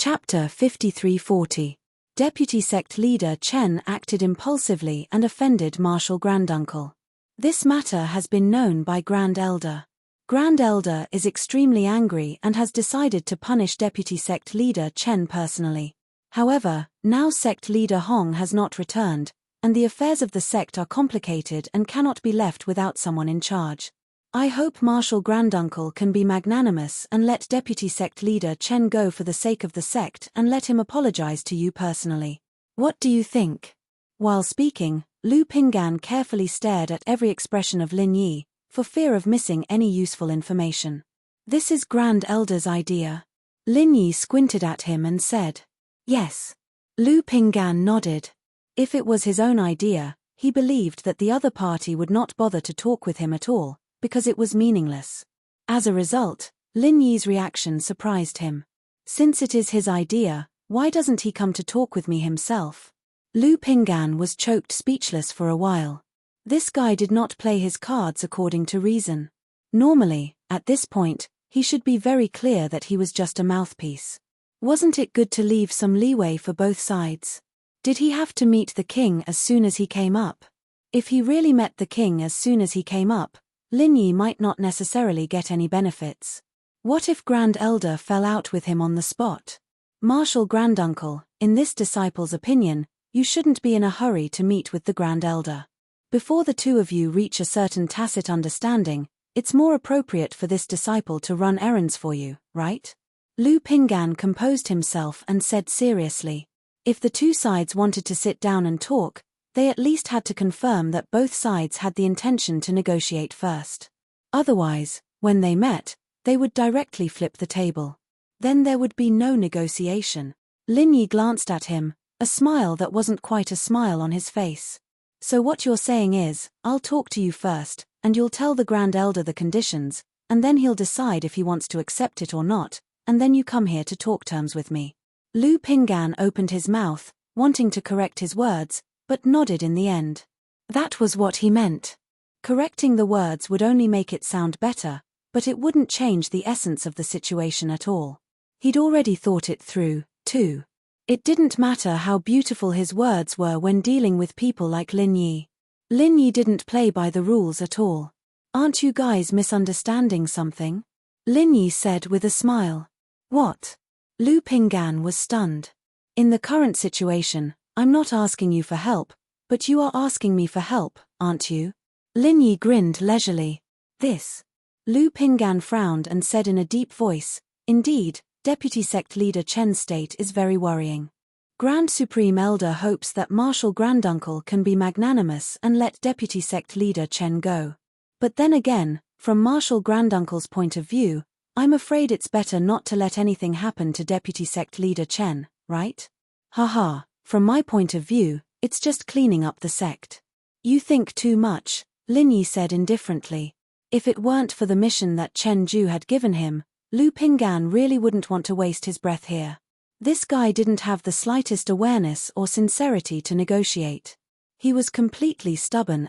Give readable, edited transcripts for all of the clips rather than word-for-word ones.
Chapter 5340. Deputy Sect Leader Chen acted impulsively and offended Martial Granduncle. This matter has been known by Grand Elder. Grand Elder is extremely angry and has decided to punish Deputy Sect Leader Chen personally. However, now Sect Leader Hong has not returned, and the affairs of the sect are complicated and cannot be left without someone in charge. I hope Martial Granduncle can be magnanimous and let Deputy Sect Leader Chen go for the sake of the sect and let him apologize to you personally. What do you think? While speaking, Lu Pinggan carefully stared at every expression of Lin Yi, for fear of missing any useful information. This is Grand Elder's idea. Lin Yi squinted at him and said, "Yes." Lu Pinggan nodded. If it was his own idea, he believed that the other party would not bother to talk with him at all, because it was meaningless. As a result, Lin Yi's reaction surprised him. Since it is his idea, why doesn't he come to talk with me himself? Lu Pinggan was choked speechless for a while. This guy did not play his cards according to reason. Normally, at this point, he should be very clear that he was just a mouthpiece. Wasn't it good to leave some leeway for both sides? Did he have to meet the king as soon as he came up? If he really met the king as soon as he came up, Lin Yi might not necessarily get any benefits. What if Grand Elder fell out with him on the spot? Martial Granduncle, in this disciple's opinion, you shouldn't be in a hurry to meet with the Grand Elder. Before the two of you reach a certain tacit understanding, it's more appropriate for this disciple to run errands for you, right? Lu Pinggan composed himself and said seriously, if the two sides wanted to sit down and talk, they at least had to confirm that both sides had the intention to negotiate first. Otherwise, when they met, they would directly flip the table. Then there would be no negotiation. Lin Yi glanced at him, a smile that wasn't quite a smile on his face. So what you're saying is, I'll talk to you first, and you'll tell the Grand Elder the conditions, and then he'll decide if he wants to accept it or not, and then you come here to talk terms with me. Lu Pinggan opened his mouth, wanting to correct his words, but nodded in the end. That was what he meant. Correcting the words would only make it sound better, but it wouldn't change the essence of the situation at all. He'd already thought it through, too. It didn't matter how beautiful his words were when dealing with people like Lin Yi. Lin Yi didn't play by the rules at all. Aren't you guys misunderstanding something? Lin Yi said with a smile. What? Lu Pinggan was stunned. In the current situation, I'm not asking you for help, but you are asking me for help, aren't you? Lin Yi grinned leisurely. This. Lu Pinggan frowned and said in a deep voice, indeed, Deputy Sect Leader Chen's state is very worrying. Grand Supreme Elder hopes that Martial Granduncle can be magnanimous and let Deputy Sect Leader Chen go. But then again, from Martial Granduncle's point of view, I'm afraid it's better not to let anything happen to Deputy Sect Leader Chen, right? Haha. From my point of view, it's just cleaning up the sect. You think too much, Lin Yi said indifferently. If it weren't for the mission that Chen Ju had given him, Lu Pinggan really wouldn't want to waste his breath here. This guy didn't have the slightest awareness or sincerity to negotiate. He was completely stubborn.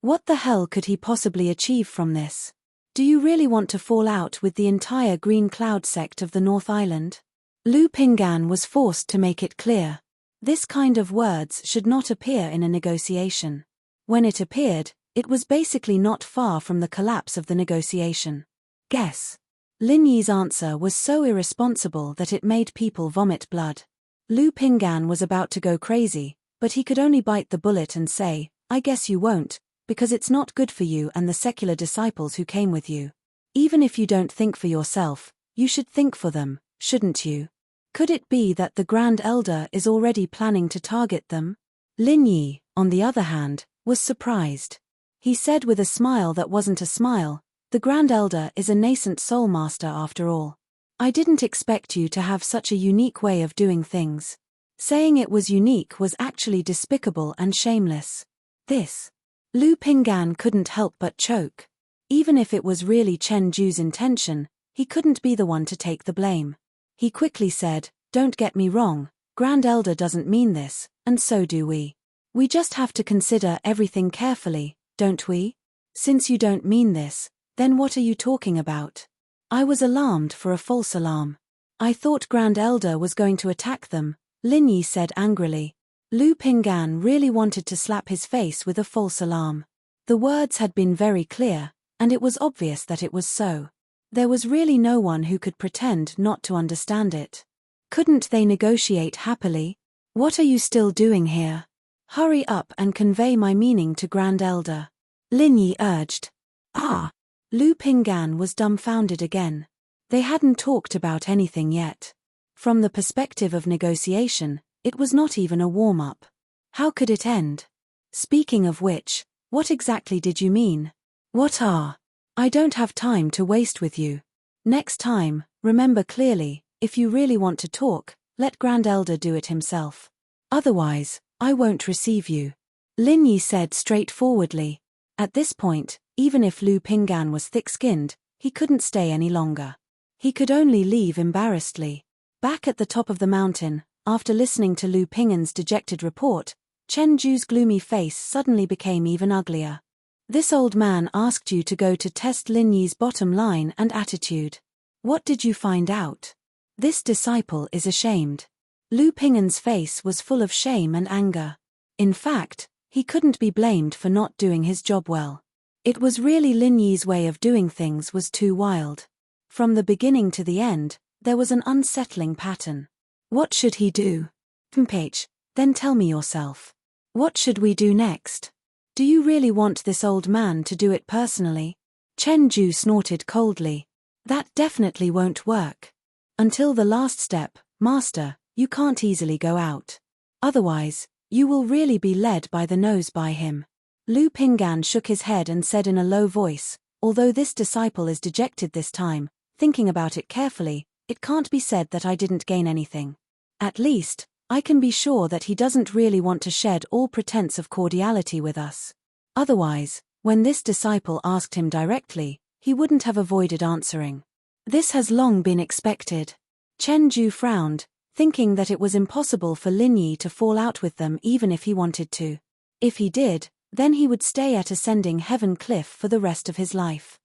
What the hell could he possibly achieve from this? Do you really want to fall out with the entire Green Cloud sect of the North Island? Lu Pinggan was forced to make it clear. This kind of words should not appear in a negotiation. When it appeared, it was basically not far from the collapse of the negotiation. Guess. Lin Yi's answer was so irresponsible that it made people vomit blood. Lu Pinggan was about to go crazy, but he could only bite the bullet and say, I guess you won't, because it's not good for you and the secular disciples who came with you. Even if you don't think for yourself, you should think for them, shouldn't you? Could it be that the Grand Elder is already planning to target them? Lin Yi, on the other hand, was surprised. He said with a smile that wasn't a smile, the Grand Elder is a nascent soul master after all. I didn't expect you to have such a unique way of doing things. Saying it was unique was actually despicable and shameless. This. Lu Pinggan couldn't help but choke. Even if it was really Chen Ju's intention, he couldn't be the one to take the blame. He quickly said, don't get me wrong, Grand Elder doesn't mean this, and so do we. We just have to consider everything carefully, don't we? Since you don't mean this, then what are you talking about? I was alarmed for a false alarm. I thought Grand Elder was going to attack them, Lin Yi said angrily. Lu Pinggan really wanted to slap his face with a false alarm. The words had been very clear, and it was obvious that it was so. There was really no one who could pretend not to understand it. Couldn't they negotiate happily? What are you still doing here? Hurry up and convey my meaning to Grand Elder. Lin Yi urged. Ah! Lu Pinggan was dumbfounded again. They hadn't talked about anything yet. From the perspective of negotiation, it was not even a warm-up. How could it end? Speaking of which, what exactly did you mean? What are? I don't have time to waste with you. Next time, remember clearly, if you really want to talk, let Grand Elder do it himself. Otherwise, I won't receive you. Lin Yi said straightforwardly. At this point, even if Lu Pinggan was thick-skinned, he couldn't stay any longer. He could only leave embarrassedly. Back at the top of the mountain, after listening to Lu Pinggan's dejected report, Chen Ju's gloomy face suddenly became even uglier. This old man asked you to go to test Lin Yi's bottom line and attitude. What did you find out? This disciple is ashamed. Lu Pinggan's face was full of shame and anger. In fact, he couldn't be blamed for not doing his job well. It was really Lin Yi's way of doing things was too wild. From the beginning to the end, there was an unsettling pattern. What should he do? Page, then tell me yourself. What should we do next? Do you really want this old man to do it personally? Chen Ju snorted coldly. That definitely won't work. Until the last step, Master, you can't easily go out. Otherwise, you will really be led by the nose by him. Lu Pinggan shook his head and said in a low voice, although this disciple is dejected this time, thinking about it carefully, it can't be said that I didn't gain anything. At least, I can be sure that he doesn't really want to shed all pretense of cordiality with us. Otherwise, when this disciple asked him directly, he wouldn't have avoided answering. This has long been expected. Chen Ju frowned, thinking that it was impossible for Lin Yi to fall out with them even if he wanted to. If he did, then he would stay at Ascending Heaven Cliff for the rest of his life.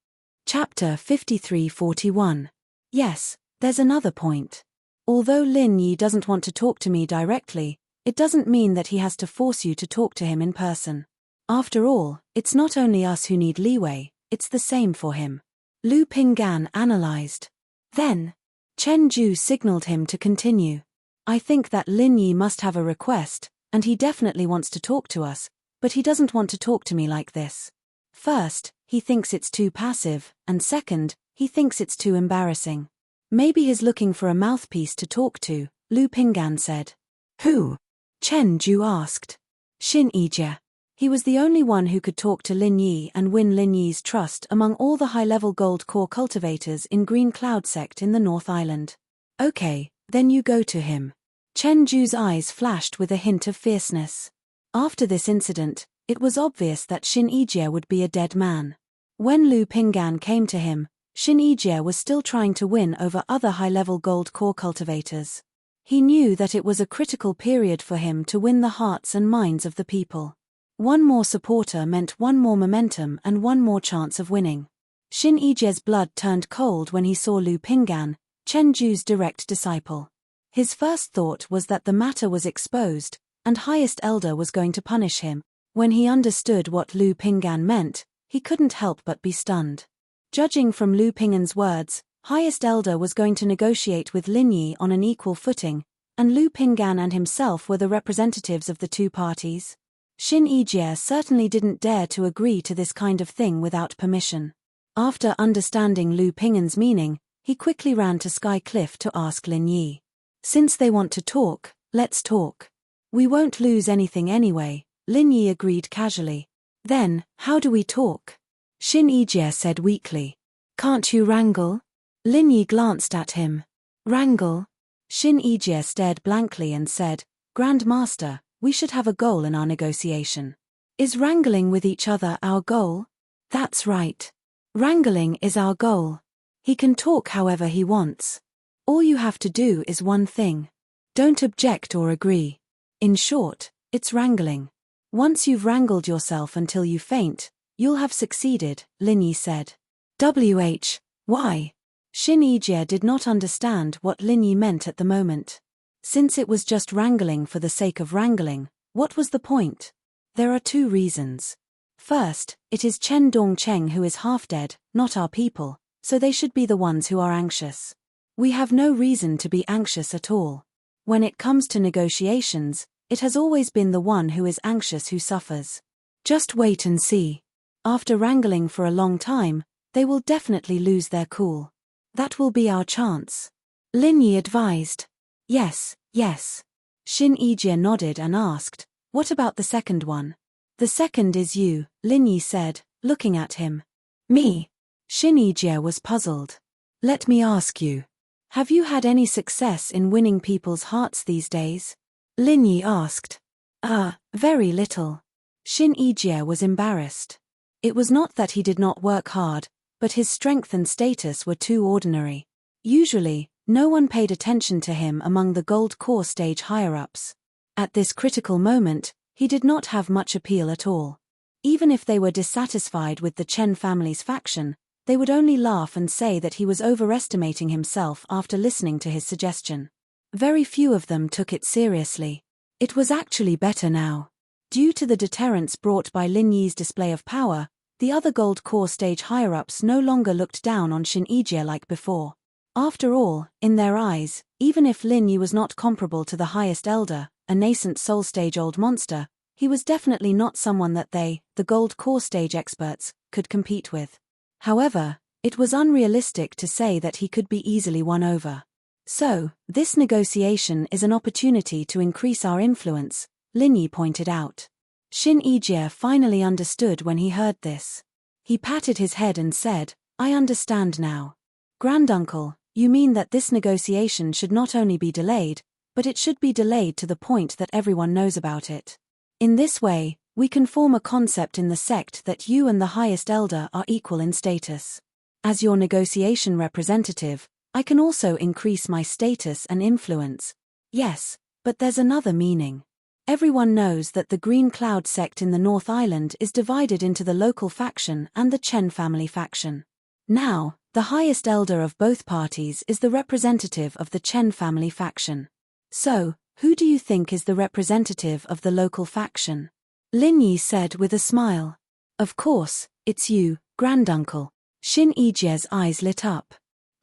Chapter 53-41. Yes, there's another point. Although Lin Yi doesn't want to talk to me directly, it doesn't mean that he has to force you to talk to him in person. After all, it's not only us who need leeway, it's the same for him. Lu Pinggan analyzed. Then, Chen Ju signaled him to continue. I think that Lin Yi must have a request, and he definitely wants to talk to us, but he doesn't want to talk to me like this. First, he thinks it's too passive, and second, he thinks it's too embarrassing. Maybe he's looking for a mouthpiece to talk to, Lu Pinggan said. Who? Chen Ju asked. Xin Yijie. He was the only one who could talk to Lin Yi and win Lin Yi's trust among all the high-level gold core cultivators in Green Cloud Sect in the North Island. Okay, then you go to him. Chen Ju's eyes flashed with a hint of fierceness. After this incident, it was obvious that Xin Yijie would be a dead man. When Lu Pinggan came to him, Xin Yijie was still trying to win over other high-level gold core cultivators. He knew that it was a critical period for him to win the hearts and minds of the people. One more supporter meant one more momentum and one more chance of winning. Xin Yijie's blood turned cold when he saw Lu Pinggan, Chen Ju's direct disciple. His first thought was that the matter was exposed, and Highest Elder was going to punish him. When he understood what Lu Pinggan meant, he couldn't help but be stunned. Judging from Lu Pinggan's words, Highest Elder was going to negotiate with Lin Yi on an equal footing, and Lu Pinggan and himself were the representatives of the two parties. Xin Yijie certainly didn't dare to agree to this kind of thing without permission. After understanding Lu Pinggan's meaning, he quickly ran to Sky Cliff to ask Lin Yi. Since they want to talk, let's talk. We won't lose anything anyway, Lin Yi agreed casually. Then, how do we talk? Xin Yijie said weakly. Can't you wrangle? Lin Yi glanced at him. Wrangle? Xin Yijie stared blankly and said, Grand Master, we should have a goal in our negotiation. Is wrangling with each other our goal? That's right. Wrangling is our goal. He can talk however he wants. All you have to do is one thing. Don't object or agree. In short, it's wrangling. Once you've wrangled yourself until you faint, you'll have succeeded, Lin Yi said. Why? Xin Yijie did not understand what Lin Yi meant at the moment. Since it was just wrangling for the sake of wrangling, what was the point? There are two reasons. First, it is Chen Dongcheng who is half dead, not our people, so they should be the ones who are anxious. We have no reason to be anxious at all. When it comes to negotiations, it has always been the one who is anxious who suffers. Just wait and see. After wrangling for a long time, they will definitely lose their cool. That will be our chance. Lin Yi advised. Yes, yes. Xin Yijie nodded and asked, what about the second one? The second is you, Lin Yi said, looking at him. Me? Xin Yijie was puzzled. Let me ask you. Have you had any success in winning people's hearts these days? Lin Yi asked. Very little. Xin Yijie was embarrassed. It was not that he did not work hard, but his strength and status were too ordinary. Usually, no one paid attention to him among the gold core stage higher-ups. At this critical moment, he did not have much appeal at all. Even if they were dissatisfied with the Chen family's faction, they would only laugh and say that he was overestimating himself after listening to his suggestion. Very few of them took it seriously. It was actually better now. Due to the deterrence brought by Lin Yi's display of power, the other gold core stage higher-ups no longer looked down on Xin Yijie like before. After all, in their eyes, even if Lin Yi was not comparable to the highest elder, a nascent soul stage old monster, he was definitely not someone that they, the gold core stage experts, could compete with. However, it was unrealistic to say that he could be easily won over. So, this negotiation is an opportunity to increase our influence, Lin Yi pointed out. Xin Yijie finally understood when he heard this. He patted his head and said, I understand now. Granduncle, you mean that this negotiation should not only be delayed, but it should be delayed to the point that everyone knows about it. In this way, we can form a concept in the sect that you and the highest elder are equal in status. As your negotiation representative, I can also increase my status and influence. Yes, but there's another meaning. Everyone knows that the Green Cloud sect in the North Island is divided into the local faction and the Chen family faction. Now, the highest elder of both parties is the representative of the Chen family faction. So, who do you think is the representative of the local faction? Lin Yi said with a smile. Of course, it's you, Granduncle. Xin Yijie's eyes lit up.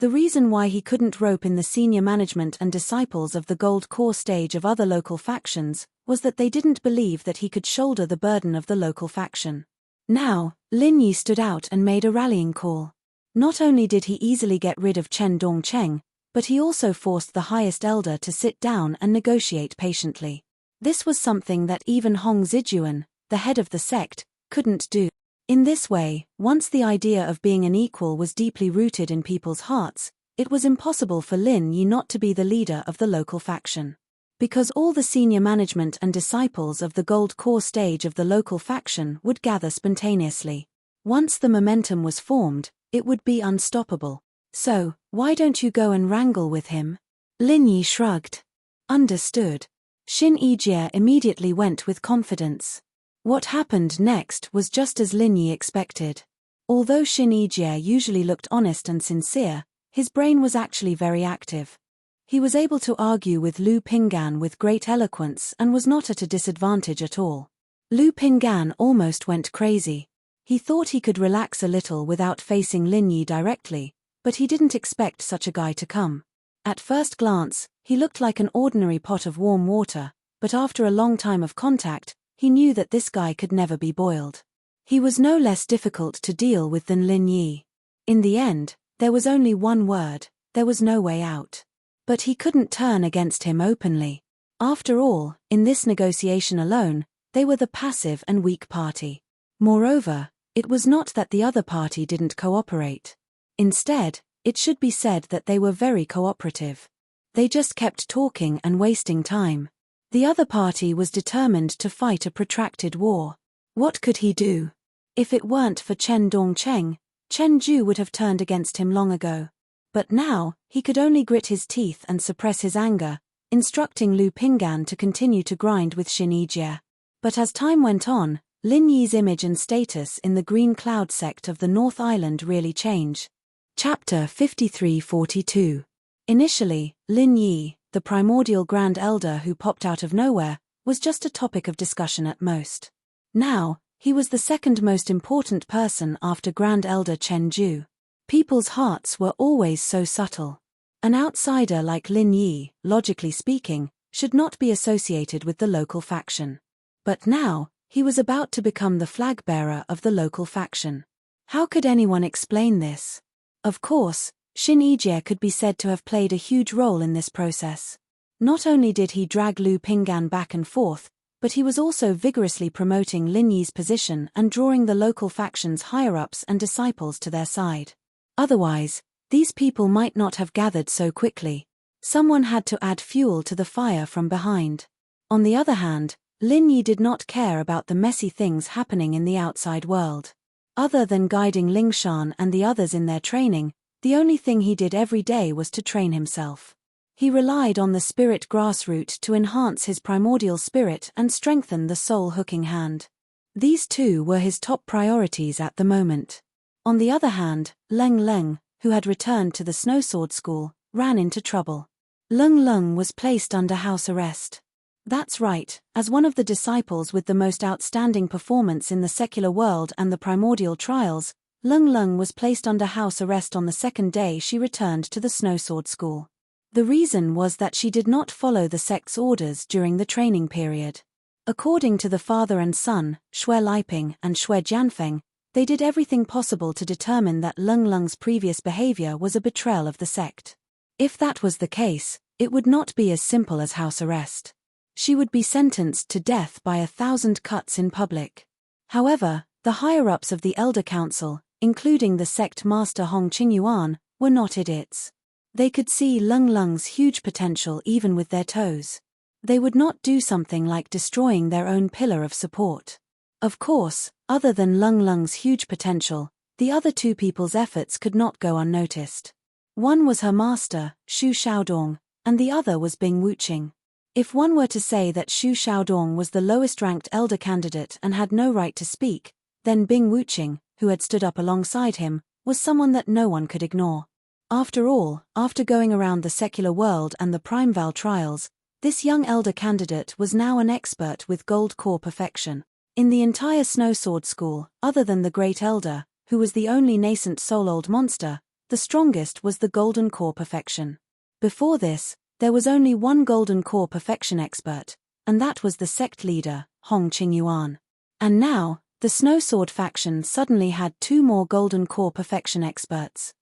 The reason why he couldn't rope in the senior management and disciples of the gold core stage of other local factions was that they didn't believe that he could shoulder the burden of the local faction. Now, Lin Yi stood out and made a rallying call. Not only did he easily get rid of Chen Dongcheng, but he also forced the highest elder to sit down and negotiate patiently. This was something that even Hong Zijuan, the head of the sect, couldn't do. In this way, once the idea of being an equal was deeply rooted in people's hearts, it was impossible for Lin Yi not to be the leader of the local faction. Because all the senior management and disciples of the gold core stage of the local faction would gather spontaneously. Once the momentum was formed, it would be unstoppable. So, why don't you go and wrangle with him? Lin Yi shrugged. Understood. Xin Yijie immediately went with confidence. What happened next was just as Lin Yi expected. Although Xin Yijie usually looked honest and sincere, his brain was actually very active. He was able to argue with Lu Pinggan with great eloquence and was not at a disadvantage at all. Lu Pinggan almost went crazy. He thought he could relax a little without facing Lin Yi directly, but he didn't expect such a guy to come. At first glance, he looked like an ordinary pot of warm water, but after a long time of contact, he knew that this guy could never be boiled. He was no less difficult to deal with than Lin Yi. In the end, there was only one word: there was no way out. But he couldn't turn against him openly. After all, in this negotiation alone, they were the passive and weak party. Moreover, it was not that the other party didn't cooperate. Instead, it should be said that they were very cooperative. They just kept talking and wasting time. The other party was determined to fight a protracted war. What could he do? If it weren't for Chen Dongcheng, Chen Ju would have turned against him long ago. But now, he could only grit his teeth and suppress his anger, instructing Lu Pinggan to continue to grind with Xin Yijie. But as time went on, Lin Yi's image and status in the Green Cloud sect of the North Island really changed. Chapter 53-42. Initially, Lin Yi, the primordial Grand Elder who popped out of nowhere, was just a topic of discussion at most. Now, he was the second most important person after Grand Elder Chen Ju. People's hearts were always so subtle. An outsider like Lin Yi, logically speaking, should not be associated with the local faction. But now, he was about to become the flag-bearer of the local faction. How could anyone explain this? Of course, Xin Yijie could be said to have played a huge role in this process. Not only did he drag Lu Pinggan back and forth, but he was also vigorously promoting Lin Yi's position and drawing the local faction's higher-ups and disciples to their side. Otherwise, these people might not have gathered so quickly. Someone had to add fuel to the fire from behind. On the other hand, Lin Yi did not care about the messy things happening in the outside world. Other than guiding Lingshan and the others in their training, the only thing he did every day was to train himself. He relied on the spirit grassroot to enhance his primordial spirit and strengthen the soul hooking hand. These two were his top priorities at the moment. On the other hand, Leng Leng, who had returned to the Snowsword School, ran into trouble. Leng Leng was placed under house arrest. That's right, as one of the disciples with the most outstanding performance in the secular world and the primordial trials, Leng Leng was placed under house arrest on the second day she returned to the Snowsword School. The reason was that she did not follow the sect's orders during the training period. According to the father and son, Xue Liping and Xue Jianfeng, they did everything possible to determine that Leng Leng's previous behavior was a betrayal of the sect. If that was the case, it would not be as simple as house arrest. She would be sentenced to death by 1,000 cuts in public. However, the higher-ups of the Elder Council, including the sect master Hong Qingyuan, were not idiots. They could see Leng Leng's huge potential even with their toes. They would not do something like destroying their own pillar of support. Of course, other than Leng Leng's huge potential, the other two people's efforts could not go unnoticed. One was her master, Xu Xiaodong, and the other was Bing Wuqing. If one were to say that Xu Xiaodong was the lowest-ranked elder candidate and had no right to speak, then Bing Wuqing, who had stood up alongside him, was someone that no one could ignore. After all, after going around the secular world and the Primeval trials, this young elder candidate was now an expert with gold core perfection. In the entire Snowsword School, other than the Great Elder, who was the only nascent soul-old monster, the strongest was the golden core perfection. Before this, there was only one golden core perfection expert, and that was the sect leader, Hong Qingyuan. And now, the Snowsword faction suddenly had two more golden core perfection experts.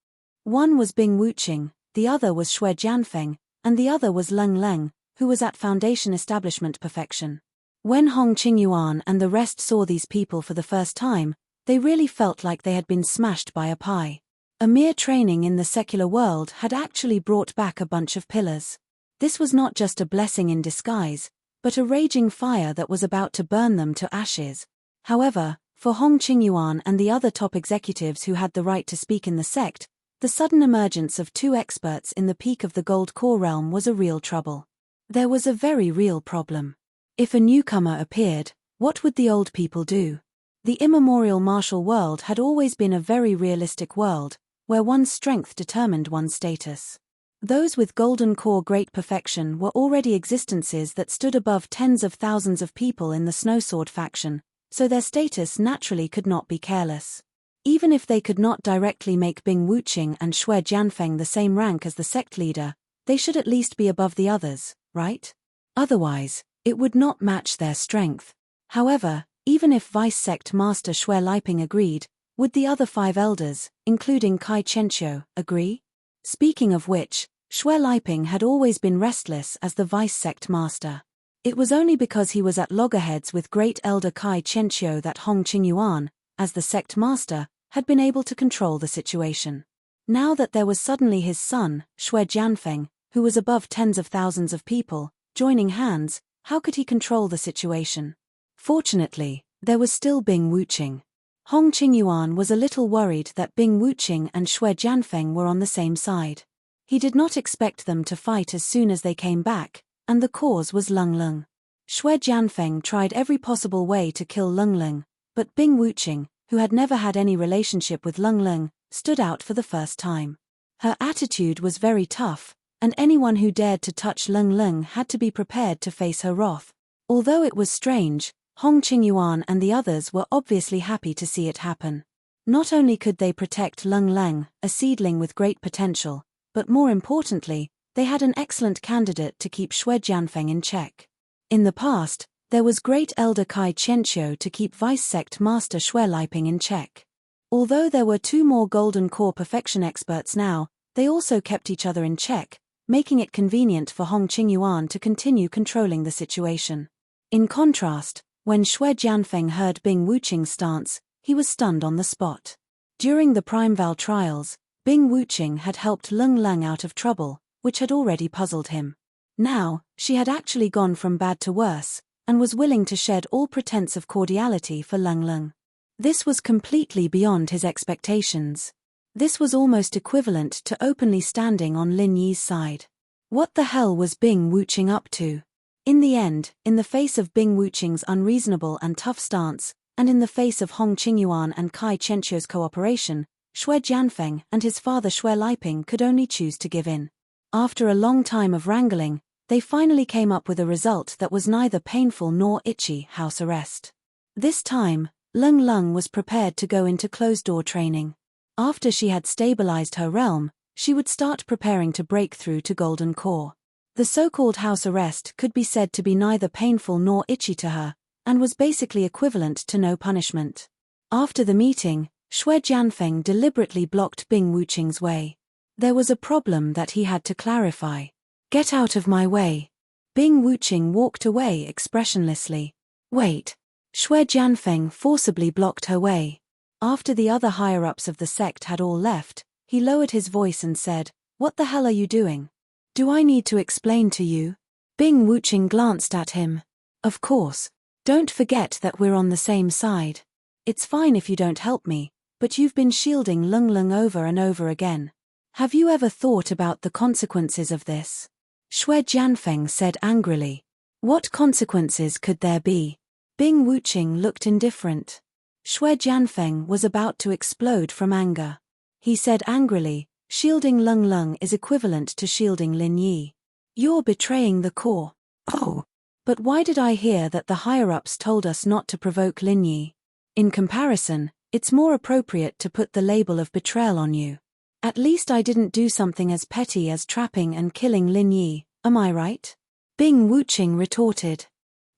One was Bing Wuqing, the other was Xue Jianfeng, and the other was Leng Leng, who was at Foundation Establishment perfection. When Hong Qingyuan and the rest saw these people for the first time, they really felt like they had been smashed by a pie. A mere training in the secular world had actually brought back a bunch of pillars. This was not just a blessing in disguise, but a raging fire that was about to burn them to ashes. However, for Hong Qingyuan and the other top executives who had the right to speak in the sect, the sudden emergence of two experts in the peak of the gold core realm was a real trouble. There was a very real problem. If a newcomer appeared, what would the old people do? The immemorial martial world had always been a very realistic world, where one's strength determined one's status. Those with golden core great perfection were already existences that stood above tens of thousands of people in the Snowsword faction, so their status naturally could not be careless. Even if they could not directly make Bing Wuqing and Xue Jianfeng the same rank as the sect leader, they should at least be above the others, right? Otherwise, it would not match their strength. However, even if Vice Sect Master Xue Liping agreed, would the other 5 elders, including Kai Chenqiu, agree? Speaking of which, Xue Liping had always been restless as the Vice Sect Master. It was only because he was at loggerheads with Great Elder Kai Chenqiu that Hong Qingyuan, as the sect master, had been able to control the situation. Now that there was suddenly his son, Xue Jianfeng, who was above tens of thousands of people, joining hands, how could he control the situation? Fortunately, there was still Bing Wuqing. Hong Qingyuan was a little worried that Bing Wuqing and Xue Jianfeng were on the same side. He did not expect them to fight as soon as they came back, and the cause was Leng Leng. Xue Jianfeng tried every possible way to kill Leng Leng, but Bing Wuqing, who had never had any relationship with Leng Leng, stood out for the first time. Her attitude was very tough, and anyone who dared to touch Lung Lung had to be prepared to face her wrath. Although it was strange, Hong Qingyuan and the others were obviously happy to see it happen. Not only could they protect Lung Lung, a seedling with great potential, but more importantly, they had an excellent candidate to keep Xue Jianfeng in check. In the past, there was Great Elder Kai Qianqiu to keep Vice Sect Master Xue Liping in check. Although there were 2 more Golden Core perfection experts now, they also kept each other in check, making it convenient for Hong Qingyuan to continue controlling the situation. In contrast, when Xue Jianfeng heard Bing Wuqing's stance, he was stunned on the spot. During the Prime Val trials, Bing Wuqing had helped Lung Lung out of trouble, which had already puzzled him. Now, she had actually gone from bad to worse, and was willing to shed all pretense of cordiality for Lung Lung. This was completely beyond his expectations. This was almost equivalent to openly standing on Lin Yi's side. What the hell was Bing Wuqing up to? In the end, in the face of Bing Wuqing's unreasonable and tough stance, and in the face of Hong Qingyuan and Kai Qianqiu's cooperation, Xue Jianfeng and his father Xue Liping could only choose to give in. After a long time of wrangling, they finally came up with a result that was neither painful nor itchy: house arrest. This time, Lung Lung was prepared to go into closed-door training. After she had stabilized her realm, she would start preparing to break through to Golden Core. The so-called house arrest could be said to be neither painful nor itchy to her, and was basically equivalent to no punishment. After the meeting, Xue Jianfeng deliberately blocked Bing Wuqing's way. There was a problem that he had to clarify. "Get out of my way." Bing Wuqing walked away expressionlessly. "Wait." Xue Jianfeng forcibly blocked her way. After the other higher-ups of the sect had all left, he lowered his voice and said, "What the hell are you doing? Do I need to explain to you?" Bing Wuqing glanced at him. "Of course. Don't forget that we're on the same side. It's fine if you don't help me, but you've been shielding Lung Lung over and over again. Have you ever thought about the consequences of this?" Xue Jianfeng said angrily. "What consequences could there be?" Bing Wuqing looked indifferent. Xue Jianfeng was about to explode from anger. He said angrily, "Shielding Lung Lung is equivalent to shielding Lin Yi. You're betraying the core." "Oh. But why did I hear that the higher-ups told us not to provoke Lin Yi? In comparison, it's more appropriate to put the label of betrayal on you. At least I didn't do something as petty as trapping and killing Lin Yi, am I right?" Bing Wuqing retorted.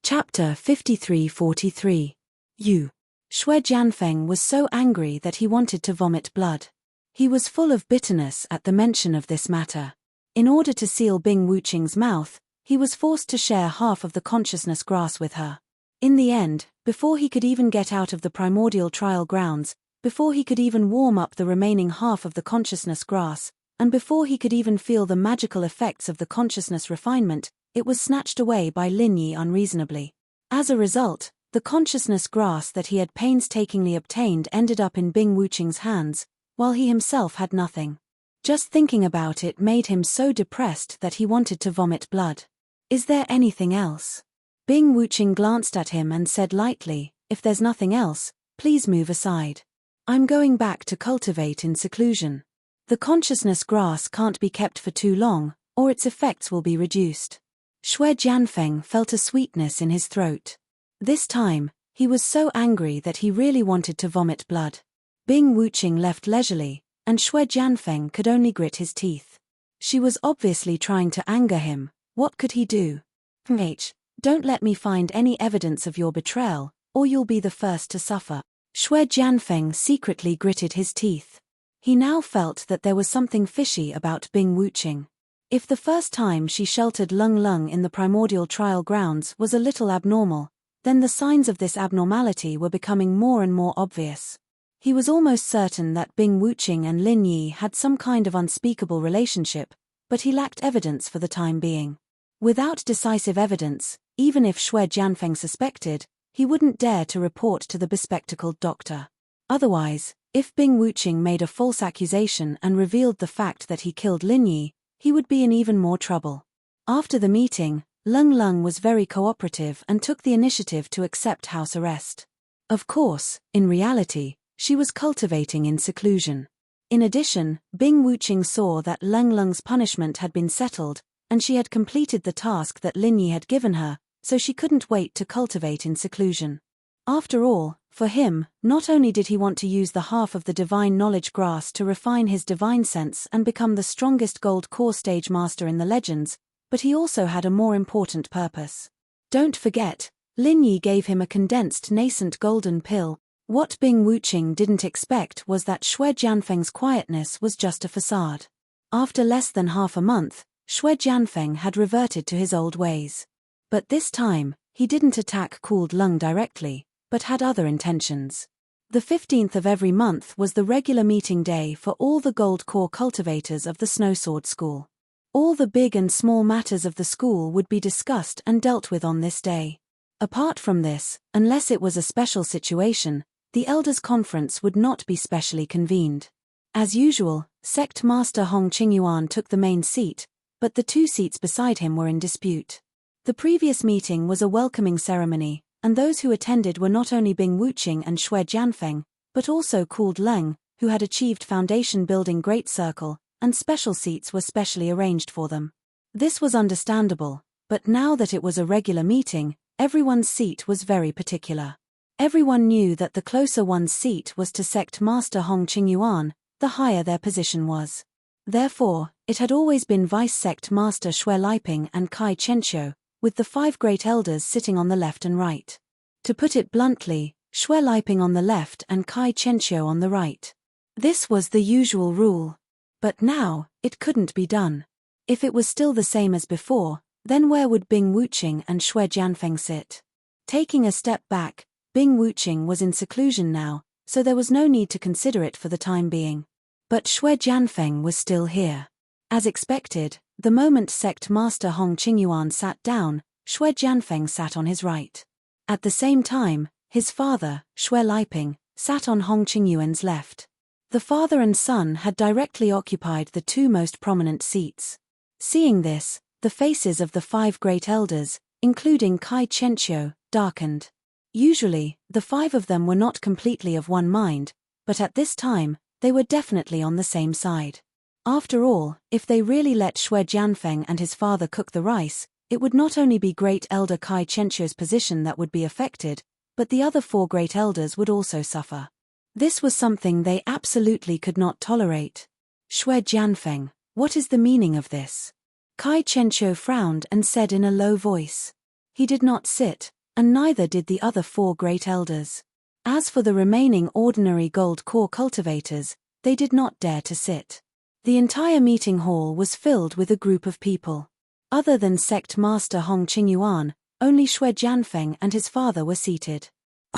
Chapter 53-43. You. Xue Jianfeng was so angry that he wanted to vomit blood. He was full of bitterness at the mention of this matter. In order to seal Bing Wuqing's mouth, he was forced to share half of the consciousness grass with her. In the end, before he could even get out of the primordial trial grounds, before he could even warm up the remaining half of the consciousness grass, and before he could even feel the magical effects of the consciousness refinement, it was snatched away by Lin Yi unreasonably. As a result, the consciousness grass that he had painstakingly obtained ended up in Bing Wuqing's hands, while he himself had nothing. Just thinking about it made him so depressed that he wanted to vomit blood. "Is there anything else?" Bing Wuqing glanced at him and said lightly, "If there's nothing else, please move aside. I'm going back to cultivate in seclusion. The consciousness grass can't be kept for too long, or its effects will be reduced." Xue Jianfeng felt a sweetness in his throat. This time, he was so angry that he really wanted to vomit blood. Bing Wuqing left leisurely, and Xue Jianfeng could only grit his teeth. She was obviously trying to anger him. What could he do? Don't let me find any evidence of your betrayal, or you'll be the first to suffer." Xue Jianfeng secretly gritted his teeth. He now felt that there was something fishy about Bing Wuqing. If the first time she sheltered Lung Lung in the primordial trial grounds was a little abnormal, then the signs of this abnormality were becoming more and more obvious. He was almost certain that Bing Wuqing and Lin Yi had some kind of unspeakable relationship, but he lacked evidence for the time being. Without decisive evidence, even if Xue Jianfeng suspected, he wouldn't dare to report to the bespectacled doctor. Otherwise, if Bing Wuqing made a false accusation and revealed the fact that he killed Lin Yi, he would be in even more trouble. After the meeting, Lung Lung was very cooperative and took the initiative to accept house arrest. Of course, in reality, she was cultivating in seclusion. In addition, Bing Wuqing saw that Leng Leng's punishment had been settled, and she had completed the task that Lin Yi had given her, so she couldn't wait to cultivate in seclusion. After all, for him, not only did he want to use the half of the divine knowledge grass to refine his divine sense and become the strongest gold core stage master in the legends, but he also had a more important purpose. Don't forget, Lin Yi gave him a condensed nascent golden pill. What Bing Wuqing didn't expect was that Xue Jianfeng's quietness was just a facade. After less than half a month, Xue Jianfeng had reverted to his old ways. But this time, he didn't attack Cooled Lung directly, but had other intentions. The 15th of every month was the regular meeting day for all the gold core cultivators of the Snowsword School. All the big and small matters of the school would be discussed and dealt with on this day. Apart from this, unless it was a special situation, the Elders' Conference would not be specially convened. As usual, Sect Master Hong Qingyuan took the main seat, but the 2 seats beside him were in dispute. The previous meeting was a welcoming ceremony, and those who attended were not only Bing Wuqing and Xue Jianfeng, but also Cooled Leng, who had achieved foundation building Great Circle, and special seats were specially arranged for them. This was understandable, but now that it was a regular meeting, everyone's seat was very particular. Everyone knew that the closer one's seat was to Sect Master Hong Qingyuan, the higher their position was. Therefore, it had always been Vice Sect Master Xue Liping and Kai Chenxiu, with the 5 great elders sitting on the left and right. To put it bluntly, Xue Liping on the left and Kai Chenxiu on the right. This was the usual rule. But now, it couldn't be done. If it was still the same as before, then where would Bing Wuqing and Xue Jianfeng sit? Taking a step back, Bing Wuqing was in seclusion now, so there was no need to consider it for the time being. But Xue Jianfeng was still here. As expected, the moment Sect Master Hong Qingyuan sat down, Xue Jianfeng sat on his right. At the same time, his father, Xue Liping, sat on Hong Qingyuan's left. The father and son had directly occupied the 2 most prominent seats. Seeing this, the faces of the 5 great elders, including Kai Chenxiu, darkened. Usually, the 5 of them were not completely of one mind, but at this time, they were definitely on the same side. After all, if they really let Xue Jianfeng and his father cook the rice, it would not only be Great Elder Kai Chenxiu's position that would be affected, but the other 4 great elders would also suffer. This was something they absolutely could not tolerate. Xue Jianfeng, what is the meaning of this? Kai Chenxiu frowned and said in a low voice. He did not sit, and neither did the other 4 great elders. As for the remaining ordinary gold core cultivators, they did not dare to sit. The entire meeting hall was filled with a group of people. Other than Sect Master Hong Qingyuan, only Xue Jianfeng and his father were seated.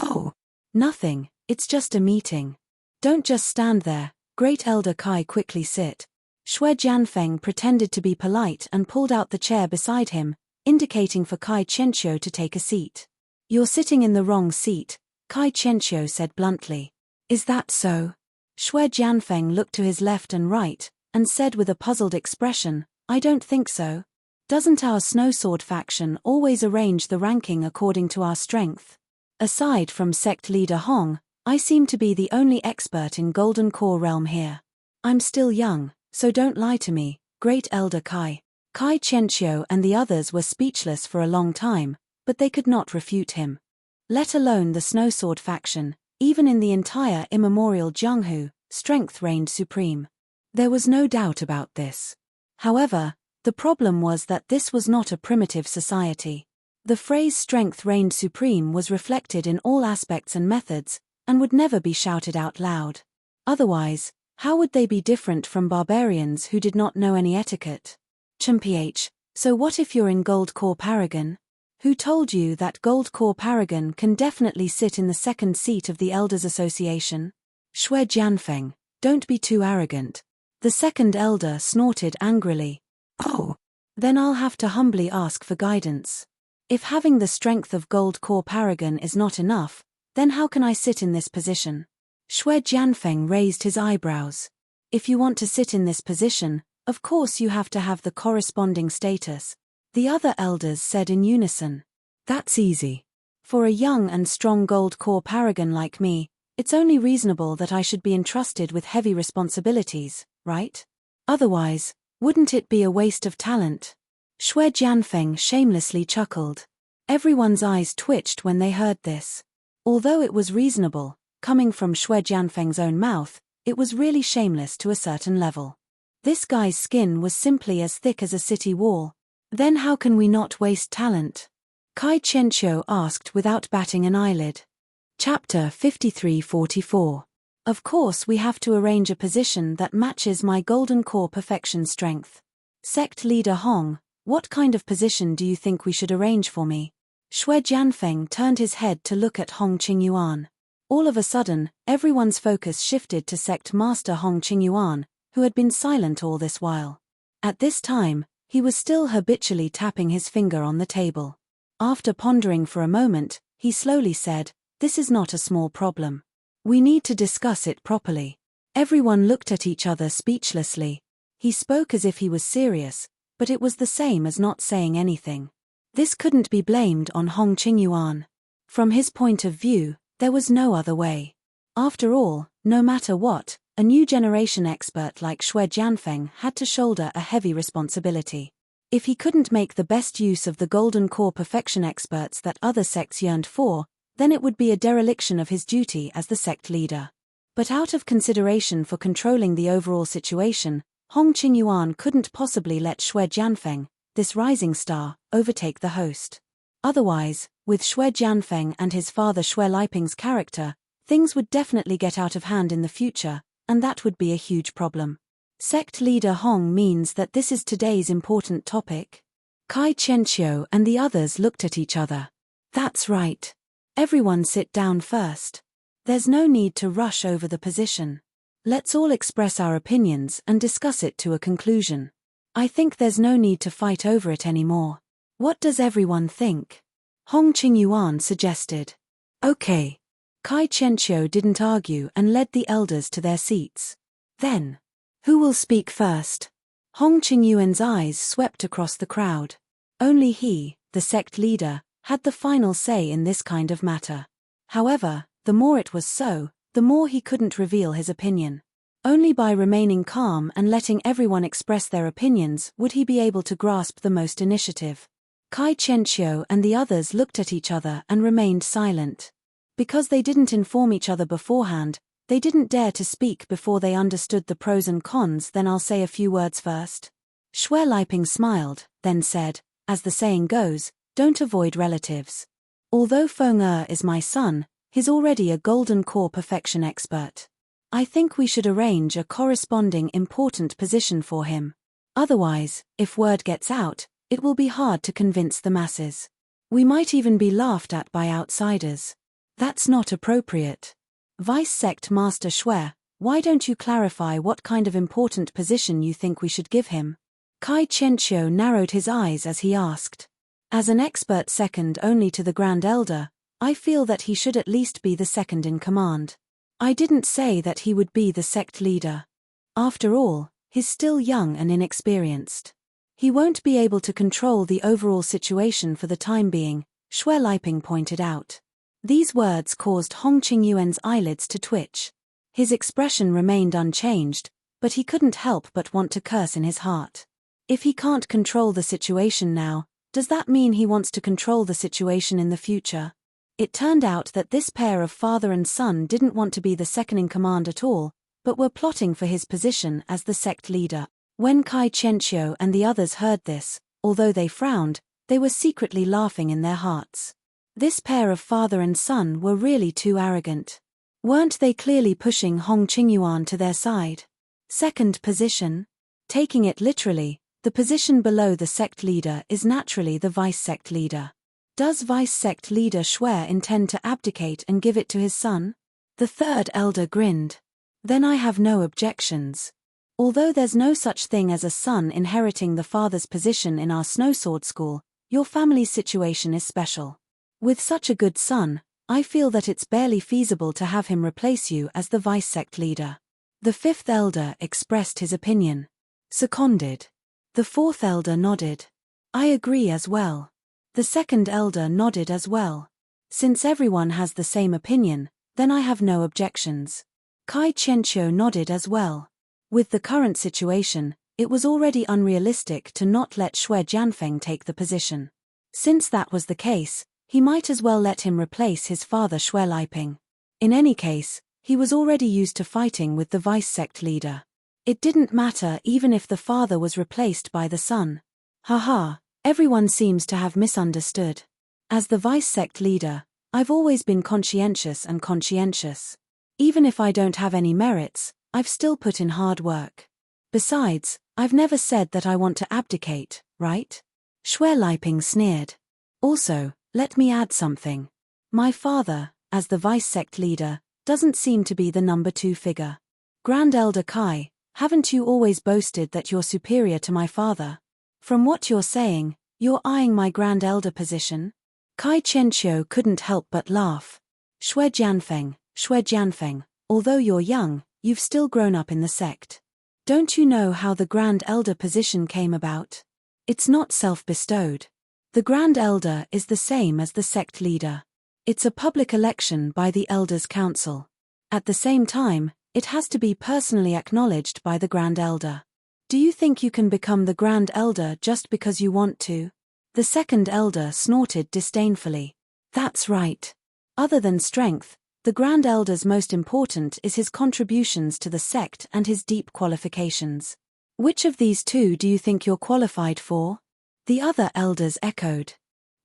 Oh, nothing, it's just a meeting. Don't just stand there, Great Elder Kai, quickly sit. Xue Jianfeng pretended to be polite and pulled out the chair beside him, indicating for Kai Chenxiu to take a seat. You're sitting in the wrong seat, Kai Chenxiu said bluntly. Is that so? Xue Jianfeng looked to his left and right, and said with a puzzled expression, I don't think so. Doesn't our Snowsword faction always arrange the ranking according to our strength? Aside from sect leader Hong, I seem to be the only expert in Golden Core realm here. I'm still young, so don't lie to me, Great Elder Kai. Kai Chenxiu and the others were speechless for a long time, but they could not refute him. Let alone the Snowsword faction, even in the entire immemorial Jianghu, strength reigned supreme. There was no doubt about this. However, the problem was that this was not a primitive society. The phrase strength reigned supreme was reflected in all aspects and methods, and would never be shouted out loud. Otherwise, how would they be different from barbarians who did not know any etiquette? Ch. So what if you're in Gold Core Paragon? Who told you that Gold Core Paragon can definitely sit in the second seat of the Elders Association? Xue Jianfeng, don't be too arrogant. The second elder snorted angrily. Oh, then I'll have to humbly ask for guidance. If having the strength of Gold Core Paragon is not enough, then how can I sit in this position? Xue Jianfeng raised his eyebrows. If you want to sit in this position, of course you have to have the corresponding status. The other elders said in unison. That's easy. For a young and strong Gold Core Paragon like me, It's only reasonable that I should be entrusted with heavy responsibilities, right? Otherwise, wouldn't it be a waste of talent? Shui Jianfeng shamelessly chuckled. Everyone's eyes twitched when they heard this. Although it was reasonable, coming from Shui Jianfeng's own mouth, it was really shameless to a certain level. This guy's skin was simply as thick as a city wall. Then how can we not waste talent? Kai Qianqiu asked without batting an eyelid. Chapter 53-44. Of course we have to arrange a position that matches my golden core perfection strength. Sect leader Hong, what kind of position do you think we should arrange for me? Shui Jianfeng turned his head to look at Hong Qingyuan. All of a sudden, everyone's focus shifted to sect master Hong Qingyuan, who had been silent all this while. At this time, he was still habitually tapping his finger on the table. After pondering for a moment, he slowly said, "This is not a small problem. We need to discuss it properly." Everyone looked at each other speechlessly. He spoke as if he was serious, but it was the same as not saying anything. This couldn't be blamed on Hong Qingyuan. From his point of view, there was no other way. After all, no matter what, a new generation expert like Shui Jianfeng had to shoulder a heavy responsibility. If he couldn't make the best use of the golden core perfection experts that other sects yearned for, then it would be a dereliction of his duty as the sect leader. But out of consideration for controlling the overall situation, Hong Qingyuan couldn't possibly let Shui Jianfeng, this rising star, overtake the host. Otherwise, with Shui Jianfeng and his father Shui Liping's character, things would definitely get out of hand in the future, and that would be a huge problem. Sect leader Hong means that this is today's important topic? Kai Qianqiu and the others looked at each other. That's right. Everyone sit down first. There's no need to rush over the position. Let's all express our opinions and discuss it to a conclusion. I think there's no need to fight over it anymore. What does everyone think? Hong Qingyuan suggested. Okay. Kai Qianqiu didn't argue and led the elders to their seats. Then, who will speak first? Hong Qingyuan's eyes swept across the crowd. Only he, the sect leader, had the final say in this kind of matter. However, the more it was so, the more he couldn't reveal his opinion. Only by remaining calm and letting everyone express their opinions would he be able to grasp the most initiative. Kai Qianqiu and the others looked at each other and remained silent. Because they didn't inform each other beforehand, they didn't dare to speak before they understood the pros and cons. Then I'll say a few words first. Shui Liping smiled, then said, as the saying goes, don't avoid relatives. Although Feng Er is my son, he's already a golden core perfection expert. I think we should arrange a corresponding important position for him. Otherwise, if word gets out, it will be hard to convince the masses. We might even be laughed at by outsiders. That's not appropriate. Vice Sect Master Shui, why don't you clarify what kind of important position you think we should give him? Kai Qianqiu narrowed his eyes as he asked. As an expert second only to the Grand Elder, I feel that he should at least be the second in command. I didn't say that he would be the sect leader. After all, he's still young and inexperienced. He won't be able to control the overall situation for the time being, Shui Liping pointed out. These words caused Hong Qingyuan's eyelids to twitch. His expression remained unchanged, but he couldn't help but want to curse in his heart. If he can't control the situation now, does that mean he wants to control the situation in the future? It turned out that this pair of father and son didn't want to be the second in command at all, but were plotting for his position as the sect leader. When Kai Qianqiu and the others heard this, although they frowned, they were secretly laughing in their hearts. This pair of father and son were really too arrogant. Weren't they clearly pushing Hong Qingyuan to their side? Second position? Taking it literally, the position below the sect leader is naturally the vice sect leader. Does vice sect leader Shui intend to abdicate and give it to his son? The third elder grinned. Then I have no objections. Although there's no such thing as a son inheriting the father's position in our snowsword school, your family's situation is special. With such a good son, I feel that it's barely feasible to have him replace you as the vice sect leader. The fifth elder expressed his opinion. Seconded. The fourth elder nodded. I agree as well. The second elder nodded as well. Since everyone has the same opinion, then I have no objections. Kai Qianqiu nodded as well. With the current situation, it was already unrealistic to not let Xue Jianfeng take the position. Since that was the case, he might as well let him replace his father Xue Liping. In any case, he was already used to fighting with the vice sect leader. It didn't matter even if the father was replaced by the son. Haha, everyone seems to have misunderstood. As the vice sect leader, I've always been conscientious and conscientious. Even if I don't have any merits, I've still put in hard work. Besides, I've never said that I want to abdicate, right? Xue Liping sneered. Also, let me add something. My father, as the vice sect leader, doesn't seem to be the number 2 figure. Grand Elder Kai, haven't you always boasted that you're superior to my father? From what you're saying, you're eyeing my Grand Elder position? Kai Qianqiu couldn't help but laugh. Xue Jianfeng, although you're young, you've still grown up in the sect. Don't you know how the Grand Elder position came about? It's not self-bestowed. The Grand Elder is the same as the sect leader. It's a public election by the Elders' Council. At the same time, it has to be personally acknowledged by the Grand Elder. Do you think you can become the Grand Elder just because you want to? The second elder snorted disdainfully. That's right. Other than strength, the Grand Elder's most important is his contributions to the sect and his deep qualifications. Which of these two do you think you're qualified for? The other elders echoed.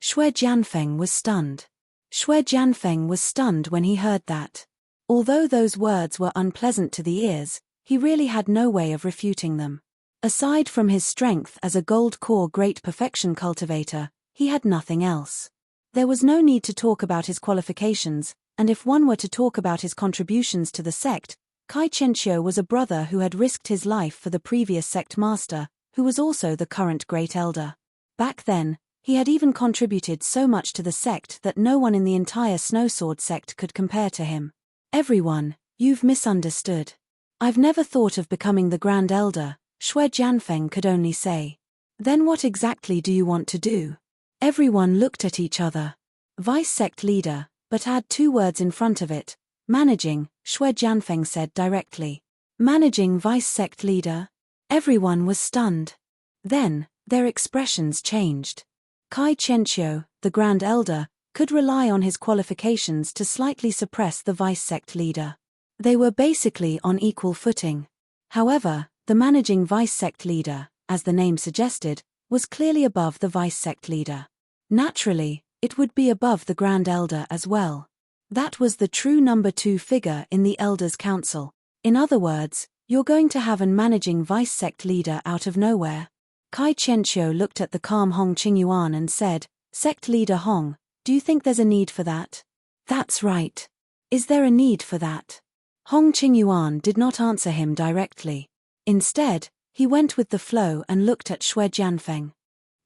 Xue Jianfeng was stunned. Xue Jianfeng was stunned when he heard that. Although those words were unpleasant to the ears, he really had no way of refuting them. Aside from his strength as a gold core great perfection cultivator, he had nothing else. There was no need to talk about his qualifications, and if one were to talk about his contributions to the sect, Kai Qianqiu was a brother who had risked his life for the previous sect master, who was also the current great elder. Back then, he had even contributed so much to the sect that no one in the entire Snowsword sect could compare to him. Everyone, you've misunderstood. I've never thought of becoming the Grand Elder, Xue Jianfeng could only say. Then what exactly do you want to do? Everyone looked at each other. Vice sect leader, but add 2 words in front of it. Managing, Xue Jianfeng said directly. Managing vice sect leader? Everyone was stunned. Then, their expressions changed. Kai Qianqiu, the Grand Elder, could rely on his qualifications to slightly suppress the vice sect leader. They were basically on equal footing. However, the managing vice sect leader, as the name suggested, was clearly above the vice sect leader. Naturally, it would be above the Grand Elder as well. That was the true number 2 figure in the Elders' Council. In other words, you're going to have an managing vice sect leader out of nowhere. Kai Qianqiu looked at the calm Hong Qingyuan and said, Sect leader Hong, do you think there's a need for that? That's right. Is there a need for that? Hong Qingyuan did not answer him directly. Instead, he went with the flow and looked at Xue Jianfeng.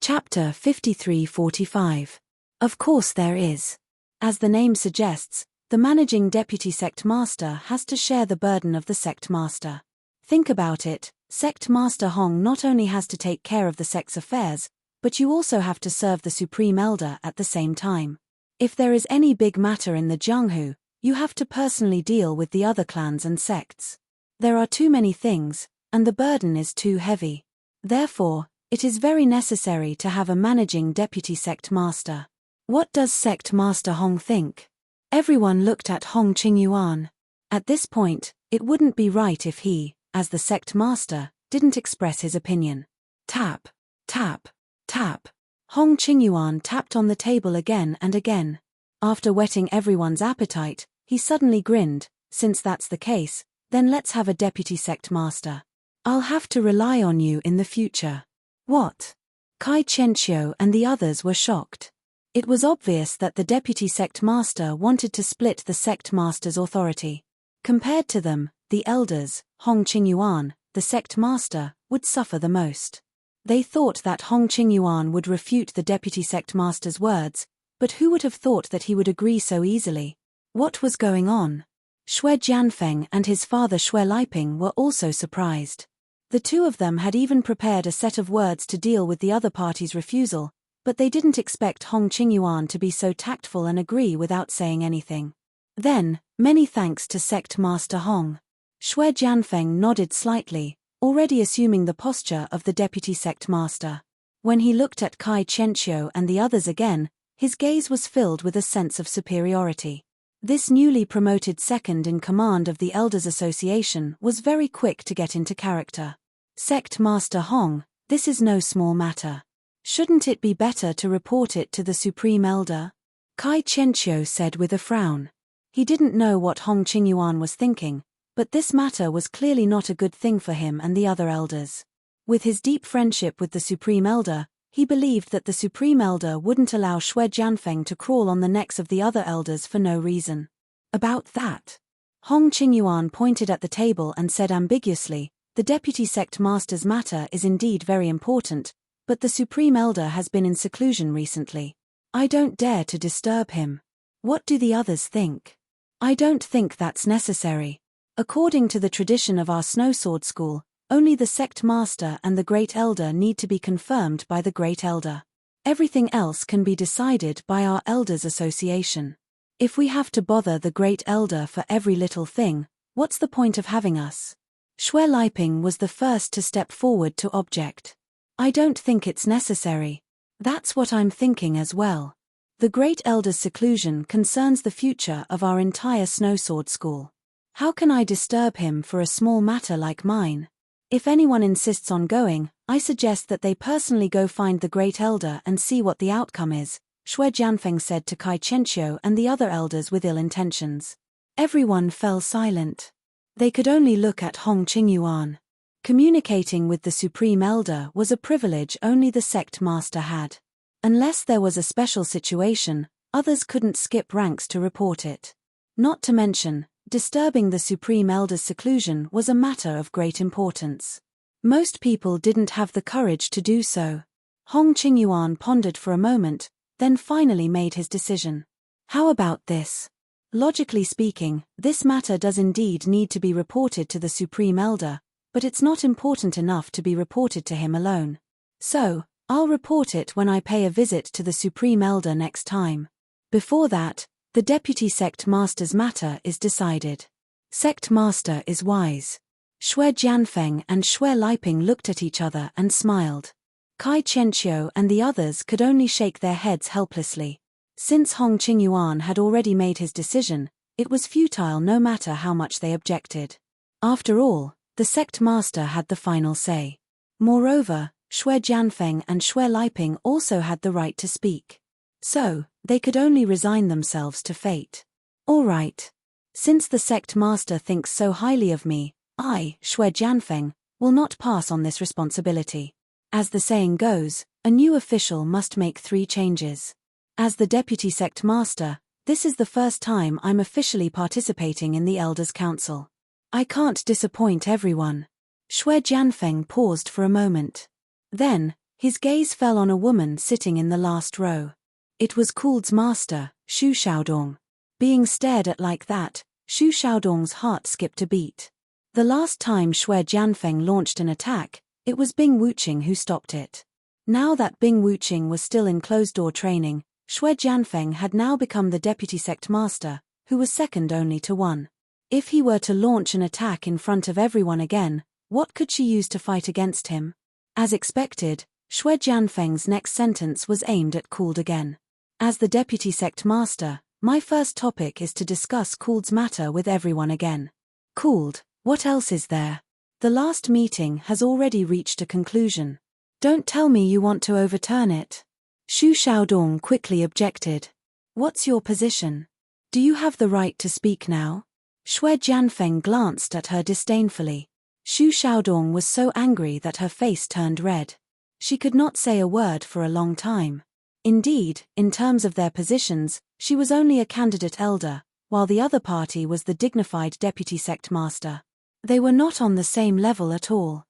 Chapter 53-45. Of course there is. As the name suggests, the managing deputy sect master has to share the burden of the sect master. Think about it, sect master Hong not only has to take care of the sect's affairs, but you also have to serve the supreme elder at the same time. If there is any big matter in the Jianghu, you have to personally deal with the other clans and sects. There are too many things, and the burden is too heavy. Therefore, it is very necessary to have a managing deputy sect master. What does sect master Hong think? Everyone looked at Hong Qingyuan. At this point, it wouldn't be right if he, as the sect master, didn't express his opinion. Tap, tap, tap. Hong Qingyuan tapped on the table again and again. After whetting everyone's appetite, he suddenly grinned. Since that's the case, then let's have a deputy sect master. I'll have to rely on you in the future. What? Kai Qianqiu and the others were shocked. It was obvious that the deputy sect master wanted to split the sect master's authority. Compared to them, the elders, Hong Qingyuan, the sect master, would suffer the most. They thought that Hong Qingyuan would refute the deputy sect master's words, but who would have thought that he would agree so easily? What was going on? Xue Jianfeng and his father Xue Liping were also surprised. The two of them had even prepared a set of words to deal with the other party's refusal, but they didn't expect Hong Qingyuan to be so tactful and agree without saying anything. Then, many thanks to Sect Master Hong. Shui Jianfeng nodded slightly, already assuming the posture of the deputy sect master. When he looked at Kai Qianqiu and the others again, his gaze was filled with a sense of superiority. This newly promoted second in command of the Elders Association was very quick to get into character. Sect Master Hong, this is no small matter. Shouldn't it be better to report it to the Supreme Elder? Kai Qianqiu said with a frown. He didn't know what Hong Qingyuan was thinking, but this matter was clearly not a good thing for him and the other elders. With his deep friendship with the Supreme Elder, he believed that the Supreme Elder wouldn't allow Shui Jianfeng to crawl on the necks of the other elders for no reason. About that, Hong Qingyuan pointed at the table and said ambiguously, the deputy sect master's matter is indeed very important, but the Supreme Elder has been in seclusion recently. I don't dare to disturb him. What do the others think? I don't think that's necessary. According to the tradition of our Snowsword School, only the sect master and the Great Elder need to be confirmed by the Great Elder. Everything else can be decided by our Elders Association. If we have to bother the Great Elder for every little thing, what's the point of having us? Shui Liping was the first to step forward to object. I don't think it's necessary. That's what I'm thinking as well. The Great Elder's seclusion concerns the future of our entire Snowsword School. How can I disturb him for a small matter like mine? If anyone insists on going, I suggest that they personally go find the Great Elder and see what the outcome is, Shui Jianfeng said to Kai Qianqiu and the other elders with ill intentions. Everyone fell silent. They could only look at Hong Qingyuan. Communicating with the Supreme Elder was a privilege only the sect master had. Unless there was a special situation, others couldn't skip ranks to report it. Not to mention, disturbing the Supreme Elder's seclusion was a matter of great importance. Most people didn't have the courage to do so. Hong Qingyuan pondered for a moment, then finally made his decision. How about this? Logically speaking, this matter does indeed need to be reported to the Supreme Elder, but it's not important enough to be reported to him alone. So, I'll report it when I pay a visit to the Supreme Elder next time. Before that, the Deputy Sect Master's matter is decided. Sect Master is wise. Shui Jianfeng and Shui Liping looked at each other and smiled. Kai Qianqiu and the others could only shake their heads helplessly. Since Hong Qingyuan had already made his decision, it was futile no matter how much they objected. After all, the Sect Master had the final say. Moreover, Shui Jianfeng and Shui Liping also had the right to speak. So, they could only resign themselves to fate. All right. Since the sect master thinks so highly of me, I, Shui Jianfeng, will not pass on this responsibility. As the saying goes, a new official must make 3 changes. As the deputy sect master, this is the first time I'm officially participating in the Elders' Council. I can't disappoint everyone. Shui Jianfeng paused for a moment. Then, his gaze fell on a woman sitting in the last row. It was Kuld's master, Xu Xiaodong. Being stared at like that, Xu Xiaodong's heart skipped a beat. The last time Shui Jianfeng launched an attack, it was Bing Wuqing who stopped it. Now that Bing Wuqing was still in closed-door training, Shui Jianfeng had now become the deputy sect master, who was second only to one. If he were to launch an attack in front of everyone again, what could she use to fight against him? As expected, Shui Jianfeng's next sentence was aimed at Kuld again. As the deputy sect master, my first topic is to discuss Kuld's matter with everyone again. Kuld, what else is there? The last meeting has already reached a conclusion. Don't tell me you want to overturn it. Xu Xiaodong quickly objected. What's your position? Do you have the right to speak now? Shui Jianfeng glanced at her disdainfully. Xu Xiaodong was so angry that her face turned red. She could not say a word for a long time. Indeed, in terms of their positions, she was only a candidate elder, while the other party was the dignified deputy sect master. They were not on the same level at all.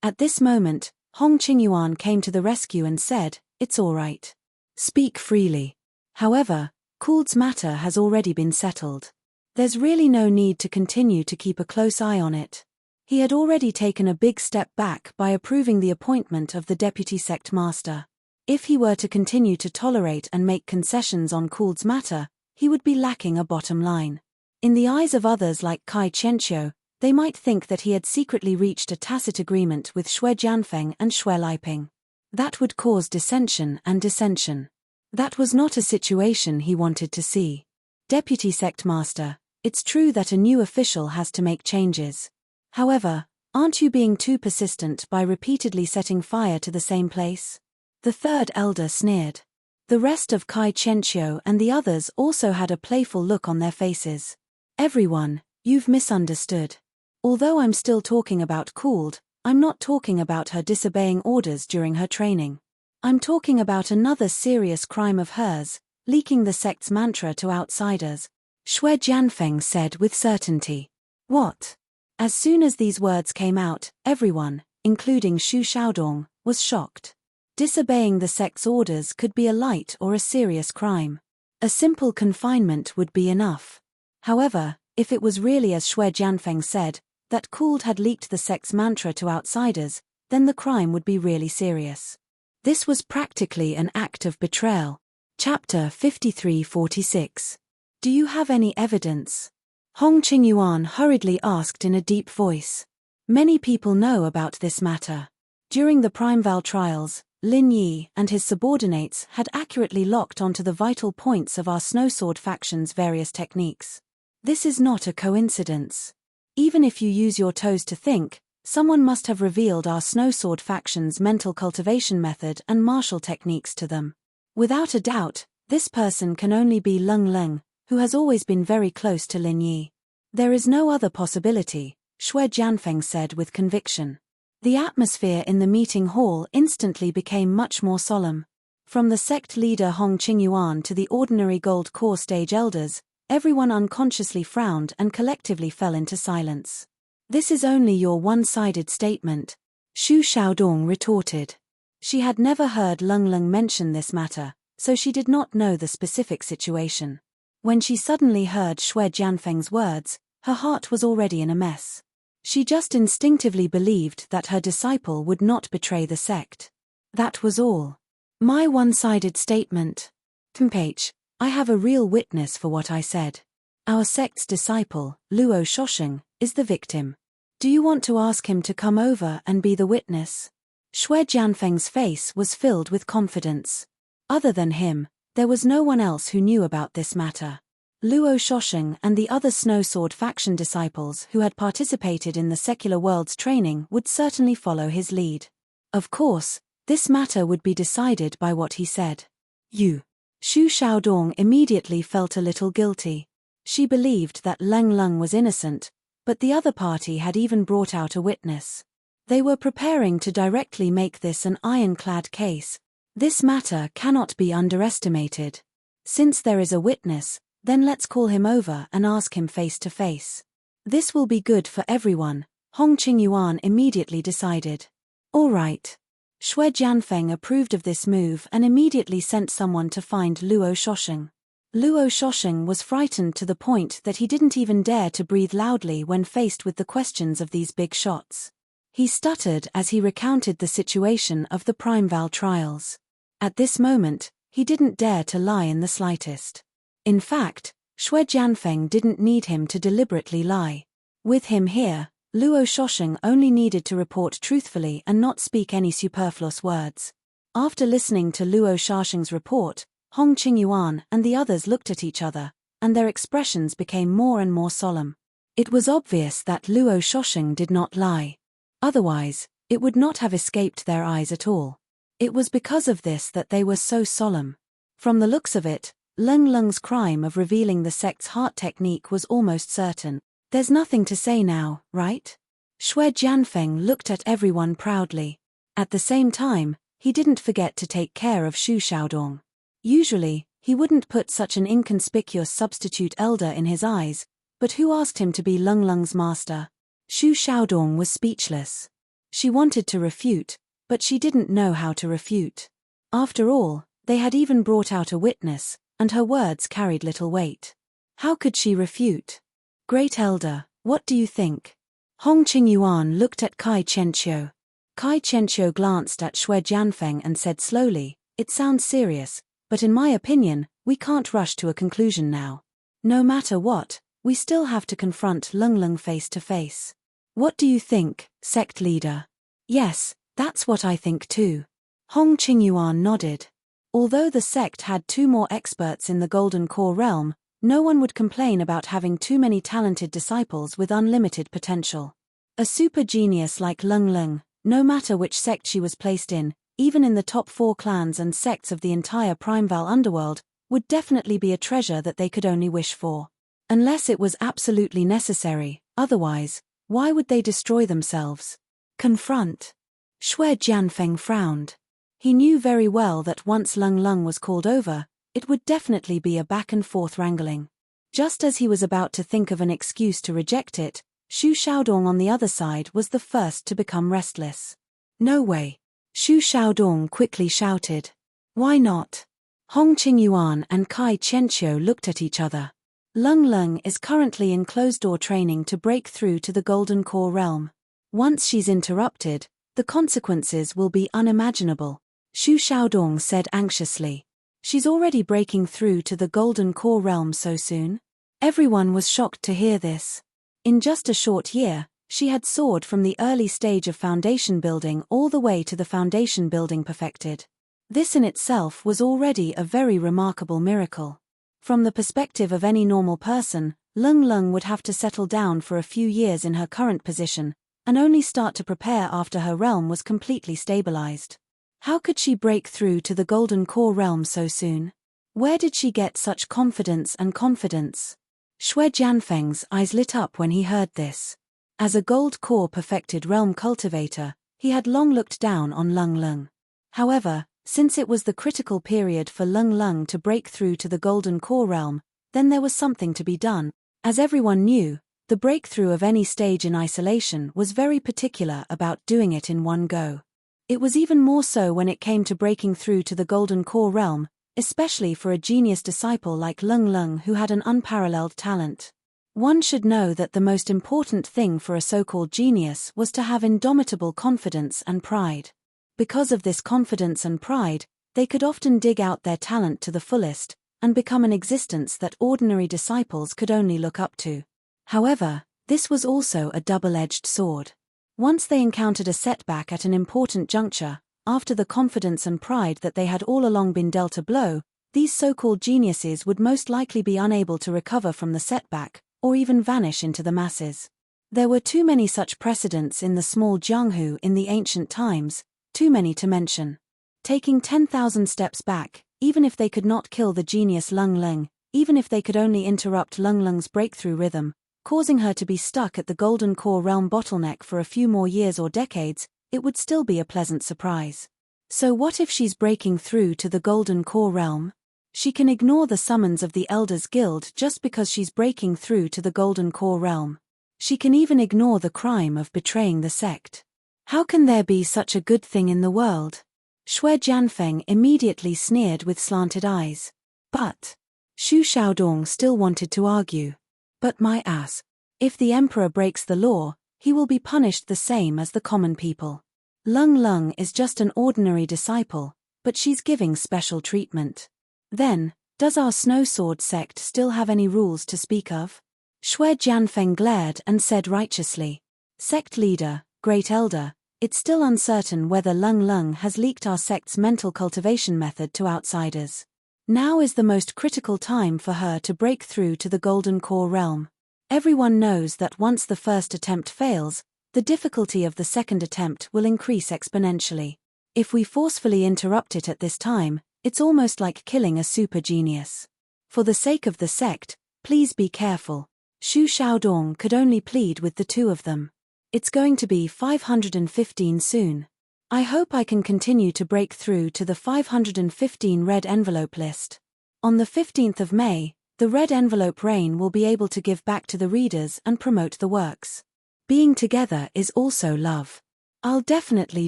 At this moment, Hong Qingyuan came to the rescue and said, "It's all right. Speak freely. However, Kuld's matter has already been settled. There's really no need to continue to keep a close eye on it." He had already taken a big step back by approving the appointment of the deputy sect master. If he were to continue to tolerate and make concessions on Kuld's matter, he would be lacking a bottom line. In the eyes of others like Kai Qianqiu, they might think that he had secretly reached a tacit agreement with Xue Jianfeng and Xue Liping. That would cause dissension and dissension. That was not a situation he wanted to see. Deputy Sect Master, it's true that a new official has to make changes. However, aren't you being too persistent by repeatedly setting fire to the same place? The third elder sneered. The rest of Kai Qianqiu and the others also had a playful look on their faces. Everyone, you've misunderstood. Although I'm still talking about Cooled, I'm not talking about her disobeying orders during her training. I'm talking about another serious crime of hers, leaking the sect's mantra to outsiders, Xue Jianfeng said with certainty. What? As soon as these words came out, everyone, including Xu Xiaodong, was shocked. Disobeying the sect's orders could be a light or a serious crime. A simple confinement would be enough. However, if it was really as Xue Jianfeng said, that Cooled had leaked the sect's mantra to outsiders, then the crime would be really serious. This was practically an act of betrayal. Chapter 53-46. Do you have any evidence? Hong Qingyuan hurriedly asked in a deep voice. Many people know about this matter. During the Primeval trials, Lin Yi and his subordinates had accurately locked onto the vital points of our Snowsword faction's various techniques. This is not a coincidence. Even if you use your toes to think, someone must have revealed our Snowsword faction's mental cultivation method and martial techniques to them. Without a doubt, this person can only be Leng Leng, who has always been very close to Lin Yi. There is no other possibility, Xue Jianfeng said with conviction. The atmosphere in the meeting hall instantly became much more solemn. From the sect leader Hong Qingyuan to the ordinary Gold Core stage elders, everyone unconsciously frowned and collectively fell into silence. This is only your one-sided statement, Xu Xiaodong retorted. She had never heard Leng Leng mention this matter, so she did not know the specific situation. When she suddenly heard Xue Jianfeng's words, her heart was already in a mess. She just instinctively believed that her disciple would not betray the sect. That was all. My one-sided statement. Tempage, I have a real witness for what I said. Our sect's disciple, Luo Shosheng, is the victim. Do you want to ask him to come over and be the witness? Xue Jianfeng's face was filled with confidence. Other than him, there was no one else who knew about this matter. Luo Shosheng and the other Snowsword faction disciples who had participated in the secular world's training would certainly follow his lead. Of course, this matter would be decided by what he said. You. Xu Xiaodong immediately felt a little guilty. She believed that Leng Leng was innocent, but the other party had even brought out a witness. They were preparing to directly make this an ironclad case. This matter cannot be underestimated. Since there is a witness, then let's call him over and ask him face to face. This will be good for everyone, Hong Qingyuan immediately decided. All right. Xue Jianfeng approved of this move and immediately sent someone to find Luo Shosheng. Luo Shosheng was frightened to the point that he didn't even dare to breathe loudly when faced with the questions of these big shots. He stuttered as he recounted the situation of the Primeval trials. At this moment, he didn't dare to lie in the slightest. In fact, Xue Jianfeng didn't need him to deliberately lie. With him here, Luo Shosheng only needed to report truthfully and not speak any superfluous words. After listening to Luo Shosheng's report, Hong Qingyuan and the others looked at each other, and their expressions became more and more solemn. It was obvious that Luo Shosheng did not lie. Otherwise, it would not have escaped their eyes at all. It was because of this that they were so solemn. From the looks of it, Leng Leng's crime of revealing the sect's heart technique was almost certain. There's nothing to say now, right? Xue Jianfeng looked at everyone proudly. At the same time, he didn't forget to take care of Xu Xiaodong. Usually, he wouldn't put such an inconspicuous substitute elder in his eyes, but who asked him to be Leng Leng's master? Xu Xiaodong was speechless. She wanted to refute, but she didn't know how to refute. After all, they had even brought out a witness, and her words carried little weight. How could she refute? Great Elder, what do you think? Hong Qingyuan looked at Kai Qianqiu. Kai Qianqiu glanced at Xue Jianfeng and said slowly, "It sounds serious, but in my opinion, we can't rush to a conclusion now. No matter what, We still have to confront Lung Lung face to face. What do you think, sect leader? Yes, that's what I think too. Hong Qingyuan nodded. Although the sect had 2 more experts in the Golden Core realm, no one would complain about having too many talented disciples with unlimited potential. A super genius like Lung Lung, no matter which sect she was placed in, even in the top 4 clans and sects of the entire Primeval underworld, would definitely be a treasure that they could only wish for. Unless it was absolutely necessary, otherwise, why would they destroy themselves? Confront. Xue Jianfeng frowned. He knew very well that once Lung Lung was called over, it would definitely be a back-and-forth wrangling. Just as he was about to think of an excuse to reject it, Xu Xiaodong on the other side was the first to become restless. No way. Xu Xiaodong quickly shouted. Why not? Hong Qingyuan and Kai Qianqiu looked at each other. Lung Lung is currently in closed-door training to break through to the Golden Core realm. Once she's interrupted, the consequences will be unimaginable, Xu Xiaodong said anxiously. She's already breaking through to the Golden Core realm so soon? Everyone was shocked to hear this. In just a short year, she had soared from the early stage of foundation building all the way to the foundation building perfected. This in itself was already a very remarkable miracle. From the perspective of any normal person, Lung Lung would have to settle down for a few years in her current position, and only start to prepare after her realm was completely stabilized. How could she break through to the Golden Core realm so soon? Where did she get such confidence and confidence? Xue Jianfeng's eyes lit up when he heard this. As a Gold Core perfected realm cultivator, he had long looked down on Lung Lung. However, since it was the critical period for Lung Lung to break through to the Golden Core realm, then there was something to be done. As everyone knew, the breakthrough of any stage in isolation was very particular about doing it in one go. It was even more so when it came to breaking through to the Golden Core realm, especially for a genius disciple like Lung Lung who had an unparalleled talent. One should know that the most important thing for a so-called genius was to have indomitable confidence and pride. Because of this confidence and pride, they could often dig out their talent to the fullest, and become an existence that ordinary disciples could only look up to. However, this was also a double-edged sword. Once they encountered a setback at an important juncture, after the confidence and pride that they had all along been dealt a blow, these so-called geniuses would most likely be unable to recover from the setback, or even vanish into the masses. There were too many such precedents in the small Jianghu in the ancient times, too many to mention. Taking 10,000 steps back, even if they could not kill the genius Lung Lung, even if they could only interrupt Lung Lung's breakthrough rhythm, causing her to be stuck at the Golden Core realm bottleneck for a few more years or decades, it would still be a pleasant surprise. So what if she's breaking through to the Golden Core realm? She can ignore the summons of the Elders Guild just because she's breaking through to the Golden Core realm. She can even ignore the crime of betraying the sect. How can there be such a good thing in the world? Xue Jianfeng immediately sneered with slanted eyes. But Xu Xiaodong still wanted to argue. But my ass. If the emperor breaks the law, he will be punished the same as the common people. Lung Lung is just an ordinary disciple, but she's giving special treatment. Then, does our Snow Sword sect still have any rules to speak of? Xue Jianfeng glared and said righteously. Sect leader, Great Elder, it's still uncertain whether Lung Lung has leaked our sect's mental cultivation method to outsiders. Now is the most critical time for her to break through to the Golden Core realm. Everyone knows that once the first attempt fails, the difficulty of the second attempt will increase exponentially. If we forcefully interrupt it at this time, it's almost like killing a super genius. For the sake of the sect, please be careful. Xu Xiaodong could only plead with the two of them. It's going to be 515 soon. I hope I can continue to break through to the 515 red envelope list. On the 15th of May, the red envelope reign will be able to give back to the readers and promote the works. Being together is also love. I'll definitely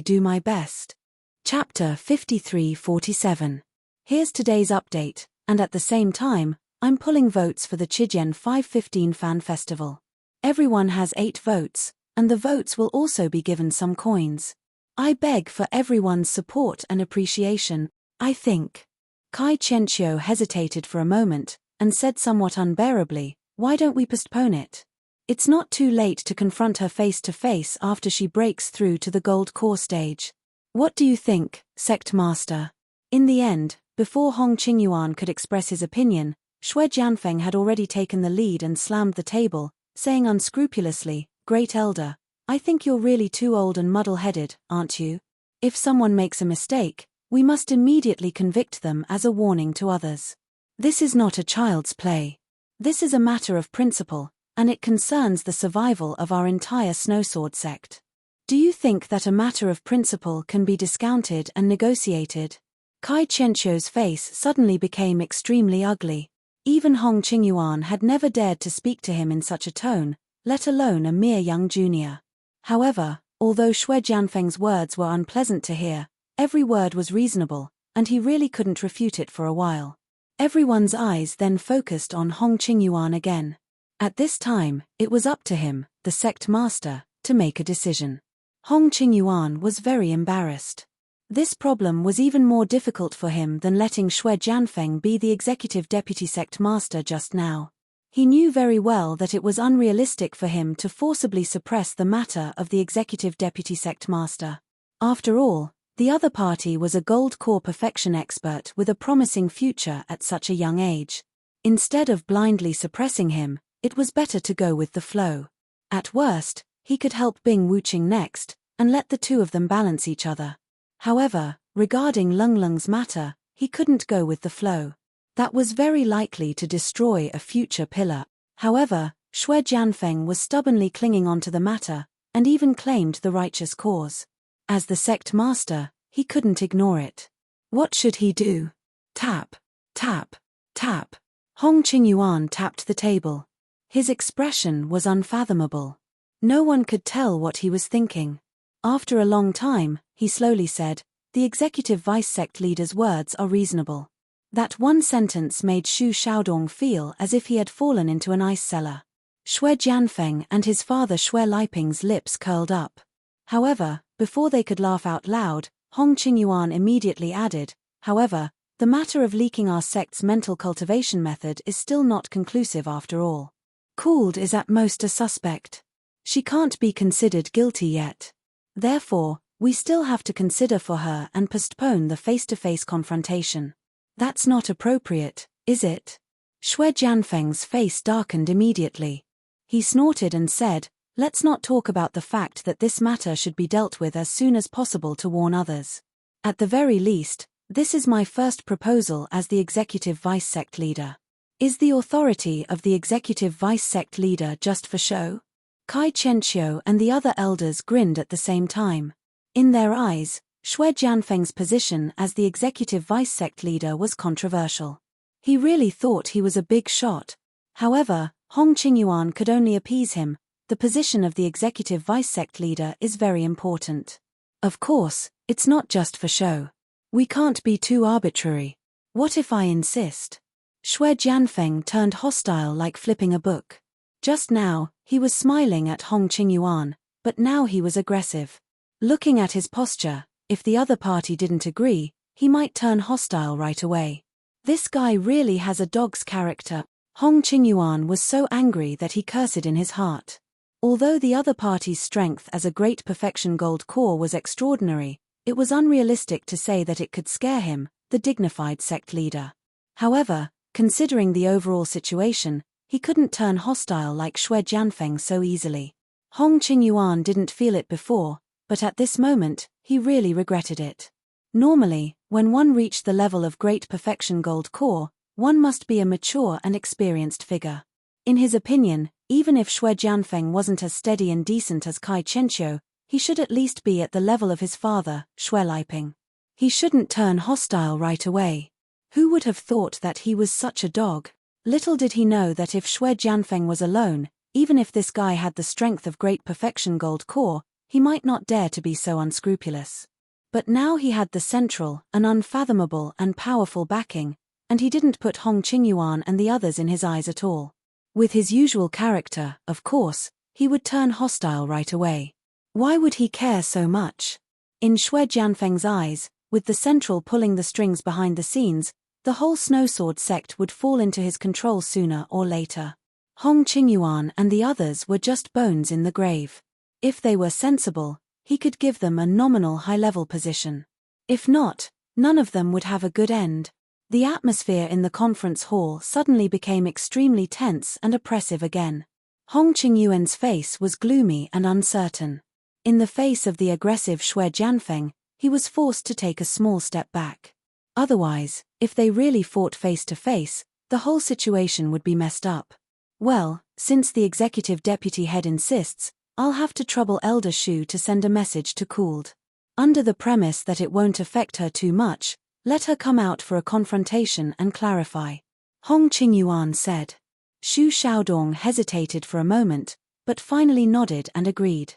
do my best. Chapter 53-47. Here's today's update, and at the same time, I'm pulling votes for the Chijian 515 Fan Festival. Everyone has 8 votes, and the votes will also be given some coins. I beg for everyone's support and appreciation, I think. Kai Qianqiu hesitated for a moment, and said somewhat unbearably, Why don't we postpone it? It's not too late to confront her face to face after she breaks through to the gold core stage. What do you think, Sect Master? In the end, before Hong Qingyuan could express his opinion, Xue Jianfeng had already taken the lead and slammed the table, saying unscrupulously, "Great Elder, I think you're really too old and muddle-headed, aren't you? If someone makes a mistake, we must immediately convict them as a warning to others. This is not a child's play. This is a matter of principle, and it concerns the survival of our entire Snowsword sect. Do you think that a matter of principle can be discounted and negotiated?" Kai Qianqiu's face suddenly became extremely ugly. Even Hong Qingyuan had never dared to speak to him in such a tone, let alone a mere young junior. However, although Xue Jianfeng's words were unpleasant to hear, every word was reasonable, and he really couldn't refute it for a while. Everyone's eyes then focused on Hong Qingyuan again. At this time, it was up to him, the sect master, to make a decision. Hong Qingyuan was very embarrassed. This problem was even more difficult for him than letting Xue Jianfeng be the executive deputy sect master just now. He knew very well that it was unrealistic for him to forcibly suppress the matter of the executive deputy sect master. After all, the other party was a gold core perfection expert with a promising future at such a young age. Instead of blindly suppressing him, it was better to go with the flow. At worst, he could help Bing Wuqing next, and let the two of them balance each other. However, regarding Lung Lung's matter, he couldn't go with the flow. That was very likely to destroy a future pillar. However, Xue Jianfeng was stubbornly clinging on to the matter, and even claimed the righteous cause. As the sect master, he couldn't ignore it. What should he do? Tap, tap, tap. Hong Qingyuan tapped the table. His expression was unfathomable. No one could tell what he was thinking. After a long time, he slowly said, "The executive vice sect leader's words are reasonable." That one sentence made Xu Xiaodong feel as if he had fallen into an ice cellar. Xue Jianfeng and his father Xue Liping's lips curled up. However, before they could laugh out loud, Hong Qingyuan immediately added, "However, the matter of leaking our sect's mental cultivation method is still not conclusive after all. Cooled is at most a suspect. She can't be considered guilty yet. Therefore, we still have to consider for her and postpone the face-to-face confrontation. That's not appropriate, is it?" Xue Jianfeng's face darkened immediately. He snorted and said, "Let's not talk about the fact that this matter should be dealt with as soon as possible to warn others. At the very least, this is my first proposal as the executive vice sect leader. Is the authority of the executive vice sect leader just for show?" Kai Qianqiu and the other elders grinned at the same time. In their eyes, Xue Jianfeng's position as the executive vice sect leader was controversial. He really thought he was a big shot. However, Hong Qingyuan could only appease him. The position of the executive vice sect leader is very important. Of course, it's not just for show. We can't be too arbitrary. What if I insist? Xue Jianfeng turned hostile like flipping a book. Just now, he was smiling at Hong Qingyuan, but now he was aggressive. Looking at his posture, if the other party didn't agree, he might turn hostile right away. This guy really has a dog's character. Hong Qingyuan was so angry that he cursed in his heart. Although the other party's strength as a great perfection gold core was extraordinary, it was unrealistic to say that it could scare him, the dignified sect leader. However, considering the overall situation, he couldn't turn hostile like Xue Jianfeng so easily. Hong Qingyuan didn't feel it before, but at this moment, he really regretted it. Normally, when one reached the level of great perfection gold core, one must be a mature and experienced figure. In his opinion, even if Xue Jianfeng wasn't as steady and decent as Kai Qianqiu, he should at least be at the level of his father, Xue Liping. He shouldn't turn hostile right away. Who would have thought that he was such a dog? Little did he know that if Xue Jianfeng was alone, even if this guy had the strength of great perfection gold core, he might not dare to be so unscrupulous. But now he had the central, an unfathomable and powerful backing, and he didn't put Hong Qingyuan and the others in his eyes at all. With his usual character, of course, he would turn hostile right away. Why would he care so much? In Xue Jianfeng's eyes, with the central pulling the strings behind the scenes, the whole Snowsword sect would fall into his control sooner or later. Hong Qingyuan and the others were just bones in the grave. If they were sensible, he could give them a nominal high-level position. If not, none of them would have a good end. The atmosphere in the conference hall suddenly became extremely tense and oppressive again. Hong Qingyuan's face was gloomy and uncertain. In the face of the aggressive Xue Jianfeng, he was forced to take a small step back. Otherwise, if they really fought face to face, the whole situation would be messed up. Well, since the executive deputy head insists, I'll have to trouble Elder Shu to send a message to Cooled. Under the premise that it won't affect her too much, let her come out for a confrontation and clarify. Hong Qingyuan said. Xu Xiaodong hesitated for a moment, but finally nodded and agreed.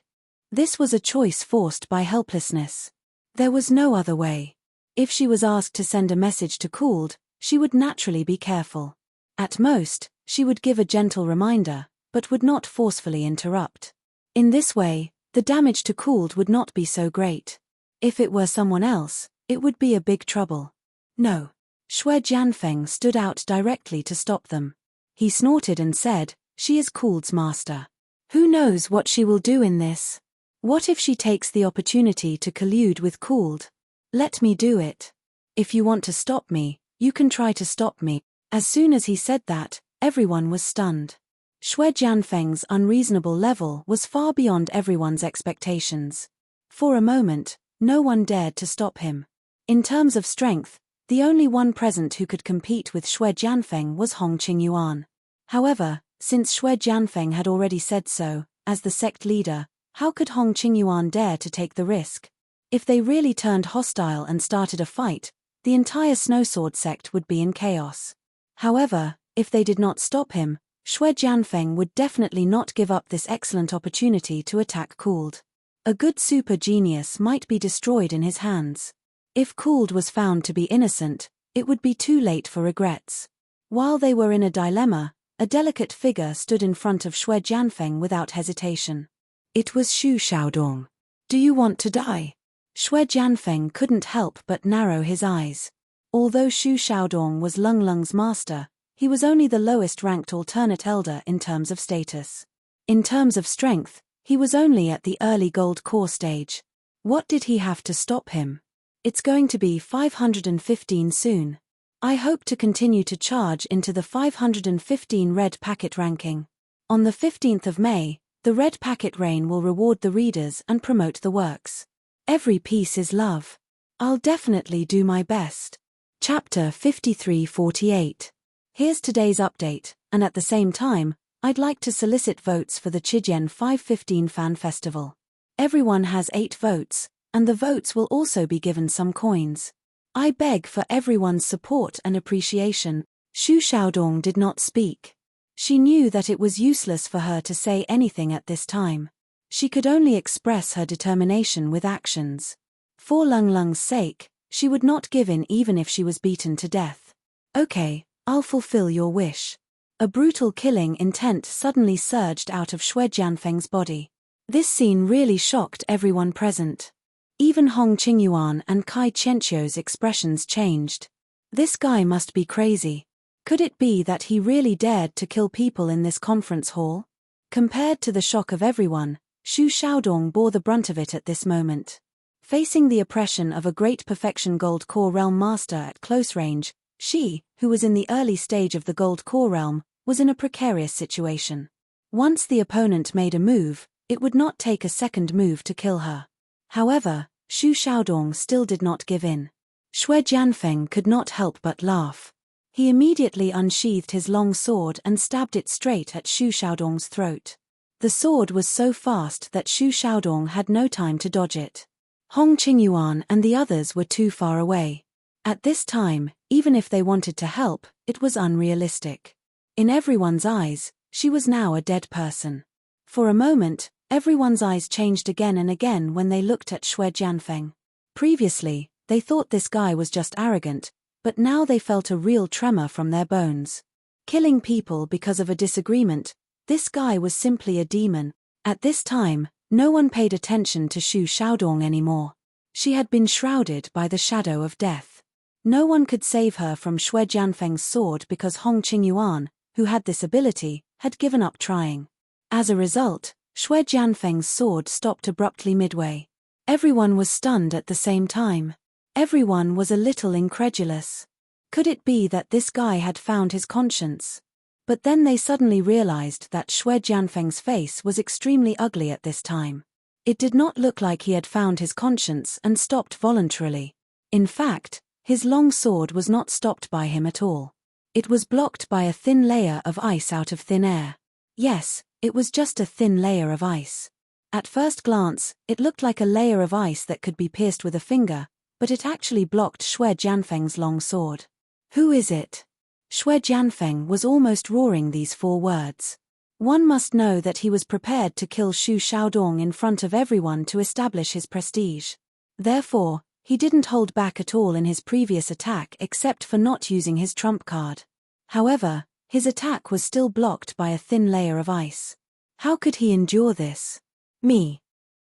This was a choice forced by helplessness. There was no other way. If she was asked to send a message to Cooled, she would naturally be careful. At most, she would give a gentle reminder, but would not forcefully interrupt. In this way, the damage to Cooled would not be so great. If it were someone else, it would be a big trouble. No. Xue Jianfeng stood out directly to stop them. He snorted and said, "She is Cooled's master. Who knows what she will do in this? What if she takes the opportunity to collude with Cooled? Let me do it. If you want to stop me, you can try to stop me." As soon as he said that, everyone was stunned. Xue Jianfeng's unreasonable level was far beyond everyone's expectations. For a moment, no one dared to stop him. In terms of strength, the only one present who could compete with Xue Jianfeng was Hong Qingyuan. However, since Xue Jianfeng had already said so, as the sect leader, how could Hong Qingyuan dare to take the risk? If they really turned hostile and started a fight, the entire Snowsword sect would be in chaos. However, if they did not stop him, Xue Jianfeng would definitely not give up this excellent opportunity to attack Cooled. A good super genius might be destroyed in his hands. If Cooled was found to be innocent, it would be too late for regrets. While they were in a dilemma, a delicate figure stood in front of Xue Jianfeng without hesitation. It was Xu Xiaodong. "Do you want to die?" Xue Jianfeng couldn't help but narrow his eyes. Although Xu Xiaodong was Lung Lung's master, he was only the lowest-ranked alternate elder in terms of status. In terms of strength, he was only at the early gold core stage. What did he have to stop him? It's going to be 515 soon. I hope to continue to charge into the 515 red packet ranking. On the 15th of May, the red packet reign will reward the readers and promote the works. Every piece is love. I'll definitely do my best. Chapter 53-48. Here's today's update, and at the same time, I'd like to solicit votes for the Chijian 515 Fan Festival. Everyone has 8 votes, and the votes will also be given some coins. I beg for everyone's support and appreciation. Xu Xiaodong did not speak. She knew that it was useless for her to say anything at this time. She could only express her determination with actions. For Lung Lung's sake, she would not give in even if she was beaten to death. "Okay, I'll fulfill your wish." A brutal killing intent suddenly surged out of Xue Jianfeng's body. This scene really shocked everyone present. Even Hong Qingyuan and Kai Qianqiu's expressions changed. This guy must be crazy. Could it be that he really dared to kill people in this conference hall? Compared to the shock of everyone, Xu Xiaodong bore the brunt of it at this moment. Facing the oppression of a great perfection Gold Core Realm master at close range, she, who was in the early stage of the Gold Core Realm, was in a precarious situation. Once the opponent made a move, it would not take a second move to kill her. However, Xu Xiaodong still did not give in. Xue Jianfeng could not help but laugh. He immediately unsheathed his long sword and stabbed it straight at Xu Xiaodong's throat. The sword was so fast that Xu Xiaodong had no time to dodge it. Hong Qingyuan and the others were too far away. At this time, even if they wanted to help, it was unrealistic. In everyone's eyes, she was now a dead person. For a moment, everyone's eyes changed again and again when they looked at Xue Jianfeng. Previously, they thought this guy was just arrogant, but now they felt a real tremor from their bones. Killing people because of a disagreement, this guy was simply a demon. At this time, no one paid attention to Xu Xiaodong anymore. She had been shrouded by the shadow of death. No one could save her from Xue Jianfeng's sword because Hong Qingyuan, who had this ability, had given up trying. As a result, Shui Jianfeng's sword stopped abruptly midway. Everyone was stunned at the same time. Everyone was a little incredulous. Could it be that this guy had found his conscience? But then they suddenly realized that Shui Jianfeng's face was extremely ugly at this time. It did not look like he had found his conscience and stopped voluntarily. In fact, his long sword was not stopped by him at all. It was blocked by a thin layer of ice out of thin air. Yes, it was just a thin layer of ice. At first glance, it looked like a layer of ice that could be pierced with a finger, but it actually blocked Shui Jianfeng's long sword. Who is it? Shui Jianfeng was almost roaring these 4 words. One must know that he was prepared to kill Xu Xiaodong in front of everyone to establish his prestige. Therefore, he didn't hold back at all in his previous attack except for not using his trump card. However, his attack was still blocked by a thin layer of ice. How could he endure this? Me.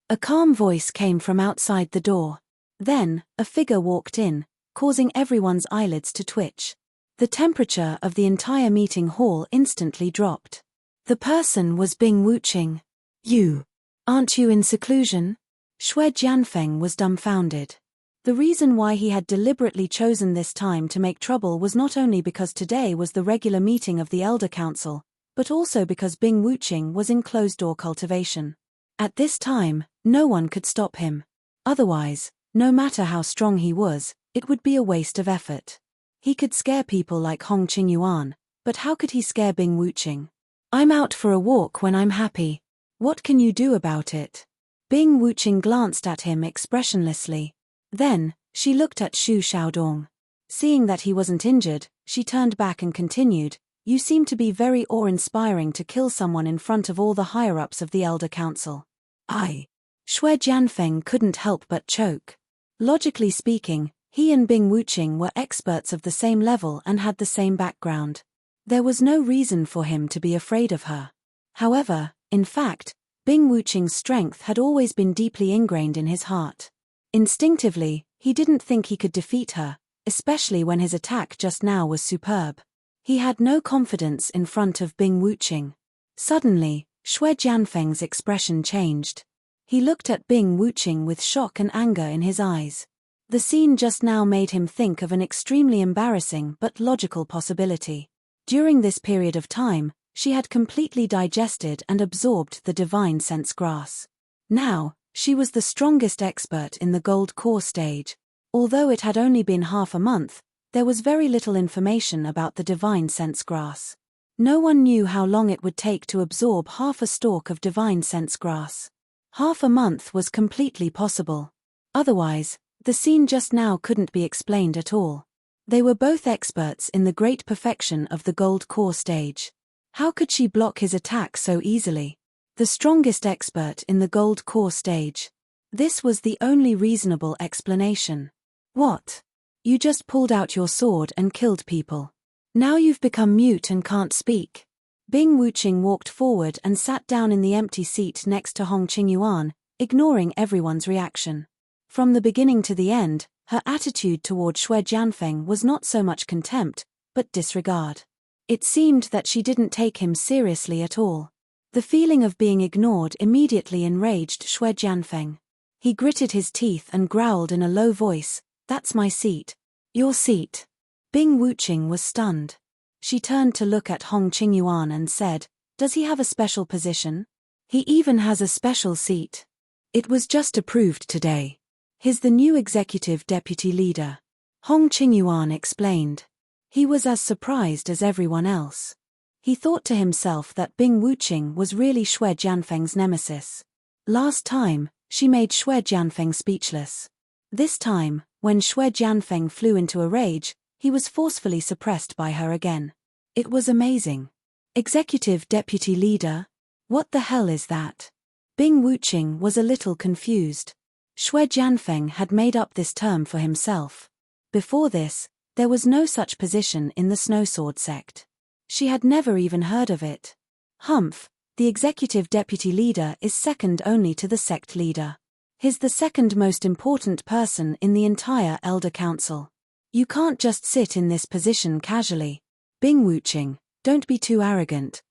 A calm voice came from outside the door. Then, a figure walked in, causing everyone's eyelids to twitch. The temperature of the entire meeting hall instantly dropped. The person was Bing Wuqing. You. Aren't you in seclusion? Shui Jianfeng was dumbfounded. The reason why he had deliberately chosen this time to make trouble was not only because today was the regular meeting of the Elder Council, but also because Bing Wuqing was in closed-door cultivation. At this time, no one could stop him. Otherwise, no matter how strong he was, it would be a waste of effort. He could scare people like Hong Qingyuan, but how could he scare Bing Wuqing? I'm out for a walk when I'm happy. What can you do about it? Bing Wuqing glanced at him expressionlessly. Then, she looked at Xu Xiaodong. Seeing that he wasn't injured, she turned back and continued, You seem to be very awe-inspiring to kill someone in front of all the higher-ups of the Elder Council. Shui Jianfeng couldn't help but choke. Logically speaking, he and Bing Wuqing were experts of the same level and had the same background. There was no reason for him to be afraid of her. However, in fact, Bing Wuqing's strength had always been deeply ingrained in his heart. Instinctively, he didn't think he could defeat her, especially when his attack just now was superb. He had no confidence in front of Bing Wuqing. Suddenly, Shui Jianfeng's expression changed. He looked at Bing Wuqing with shock and anger in his eyes. The scene just now made him think of an extremely embarrassing but logical possibility. During this period of time, she had completely digested and absorbed the divine sense grass. Now, she was the strongest expert in the gold core stage. Although it had only been half a month, there was very little information about the divine sense grass. No one knew how long it would take to absorb half a stalk of divine sense grass. Half a month was completely possible. Otherwise, the scene just now couldn't be explained at all. They were both experts in the great perfection of the gold core stage. How could she block his attack so easily? The strongest expert in the gold core stage. This was the only reasonable explanation. What? You just pulled out your sword and killed people. Now you've become mute and can't speak. Bing Wuqing walked forward and sat down in the empty seat next to Hong Qingyuan, ignoring everyone's reaction. From the beginning to the end, her attitude toward Shui Jianfeng was not so much contempt, but disregard. It seemed that she didn't take him seriously at all. The feeling of being ignored immediately enraged Shui Jianfeng. He gritted his teeth and growled in a low voice, That's my seat. Your seat. Bing Wuqing was stunned. She turned to look at Hong Qingyuan and said, Does he have a special position? He even has a special seat. It was just approved today. He's the new executive deputy leader. Hong Qingyuan explained. He was as surprised as everyone else. He thought to himself that Bing Wuqing was really Shui Jianfeng's nemesis. Last time, she made Shui Jianfeng speechless. This time, when Shui Jianfeng flew into a rage, he was forcefully suppressed by her again. It was amazing. Executive deputy leader? What the hell is that? Bing Wuqing was a little confused. Shui Jianfeng had made up this term for himself. Before this, there was no such position in the Snowsword sect. She had never even heard of it. Humph, the executive deputy leader is second only to the sect leader. He's the second most important person in the entire Elder Council. You can't just sit in this position casually. Bing Wuqing, don't be too arrogant.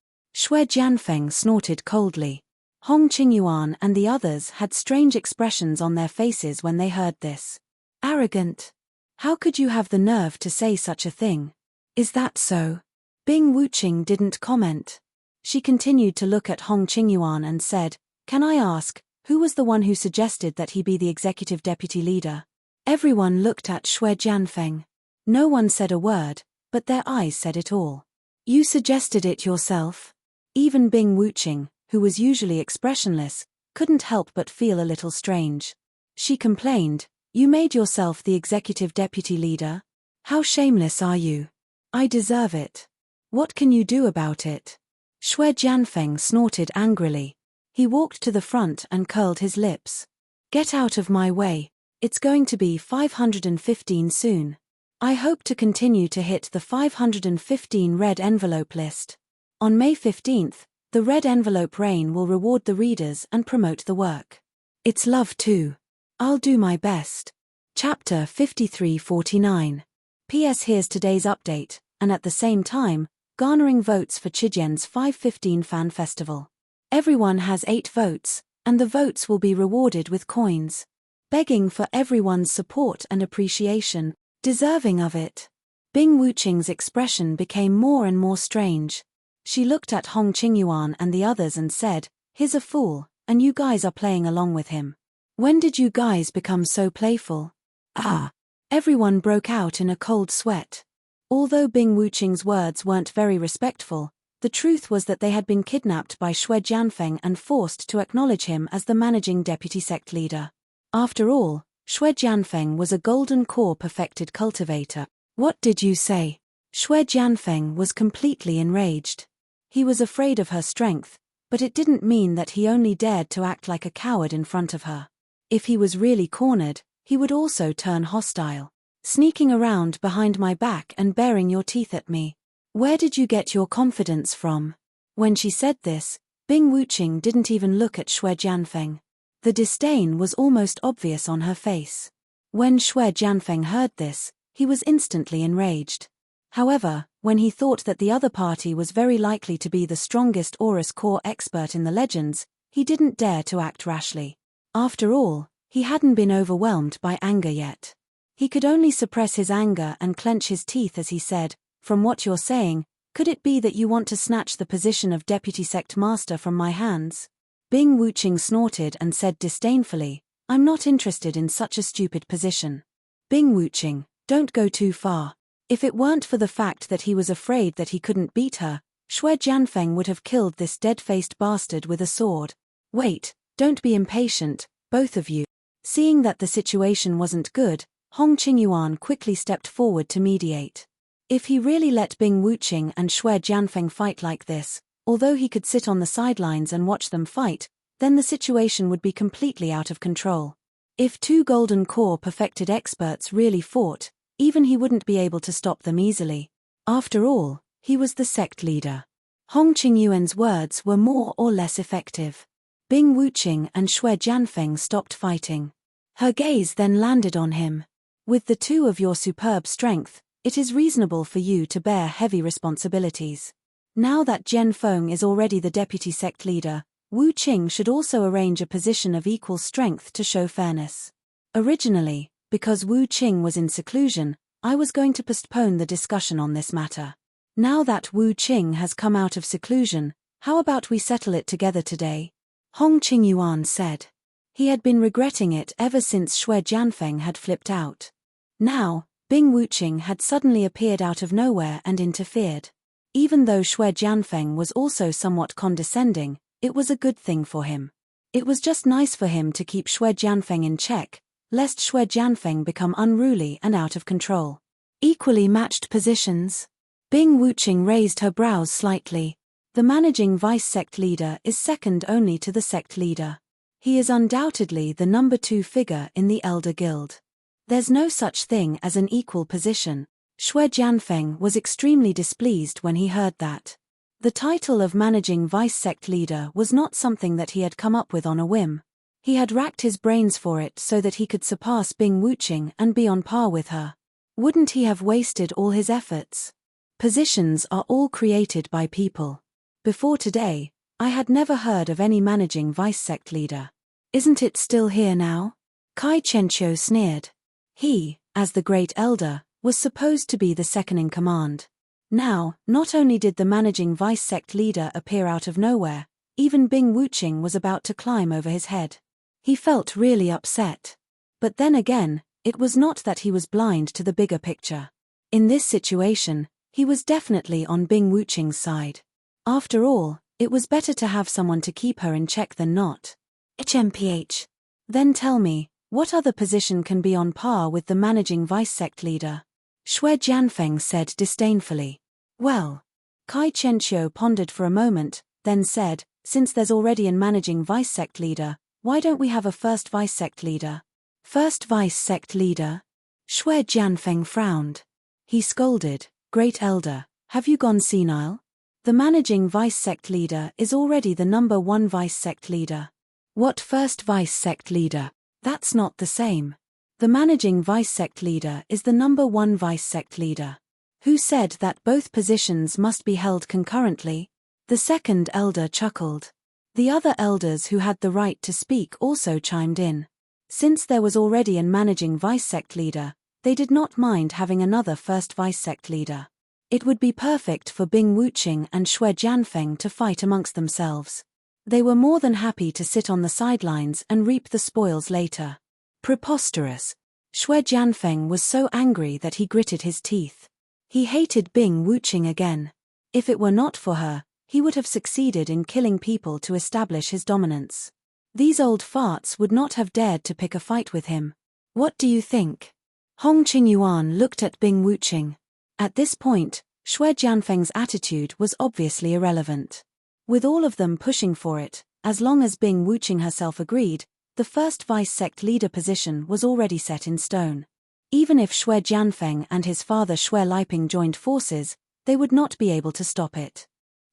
Shui Jianfeng snorted coldly. Hong Qingyuan and the others had strange expressions on their faces when they heard this. Arrogant. How could you have the nerve to say such a thing? Is that so? Bing Wuqing didn't comment. She continued to look at Hong Qingyuan and said, "Can I ask, who was the one who suggested that he be the executive deputy leader?" Everyone looked at Shui Jianfeng. No one said a word, but their eyes said it all. "You suggested it yourself?" Even Bing Wuqing, who was usually expressionless, couldn't help but feel a little strange. She complained, "You made yourself the executive deputy leader? How shameless are you? I deserve it. What can you do about it?" Shui Jianfeng snorted angrily. He walked to the front and curled his lips. "Get out of my way. It's going to be 515 soon. I hope to continue to hit the 515 red envelope list. On May 15th, the red envelope rain will reward the readers and promote the work. It's love too. I'll do my best." Chapter 5349. P.S. Here's today's update, and at the same time, garnering votes for Chijian's 515 Fan Festival. Everyone has 8 votes, and the votes will be rewarded with coins. Begging for everyone's support and appreciation, deserving of it. Bing Wuqing's expression became more and more strange. She looked at Hong Qingyuan and the others and said, "He's a fool, and you guys are playing along with him. When did you guys become so playful?" "Ah!" Everyone broke out in a cold sweat. Although Bing Wuqing's words weren't very respectful, the truth was that they had been kidnapped by Shui Jianfeng and forced to acknowledge him as the managing deputy sect leader. After all, Shui Jianfeng was a golden core perfected cultivator. "What did you say?" Shui Jianfeng was completely enraged. He was afraid of her strength, but it didn't mean that he only dared to act like a coward in front of her. If he was really cornered, he would also turn hostile. "Sneaking around behind my back and baring your teeth at me. Where did you get your confidence from?" When she said this, Bing Wuqing didn't even look at Shui Jianfeng. The disdain was almost obvious on her face. When Shui Jianfeng heard this, he was instantly enraged. However, when he thought that the other party was very likely to be the strongest Aurus core expert in the legends, he didn't dare to act rashly. After all, he hadn't been overwhelmed by anger yet. He could only suppress his anger and clench his teeth as he said, "From what you're saying, could it be that you want to snatch the position of deputy sect master from my hands?" Bing Wuqing snorted and said disdainfully, "I'm not interested in such a stupid position." "Bing Wuqing, don't go too far. If it weren't for the fact that he was afraid that he couldn't beat her, Shui Jianfeng would have killed this dead-faced bastard with a sword." "Wait, don't be impatient, both of you." Seeing that the situation wasn't good, Hong Qingyuan quickly stepped forward to mediate. If he really let Bing Wuqing and Shui Jianfeng fight like this, although he could sit on the sidelines and watch them fight, then the situation would be completely out of control. If 2 golden core perfected experts really fought, even he wouldn't be able to stop them easily. After all, he was the sect leader. Hong Qingyuan's words were more or less effective. Bing Wuqing and Shui Jianfeng stopped fighting. Her gaze then landed on him. "With the 2 of your superb strength, it is reasonable for you to bear heavy responsibilities. Now that Zhen Feng is already the deputy sect leader, Wu Qing should also arrange a position of equal strength to show fairness. Originally, because Wu Qing was in seclusion, I was going to postpone the discussion on this matter. Now that Wu Qing has come out of seclusion, how about we settle it together today?" Hong Qingyuan said. He had been regretting it ever since Shui Jianfeng had flipped out. Now, Bing Wuqing had suddenly appeared out of nowhere and interfered. Even though Shui Jianfeng was also somewhat condescending, it was a good thing for him. It was just nice for him to keep Shui Jianfeng in check, lest Shui Jianfeng become unruly and out of control. Equally matched positions. Bing Wuqing raised her brows slightly. The managing vice sect leader is second only to the sect leader. He is undoubtedly the number 2 figure in the Elder Guild. There's no such thing as an equal position. Shui Jianfeng was extremely displeased when he heard that. The title of managing vice sect leader was not something that he had come up with on a whim. He had racked his brains for it so that he could surpass Bing Wuqing and be on par with her. Wouldn't he have wasted all his efforts? Positions are all created by people. Before today, I had never heard of any managing vice sect leader. Isn't it still here now? Kai Chenqiu sneered. He, as the Great Elder, was supposed to be the second in command. Now, not only did the managing vice sect leader appear out of nowhere, even Bing Wuqing was about to climb over his head. He felt really upset. But then again, it was not that he was blind to the bigger picture. In this situation, he was definitely on Bing Wuqing's side. After all, it was better to have someone to keep her in check than not. HMPH. Then tell me, what other position can be on par with the managing vice sect leader? Xue Jianfeng said disdainfully. Well. Kai Chenqiu pondered for a moment, then said, since there's already a managing vice sect leader, why don't we have a first vice sect leader? First vice sect leader? Xue Jianfeng frowned. He scolded, Great Elder, have you gone senile? The managing vice sect leader is already the number 1 vice sect leader. What first vice sect leader? That's not the same. The managing vice sect leader is the number 1 vice sect leader. Who said that both positions must be held concurrently? The second elder chuckled. The other elders who had the right to speak also chimed in. Since there was already a managing vice sect leader, they did not mind having another first vice sect leader. It would be perfect for Bing Wuqing and Xue Jianfeng to fight amongst themselves. They were more than happy to sit on the sidelines and reap the spoils later. Preposterous. Xue Jianfeng was so angry that he gritted his teeth. He hated Bing Wuqing again. If it were not for her, he would have succeeded in killing people to establish his dominance. These old farts would not have dared to pick a fight with him. What do you think? Hong Qingyuan looked at Bing Wuqing. At this point, Xue Jianfeng's attitude was obviously irrelevant. With all of them pushing for it, as long as Bing Wuqing herself agreed, the first vice sect leader position was already set in stone. Even if Xue Jianfeng and his father Xue Liping joined forces, they would not be able to stop it.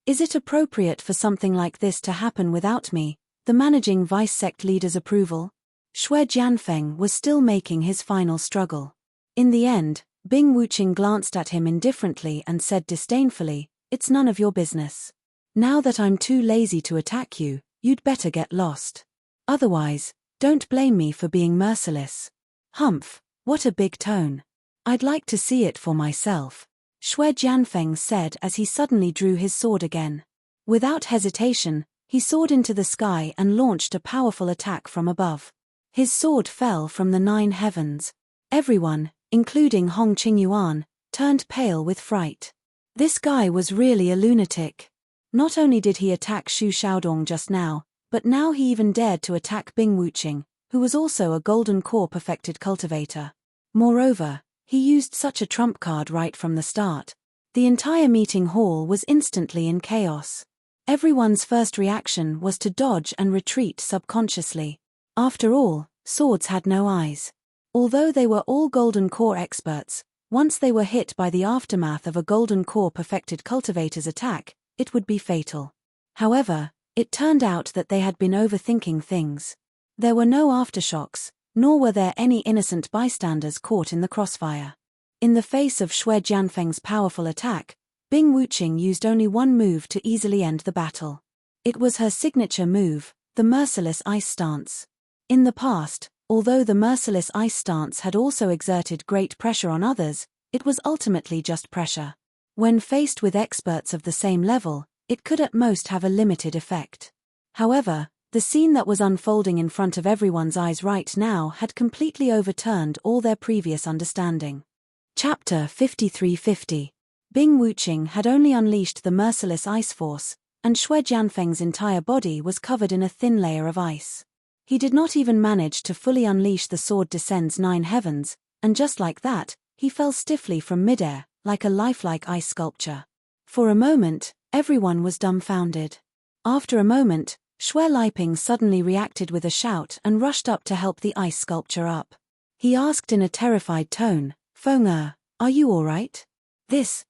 Is it appropriate for something like this to happen without me, the managing vice sect leader's approval? Xue Jianfeng was still making his final struggle. In the end, Bing Wuqing glanced at him indifferently and said disdainfully, "It's none of your business. Now that I'm too lazy to attack you, you'd better get lost. Otherwise, don't blame me for being merciless." Humph, what a big tone. I'd like to see it for myself, Xue Jianfeng said as he suddenly drew his sword again. Without hesitation, he soared into the sky and launched a powerful attack from above. His sword fell from the 9 heavens. Everyone, including Hong Qingyuan, turned pale with fright. This guy was really a lunatic. Not only did he attack Xu Xiaodong just now, but now he even dared to attack Bing Wuqing, who was also a golden core perfected cultivator. Moreover, he used such a trump card right from the start. The entire meeting hall was instantly in chaos. Everyone's first reaction was to dodge and retreat subconsciously. After all, swords had no eyes. Although they were all golden core experts, once they were hit by the aftermath of a golden core perfected cultivator's attack, it would be fatal. However, it turned out that they had been overthinking things. There were no aftershocks, nor were there any innocent bystanders caught in the crossfire. In the face of Xue Jianfeng's powerful attack, Bing Wuqing used only one move to easily end the battle. It was her signature move, the merciless ice stance. In the past, although the merciless ice stance had also exerted great pressure on others, it was ultimately just pressure. When faced with experts of the same level, it could at most have a limited effect. However, the scene that was unfolding in front of everyone's eyes right now had completely overturned all their previous understanding. Chapter 5350. Bing Wuqing had only unleashed the merciless ice force, and Xue Jianfeng's entire body was covered in a thin layer of ice. He did not even manage to fully unleash the sword descends 9 heavens, and just like that, he fell stiffly from midair, like a lifelike ice sculpture. For a moment, everyone was dumbfounded. After a moment, Xue Liping suddenly reacted with a shout and rushed up to help the ice sculpture up. He asked in a terrified tone, "Feng are you all right?" This.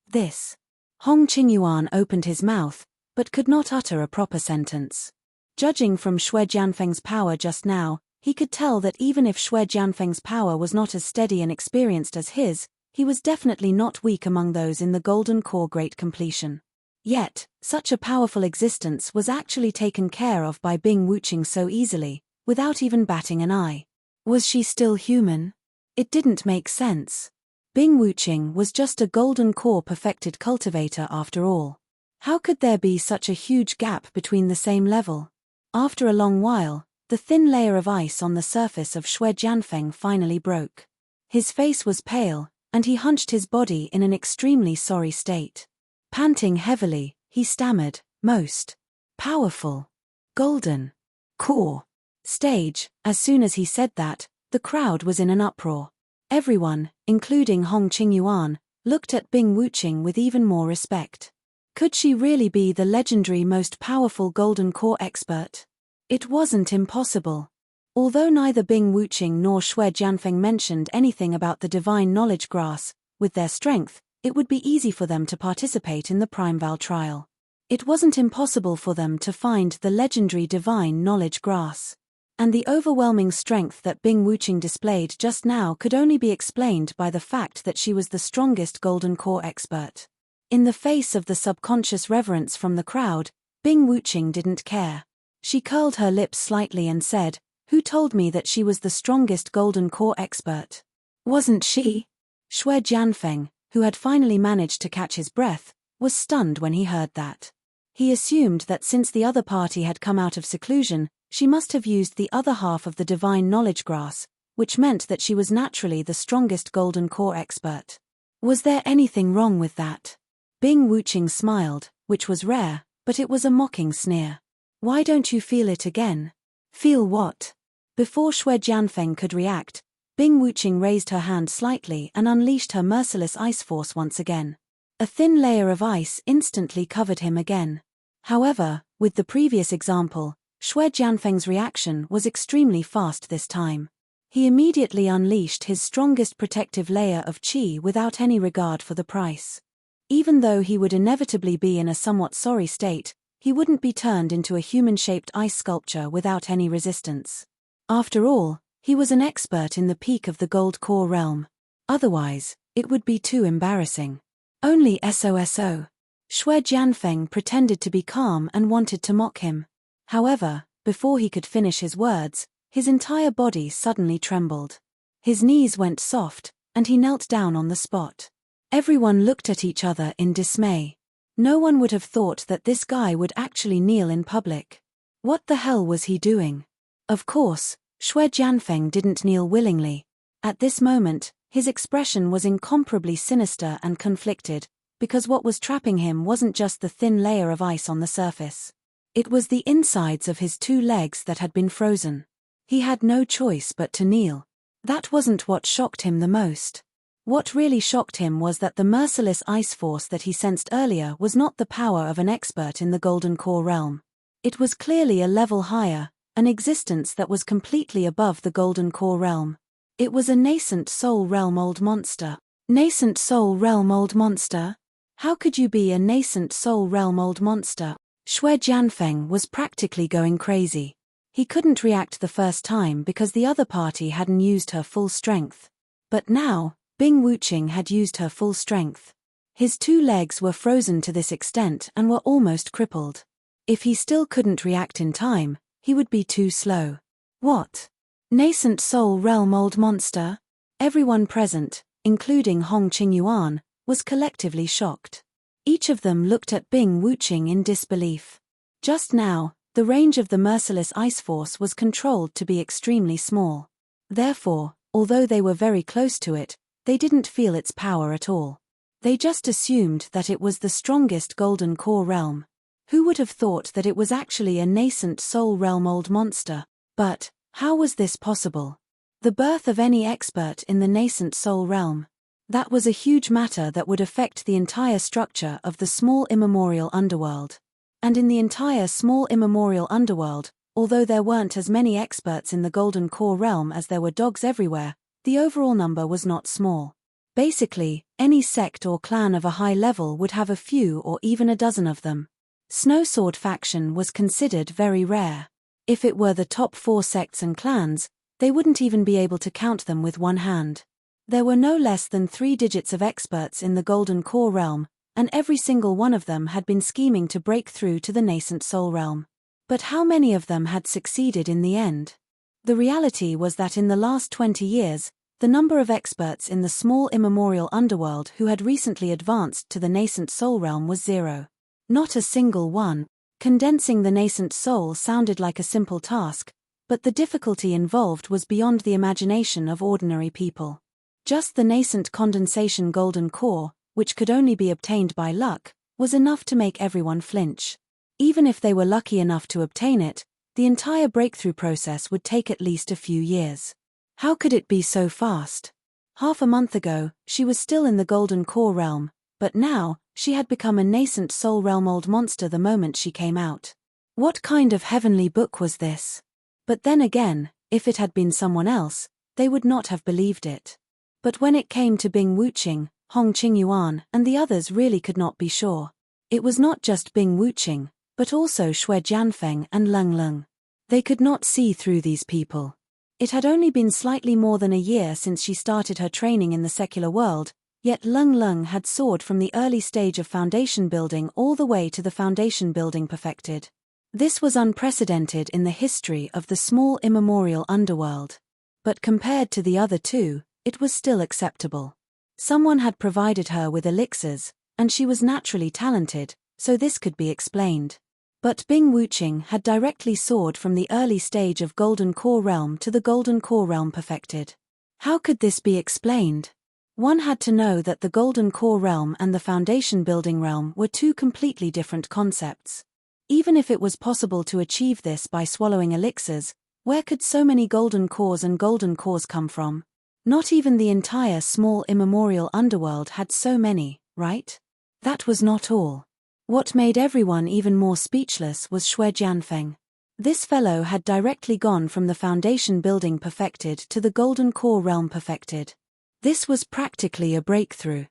Hong Qingyuan opened his mouth, but could not utter a proper sentence. Judging from Xue Jianfeng's power just now, he could tell that even if Xue Jianfeng's power was not as steady and experienced as his, he was definitely not weak among those in the Golden Core Great Completion. Yet, such a powerful existence was actually taken care of by Bing Wuching so easily, without even batting an eye. Was she still human? It didn't make sense. Bing Wuching was just a golden core perfected cultivator after all. How could there be such a huge gap between the same level? After a long while, the thin layer of ice on the surface of Shui Jianfeng finally broke. His face was pale, and he hunched his body in an extremely sorry state. Panting heavily, he stammered, "Most powerful golden core stage." As soon as he said that, the crowd was in an uproar. Everyone, including Hong Qingyuan, looked at Bing Wuching with even more respect. Could she really be the legendary most powerful golden core expert? It wasn't impossible. Although neither Bing Wuching nor Shui Jianfeng mentioned anything about the divine knowledge grass, with their strength, it would be easy for them to participate in the Primeval trial. It wasn't impossible for them to find the legendary divine knowledge grass. And the overwhelming strength that Bing Wuching displayed just now could only be explained by the fact that she was the strongest golden core expert. In the face of the subconscious reverence from the crowd, Bing Wuching didn't care. She curled her lips slightly and said, "Who told me that she was the strongest golden core expert? Wasn't she?" Shui Jianfeng, who had finally managed to catch his breath, was stunned when he heard that. He assumed that since the other party had come out of seclusion, she must have used the other half of the divine knowledge grass, which meant that she was naturally the strongest golden core expert. Was there anything wrong with that? Bing Wuching smiled, which was rare, but it was a mocking sneer. "Why don't you feel it again?" "Feel what?" Before Shui Jianfeng could react, Bing Wuching raised her hand slightly and unleashed her merciless ice force once again. A thin layer of ice instantly covered him again. However, with the previous example, Shui Jianfeng's reaction was extremely fast this time. He immediately unleashed his strongest protective layer of qi without any regard for the price. Even though he would inevitably be in a somewhat sorry state, he wouldn't be turned into a human-shaped ice sculpture without any resistance. After all, he was an expert in the peak of the gold core realm. Otherwise, it would be too embarrassing. Only SOSO. Shui Jianfeng pretended to be calm and wanted to mock him. However, before he could finish his words, his entire body suddenly trembled. His knees went soft, and he knelt down on the spot. Everyone looked at each other in dismay. No one would have thought that this guy would actually kneel in public. What the hell was he doing? Of course, Shui Jianfeng didn't kneel willingly. At this moment, his expression was incomparably sinister and conflicted, because what was trapping him wasn't just the thin layer of ice on the surface. It was the insides of his 2 legs that had been frozen. He had no choice but to kneel. That wasn't what shocked him the most. What really shocked him was that the merciless ice force that he sensed earlier was not the power of an expert in the Golden Core realm. It was clearly a level higher, an existence that was completely above the Golden Core realm. It was a nascent soul realm old monster. Nascent soul realm old monster? How could you be a nascent soul realm old monster? Shui Jianfeng was practically going crazy. He couldn't react the first time because the other party hadn't used her full strength. But now, Bing Wuching had used her full strength. His 2 legs were frozen to this extent and were almost crippled. If he still couldn't react in time, he would be too slow. What? Nascent soul realm old monster? Everyone present, including Hong Qingyuan, was collectively shocked. Each of them looked at Bing Wuching in disbelief. Just now, the range of the merciless ice force was controlled to be extremely small. Therefore, although they were very close to it, they didn't feel its power at all. They just assumed that it was the strongest Golden Core realm. Who would have thought that it was actually a nascent soul realm old monster? But, how was this possible? The birth of any expert in the nascent soul realm. That was a huge matter that would affect the entire structure of the small immemorial underworld. And in the entire small immemorial underworld, although there weren't as many experts in the Golden Core realm as there were dogs everywhere, the overall number was not small. Basically, any sect or clan of a high level would have a few or even a dozen of them. Snowsword faction was considered very rare. If it were the top 4 sects and clans, they wouldn't even be able to count them with one hand. There were no less than 3 digits of experts in the Golden Core realm, and every single one of them had been scheming to break through to the nascent soul realm. But how many of them had succeeded in the end? The reality was that in the last 20 years, the number of experts in the small immemorial underworld who had recently advanced to the nascent soul realm was 0. Not a single one. Condensing the nascent soul sounded like a simple task, but the difficulty involved was beyond the imagination of ordinary people. Just the nascent condensation golden core, which could only be obtained by luck, was enough to make everyone flinch. Even if they were lucky enough to obtain it, the entire breakthrough process would take at least a few years. How could it be so fast? Half a month ago, she was still in the golden core realm, but now, she had become a nascent soul realm old monster the moment she came out. What kind of heavenly book was this? But then again, if it had been someone else, they would not have believed it. But when it came to Bing Wuqing, Hong Qingyuan, and the others really could not be sure. It was not just Bing Wuqing, but also Xue Jianfeng and Leng Leng. They could not see through these people. It had only been slightly more than a year since she started her training in the secular world, yet Leng Leng had soared from the early stage of foundation building all the way to the foundation building perfected. This was unprecedented in the history of the small immemorial underworld. But compared to the other two, it was still acceptable. Someone had provided her with elixirs, and she was naturally talented, so this could be explained. But Bing Wuqing had directly soared from the early stage of Golden Core Realm to the Golden Core Realm perfected. How could this be explained? One had to know that the Golden Core Realm and the Foundation Building Realm were two completely different concepts. Even if it was possible to achieve this by swallowing elixirs, where could so many golden cores and golden cores come from? Not even the entire small immemorial underworld had so many, right? That was not all. What made everyone even more speechless was Xue Jianfeng. This fellow had directly gone from the foundation building perfected to the golden core realm perfected. This was practically a breakthrough.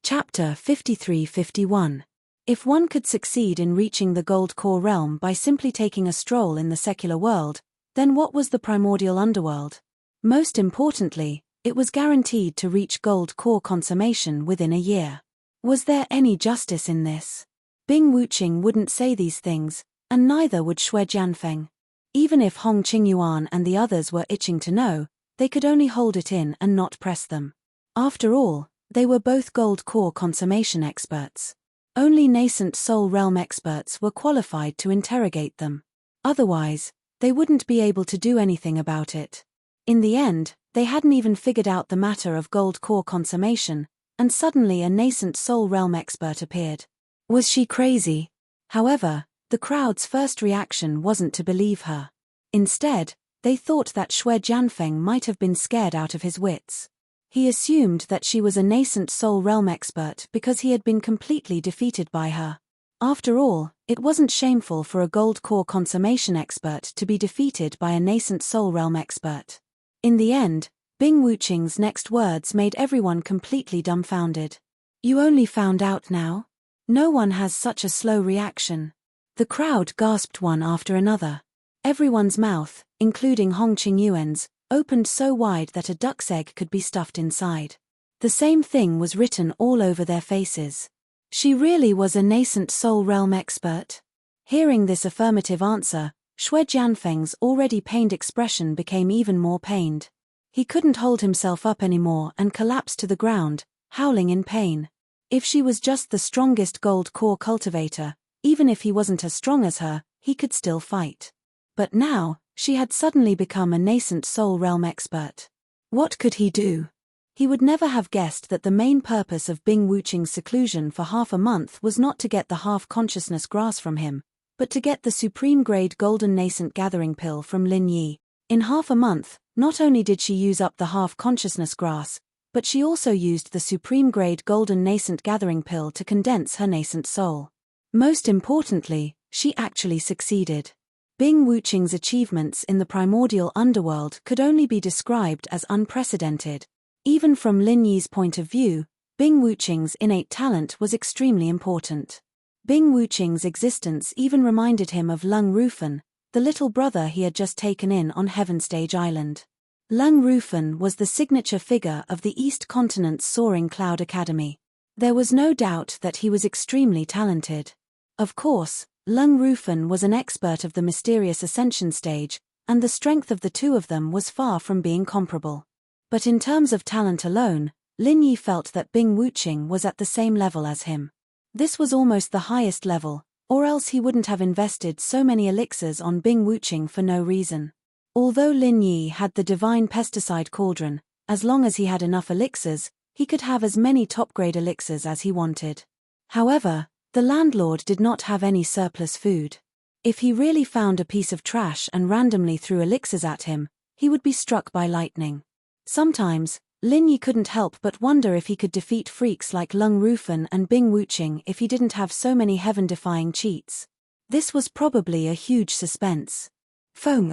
Chapter 53-51. If one could succeed in reaching the gold core realm by simply taking a stroll in the secular world, then what was the primordial underworld? Most importantly, it was guaranteed to reach gold core consummation within a year. Was there any justice in this? Bing Wuqing wouldn't say these things, and neither would Xue Jianfeng. Even if Hong Qingyuan and the others were itching to know, they could only hold it in and not press them. After all, they were both gold core consummation experts. Only nascent soul realm experts were qualified to interrogate them. Otherwise, they wouldn't be able to do anything about it. In the end, they hadn't even figured out the matter of gold core consummation, and suddenly a nascent soul realm expert appeared. Was she crazy? However, the crowd's first reaction wasn't to believe her. Instead, they thought that Xue Jianfeng might have been scared out of his wits. He assumed that she was a nascent soul realm expert because he had been completely defeated by her. After all, it wasn't shameful for a gold core consummation expert to be defeated by a nascent soul realm expert. In the end, Bing Wuqing's next words made everyone completely dumbfounded. You only found out now? No one has such a slow reaction. The crowd gasped one after another. Everyone's mouth, including Hong Qingyuan's, opened so wide that a duck's egg could be stuffed inside. The same thing was written all over their faces. She really was a nascent soul realm expert? Hearing this affirmative answer, Xue Jianfeng's already pained expression became even more pained. He couldn't hold himself up anymore and collapsed to the ground, howling in pain. If she was just the strongest gold core cultivator, even if he wasn't as strong as her, he could still fight. But now, she had suddenly become a nascent soul realm expert. What could he do? He would never have guessed that the main purpose of Bing Wuqing's seclusion for half a month was not to get the half-consciousness grass from him, but to get the supreme-grade golden nascent gathering pill from Lin Yi. In half a month, not only did she use up the half-consciousness grass, but she also used the supreme-grade golden nascent gathering pill to condense her nascent soul. Most importantly, she actually succeeded. Bing Wuqing's achievements in the primordial underworld could only be described as unprecedented. Even from Lin Yi's point of view, Bing Wuqing's innate talent was extremely important. Bing Wuqing's existence even reminded him of Leng Rufen, the little brother he had just taken in on Heaven Stage Island. Leng Rufen was the signature figure of the East Continent's soaring cloud academy. There was no doubt that he was extremely talented. Of course, Lung Rufan was an expert of the mysterious ascension stage, and the strength of the two of them was far from being comparable. But in terms of talent alone, Lin Yi felt that Bing Wuqing was at the same level as him. This was almost the highest level, or else he wouldn't have invested so many elixirs on Bing Wuqing for no reason. Although Lin Yi had the divine pesticide cauldron, as long as he had enough elixirs, he could have as many top-grade elixirs as he wanted. However, the landlord did not have any surplus food. If he really found a piece of trash and randomly threw elixirs at him, he would be struck by lightning. Sometimes, Lin Yi couldn't help but wonder if he could defeat freaks like Lung Rufan and Bing Wuqing if he didn't have so many heaven-defying cheats. This was probably a huge suspense. Feng.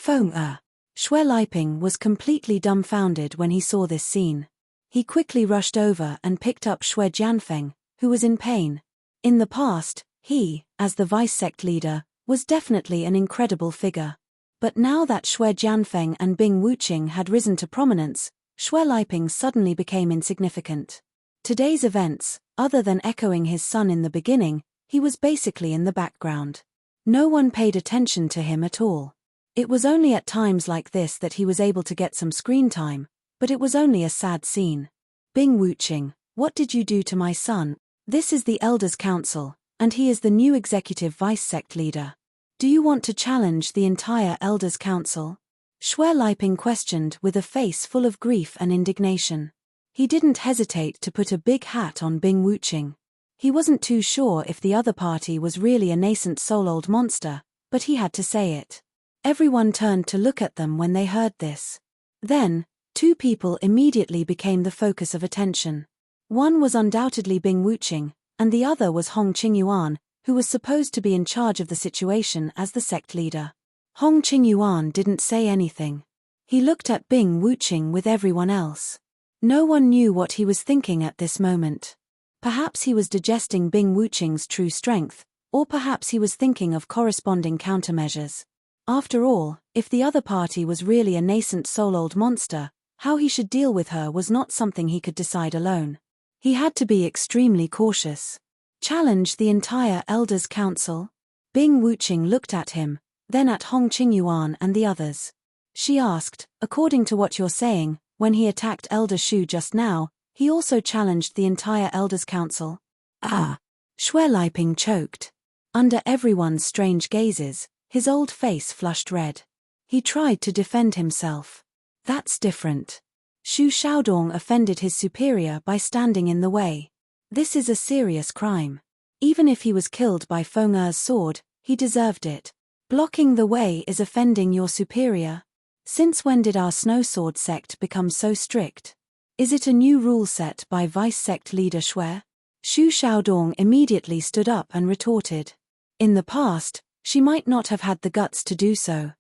Xue Liping was completely dumbfounded when he saw this scene. He quickly rushed over and picked up Xue Jianfeng, who was in pain. In the past, he, as the vice-sect leader, was definitely an incredible figure. But now that Xue Jianfeng and Bing Wuqing had risen to prominence, Xue Liping suddenly became insignificant. Today's events, other than echoing his son in the beginning, he was basically in the background. No one paid attention to him at all. It was only at times like this that he was able to get some screen time, but it was only a sad scene. Bing Wuqing, what did you do to my son? This is the Elders' Council, and he is the new executive vice-sect leader. Do you want to challenge the entire Elders' Council? Xue Liping questioned with a face full of grief and indignation. He didn't hesitate to put a big hat on Bing Wuqing. He wasn't too sure if the other party was really a nascent soul-old monster, but he had to say it. Everyone turned to look at them when they heard this. Then, two people immediately became the focus of attention. One was undoubtedly Bing Wuqing, and the other was Hong Qingyuan, who was supposed to be in charge of the situation as the sect leader. Hong Qingyuan didn't say anything. He looked at Bing Wuqing with everyone else. No one knew what he was thinking at this moment. Perhaps he was digesting Bing Wuqing's true strength, or perhaps he was thinking of corresponding countermeasures. After all, if the other party was really a nascent soul-old monster, how he should deal with her was not something he could decide alone. He had to be extremely cautious. Challenge the entire Elders' Council? Bing Wuqing looked at him, then at Hong Qingyuan and the others. She asked, according to what you're saying, when he attacked Elder Shu just now, he also challenged the entire Elders' Council? Ah! Xue Liping choked. Under everyone's strange gazes, his old face flushed red. He tried to defend himself. That's different. Xu Xiaodong offended his superior by standing in the way. This is a serious crime. Even if he was killed by Feng Er's sword, he deserved it. Blocking the way is offending your superior. Since when did our Snow Sword sect become so strict? Is it a new rule set by vice-sect leader Xue? Xu Xiaodong immediately stood up and retorted. In the past, she might not have had the guts to do so.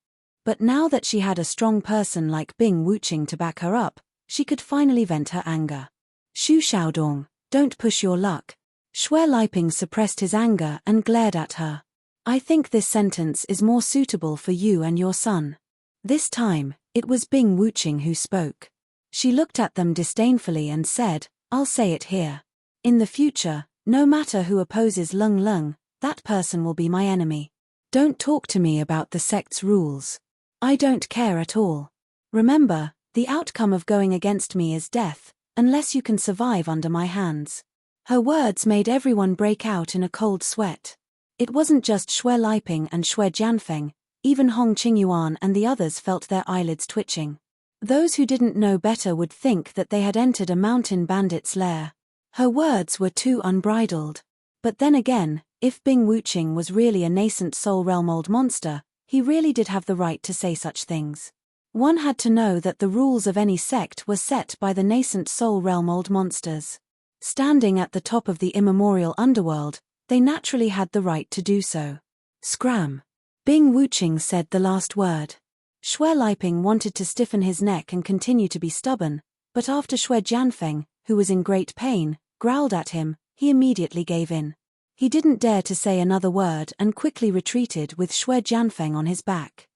But now that she had a strong person like Bing Wuqing to back her up, she could finally vent her anger. Xu Xiaodong, don't push your luck. Xue Liping suppressed his anger and glared at her. I think this sentence is more suitable for you and your son. This time, it was Bing Wuqing who spoke. She looked at them disdainfully and said, I'll say it here. In the future, no matter who opposes Lung Lung, that person will be my enemy. Don't talk to me about the sect's rules. I don't care at all. Remember, the outcome of going against me is death, unless you can survive under my hands. Her words made everyone break out in a cold sweat. It wasn't just Xue Liping and Xue Jianfeng, even Hong Qingyuan and the others felt their eyelids twitching. Those who didn't know better would think that they had entered a mountain bandit's lair. Her words were too unbridled. But then again, if Bing Wuqing was really a nascent soul realm old monster, he really did have the right to say such things. One had to know that the rules of any sect were set by the nascent soul realm old monsters. Standing at the top of the immemorial underworld, they naturally had the right to do so. Scram. Bing Wuqing said the last word. Xue Liping wanted to stiffen his neck and continue to be stubborn, but after Xue Jianfeng, who was in great pain, growled at him, he immediately gave in. He didn't dare to say another word and quickly retreated with Xue Jianfeng on his back.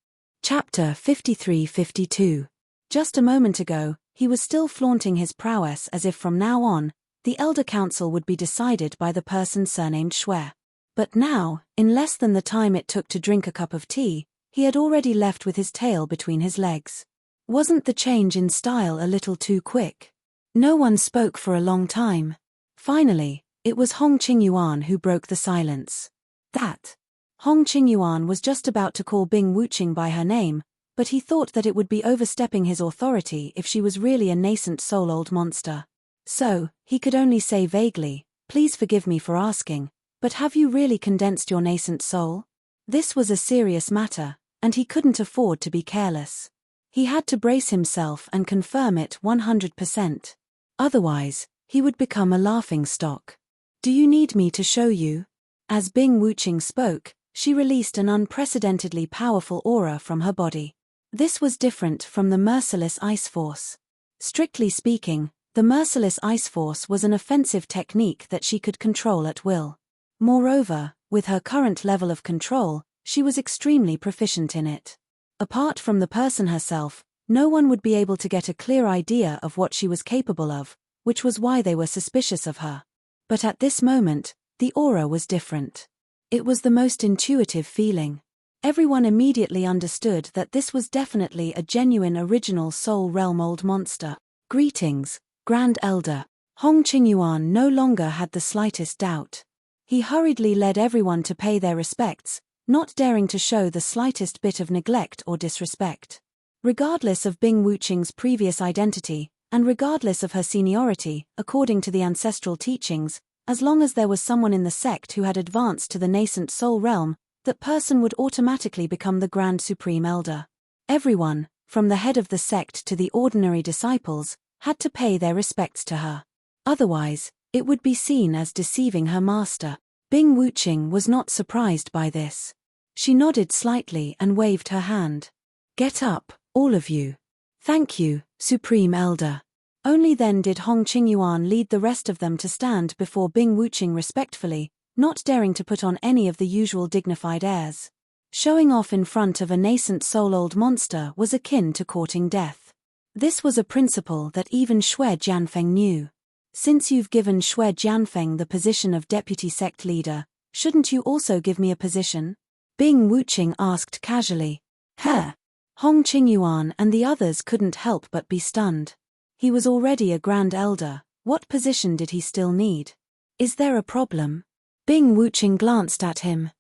Chapter 53-52. Just a moment ago, he was still flaunting his prowess as if from now on, the Elder Council would be decided by the person surnamed Shui. But now, in less than the time it took to drink a cup of tea, he had already left with his tail between his legs. Wasn't the change in style a little too quick? No one spoke for a long time. Finally, it was Hong Qingyuan who broke the silence. That. Hong Qingyuan was just about to call Bing Wuqing by her name, but he thought that it would be overstepping his authority if she was really a nascent soul-old monster. So, he could only say vaguely, "Please forgive me for asking, but have you really condensed your nascent soul?" This was a serious matter, and he couldn't afford to be careless. He had to brace himself and confirm it 100%. Otherwise, he would become a laughingstock. "Do you need me to show you?" As Bing Wuqing spoke, she released an unprecedentedly powerful aura from her body. This was different from the merciless ice force. Strictly speaking, the merciless ice force was an offensive technique that she could control at will. Moreover, with her current level of control, she was extremely proficient in it. Apart from the person herself, no one would be able to get a clear idea of what she was capable of, which was why they were suspicious of her. But at this moment, the aura was different. It was the most intuitive feeling. Everyone immediately understood that this was definitely a genuine original Soul Realm old monster. "Greetings, Grand Elder." Hong Qingyuan no longer had the slightest doubt. He hurriedly led everyone to pay their respects, not daring to show the slightest bit of neglect or disrespect. Regardless of Bing Wuqing's previous identity, and regardless of her seniority, according to the ancestral teachings, as long as there was someone in the sect who had advanced to the nascent soul realm, that person would automatically become the Grand Supreme Elder. Everyone, from the head of the sect to the ordinary disciples, had to pay their respects to her. Otherwise, it would be seen as deceiving her master. Bing Wuqing was not surprised by this. She nodded slightly and waved her hand. "Get up, all of you." "Thank you, Supreme Elder." Only then did Hong Qingyuan lead the rest of them to stand before Bing Wuqing respectfully, not daring to put on any of the usual dignified airs. Showing off in front of a nascent soul-old monster was akin to courting death. This was a principle that even Shui Jianfeng knew. "Since you've given Shui Jianfeng the position of deputy sect leader, shouldn't you also give me a position?" Bing Wuqing asked casually. "Huh?" Hong Qingyuan and the others couldn't help but be stunned. He was already a Grand Elder, what position did he still need? "Is there a problem?" Bing Wuqing glanced at him.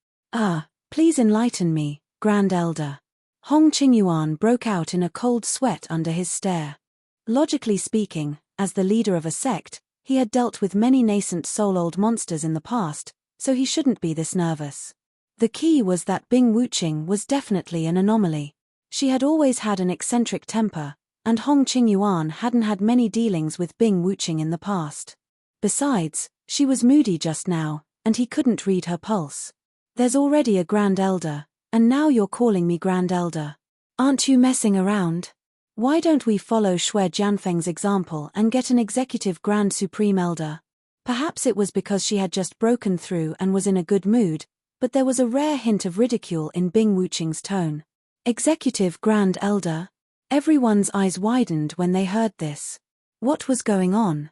Please enlighten me, Grand Elder." Hong Qingyuan broke out in a cold sweat under his stare. Logically speaking, as the leader of a sect, he had dealt with many nascent soul-old monsters in the past, so he shouldn't be this nervous. The key was that Bing Wuqing was definitely an anomaly. She had always had an eccentric temper, and Hong Qingyuan hadn't had many dealings with Bing Wuqing in the past. Besides, she was moody just now, and he couldn't read her pulse. "There's already a Grand Elder, and now you're calling me Grand Elder. Aren't you messing around? Why don't we follow Shui Jianfeng's example and get an executive Grand Supreme Elder?" Perhaps it was because she had just broken through and was in a good mood, but there was a rare hint of ridicule in Bing Wuqing's tone. Executive Grand Elder? Everyone's eyes widened when they heard this. What was going on?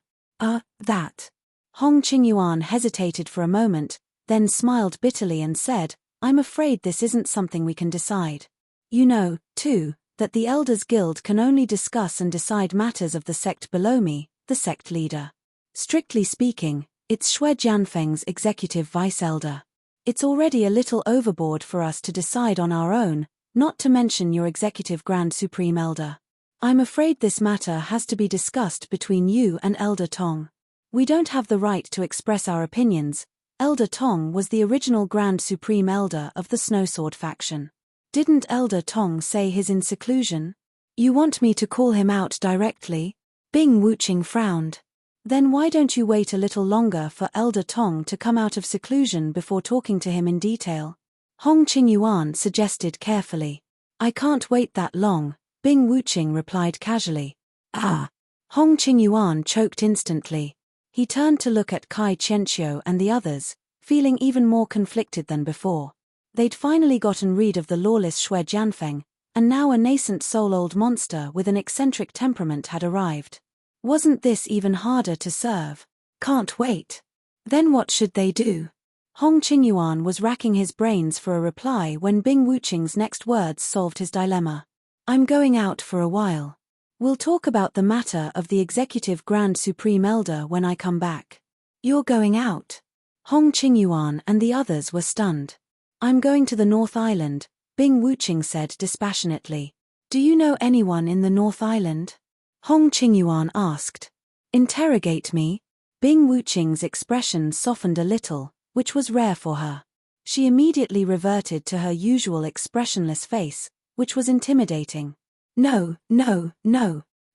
That. Hong Qingyuan hesitated for a moment, then smiled bitterly and said, "I'm afraid this isn't something we can decide. You know, too, that the Elders Guild can only discuss and decide matters of the sect below me, the sect leader. Strictly speaking, it's Shui Jianfeng's executive vice elder. It's already a little overboard for us to decide on our own, not to mention your executive Grand Supreme Elder. I'm afraid this matter has to be discussed between you and Elder Tong. We don't have the right to express our opinions. Elder Tong was the original Grand Supreme Elder of the Snowsword faction. Didn't Elder Tong say he's in seclusion? You want me to call him out directly?" Bing Wuqing frowned. "Then why don't you wait a little longer for Elder Tong to come out of seclusion before talking to him in detail?" Hong Qingyuan suggested carefully. "I can't wait that long," Bing Wuqing replied casually. Hong Qingyuan choked instantly. He turned to look at Kai Qianqiu and the others, feeling even more conflicted than before. They'd finally gotten rid of the lawless Shui Jianfeng, and now a nascent soul-old monster with an eccentric temperament had arrived. Wasn't this even harder to serve? Can't wait. Then what should they do? Hong Qingyuan was racking his brains for a reply when Bing Wuqing's next words solved his dilemma. I'm going out for a while. We'll talk about the matter of the Executive Grand Supreme Elder when I come back. You're going out? Hong Qingyuan and the others were stunned. I'm going to the North Island, Bing Wuqing said dispassionately. Do you know anyone in the North Island? Hong Qingyuan asked. Interrogate me? Bing Wuqing's expression softened a little, which was rare for her. She immediately reverted to her usual expressionless face, which was intimidating. No.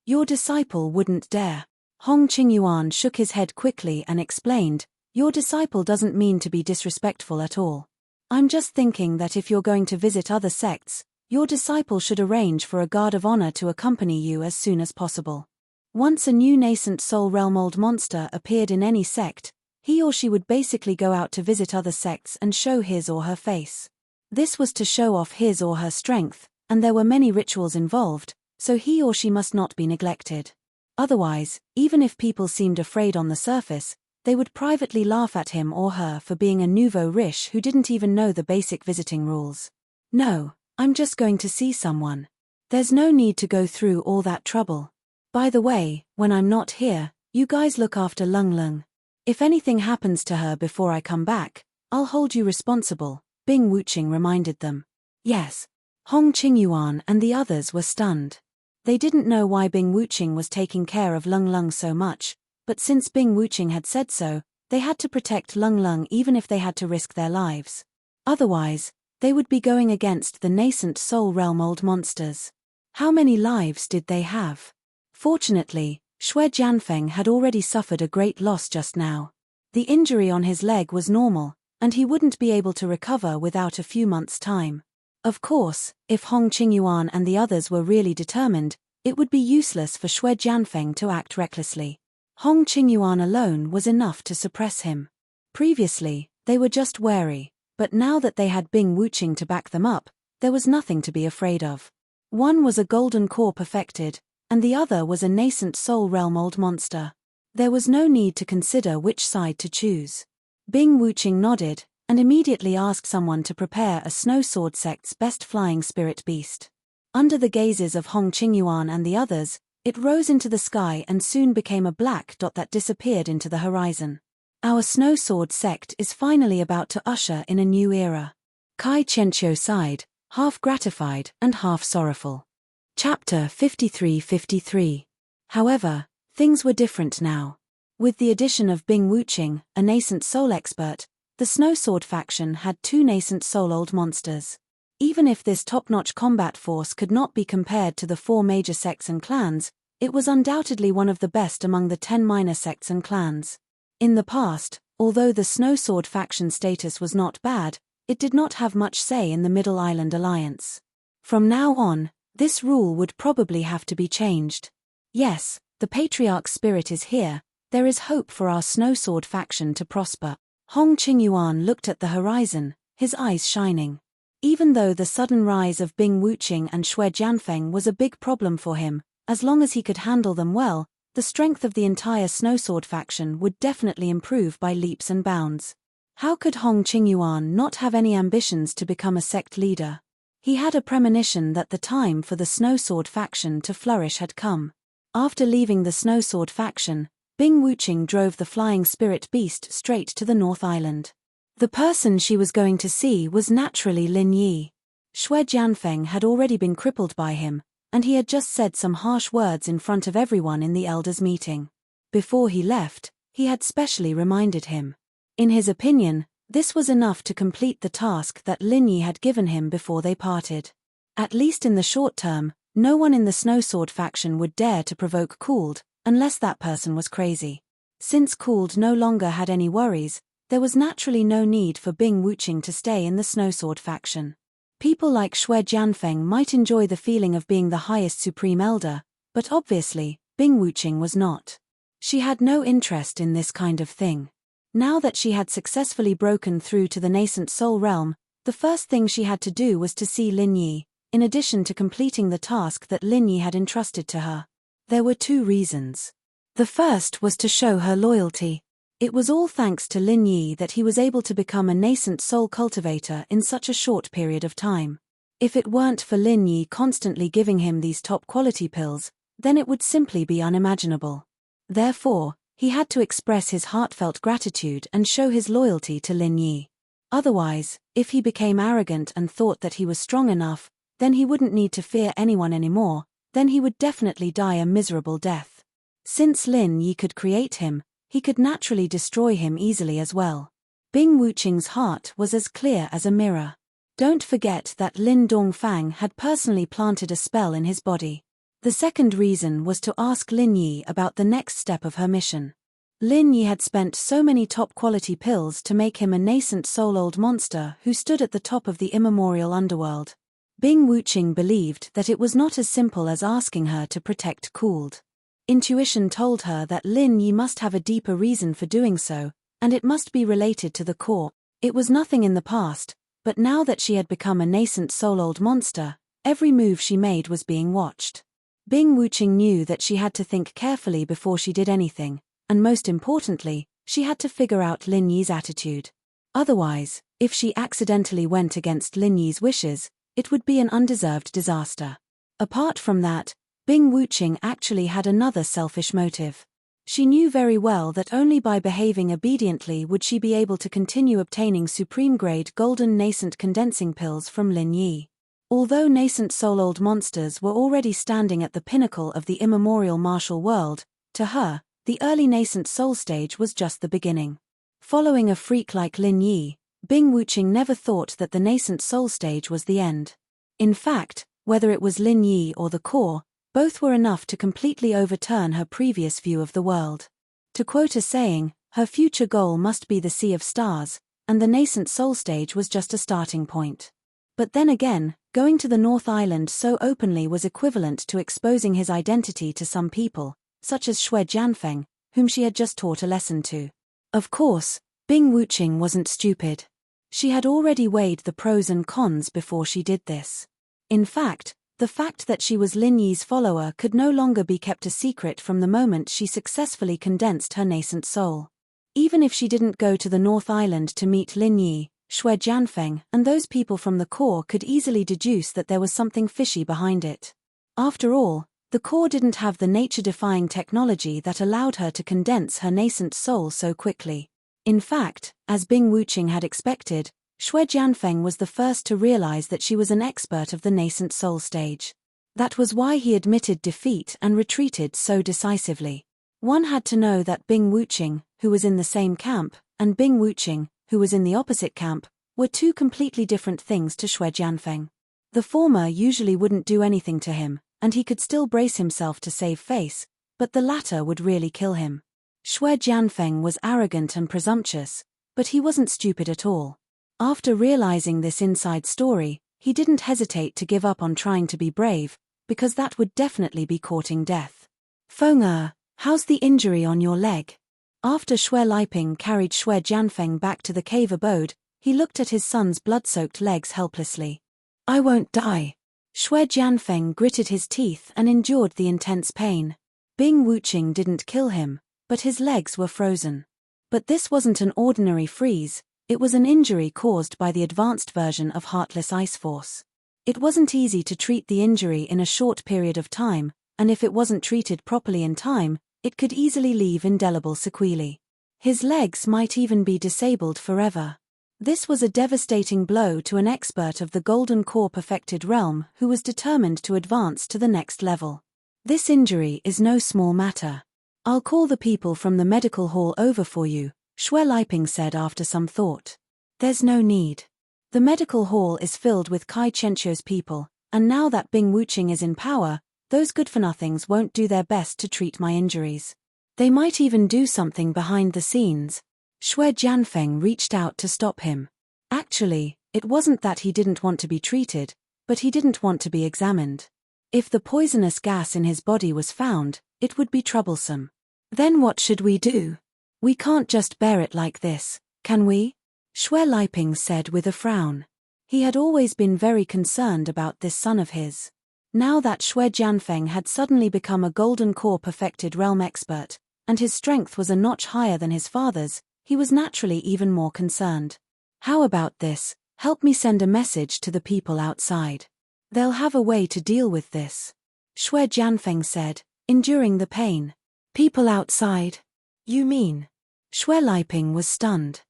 Your disciple wouldn't dare. Hong Qingyuan shook his head quickly and explained, your disciple doesn't mean to be disrespectful at all. I'm just thinking that if you're going to visit other sects, your disciple should arrange for a guard of honor to accompany you as soon as possible. Once a new nascent soul realm old monster appeared in any sect, he or she would basically go out to visit other sects and show his or her face. This was to show off his or her strength, and there were many rituals involved, so he or she must not be neglected. Otherwise, even if people seemed afraid on the surface, they would privately laugh at him or her for being a nouveau riche who didn't even know the basic visiting rules. No, I'm just going to see someone. There's no need to go through all that trouble. By the way, when I'm not here, you guys look after Lung Lung. If anything happens to her before I come back, I'll hold you responsible, Bing Wuqing reminded them. Yes. Hong Qingyuan and the others were stunned. They didn't know why Bing Wuqing was taking care of Lung Lung so much, but since Bing Wuqing had said so, they had to protect Lung Lung even if they had to risk their lives. Otherwise, they would be going against the nascent soul realm old monsters. How many lives did they have? Fortunately, Xue Jianfeng had already suffered a great loss just now. The injury on his leg was normal, and he wouldn't be able to recover without a few months' time. Of course, if Hong Qingyuan and the others were really determined, it would be useless for Xue Jianfeng to act recklessly. Hong Qingyuan alone was enough to suppress him. Previously, they were just wary, but now that they had Bing Wuqing to back them up, there was nothing to be afraid of. One was a golden core perfected, and the other was a nascent soul realm old monster. There was no need to consider which side to choose. Bing Wuqing nodded, and immediately asked someone to prepare a Snow Sword sect's best flying spirit beast. Under the gazes of Hong Qingyuan and the others, it rose into the sky and soon became a black dot that disappeared into the horizon. Our Snow Sword sect is finally about to usher in a new era. Kai Qianqiu sighed, half gratified and half sorrowful. Chapter 53-53. However, things were different now. With the addition of Bing Wuqing, a nascent soul expert, the Snow Sword faction had 2 nascent soul old monsters. Even if this top-notch combat force could not be compared to the 4 major sects and clans, it was undoubtedly one of the best among the 10 minor sects and clans. In the past, although the Snow Sword faction status was not bad, it did not have much say in the Middle Island Alliance. From now on, this rule would probably have to be changed. Yes, the Patriarch's spirit is here, there is hope for our Snow Sword faction to prosper. Hong Qingyuan looked at the horizon, his eyes shining. Even though the sudden rise of Bing Wuqing and Xue Jianfeng was a big problem for him, as long as he could handle them well, the strength of the entire Snow Sword faction would definitely improve by leaps and bounds. How could Hong Qingyuan not have any ambitions to become a sect leader? He had a premonition that the time for the Snow Sword faction to flourish had come. After leaving the Snow Sword faction, Bing Wuqing drove the flying spirit beast straight to the North Island. The person she was going to see was naturally Lin Yi. Xue Jianfeng had already been crippled by him, and he had just said some harsh words in front of everyone in the elders' meeting. Before he left, he had specially reminded him. In his opinion, this was enough to complete the task that Lin Yi had given him before they parted. At least in the short term, no one in the Snow Sword faction would dare to provoke Cooled, unless that person was crazy. Since Cooled no longer had any worries, there was naturally no need for Bing Wuqing to stay in the Snow Sword faction. People like Xue Jianfeng might enjoy the feeling of being the highest supreme elder, but obviously, Bing Wuqing was not. She had no interest in this kind of thing. Now that she had successfully broken through to the nascent soul realm, the first thing she had to do was to see Lin Yi, in addition to completing the task that Lin Yi had entrusted to her. There were 2 reasons. The first was to show her loyalty. It was all thanks to Lin Yi that he was able to become a nascent soul cultivator in such a short period of time. If it weren't for Lin Yi constantly giving him these top-quality pills, then it would simply be unimaginable. Therefore, he had to express his heartfelt gratitude and show his loyalty to Lin Yi. Otherwise, if he became arrogant and thought that he was strong enough, then he wouldn't need to fear anyone anymore, then he would definitely die a miserable death. Since Lin Yi could create him, he could naturally destroy him easily as well. Bing Wuqing's heart was as clear as a mirror. Don't forget that Lin Dongfang had personally planted a spell in his body. The second reason was to ask Lin Yi about the next step of her mission. Lin Yi had spent so many top-quality pills to make him a nascent soul-old monster who stood at the top of the immemorial underworld. Bing Wuqing believed that it was not as simple as asking her to protect Cooled. Intuition told her that Lin Yi must have a deeper reason for doing so, and it must be related to the core. It was nothing in the past, but now that she had become a nascent soul-old monster, every move she made was being watched. Bing Wuqing knew that she had to think carefully before she did anything, and most importantly, she had to figure out Lin Yi's attitude. Otherwise, if she accidentally went against Lin Yi's wishes, it would be an undeserved disaster. Apart from that, Bing Wuqing actually had another selfish motive. She knew very well that only by behaving obediently would she be able to continue obtaining supreme-grade golden nascent condensing pills from Lin Yi. Although nascent soul-old monsters were already standing at the pinnacle of the immemorial martial world, to her, the early nascent soul stage was just the beginning. Following a freak like Lin Yi, Bing Wuqing never thought that the nascent soul stage was the end. In fact, whether it was Lin Yi or the core, both were enough to completely overturn her previous view of the world. To quote a saying, her future goal must be the sea of stars, and the nascent soul stage was just a starting point. But then again, going to the North Island so openly was equivalent to exposing his identity to some people, such as Xue Jianfeng, whom she had just taught a lesson to. Of course, Bing Wuqing wasn't stupid. She had already weighed the pros and cons before she did this. In fact, the fact that she was Lin Yi's follower could no longer be kept a secret from the moment she successfully condensed her nascent soul. Even if she didn't go to the North Island to meet Lin Yi, Xue Jianfeng and those people from the core could easily deduce that there was something fishy behind it. After all, the core didn't have the nature-defying technology that allowed her to condense her nascent soul so quickly. In fact, as Bing Wuqing had expected, Xue Jianfeng was the first to realize that she was an expert of the nascent soul stage. That was why he admitted defeat and retreated so decisively. One had to know that Bing Wuqing, who was in the same camp, and Bing Wuqing, who was in the opposite camp, were two completely different things to Xue Jianfeng. The former usually wouldn't do anything to him, and he could still brace himself to save face, but the latter would really kill him. Xue Jianfeng was arrogant and presumptuous, but he wasn't stupid at all. After realizing this inside story, he didn't hesitate to give up on trying to be brave, because that would definitely be courting death. Feng how's the injury on your leg? After Xue Liping carried Xue Jianfeng back to the cave abode, he looked at his son's blood-soaked legs helplessly. I won't die. Xue Jianfeng gritted his teeth and endured the intense pain. Bing Wuqing didn't kill him, but his legs were frozen. But this wasn't an ordinary freeze, it was an injury caused by the advanced version of Heartless Ice Force. It wasn't easy to treat the injury in a short period of time, and if it wasn't treated properly in time, it could easily leave indelible sequelae. His legs might even be disabled forever. This was a devastating blow to an expert of the Golden Core perfected realm who was determined to advance to the next level. This injury is no small matter. I'll call the people from the medical hall over for you, Xue Liping said after some thought. There's no need. The medical hall is filled with Kai Qianqiu's people, and now that Bing Wuqing is in power, those good-for-nothings won't do their best to treat my injuries. They might even do something behind the scenes. Xue Jianfeng reached out to stop him. Actually, it wasn't that he didn't want to be treated, but he didn't want to be examined. If the poisonous gas in his body was found, it would be troublesome. Then what should we do? We can't just bear it like this, can we? Xue Liping said with a frown. He had always been very concerned about this son of his. Now that Xue Jianfeng had suddenly become a Golden Core perfected realm expert, and his strength was a notch higher than his father's, he was naturally even more concerned. How about this? Help me send a message to the people outside. They'll have a way to deal with this. Shui Jianfeng said, enduring the pain. People outside? You mean? Shui Liping was stunned.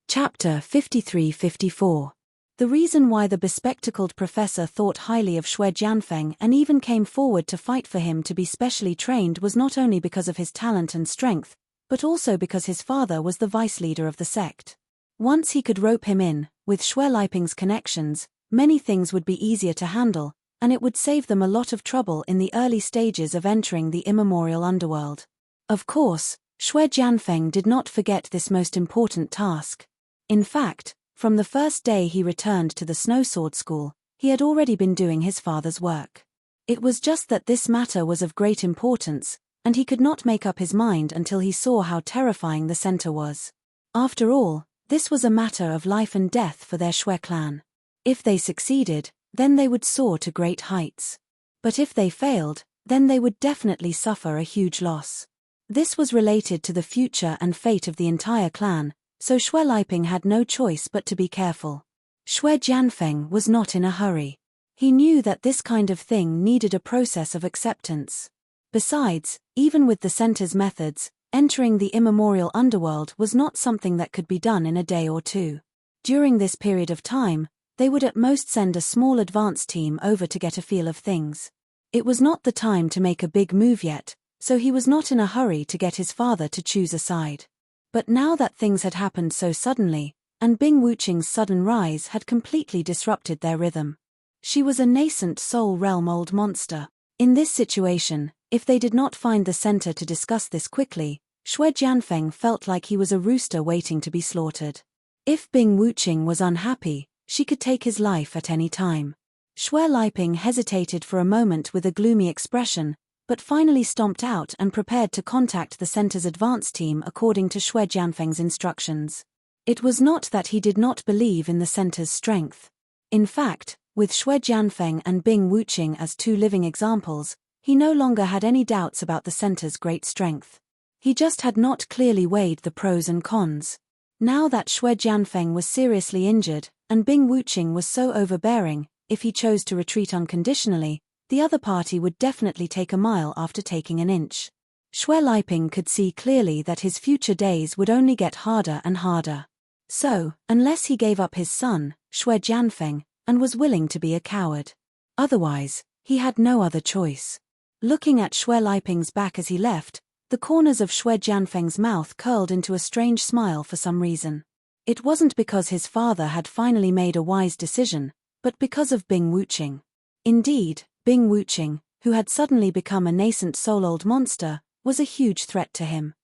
Chapter 53-54. The reason why the bespectacled professor thought highly of Shui Jianfeng and even came forward to fight for him to be specially trained was not only because of his talent and strength, but also because his father was the vice leader of the sect. Once he could rope him in, with Shui Liping's connections, many things would be easier to handle, and it would save them a lot of trouble in the early stages of entering the immemorial underworld. Of course, Shui Jianfeng did not forget this most important task. In fact, from the first day he returned to the Snow Sword School, he had already been doing his father's work. It was just that this matter was of great importance, and he could not make up his mind until he saw how terrifying the center was. After all, this was a matter of life and death for their Shui clan. If they succeeded, then they would soar to great heights. But if they failed, then they would definitely suffer a huge loss. This was related to the future and fate of the entire clan, so Shui Liping had no choice but to be careful. Shui Jianfeng was not in a hurry. He knew that this kind of thing needed a process of acceptance. Besides, even with the center's methods, entering the immemorial underworld was not something that could be done in a day or two. During this period of time, they would at most send a small advance team over to get a feel of things. It was not the time to make a big move yet, so he was not in a hurry to get his father to choose a side. But now that things had happened so suddenly, and Bing Wuqing's sudden rise had completely disrupted their rhythm. She was a nascent soul realm old monster. In this situation, if they did not find the center to discuss this quickly, Shui Jianfeng felt like he was a rooster waiting to be slaughtered. If Bing Wuqing was unhappy, she could take his life at any time. Shui Liping hesitated for a moment with a gloomy expression, but finally stomped out and prepared to contact the center's advance team according to Shui Jianfeng's instructions. It was not that he did not believe in the center's strength. In fact, with Shui Jianfeng and Bing Wuqing as two living examples, he no longer had any doubts about the center's great strength. He just had not clearly weighed the pros and cons. Now that Shui Jianfeng was seriously injured, and Bing Wuqing was so overbearing, if he chose to retreat unconditionally, the other party would definitely take a mile after taking an inch. Shui Liping could see clearly that his future days would only get harder and harder. So, unless he gave up his son, Shui Jianfeng, and was willing to be a coward. Otherwise, he had no other choice. Looking at Shui Liping's back as he left, the corners of Shui Jianfeng's mouth curled into a strange smile for some reason. It wasn't because his father had finally made a wise decision, but because of Bing Wuqing. Indeed, Bing Wuqing, who had suddenly become a nascent soul-old monster, was a huge threat to him.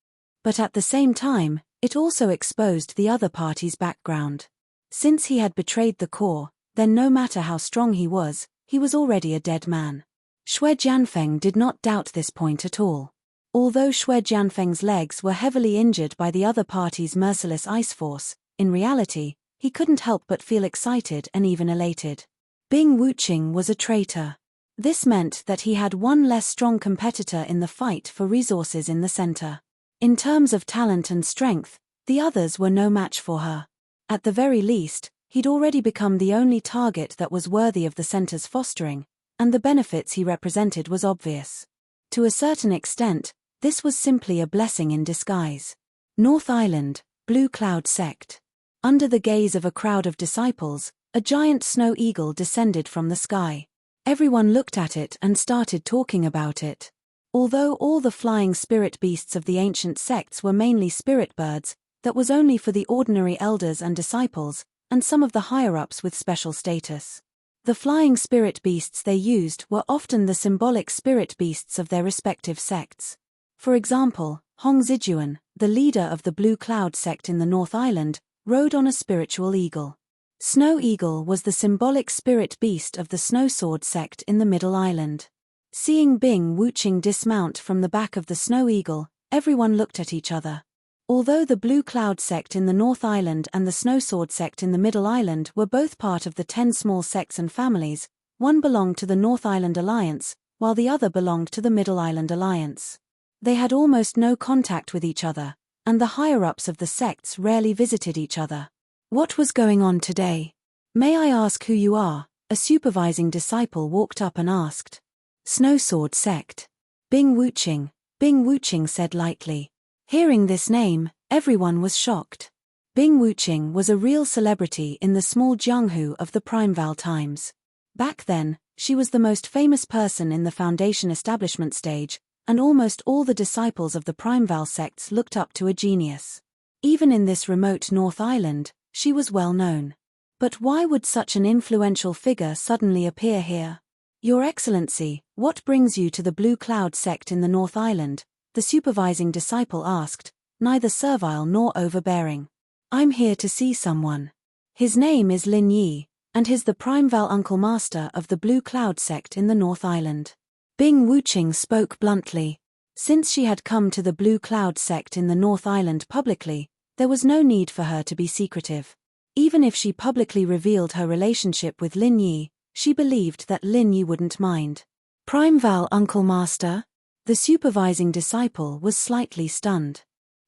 But at the same time, it also exposed the other party's background. Since he had betrayed the core, then no matter how strong he was already a dead man. Shui Jianfeng did not doubt this point at all. Although Shui Jianfeng's legs were heavily injured by the other party's merciless ice force, in reality, he couldn't help but feel excited and even elated. Bing Wuqing was a traitor. This meant that he had one less strong competitor in the fight for resources in the center. In terms of talent and strength, the others were no match for her. At the very least, he'd already become the only target that was worthy of the center's fostering, and the benefits he represented was obvious. To a certain extent, this was simply a blessing in disguise. North Island, Blue Cloud Sect. Under the gaze of a crowd of disciples, a giant snow eagle descended from the sky. Everyone looked at it and started talking about it. Although all the flying spirit beasts of the ancient sects were mainly spirit birds, that was only for the ordinary elders and disciples, and some of the higher-ups with special status. The flying spirit beasts they used were often the symbolic spirit beasts of their respective sects. For example, Hong Zijuan, the leader of the Blue Cloud sect in the North Island, rode on a spiritual eagle. Snow Eagle was the symbolic spirit beast of the Snow Sword sect in the Middle Island. Seeing Bing Wuqing dismount from the back of the Snow Eagle, everyone looked at each other. Although the Blue Cloud sect in the North Island and the Snow Sword sect in the Middle Island were both part of the 10 small sects and families, one belonged to the North Island Alliance, while the other belonged to the Middle Island Alliance. They had almost no contact with each other, and the higher-ups of the sects rarely visited each other. What was going on today? May I ask who you are? A supervising disciple walked up and asked. Snowsword Sect. Bing Wuching said lightly. Hearing this name, everyone was shocked. Bing Wuching was a real celebrity in the small Jianghu of the Primeval times. Back then, she was the most famous person in the Foundation establishment stage, and almost all the disciples of the Primeval sects looked up to a genius. Even in this remote North Island, she was well known. But why would such an influential figure suddenly appear here? Your Excellency, what brings you to the Blue Cloud sect in the North Island? The supervising disciple asked, neither servile nor overbearing. I'm here to see someone. His name is Lin Yi, and he's the Primeval Uncle Master of the Blue Cloud sect in the North Island. Bing Wuching spoke bluntly. Since she had come to the Blue Cloud sect in the North Island publicly, there was no need for her to be secretive. Even if she publicly revealed her relationship with Lin Yi, she believed that Lin Yi wouldn't mind. Primeval Uncle Master? The supervising disciple was slightly stunned.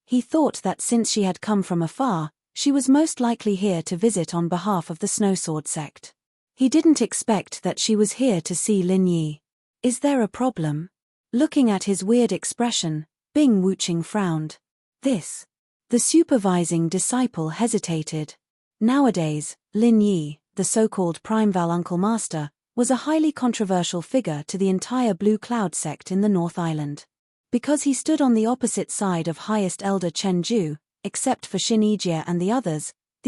He thought that since she had come from afar, she was most likely here to visit on behalf of the Snowsword sect. He didn't expect that she was here to see Lin Yi. Is there a problem? Looking at his weird expression, Bing Wuching frowned. This. The supervising disciple hesitated. Nowadays, Lin Yi, the so-called Primeval Uncle Master, was a highly controversial figure to the entire Blue Cloud sect in the North Island. Because he stood on the opposite side of highest elder Chen Ju, except for Xin Yijie and the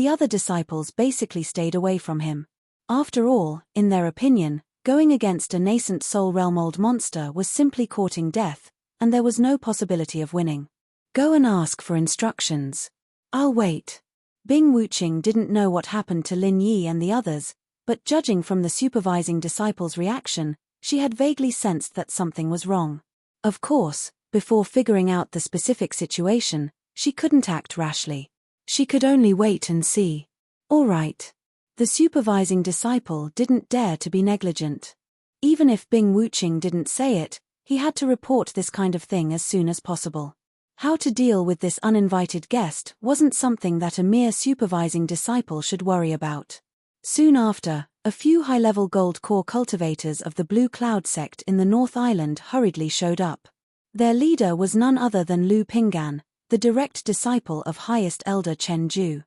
other disciples basically stayed away from him. After all, in their opinion, going against a nascent soul realm old monster was simply courting death, and there was no possibility of winning. Go and ask for instructions. I'll wait. Bing Wuching didn't know what happened to Lin Yi and the others, but judging from the supervising disciple's reaction, she had vaguely sensed that something was wrong. Of course, before figuring out the specific situation, she couldn't act rashly. She could only wait and see. All right. The supervising disciple didn't dare to be negligent. Even if Bing Wuching didn't say it, he had to report this kind of thing as soon as possible. How to deal with this uninvited guest wasn't something that a mere supervising disciple should worry about. Soon after, a few high-level gold core cultivators of the Blue Cloud sect in the North Island hurriedly showed up. Their leader was none other than Lu Pinggan, the direct disciple of highest elder Chen Ju.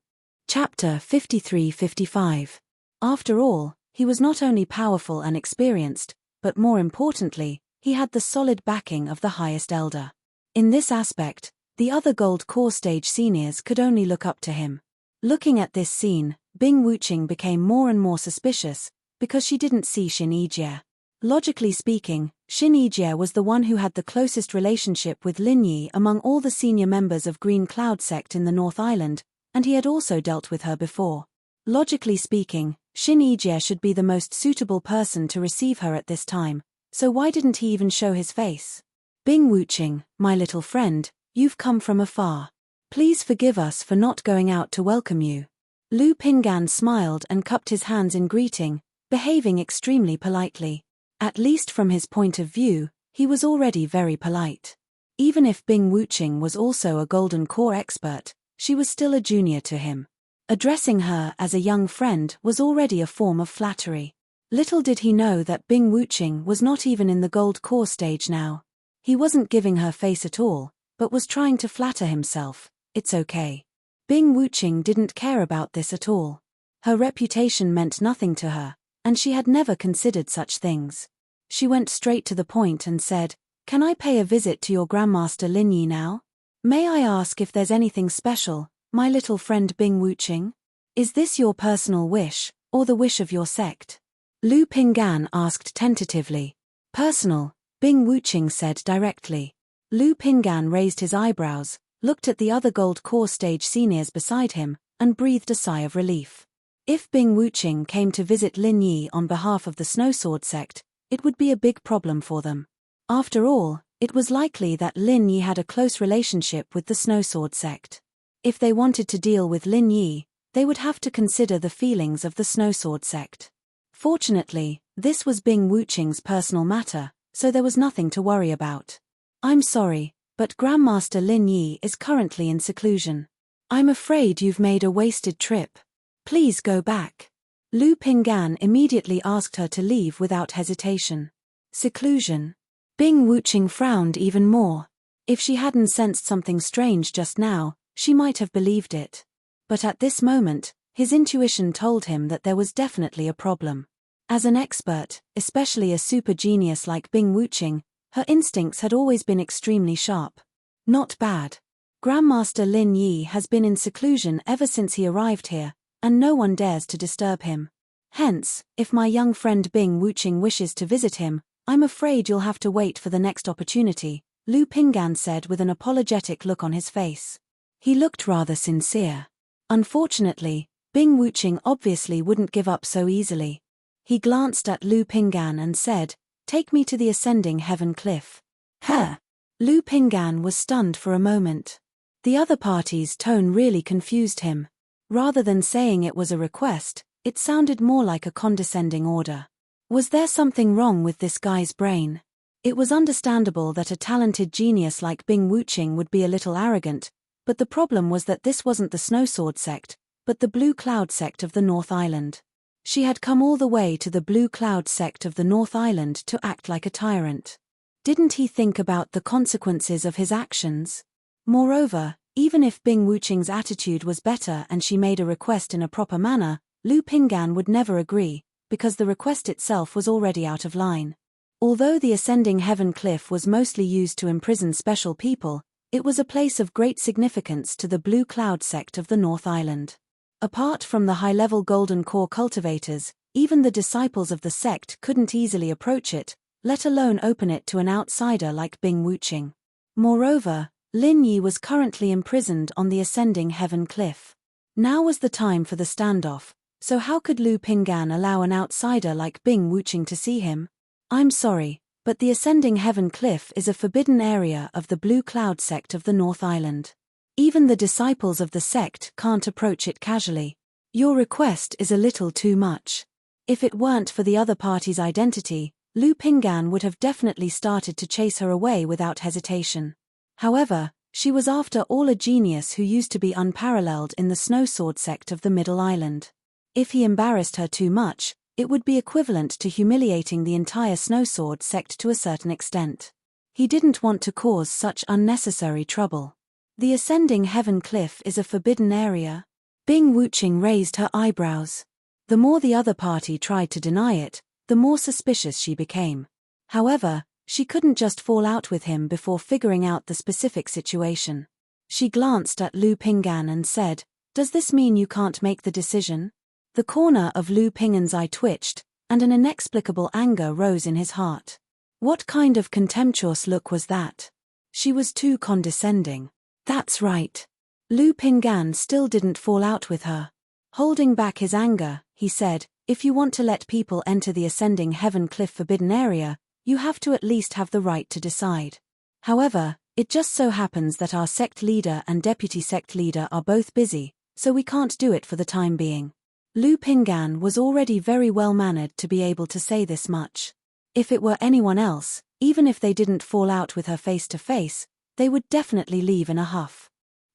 Chapter 53-55. After all, he was not only powerful and experienced, but more importantly, he had the solid backing of the highest elder. In this aspect, the other gold core stage seniors could only look up to him. Looking at this scene, Bing Wuching became more and more suspicious, because she didn't see Xin Yijie. Logically speaking, Xin Yijie was the one who had the closest relationship with Lin Yi among all the senior members of Green Cloud sect in the North Island, and he had also dealt with her before. Logically speaking, Xin Yijie should be the most suitable person to receive her at this time, so why didn't he even show his face? Bing Wuching, my little friend, you've come from afar. Please forgive us for not going out to welcome you. Lu Pinggan smiled and cupped his hands in greeting, behaving extremely politely. At least from his point of view, he was already very polite. Even if Bing Wuching was also a golden core expert, she was still a junior to him. Addressing her as a young friend was already a form of flattery. Little did he know that Bing Wuching was not even in the gold core stage now. He wasn't giving her face at all, but was trying to flatter himself. It's okay. Bing Wuching didn't care about this at all. Her reputation meant nothing to her, and she had never considered such things. She went straight to the point and said, "Can I pay a visit to your Grandmaster Lin Yi now? May I ask if there's anything special, my little friend Bing Wuching? Is this your personal wish, or the wish of your sect?" Lu Pinggan asked tentatively. "Personal," Bing Wuching said directly. Lu Pinggan raised his eyebrows, looked at the other gold core stage seniors beside him, and breathed a sigh of relief. If Bing Wuching came to visit Lin Yi on behalf of the Snowsword sect, it would be a big problem for them. After all, it was likely that Lin Yi had a close relationship with the Snowsword sect. If they wanted to deal with Lin Yi, they would have to consider the feelings of the Snowsword sect. Fortunately, this was Bing Wuching's personal matter, so there was nothing to worry about. "I'm sorry, but Grandmaster Lin Yi is currently in seclusion. I'm afraid you've made a wasted trip. Please go back. Lu Pinggan immediately asked her to leave without hesitation. Seclusion. Bing Wuqing frowned even more. If she hadn't sensed something strange just now, she might have believed it. But at this moment, his intuition told him that there was definitely a problem. As an expert, especially a super genius like Bing Wuqing, her instincts had always been extremely sharp. Not bad. Grandmaster Lin Yi has been in seclusion ever since he arrived here, and no one dares to disturb him. Hence, if my young friend Bing Wuqing wishes to visit him, I'm afraid you'll have to wait for the next opportunity, Lu Pinggan said with an apologetic look on his face. He looked rather sincere. Unfortunately, Bing Wuqing obviously wouldn't give up so easily. He glanced at Lu Pinggan and said, "Take me to the ascending heaven cliff." Huh! Lu Pinggan was stunned for a moment. The other party's tone really confused him. Rather than saying it was a request, it sounded more like a condescending order. Was there something wrong with this guy's brain? It was understandable that a talented genius like Bing Wuqing would be a little arrogant, but the problem was that this wasn't the Snowsword sect, but the Blue Cloud sect of the North Island. She had come all the way to the Blue Cloud sect of the North Island to act like a tyrant. Didn't he think about the consequences of his actions? Moreover, even if Bing Wuqing's attitude was better and she made a request in a proper manner, Lu Pinggan would never agree, because the request itself was already out of line. Although the Ascending Heaven Cliff was mostly used to imprison special people, it was a place of great significance to the Blue Cloud sect of the North Island. Apart from the high-level Golden Core cultivators, even the disciples of the sect couldn't easily approach it, let alone open it to an outsider like Bing Wuqing. Moreover, Lin Yi was currently imprisoned on the Ascending Heaven Cliff. Now was the time for the standoff, so how could Lu Pinggan allow an outsider like Bing Wuqing to see him? I'm sorry, but the Ascending Heaven Cliff is a forbidden area of the Blue Cloud sect of the North Island. Even the disciples of the sect can't approach it casually. Your request is a little too much. If it weren't for the other party's identity, Lu Pinggan would have definitely started to chase her away without hesitation. However, she was after all a genius who used to be unparalleled in the Snowsword sect of the Middle Island. If he embarrassed her too much, it would be equivalent to humiliating the entire Snowsword sect to a certain extent. He didn't want to cause such unnecessary trouble. The Ascending Heaven Cliff is a forbidden area? Bing Wuqing raised her eyebrows. The more the other party tried to deny it, the more suspicious she became. However, she couldn't just fall out with him before figuring out the specific situation. She glanced at Lu Pinggan and said, "Does this mean you can't make the decision?" The corner of Lu Pinggan's eye twitched, and an inexplicable anger rose in his heart. What kind of contemptuous look was that? She was too condescending. That's right. Lu Pinggan still didn't fall out with her. Holding back his anger, he said, "If you want to let people enter the Ascending Heaven Cliff forbidden area, you have to at least have the right to decide. However, it just so happens that our sect leader and deputy sect leader are both busy, so we can't do it for the time being." Lu Pinggan was already very well-mannered to be able to say this much. If it were anyone else, even if they didn't fall out with her face to face, they would definitely leave in a huff.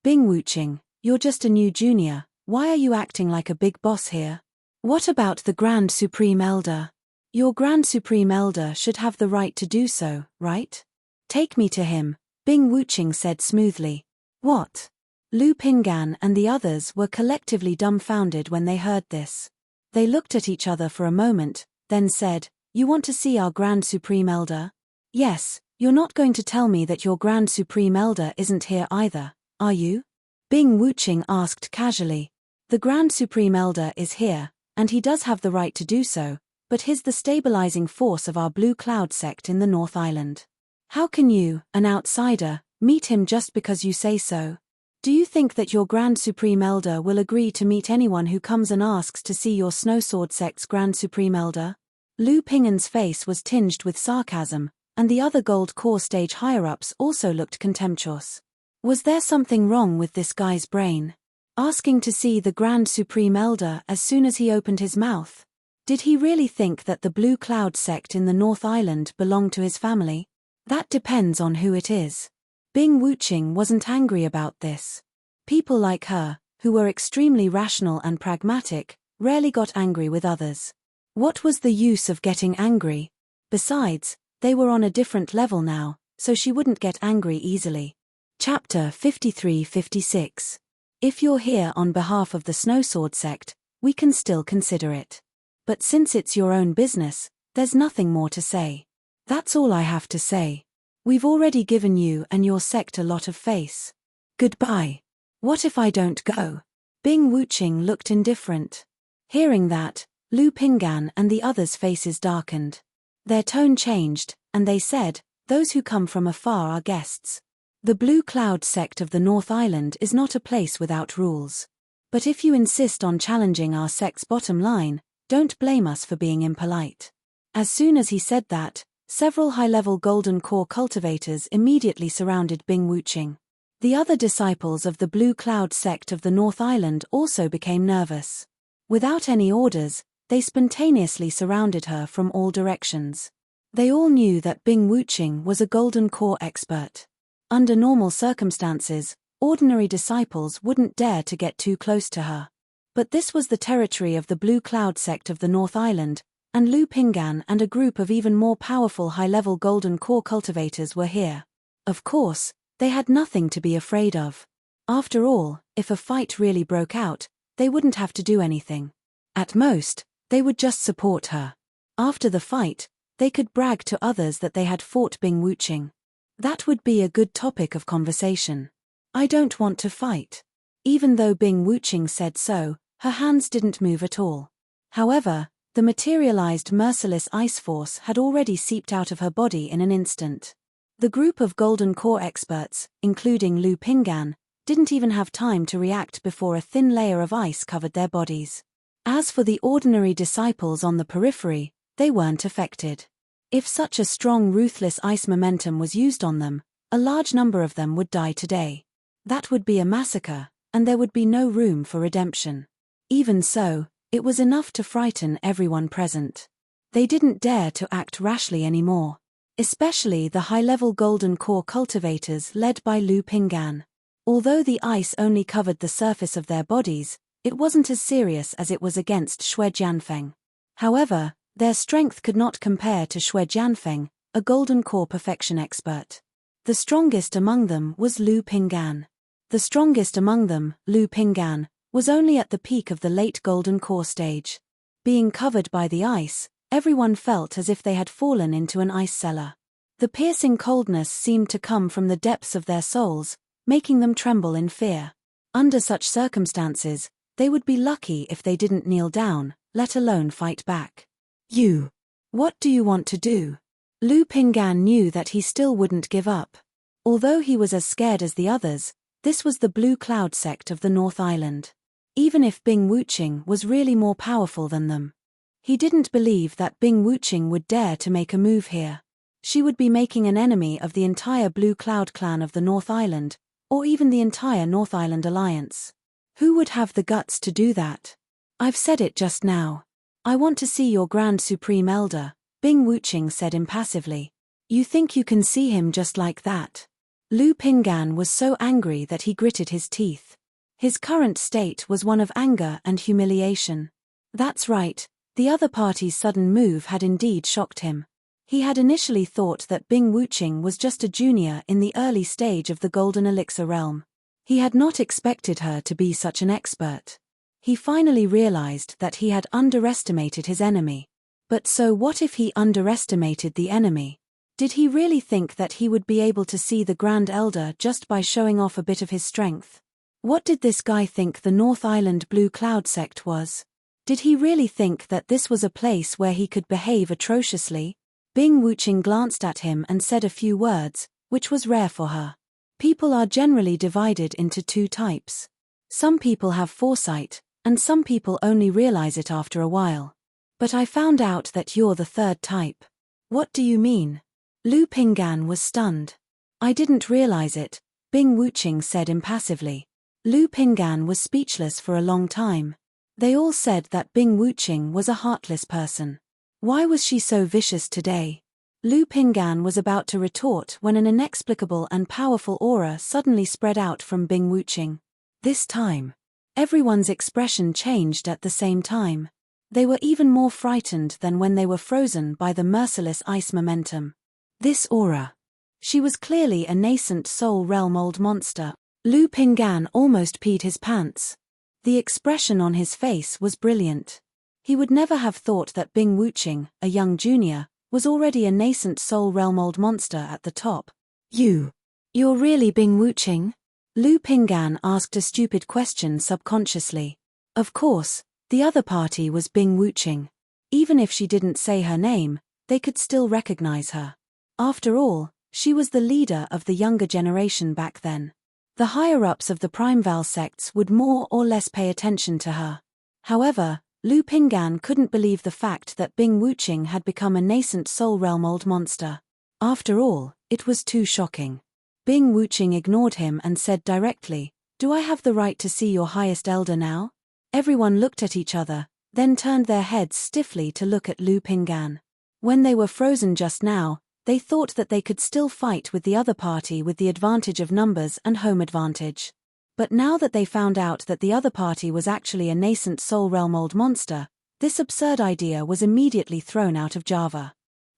"Bing Wuqing, you're just a new junior, why are you acting like a big boss here? What about the Grand Supreme Elder? Your Grand Supreme Elder should have the right to do so, right? Take me to him," Bing Wuqing said smoothly. What? Lu Pinggan and the others were collectively dumbfounded when they heard this. They looked at each other for a moment, then said, "You want to see our Grand Supreme Elder?" "Yes, you're not going to tell me that your Grand Supreme Elder isn't here either, are you?" Bing Wuqing asked casually. "The Grand Supreme Elder is here, and he does have the right to do so, but he's the stabilizing force of our Blue Cloud sect in the North Island. How can you, an outsider, meet him just because you say so? Do you think that your Grand Supreme Elder will agree to meet anyone who comes and asks to see your Snowsword sect's Grand Supreme Elder?" Lu Pinggan's face was tinged with sarcasm, and the other Gold Core stage higher-ups also looked contemptuous. Was there something wrong with this guy's brain? Asking to see the Grand Supreme Elder as soon as he opened his mouth? Did he really think that the Blue Cloud sect in the North Island belonged to his family? That depends on who it is. Bing Wuqing wasn't angry about this. People like her, who were extremely rational and pragmatic, rarely got angry with others. What was the use of getting angry? Besides, they were on a different level now, so she wouldn't get angry easily. Chapter 53-56. If you're here on behalf of the Snowsword sect, we can still consider it. But since it's your own business, there's nothing more to say. That's all I have to say. We've already given you and your sect a lot of face. Goodbye. What if I don't go? Bing Wuqing looked indifferent. Hearing that, Lu Pinggan and the others' faces darkened. Their tone changed, and they said, "Those who come from afar are guests. The Blue Cloud sect of the North Island is not a place without rules. But if you insist on challenging our sect's bottom line, don't blame us for being impolite." As soon as he said that, several high-level golden core cultivators immediately surrounded Bing Wuqing. The other disciples of the Blue Cloud sect of the North Island also became nervous. Without any orders, they spontaneously surrounded her from all directions. They all knew that Bing Wuqing was a golden core expert. Under normal circumstances, ordinary disciples wouldn't dare to get too close to her. But this was the territory of the Blue Cloud sect of the North Island, and Lu Pinggan and a group of even more powerful high-level golden core cultivators were here. Of course, they had nothing to be afraid of. After all, if a fight really broke out, they wouldn't have to do anything. At most, they would just support her. After the fight, they could brag to others that they had fought Bing Wuqing. That would be a good topic of conversation. "I don't want to fight." Even though Bing Wuqing said so, her hands didn't move at all. However, the materialized merciless ice force had already seeped out of her body in an instant. The group of golden core experts, including Lu Pinggan, didn't even have time to react before a thin layer of ice covered their bodies. As for the ordinary disciples on the periphery, they weren't affected. If such a strong ruthless ice momentum was used on them, a large number of them would die today. That would be a massacre, and there would be no room for redemption. Even so, it was enough to frighten everyone present. They didn't dare to act rashly anymore. Especially the high-level golden core cultivators led by Lu Pinggan. Although the ice only covered the surface of their bodies, it wasn't as serious as it was against Shui Jianfeng. However, their strength could not compare to Shui Jianfeng, a golden core perfection expert. The strongest among them was Lu Pinggan. The strongest among them, Lu Pinggan, was only at the peak of the late golden core stage. Being covered by the ice, everyone felt as if they had fallen into an ice cellar. The piercing coldness seemed to come from the depths of their souls, making them tremble in fear. Under such circumstances, they would be lucky if they didn't kneel down, let alone fight back. "You. What do you want to do?" Lu Pinggan knew that he still wouldn't give up. Although he was as scared as the others, this was the Blue Cloud sect of the North Island. Even if Bing Wuqing was really more powerful than them, he didn't believe that Bing Wuqing would dare to make a move here. She would be making an enemy of the entire Blue Cloud clan of the North Island, or even the entire North Island Alliance. Who would have the guts to do that? "I've said it just now. I want to see your Grand Supreme Elder," Bing Wuqing said impassively. "You think you can see him just like that?" Lu Pinggan was so angry that he gritted his teeth. His current state was one of anger and humiliation. That's right, the other party's sudden move had indeed shocked him. He had initially thought that Bing Wuqing was just a junior in the early stage of the Golden Elixir realm. He had not expected her to be such an expert. He finally realized that he had underestimated his enemy. But so what if he underestimated the enemy? Did he really think that he would be able to see the Grand Elder just by showing off a bit of his strength? What did this guy think the North Island Blue Cloud sect was? Did he really think that this was a place where he could behave atrociously? Bing Wuqing glanced at him and said a few words, which was rare for her. People are generally divided into two types. Some people have foresight, and some people only realize it after a while. But I found out that you're the third type. What do you mean? Lu Pinggan was stunned. I didn't realize it, Bing Wuqing said impassively. Lu Pinggan was speechless for a long time. They all said that Bing Wuqing was a heartless person. Why was she so vicious today? Lu Pinggan was about to retort when an inexplicable and powerful aura suddenly spread out from Bing Wuqing. This time, everyone's expression changed at the same time. They were even more frightened than when they were frozen by the merciless ice momentum. This aura. She was clearly a nascent soul realm old monster. Lu Pinggan almost peed his pants. The expression on his face was brilliant. He would never have thought that Bing Wuqing, a young junior, was already a nascent soul realm old monster at the top. You're really Bing Wuqing? Lu Pinggan asked a stupid question subconsciously. Of course, the other party was Bing Wuqing. Even if she didn't say her name, they could still recognize her. After all, she was the leader of the younger generation back then. The higher-ups of the Primeval sects would more or less pay attention to her. However, Lu Pinggan couldn't believe the fact that Bing Wuqing had become a nascent soul realm old monster. After all, it was too shocking. Bing Wuqing ignored him and said directly, "Do I have the right to see your highest elder now?" Everyone looked at each other, then turned their heads stiffly to look at Lu Pinggan. When they were frozen just now, they thought that they could still fight with the other party with the advantage of numbers and home advantage. But now that they found out that the other party was actually a nascent soul realm old monster, this absurd idea was immediately thrown out of Java.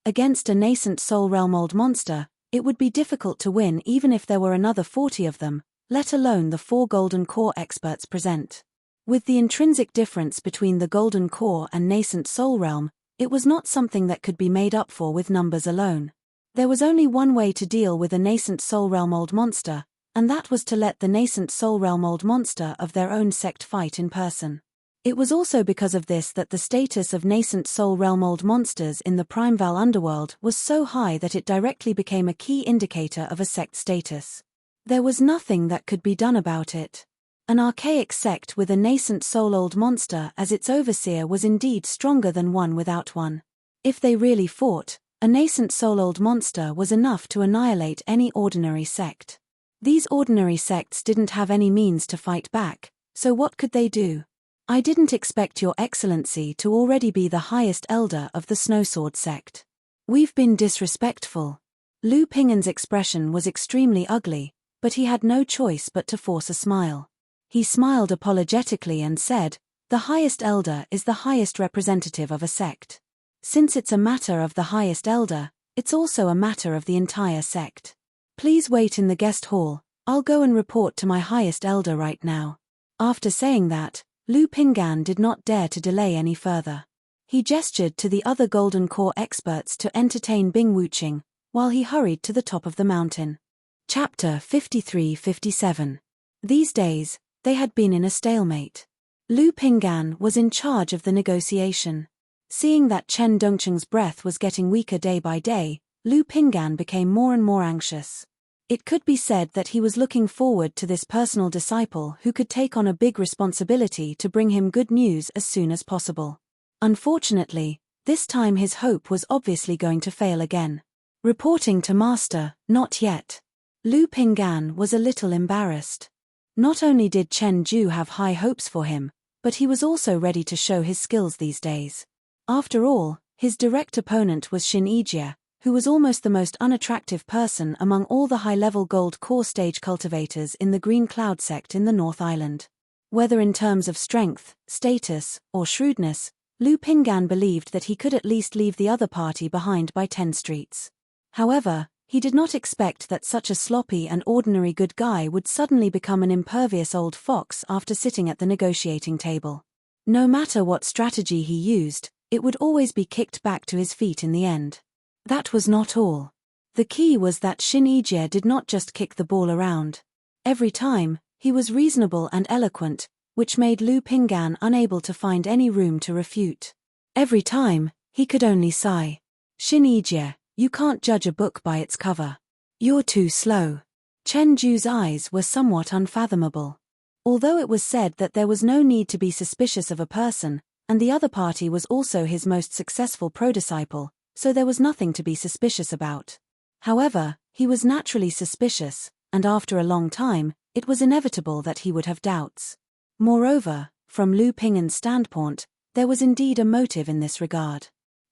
Against a nascent soul realm old monster, it would be difficult to win even if there were another 40 of them, let alone the 4 Golden Core experts present. With the intrinsic difference between the Golden Core and nascent soul realm, it was not something that could be made up for with numbers alone. There was only one way to deal with a nascent soul realm old monster, and that was to let the nascent soul realm old monster of their own sect fight in person. It was also because of this that the status of nascent soul realm old monsters in the Primeval underworld was so high that it directly became a key indicator of a sect status. There was nothing that could be done about it. An archaic sect with a nascent soul old monster as its overseer was indeed stronger than one without one. If they really fought, a nascent soul old monster was enough to annihilate any ordinary sect. These ordinary sects didn't have any means to fight back, so what could they do? "I didn't expect your excellency to already be the highest elder of the Snowsword sect. We've been disrespectful." Lu Pinggan's expression was extremely ugly, but he had no choice but to force a smile. He smiled apologetically and said, "The highest elder is the highest representative of a sect. Since it's a matter of the highest elder, it's also a matter of the entire sect. Please wait in the guest hall, I'll go and report to my highest elder right now." After saying that, Lu Pinggan did not dare to delay any further. He gestured to the other Golden Core experts to entertain Bing Wuqing, while he hurried to the top of the mountain. Chapter 53-57. These days, they had been in a stalemate. Lu Pinggan was in charge of the negotiation. Seeing that Chen Dongcheng's breath was getting weaker day by day, Lu Pinggan became more and more anxious. It could be said that he was looking forward to this personal disciple who could take on a big responsibility to bring him good news as soon as possible. Unfortunately, this time his hope was obviously going to fail again. Reporting to Master, not yet. Lu Pinggan was a little embarrassed. Not only did Chen Ju have high hopes for him, but he was also ready to show his skills these days. After all, his direct opponent was Xin Yijie, who was almost the most unattractive person among all the high-level gold core stage cultivators in the Green Cloud sect in the North Island. Whether in terms of strength, status, or shrewdness, Lu Pinggan believed that he could at least leave the other party behind by 10 streets. However, he did not expect that such a sloppy and ordinary good guy would suddenly become an impervious old fox after sitting at the negotiating table. No matter what strategy he used, it would always be kicked back to his feet in the end. That was not all. The key was that Xin Yijie did not just kick the ball around. Every time, he was reasonable and eloquent, which made Lu Pinggan unable to find any room to refute. Every time, he could only sigh. "Xin Yijie, you can't judge a book by its cover. You're too slow." Chen Ju's eyes were somewhat unfathomable. Although it was said that there was no need to be suspicious of a person, and the other party was also his most successful pro-disciple, so there was nothing to be suspicious about. However, he was naturally suspicious, and after a long time, it was inevitable that he would have doubts. Moreover, from Lu Pinggan's standpoint, there was indeed a motive in this regard.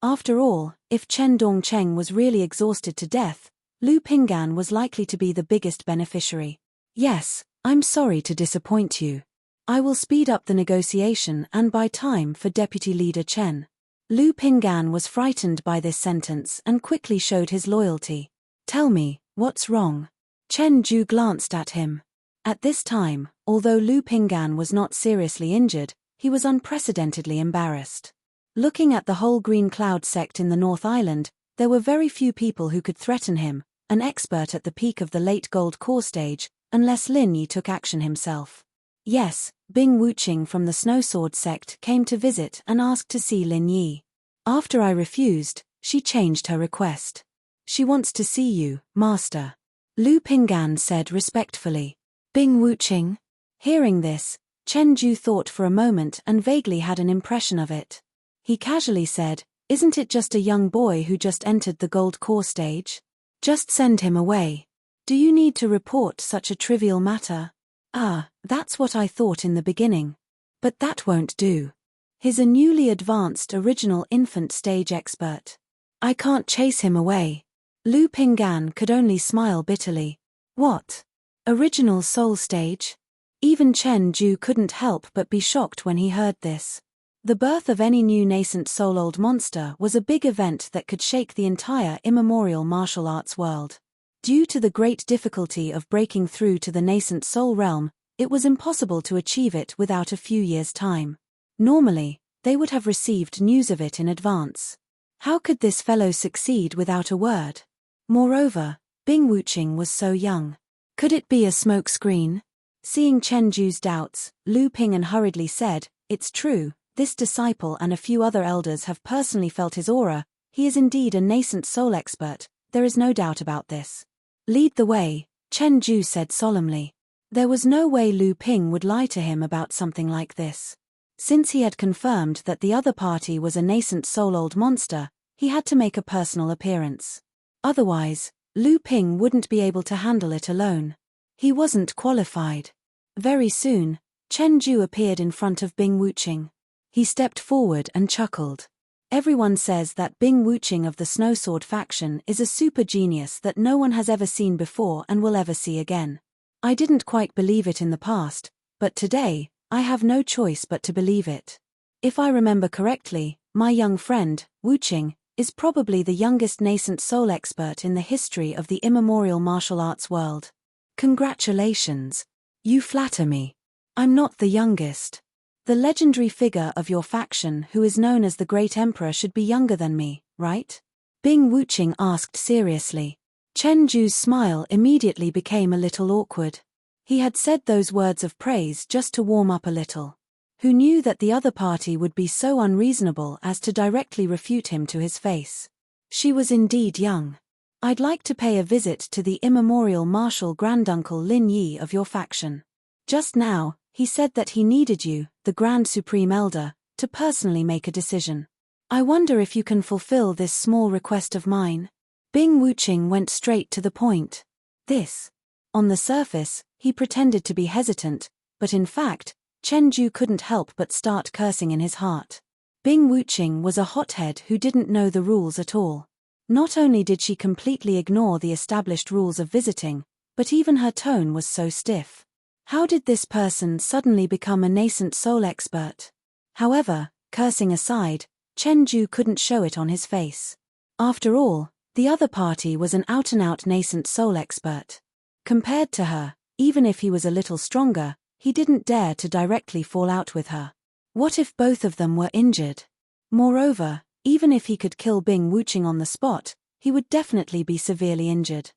After all, if Chen Dongcheng was really exhausted to death, Lu Pinggan was likely to be the biggest beneficiary. Yes, I'm sorry to disappoint you. I will speed up the negotiation and buy time for Deputy Leader Chen. Lu Pinggan was frightened by this sentence and quickly showed his loyalty. Tell me, what's wrong? Chen Ju glanced at him. At this time, although Lu Pinggan was not seriously injured, he was unprecedentedly embarrassed. Looking at the whole Green Cloud sect in the North Island, there were very few people who could threaten him, an expert at the peak of the late Gold Core stage, unless Lin Yi took action himself. Yes, Bing Wuqing from the Snowsword sect came to visit and asked to see Lin Yi. After I refused, she changed her request. She wants to see you, Master. Lu Pinggan said respectfully. Bing Wuqing? Hearing this, Chen Ju thought for a moment and vaguely had an impression of it. He casually said, isn't it just a young boy who just entered the Gold Core stage? Just send him away. Do you need to report such a trivial matter? Ah, that's what I thought in the beginning. But that won't do. He's a newly advanced original infant stage expert. I can't chase him away. Lu Pinggan could only smile bitterly. What? Original soul stage? Even Chen Ju couldn't help but be shocked when he heard this. The birth of any new nascent soul-old monster was a big event that could shake the entire immemorial martial arts world. Due to the great difficulty of breaking through to the nascent soul realm, it was impossible to achieve it without a few years' time. Normally, they would have received news of it in advance. How could this fellow succeed without a word? Moreover, Bing Wuqing was so young. Could it be a smokescreen? Seeing Chen Ju's doubts, Lu Pinggan hurriedly said, it's true, this disciple and a few other elders have personally felt his aura. He is indeed a nascent soul expert, there is no doubt about this. Lead the way, Chen Ju said solemnly. There was no way Lu Ping would lie to him about something like this. Since he had confirmed that the other party was a nascent soul-old monster, he had to make a personal appearance. Otherwise, Lu Ping wouldn't be able to handle it alone. He wasn't qualified. Very soon, Chen Ju appeared in front of Bing Wuqing. He stepped forward and chuckled. Everyone says that Bing Wuqing of the Snowsword faction is a super genius that no one has ever seen before and will ever see again. I didn't quite believe it in the past, but today, I have no choice but to believe it. If I remember correctly, my young friend, Wuqing, is probably the youngest nascent soul expert in the history of the immemorial martial arts world. Congratulations. You flatter me. I'm not the youngest. The legendary figure of your faction who is known as the Great Emperor should be younger than me, right? Bing Wuqing asked seriously. Chen Ju's smile immediately became a little awkward. He had said those words of praise just to warm up a little. Who knew that the other party would be so unreasonable as to directly refute him to his face? She was indeed young. I'd like to pay a visit to the immemorial martial granduncle Lin Yi of your faction. Just now, he said that he needed you, the Grand Supreme Elder, to personally make a decision. I wonder if you can fulfill this small request of mine. Bing Wuqing went straight to the point. This. On the surface, he pretended to be hesitant, but in fact, Chen Ju couldn't help but start cursing in his heart. Bing Wuqing was a hothead who didn't know the rules at all. Not only did she completely ignore the established rules of visiting, but even her tone was so stiff. How did this person suddenly become a nascent soul expert? However, cursing aside, Chen Ju couldn't show it on his face. After all, the other party was an out-and-out nascent soul expert. Compared to her, even if he was a little stronger, he didn't dare to directly fall out with her. What if both of them were injured? Moreover, even if he could kill Bing Wuqing on the spot, he would definitely be severely injured.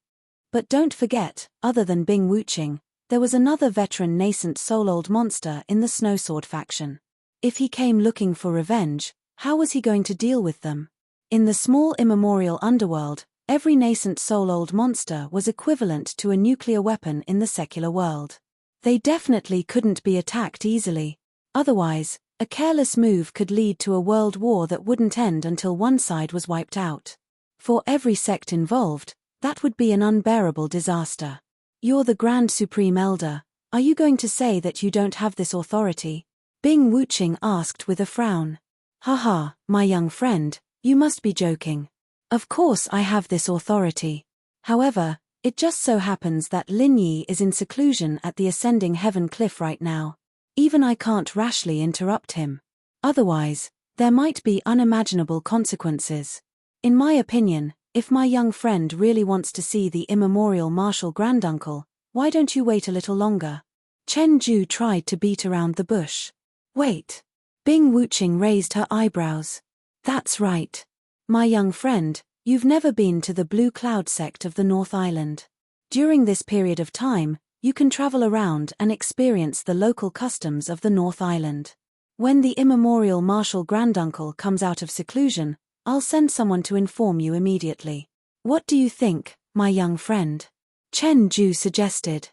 But don't forget, other than Bing Wuqing, there was another veteran nascent soul-old monster in the Snowsword faction. If he came looking for revenge, how was he going to deal with them? In the small immemorial underworld, every nascent soul-old monster was equivalent to a nuclear weapon in the secular world. They definitely couldn't be attacked easily. Otherwise, a careless move could lead to a world war that wouldn't end until one side was wiped out. For every sect involved, that would be an unbearable disaster. You're the Grand Supreme Elder, are you going to say that you don't have this authority? Bing Wuqing asked with a frown. Haha, my young friend, You must be joking. Of course I have this authority. However, it just so happens that Lin Yi is in seclusion at the Ascending Heaven Cliff right now. Even I can't rashly interrupt him. Otherwise, there might be unimaginable consequences. In my opinion, if my young friend really wants to see the immemorial martial granduncle, why don't you wait a little longer? Chen Ju tried to beat around the bush. Wait. Bing Wuqing raised her eyebrows. That's right. My young friend, you've never been to the Blue Cloud sect of the North Island. During this period of time, you can travel around and experience the local customs of the North Island. When the immemorial martial granduncle comes out of seclusion, I'll send someone to inform you immediately. What do you think, my young friend? Chen Ju suggested.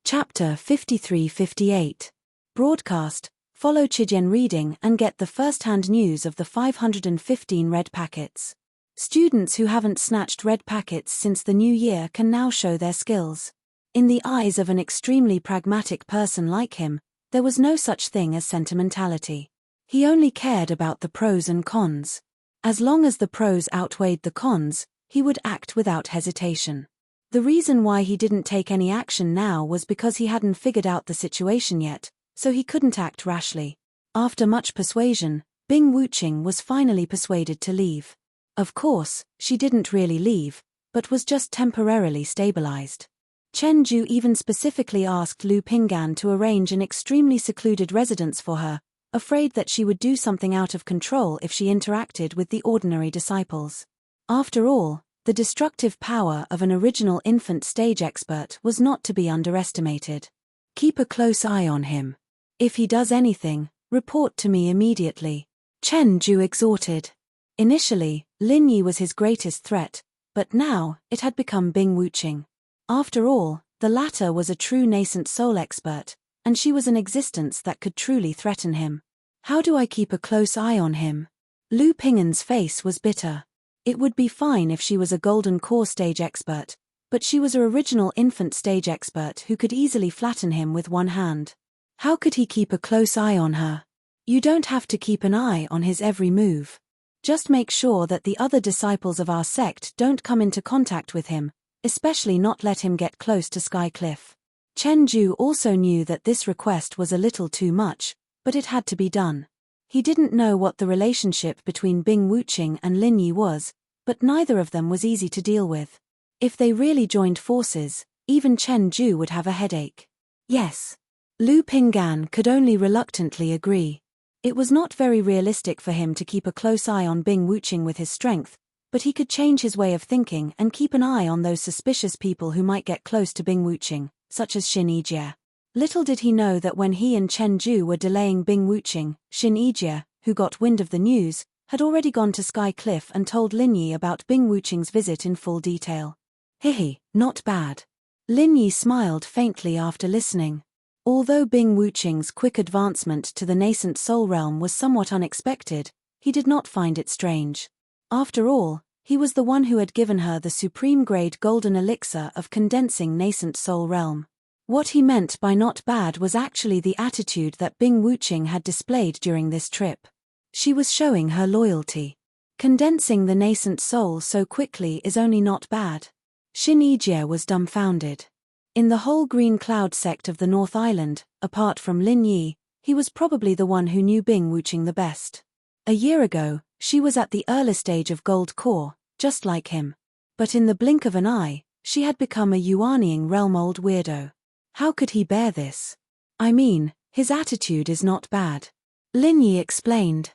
Chapter 53-58. Broadcast. Follow Chijian reading and get the first-hand news of the 515 red packets. Students who haven't snatched red packets since the new year can now show their skills. In the eyes of an extremely pragmatic person like him, there was no such thing as sentimentality. He only cared about the pros and cons. As long as the pros outweighed the cons, he would act without hesitation. The reason why he didn't take any action now was because he hadn't figured out the situation yet, so he couldn't act rashly. After much persuasion, Bing Wuqing was finally persuaded to leave. Of course, she didn't really leave, but was just temporarily stabilized. Chen Ju even specifically asked Lu Pinggan to arrange an extremely secluded residence for her, afraid that she would do something out of control if she interacted with the ordinary disciples. After all, the destructive power of an original infant stage expert was not to be underestimated. Keep a close eye on him. If he does anything, report to me immediately. Chen Ju exhorted. Initially, Lin Yi was his greatest threat, but now, it had become Bing Wuqing. After all, the latter was a true nascent soul expert, and she was an existence that could truly threaten him. How do I keep a close eye on him? Lu Pinggan's face was bitter. It would be fine if she was a golden core stage expert, but she was an original infant stage expert who could easily flatten him with one hand. How could he keep a close eye on her? You don't have to keep an eye on his every move. Just make sure that the other disciples of our sect don't come into contact with him, especially not let him get close to Sky Cliff. Chen Ju also knew that this request was a little too much, but it had to be done. He didn't know what the relationship between Bing Wuqing and Lin Yi was, but neither of them was easy to deal with. If they really joined forces, even Chen Ju would have a headache. Yes. Lu Pinggan could only reluctantly agree. It was not very realistic for him to keep a close eye on Bing Wuqing with his strength, but he could change his way of thinking and keep an eye on those suspicious people who might get close to Bing Wuqing, such as Xin Yijie. Little did he know that when he and Chen Ju were delaying Bing Wuqing, Xin Yijie, who got wind of the news, had already gone to Sky Cliff and told Lin Yi about Bing Wuqing's visit in full detail. Hihi, not bad. Lin Yi smiled faintly after listening. Although Bing Wuqing's quick advancement to the nascent soul realm was somewhat unexpected, he did not find it strange. After all, he was the one who had given her the supreme-grade golden elixir of condensing nascent soul realm. What he meant by not bad was actually the attitude that Bing Wuqing had displayed during this trip. She was showing her loyalty. Condensing the nascent soul so quickly is only not bad. Xin Yijie was dumbfounded. In the whole Green Cloud sect of the North Island, apart from Lin Yi, he was probably the one who knew Bing Wuqing the best. A year ago, she was at the early stage of Gold Core, just like him. But in the blink of an eye, she had become a Yuanying realm-old weirdo. How could he bear this? I mean, his attitude is not bad. Lin Yi explained.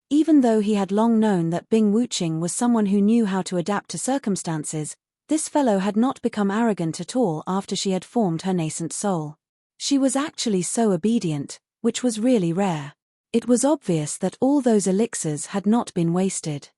Even though he had long known that Bing Wuqing was someone who knew how to adapt to circumstances, this fellow had not become arrogant at all after she had formed her nascent soul. She was actually so obedient, which was really rare. It was obvious that all those elixirs had not been wasted.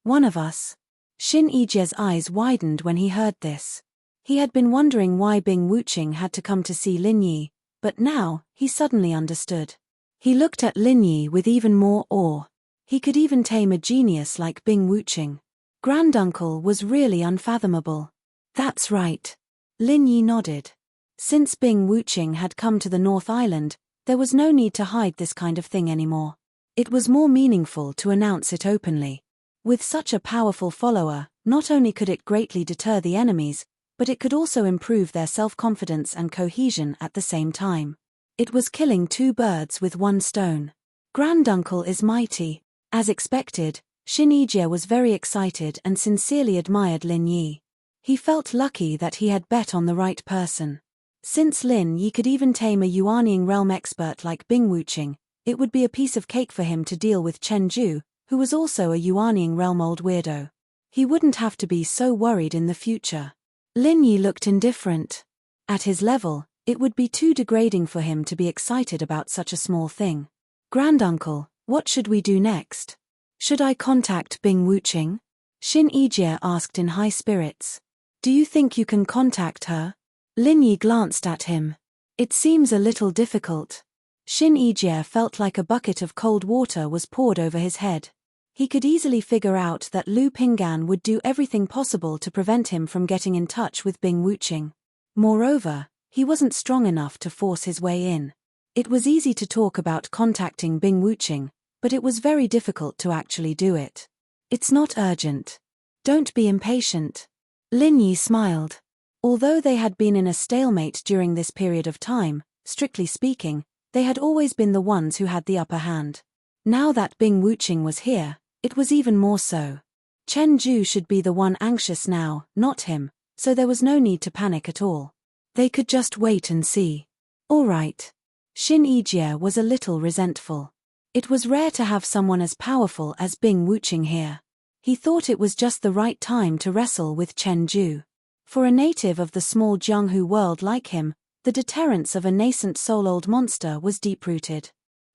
One of us. Xin Yijie's eyes widened when he heard this. He had been wondering why Bing Wuqing had to come to see Lin Yi, but now, he suddenly understood. He looked at Lin Yi with even more awe. He could even tame a genius like Bing Wuqing. Granduncle was really unfathomable. That's right. Lin Yi nodded. Since Bing Wuqing had come to the North Island, there was no need to hide this kind of thing anymore. It was more meaningful to announce it openly. With such a powerful follower, not only could it greatly deter the enemies, but it could also improve their self-confidence and cohesion at the same time. It was killing two birds with one stone. Granduncle is mighty. As expected, Xin Yijie was very excited and sincerely admired Lin Yi. He felt lucky that he had bet on the right person. Since Lin Yi could even tame a Yuanying realm expert like Bing Wuqing, it would be a piece of cake for him to deal with Chen Ju, who was also a Yuanying realm old weirdo. He wouldn't have to be so worried in the future. Lin Yi looked indifferent. At his level, it would be too degrading for him to be excited about such a small thing. Granduncle, what should we do next? Should I contact Bing Wuqing? Xin Yijie asked in high spirits. Do you think you can contact her? Lin Yi glanced at him. It seems a little difficult. Xin Yijie felt like a bucket of cold water was poured over his head. He could easily figure out that Lu Pinggan would do everything possible to prevent him from getting in touch with Bing Wuqing. Moreover, he wasn't strong enough to force his way in. It was easy to talk about contacting Bing Wuqing, but it was very difficult to actually do it. It's not urgent. Don't be impatient. Lin Yi smiled. Although they had been in a stalemate during this period of time, strictly speaking, they had always been the ones who had the upper hand. Now that Bing Wuqing was here, it was even more so. Chen Ju should be the one anxious now, not him, so there was no need to panic at all. They could just wait and see. All right. Xin Yijie was a little resentful. It was rare to have someone as powerful as Bing Wuqing here. He thought it was just the right time to wrestle with Chen Ju. For a native of the small Jianghu world like him, the deterrence of a nascent soul-old monster was deep-rooted.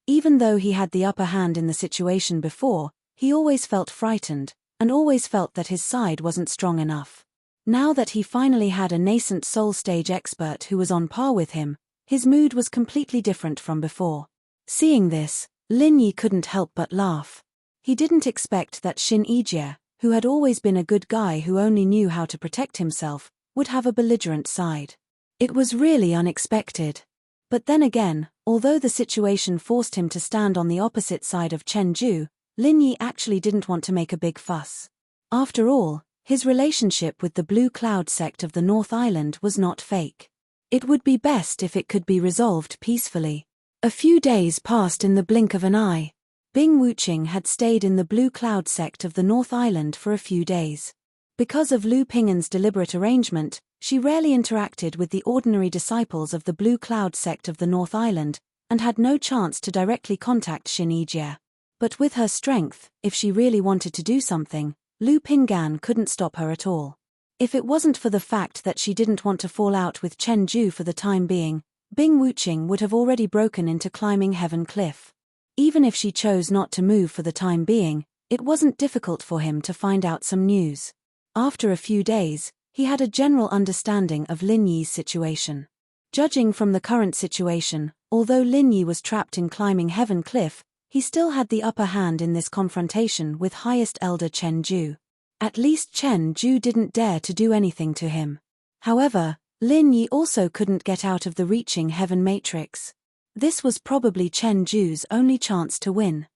Even though he had the upper hand in the situation before, he always felt frightened, and always felt that his side wasn't strong enough. Now that he finally had a nascent soul stage expert who was on par with him, his mood was completely different from before. Seeing this, Lin Yi couldn't help but laugh. He didn't expect that Xin Yijie, who had always been a good guy who only knew how to protect himself, would have a belligerent side. It was really unexpected. But then again, although the situation forced him to stand on the opposite side of Chen Ju, Lin Yi actually didn't want to make a big fuss. After all, his relationship with the Blue Cloud sect of the North Island was not fake. It would be best if it could be resolved peacefully. A few days passed in the blink of an eye. Bing Wuqing had stayed in the Blue Cloud sect of the North Island for a few days. Because of Lu Ping'an's deliberate arrangement, she rarely interacted with the ordinary disciples of the Blue Cloud sect of the North Island, and had no chance to directly contact Xin Yijie. But with her strength, if she really wanted to do something, Lu Ping'an couldn't stop her at all. If it wasn't for the fact that she didn't want to fall out with Chen Ju for the time being, Bing Wuqing would have already broken into climbing Heaven Cliff. Even if she chose not to move for the time being, it wasn't difficult for him to find out some news. After a few days, he had a general understanding of Lin Yi's situation. Judging from the current situation, although Lin Yi was trapped in climbing Heaven Cliff, he still had the upper hand in this confrontation with highest elder Chen Ju. At least Chen Ju didn't dare to do anything to him. However, Lin Yi also couldn't get out of the reaching Heaven Matrix. This was probably Chen Ju's only chance to win.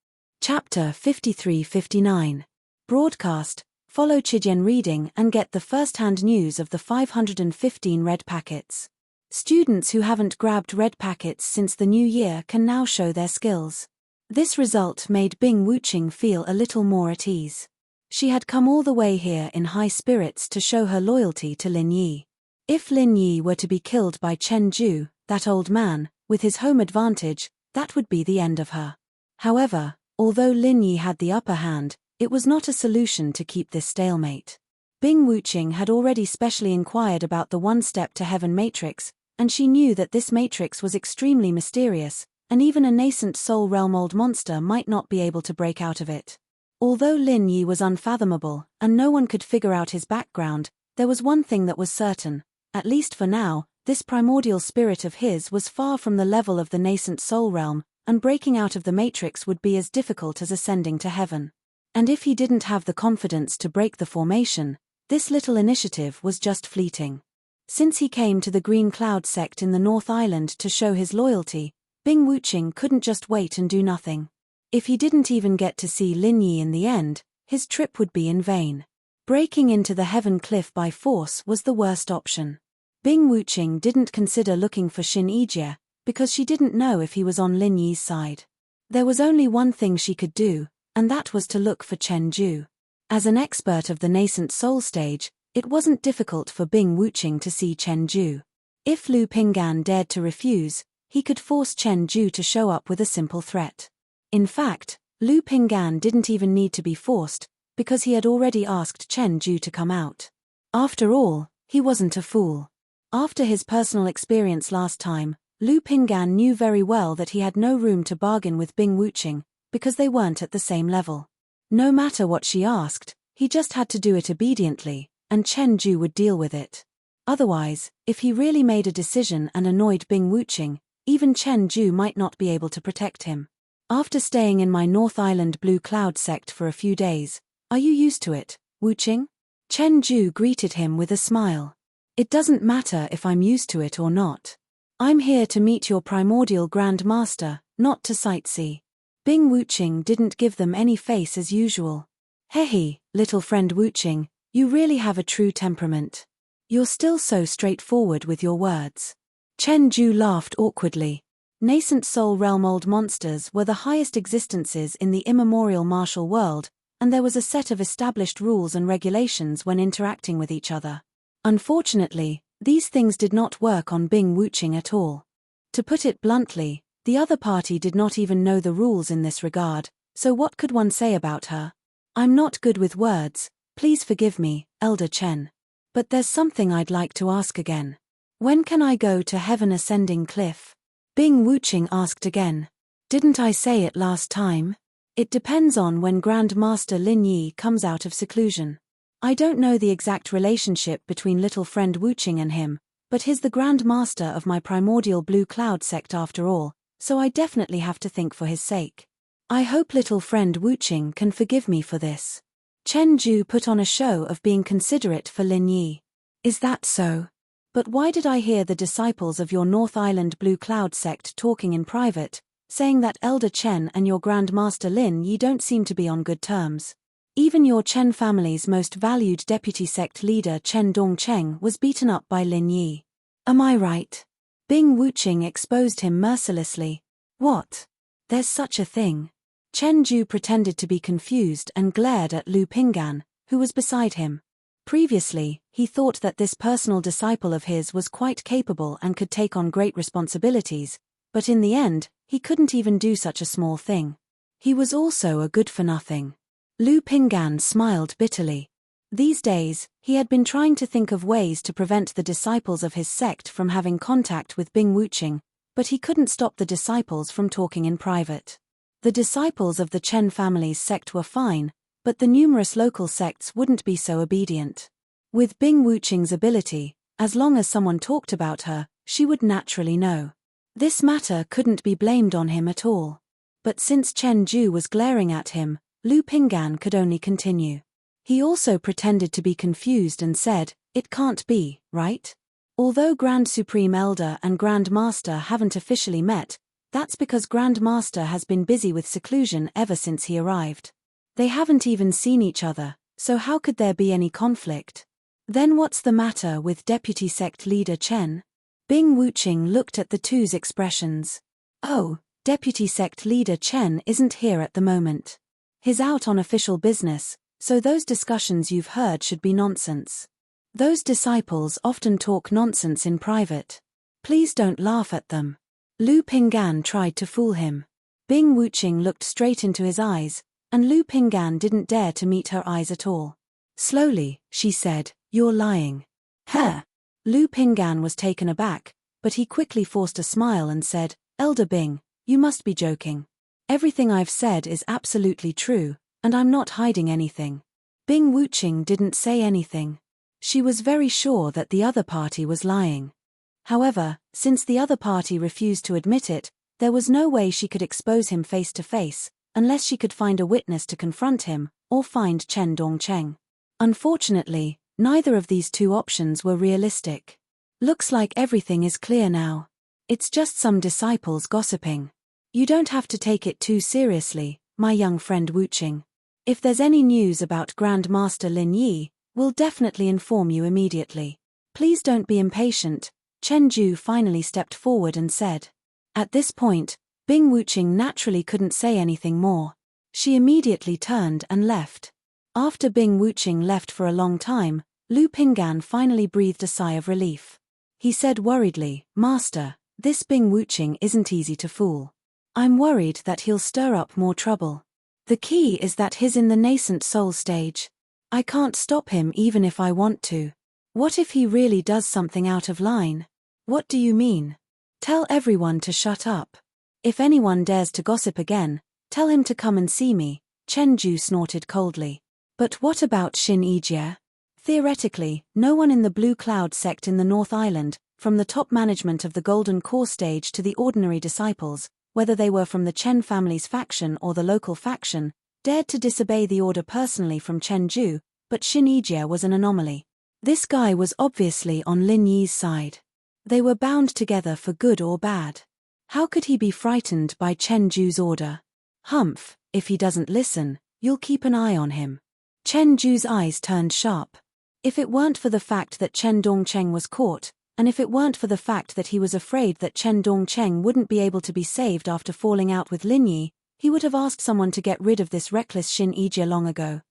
Chapter 53-59. Broadcast. Follow Chijian Reading and get the first-hand news of the 515 red packets. Students who haven't grabbed red packets since the new year can now show their skills. This result made Bing Wuqing feel a little more at ease. She had come all the way here in high spirits to show her loyalty to Lin Yi. If Lin Yi were to be killed by Chen Ju, that old man, with his home advantage, that would be the end of her. However, although Lin Yi had the upper hand, it was not a solution to keep this stalemate. Bing Wuqing had already specially inquired about the one-step to heaven matrix, and she knew that this matrix was extremely mysterious, and even a nascent soul realm old monster might not be able to break out of it. Although Lin Yi was unfathomable, and no one could figure out his background, there was one thing that was certain, at least for now. This primordial spirit of his was far from the level of the nascent soul realm, and breaking out of the matrix would be as difficult as ascending to heaven. And if he didn't have the confidence to break the formation, this little initiative was just fleeting. Since he came to the Green Cloud sect in the North Island to show his loyalty, Bing Wuqing couldn't just wait and do nothing. If he didn't even get to see Lin Yi in the end, his trip would be in vain. Breaking into the heaven cliff by force was the worst option. Bing Wuching didn't consider looking for Xin Yijie, because she didn't know if he was on Lin Yi's side. There was only one thing she could do, and that was to look for Chen Ju. As an expert of the nascent soul stage, it wasn't difficult for Bing Wuching to see Chen Ju. If Lu Pinggan dared to refuse, he could force Chen Ju to show up with a simple threat. In fact, Lu Pinggan didn't even need to be forced, because he had already asked Chen Ju to come out. After all, he wasn't a fool. After his personal experience last time, Lu Pinggan knew very well that he had no room to bargain with Bing Wuching, because they weren't at the same level. No matter what she asked, he just had to do it obediently, and Chen Ju would deal with it. Otherwise, if he really made a decision and annoyed Bing Wuching, even Chen Ju might not be able to protect him. After staying in my North Island Blue Cloud sect for a few days, are you used to it, Wuching? Chen Ju greeted him with a smile. It doesn't matter if I'm used to it or not. I'm here to meet your primordial Grand Master, not to sightsee. Bing Wuching didn't give them any face as usual. Hehe, little friend Wuching, you really have a true temperament. You're still so straightforward with your words. Chen Ju laughed awkwardly. Nascent soul realm old monsters were the highest existences in the immemorial martial world, and there was a set of established rules and regulations when interacting with each other. Unfortunately, these things did not work on Bing Wuching at all. To put it bluntly, the other party did not even know the rules in this regard, so what could one say about her? I'm not good with words, please forgive me, Elder Chen. But there's something I'd like to ask again. When can I go to Heaven Ascending Cliff? Bing Wuching asked again. Didn't I say it last time? It depends on when Grand Master Lin Yi comes out of seclusion. I don't know the exact relationship between little friend Wuching and him, but he's the Grand Master of my primordial Blue Cloud sect after all, so I definitely have to think for his sake. I hope little friend Wuching can forgive me for this. Chen Ju put on a show of being considerate for Lin Yi. Is that so? But why did I hear the disciples of your North Island Blue Cloud sect talking in private, saying that Elder Chen and your Grand Master Lin Yi don't seem to be on good terms? Even your Chen family's most valued deputy sect leader Chen Dongcheng was beaten up by Lin Yi. Am I right? Bing Wuching exposed him mercilessly. What? There's such a thing. Chen Ju pretended to be confused and glared at Lu Pinggan, who was beside him. Previously, he thought that this personal disciple of his was quite capable and could take on great responsibilities, but in the end, he couldn't even do such a small thing. He was also a good-for-nothing. Lu Pinggan smiled bitterly. These days, he had been trying to think of ways to prevent the disciples of his sect from having contact with Bing Wuching, but he couldn't stop the disciples from talking in private. The disciples of the Chen family's sect were fine, but the numerous local sects wouldn't be so obedient. With Bing Wuching's ability, as long as someone talked about her, she would naturally know. This matter couldn't be blamed on him at all. But since Chen Ju was glaring at him, Lu Pinggan could only continue. He also pretended to be confused and said, "It can't be, right? Although Grand Supreme Elder and Grand Master haven't officially met, that's because Grand Master has been busy with seclusion ever since he arrived. They haven't even seen each other, so how could there be any conflict? Then what's the matter with Deputy Sect Leader Chen?" Bing Wuching looked at the two's expressions. Oh, Deputy Sect Leader Chen isn't here at the moment. He's out on official business, so those discussions you've heard should be nonsense. Those disciples often talk nonsense in private. Please don't laugh at them. Lu Pinggan tried to fool him. Bing Wuching looked straight into his eyes, and Lu Pinggan didn't dare to meet her eyes at all. Slowly, she said, "You're lying." Huh? Lu Pinggan was taken aback, but he quickly forced a smile and said, "Elder Bing, you must be joking. Everything I've said is absolutely true, and I'm not hiding anything." Bing Wuching didn't say anything. She was very sure that the other party was lying. However, since the other party refused to admit it, there was no way she could expose him face to face, unless she could find a witness to confront him, or find Chen Dongcheng. Unfortunately, neither of these two options were realistic. Looks like everything is clear now. It's just some disciples gossiping. You don't have to take it too seriously, my young friend Wuching. If there's any news about Grand Master Lin Yi, we'll definitely inform you immediately. Please don't be impatient, Chen Ju finally stepped forward and said. At this point, Bing Wuqing naturally couldn't say anything more. She immediately turned and left. After Bing Wuqing left for a long time, Lu Pinggan finally breathed a sigh of relief. He said worriedly, Master, this Bing Wuqing isn't easy to fool. I'm worried that he'll stir up more trouble. The key is that he's in the nascent soul stage. I can't stop him even if I want to. What if he really does something out of line? What do you mean? Tell everyone to shut up. If anyone dares to gossip again, tell him to come and see me, Chen Ju snorted coldly. But what about Xin Yijie? Theoretically, no one in the Blue Cloud sect in the North Island, from the top management of the Golden Core stage to the ordinary disciples, whether they were from the Chen family's faction or the local faction, dared to disobey the order personally from Chen Ju, but Xin Yijie was an anomaly. This guy was obviously on Lin Yi's side. They were bound together for good or bad. How could he be frightened by Chen Ju's order? Humph, if he doesn't listen, you'll keep an eye on him. Chen Ju's eyes turned sharp. If it weren't for the fact that Chen Dongcheng was caught, and if it weren't for the fact that he was afraid that Chen Dongcheng wouldn't be able to be saved after falling out with Lin Yi, he would have asked someone to get rid of this reckless Xin Yijie long ago.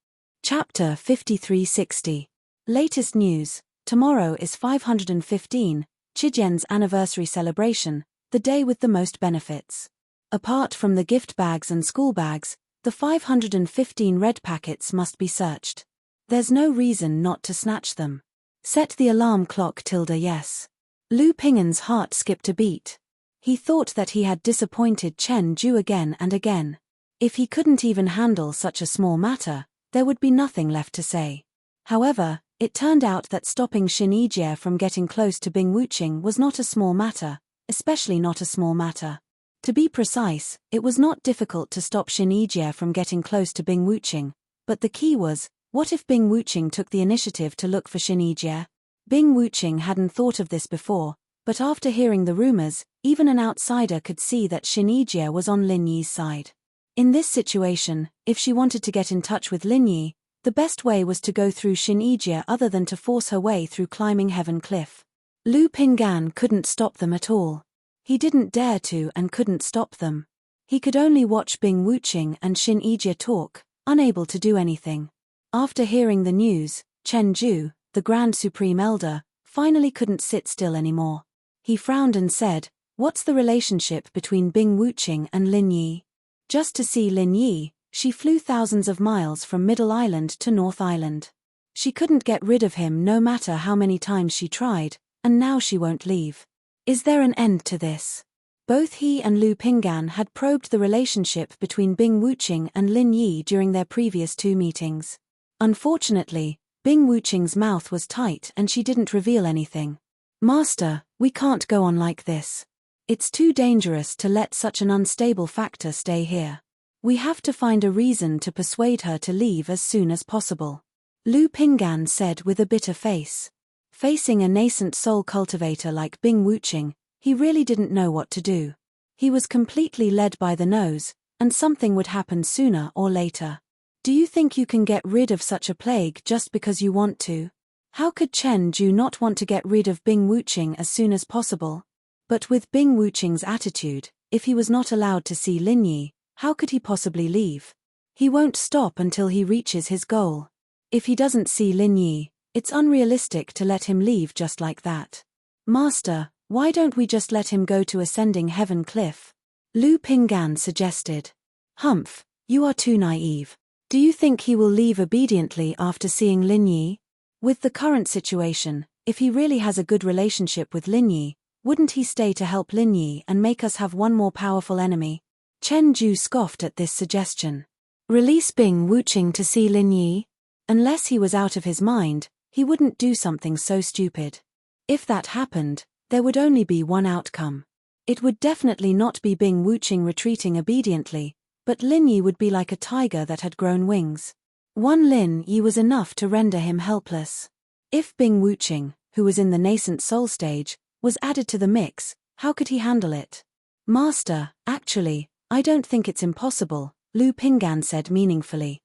Chapter 5360. Latest news. Tomorrow is 515, Chijian's anniversary celebration, the day with the most benefits. Apart from the gift bags and school bags, the 515 red packets must be searched. There's no reason not to snatch them. Set the alarm clock yes. Lu Pinggan's heart skipped a beat. He thought that he had disappointed Chen Ju again and again. If he couldn't even handle such a small matter, there would be nothing left to say. However, it turned out that stopping Xin Yijie from getting close to Bing Wuqing was not a small matter, especially not a small matter. To be precise, it was not difficult to stop Xin Yijie from getting close to Bing Wuqing, but the key was, what if Bing Wuqing took the initiative to look for Xin Yijie? Bing Wuqing hadn't thought of this before, but after hearing the rumors, even an outsider could see that Xin Yijie was on Lin Yi's side. In this situation, if she wanted to get in touch with Lin Yi, the best way was to go through Xin Yijie other than to force her way through climbing Heaven Cliff. Lu Pinggan couldn't stop them at all. He didn't dare to and couldn't stop them. He could only watch Bing Wuqing and Xin Yijie talk, unable to do anything. After hearing the news, Chen Ju, the Grand Supreme Elder, finally couldn't sit still anymore. He frowned and said, "What's the relationship between Bing Wuqing and Lin Yi?" Just to see Lin Yi, she flew thousands of miles from Middle Island to North Island. She couldn't get rid of him no matter how many times she tried, and now she won't leave. Is there an end to this? Both he and Lu Pinggan had probed the relationship between Bing Wuqing and Lin Yi during their previous 2 meetings. Unfortunately, Bing Wuqing's mouth was tight and she didn't reveal anything. "Master, we can't go on like this. It's too dangerous to let such an unstable factor stay here. We have to find a reason to persuade her to leave as soon as possible," Lu Pinggan said with a bitter face. Facing a nascent soul cultivator like Bing Wuqing, he really didn't know what to do. He was completely led by the nose, and something would happen sooner or later. Do you think you can get rid of such a plague just because you want to? How could Chen Ju not want to get rid of Bing Wuqing as soon as possible? But with Bing Wuqing's attitude, if he was not allowed to see Lin Yi, how could he possibly leave? He won't stop until he reaches his goal. If he doesn't see Lin Yi, it's unrealistic to let him leave just like that. "Master, why don't we just let him go to Ascending Heaven Cliff?" Lu Pinggan suggested. "Humph, you are too naive. Do you think he will leave obediently after seeing Lin Yi? With the current situation, if he really has a good relationship with Lin Yi, wouldn't he stay to help Lin Yi and make us have one more powerful enemy?" Chen Ju scoffed at this suggestion. Release Bing Wuqing to see Lin Yi? Unless he was out of his mind, he wouldn't do something so stupid. If that happened, there would only be one outcome. It would definitely not be Bing Wuqing retreating obediently, but Lin Yi would be like a tiger that had grown wings. One Lin Yi was enough to render him helpless. If Bing Wuqing, who was in the nascent soul stage, was added to the mix, how could he handle it? "Master, actually, I don't think it's impossible," Lu Pinggan said meaningfully.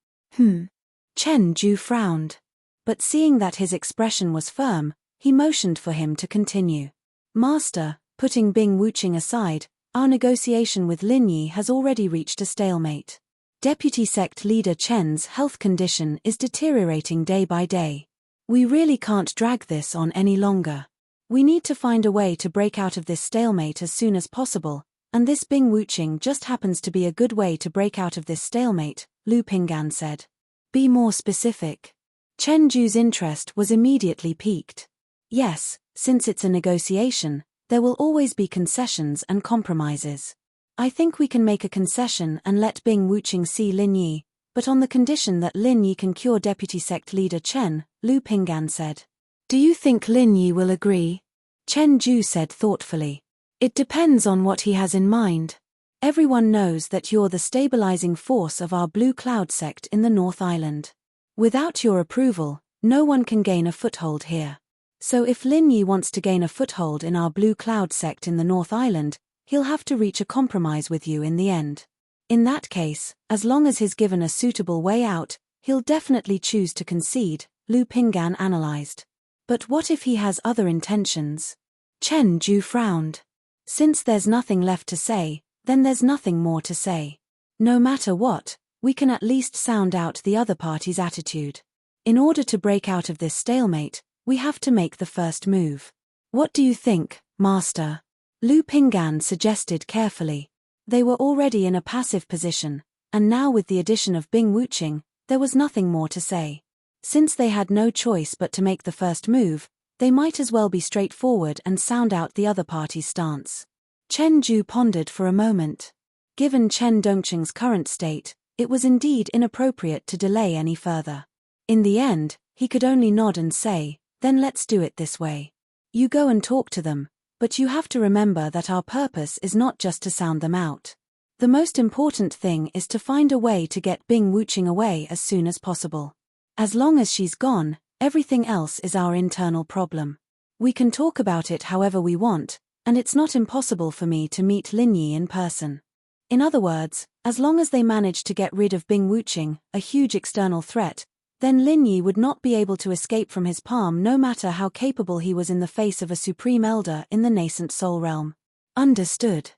Chen Ju frowned. But seeing that his expression was firm, he motioned for him to continue. Master, putting Bing Wuqing aside, our negotiation with Lin Yi has already reached a stalemate. Deputy Sect Leader Chen's health condition is deteriorating day by day. We really can't drag this on any longer. We need to find a way to break out of this stalemate as soon as possible, and this Bing Wuqing just happens to be a good way to break out of this stalemate, Lu Pinggan said. Be more specific. Chen Ju's interest was immediately piqued. Yes, since it's a negotiation, there will always be concessions and compromises. I think we can make a concession and let Bing Wuqing see Lin Yi, but on the condition that Lin Yi can cure Deputy Sect Leader Chen, Lu Pinggan said. Do you think Lin Yi will agree? Chen Ju said thoughtfully. It depends on what he has in mind. Everyone knows that you're the stabilizing force of our Blue Cloud sect in the North Island. Without your approval, no one can gain a foothold here. So if Lin Yi wants to gain a foothold in our Blue Cloud sect in the North Island, he'll have to reach a compromise with you in the end. In that case, as long as he's given a suitable way out, he'll definitely choose to concede, Lu Pinggan analyzed. But what if he has other intentions? Chen Ju frowned. Since there's nothing left to say, then there's nothing more to say. No matter what, we can at least sound out the other party's attitude. In order to break out of this stalemate, we have to make the first move. What do you think, Master? Lu Pinggan suggested carefully. They were already in a passive position, and now with the addition of Bing Wuqing, there was nothing more to say. Since they had no choice but to make the first move, they might as well be straightforward and sound out the other party's stance. Chen Ju pondered for a moment. Given Chen Dongqing's current state, it was indeed inappropriate to delay any further. In the end, he could only nod and say, then let's do it this way. You go and talk to them, but you have to remember that our purpose is not just to sound them out. The most important thing is to find a way to get Bing Wuqing away as soon as possible. As long as she's gone, everything else is our internal problem. We can talk about it however we want, and it's not impossible for me to meet Lin Yi in person. In other words, as long as they manage to get rid of Bing Wuqing, a huge external threat, then Lin Yi would not be able to escape from his palm no matter how capable he was in the face of a supreme elder in the nascent soul realm. Understood.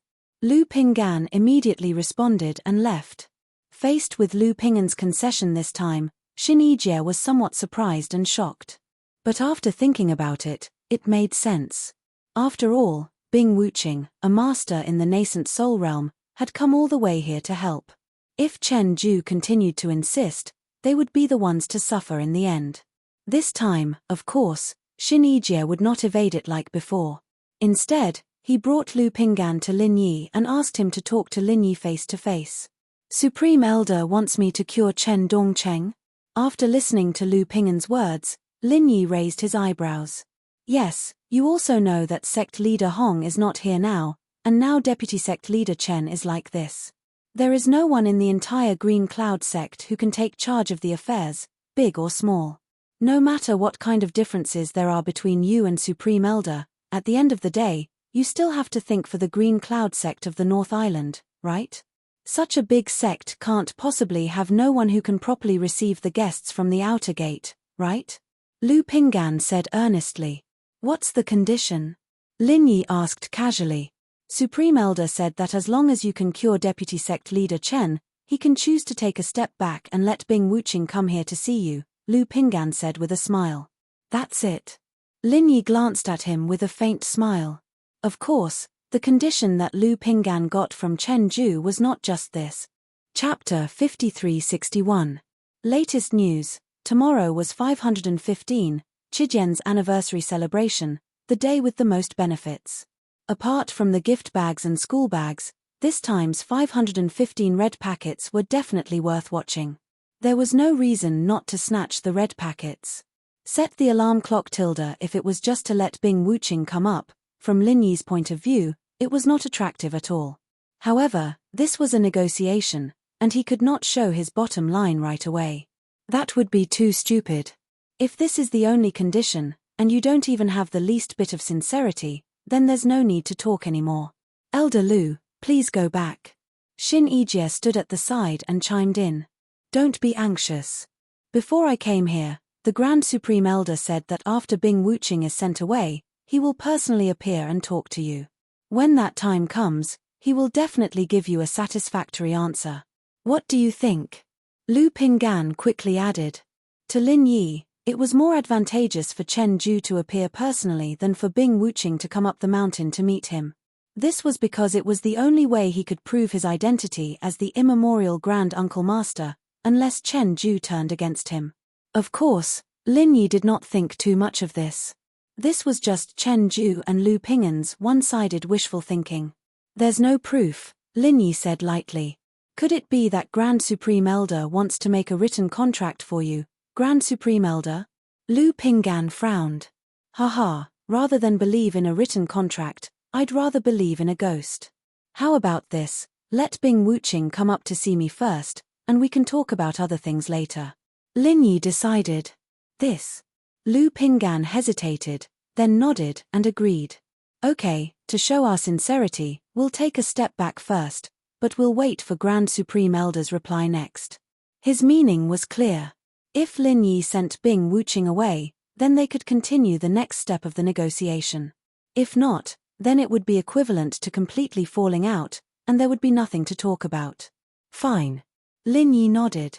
Lu Pinggan immediately responded and left. Faced with Lu Pinggan's concession this time, Xin Yijie was somewhat surprised and shocked. But after thinking about it, it made sense. After all, Bing Wuqing, a master in the nascent soul realm, had come all the way here to help. If Chen Ju continued to insist, they would be the ones to suffer in the end. This time, of course, Xin Yijie would not evade it like before. Instead, he brought Lu Pinggan to Lin Yi and asked him to talk to Lin Yi face to face. Supreme Elder wants me to cure Chen Dongqing? After listening to Lu Pinggan's words, Lin Yi raised his eyebrows. Yes, you also know that Sect Leader Hong is not here now, and now Deputy Sect Leader Chen is like this. There is no one in the entire Green Cloud sect who can take charge of the affairs, big or small. No matter what kind of differences there are between you and Supreme Elder, at the end of the day, you still have to think for the Green Cloud sect of the North Island, right? Such a big sect can't possibly have no one who can properly receive the guests from the outer gate, right? Lu Pinggan said earnestly. What's the condition? Lin Yi asked casually. Supreme Elder said that as long as you can cure Deputy Sect Leader Chen, he can choose to take a step back and let Bing Wuqing come here to see you, Lu Pinggan said with a smile. That's it. Lin Yi glanced at him with a faint smile. Of course, the condition that Lu Pinggan got from Chen Ju was not just this. Chapter 5361. Latest news. Tomorrow was 515, Chijian's anniversary celebration, the day with the most benefits. Apart from the gift bags and school bags, this time's 515 red packets were definitely worth watching. There was no reason not to snatch the red packets. Set the alarm clock tilde if it was just to let Bing Wuqing come up, from Lin Yi's point of view, it was not attractive at all. However, this was a negotiation, and he could not show his bottom line right away. That would be too stupid. If this is the only condition, and you don't even have the least bit of sincerity, then there's no need to talk anymore. Elder Lu, please go back. Xin Yijie stood at the side and chimed in. Don't be anxious. Before I came here, the Grand Supreme Elder said that after Bing Wuching is sent away, he will personally appear and talk to you. When that time comes, he will definitely give you a satisfactory answer. What do you think? Lu Pinggan quickly added. To Lin Yi, it was more advantageous for Chen Ju to appear personally than for Bing Wuching to come up the mountain to meet him. This was because it was the only way he could prove his identity as the immemorial Grand Uncle Master, unless Chen Ju turned against him. Of course, Lin Yi did not think too much of this. This was just Chen Ju and Lu Pinggan's one-sided wishful thinking. There's no proof, Lin Yi said lightly. Could it be that Grand Supreme Elder wants to make a written contract for you, Grand Supreme Elder? Lu Pinggan frowned. Haha, rather than believe in a written contract, I'd rather believe in a ghost. How about this, let Bing Wuching come up to see me first, and we can talk about other things later. Lin Yi decided. This. Lu Pinggan hesitated, then nodded and agreed. Okay, to show our sincerity, we'll take a step back first, but we'll wait for Grand Supreme Elder's reply next. His meaning was clear. If Lin Yi sent Bing Wuching away, then they could continue the next step of the negotiation. If not, then it would be equivalent to completely falling out, and there would be nothing to talk about. Fine. Lin Yi nodded.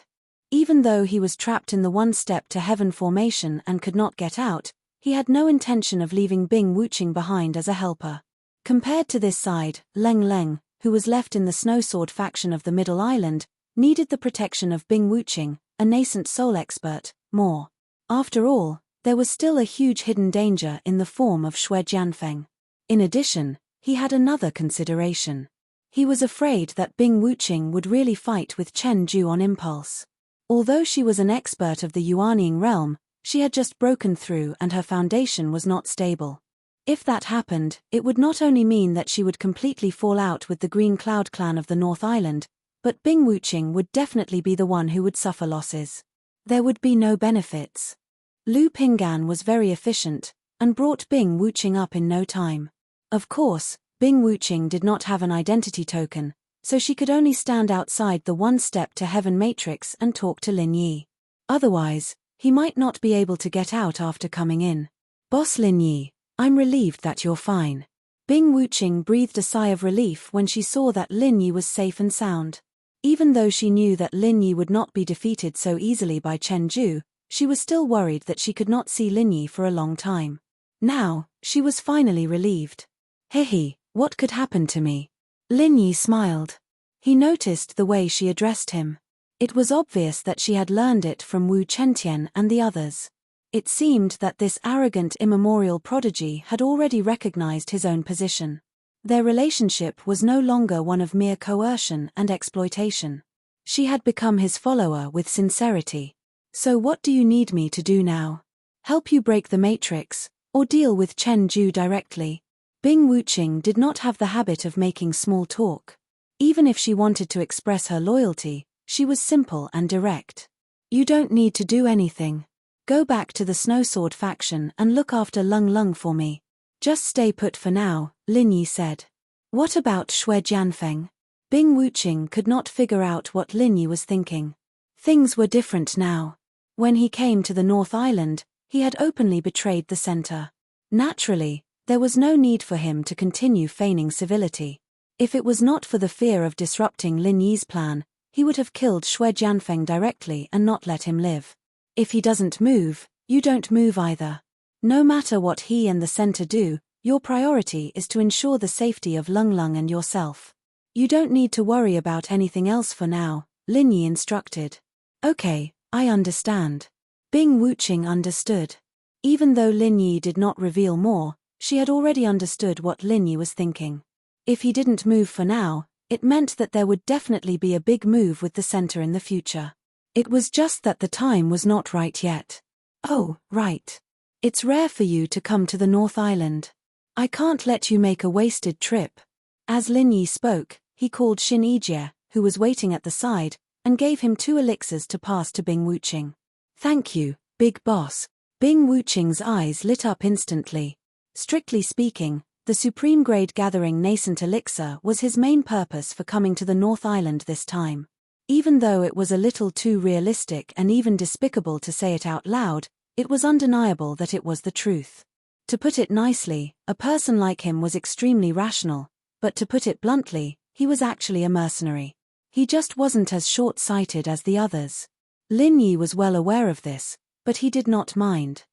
Even though he was trapped in the one-step-to-heaven formation and could not get out, he had no intention of leaving Bing Wuching behind as a helper. Compared to this side, Leng Leng, who was left in the Snowsword faction of the Middle Island, needed the protection of Bing Wuching, a nascent soul expert, more. After all, there was still a huge hidden danger in the form of Xue Jianfeng. In addition, he had another consideration. He was afraid that Bing Wuching would really fight with Chen Ju on impulse. Although she was an expert of the Yuanying realm, she had just broken through and her foundation was not stable. If that happened, it would not only mean that she would completely fall out with the Green Cloud clan of the North Island, but Bing Wuching would definitely be the one who would suffer losses. There would be no benefits. Lu Pinggan was very efficient, and brought Bing Wuching up in no time. Of course, Bing Wuching did not have an identity token, so she could only stand outside the one-step-to-heaven matrix and talk to Lin Yi. Otherwise, he might not be able to get out after coming in. Boss Lin Yi, I'm relieved that you're fine. Bing Wuching breathed a sigh of relief when she saw that Lin Yi was safe and sound. Even though she knew that Lin Yi would not be defeated so easily by Chen Ju, she was still worried that she could not see Lin Yi for a long time. Now, she was finally relieved. Hehe, what could happen to me? Lin Yi smiled. He noticed the way she addressed him. It was obvious that she had learned it from Wu Chentian and the others. It seemed that this arrogant immemorial prodigy had already recognized his own position. Their relationship was no longer one of mere coercion and exploitation. She had become his follower with sincerity. So what do you need me to do now? Help you break the matrix, or deal with Chen Ju directly? Bing Wuching did not have the habit of making small talk. Even if she wanted to express her loyalty, she was simple and direct. You don't need to do anything. Go back to the Snowsword faction and look after Lung Lung for me. Just stay put for now, Lin Yi said. What about Xue Jianfeng? Bing Wuching could not figure out what Lin Yi was thinking. Things were different now. When he came to the North Island, he had openly betrayed the center. Naturally, there was no need for him to continue feigning civility. If it was not for the fear of disrupting Lin Yi's plan, he would have killed Xue Jianfeng directly and not let him live. If he doesn't move, you don't move either. No matter what he and the center do, your priority is to ensure the safety of Lung Lung and yourself. You don't need to worry about anything else for now, Lin Yi instructed. Okay, I understand. Bing Wuching understood. Even though Lin Yi did not reveal more, she had already understood what Lin Yi was thinking. If he didn't move for now, it meant that there would definitely be a big move with the center in the future. It was just that the time was not right yet. Oh, right. It's rare for you to come to the North Island. I can't let you make a wasted trip. As Lin Yi spoke, he called Xin Yijie, who was waiting at the side, and gave him 2 elixirs to pass to Bing Wuching. Thank you, big boss. Bing Wuching's eyes lit up instantly. Strictly speaking, the Supreme Grade Gathering Nascent Elixir was his main purpose for coming to the North Island this time. Even though it was a little too realistic and even despicable to say it out loud, it was undeniable that it was the truth. To put it nicely, a person like him was extremely rational, but to put it bluntly, he was actually a mercenary. He just wasn't as short-sighted as the others. Lin Yi was well aware of this, but he did not mind.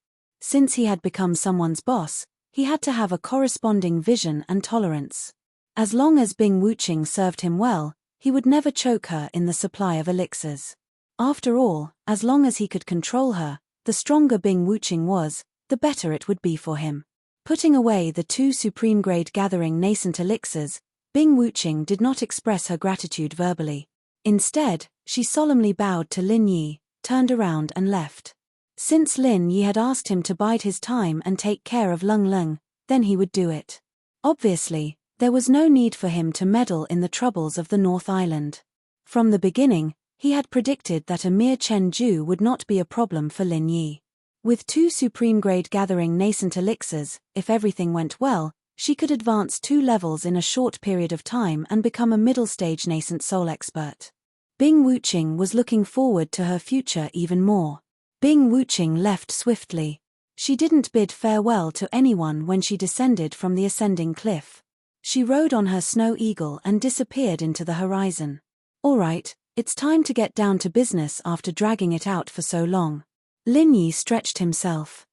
Since he had become someone's boss, he had to have a corresponding vision and tolerance. As long as Bing Wuqing served him well, he would never choke her in the supply of elixirs. After all, as long as he could control her, the stronger Bing Wuqing was, the better it would be for him. Putting away the 2 supreme-grade gathering nascent elixirs, Bing Wuqing did not express her gratitude verbally. Instead, she solemnly bowed to Lin Yi, turned around and left. Since Lin Yi had asked him to bide his time and take care of Lung Lung, then he would do it. Obviously, there was no need for him to meddle in the troubles of the North Island. From the beginning, he had predicted that a mere Chen Ju would not be a problem for Lin Yi. With 2 supreme-grade gathering nascent elixirs, if everything went well, she could advance 2 levels in a short period of time and become a middle-stage nascent soul expert. Bing Wuqing was looking forward to her future even more. Bing Wuqing left swiftly. She didn't bid farewell to anyone when she descended from the ascending cliff. She rode on her snow eagle and disappeared into the horizon. All right, it's time to get down to business after dragging it out for so long. Lin Yi stretched himself.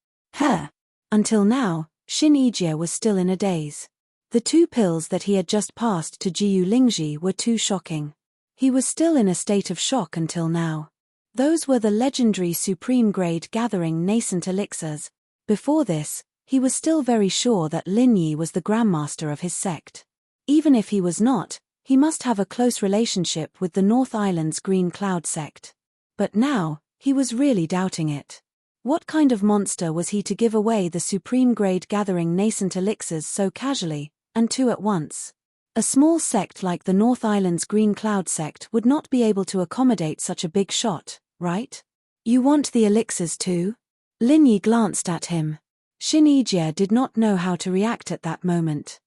Until now, Xin Yijie was still in a daze. The 2 pills that he had just passed to Jiu Lingji were too shocking. He was still in a state of shock until now. Those were the legendary supreme-grade gathering nascent elixirs. Before this, he was still very sure that Lin Yi was the grandmaster of his sect. Even if he was not, he must have a close relationship with the North Island's Green Cloud sect. But now, he was really doubting it. What kind of monster was he to give away the supreme-grade gathering nascent elixirs so casually, and 2 at once? A small sect like the North Island's Green Cloud sect would not be able to accommodate such a big shot, right? You want the elixirs too? Lin Yi glanced at him. Xin Yijie did not know how to react at that moment.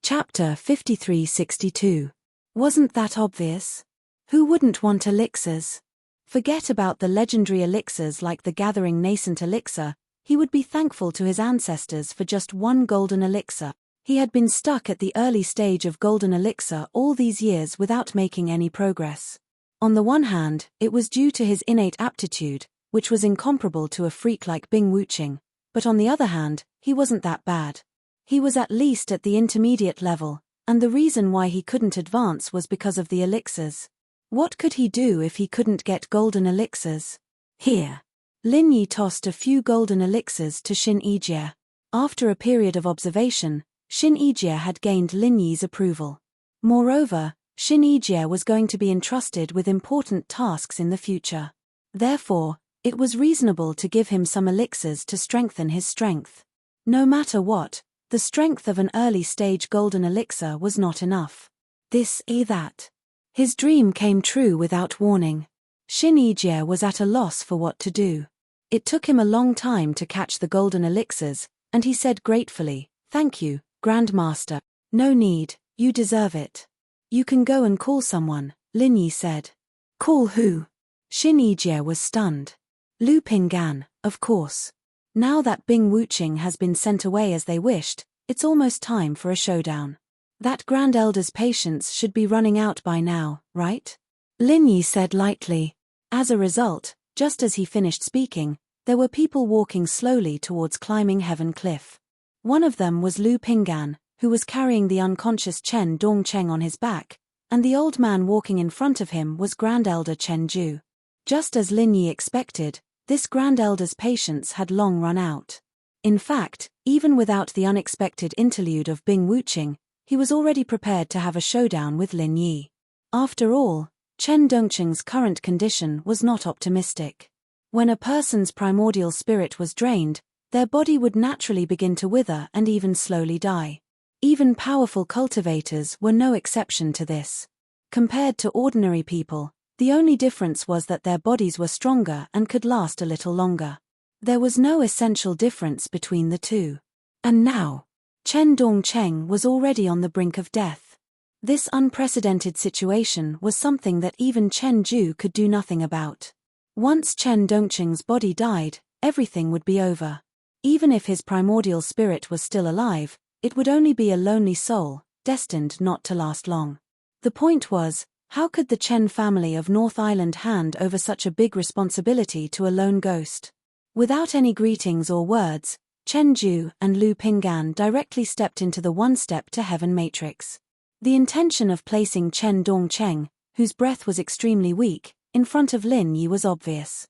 Chapter 5362. Wasn't that obvious? Who wouldn't want elixirs? Forget about the legendary elixirs like the gathering nascent elixir, he would be thankful to his ancestors for just 1 golden elixir. He had been stuck at the early stage of golden elixir all these years without making any progress. On the one hand, it was due to his innate aptitude, which was incomparable to a freak like Bing Wuqing, but on the other hand, he wasn't that bad. He was at least at the intermediate level, and the reason why he couldn't advance was because of the elixirs. What could he do if he couldn't get golden elixirs? Here. Lin Yi tossed a few golden elixirs to Xin Yijie. After a period of observation, Xin Yijie had gained Lin Yi's approval. Moreover, Xin Yijie was going to be entrusted with important tasks in the future. Therefore, it was reasonable to give him some elixirs to strengthen his strength. No matter what, the strength of an early-stage golden elixir was not enough. That. His dream came true without warning. Xin Yijie was at a loss for what to do. It took him a long time to catch the golden elixirs, and he said gratefully, "Thank you, Grandmaster." "No need, you deserve it. You can go and call someone," Lin Yi said. "Call who?" Xin Yijie was stunned. Lu Pinggan, of course. Now that Bing Wuqing has been sent away as they wished, it's almost time for a showdown. That Grand Elder's patience should be running out by now, right? Lin Yi said lightly. As a result, just as he finished speaking, there were people walking slowly towards Climbing Heaven Cliff. One of them was Lu Pinggan, who was carrying the unconscious Chen Dongcheng on his back, and the old man walking in front of him was Grand Elder Chen Ju. Just as Lin Yi expected, this Grand Elder's patience had long run out. In fact, even without the unexpected interlude of Bing Wuqing, he was already prepared to have a showdown with Lin Yi. After all, Chen Dongcheng's current condition was not optimistic. When a person's primordial spirit was drained, their body would naturally begin to wither and even slowly die. Even powerful cultivators were no exception to this. Compared to ordinary people, the only difference was that their bodies were stronger and could last a little longer. There was no essential difference between the two. And now, Chen Dongcheng was already on the brink of death. This unprecedented situation was something that even Chen Ju could do nothing about. Once Chen Dongqing's body died, everything would be over. Even if his primordial spirit was still alive, it would only be a lonely soul, destined not to last long. The point was, how could the Chen family of North Island hand over such a big responsibility to a lone ghost? Without any greetings or words, Chen Ju and Lu Pinggan directly stepped into the one-step to heaven matrix. The intention of placing Chen Dongcheng, whose breath was extremely weak, in front of Lin Yi was obvious.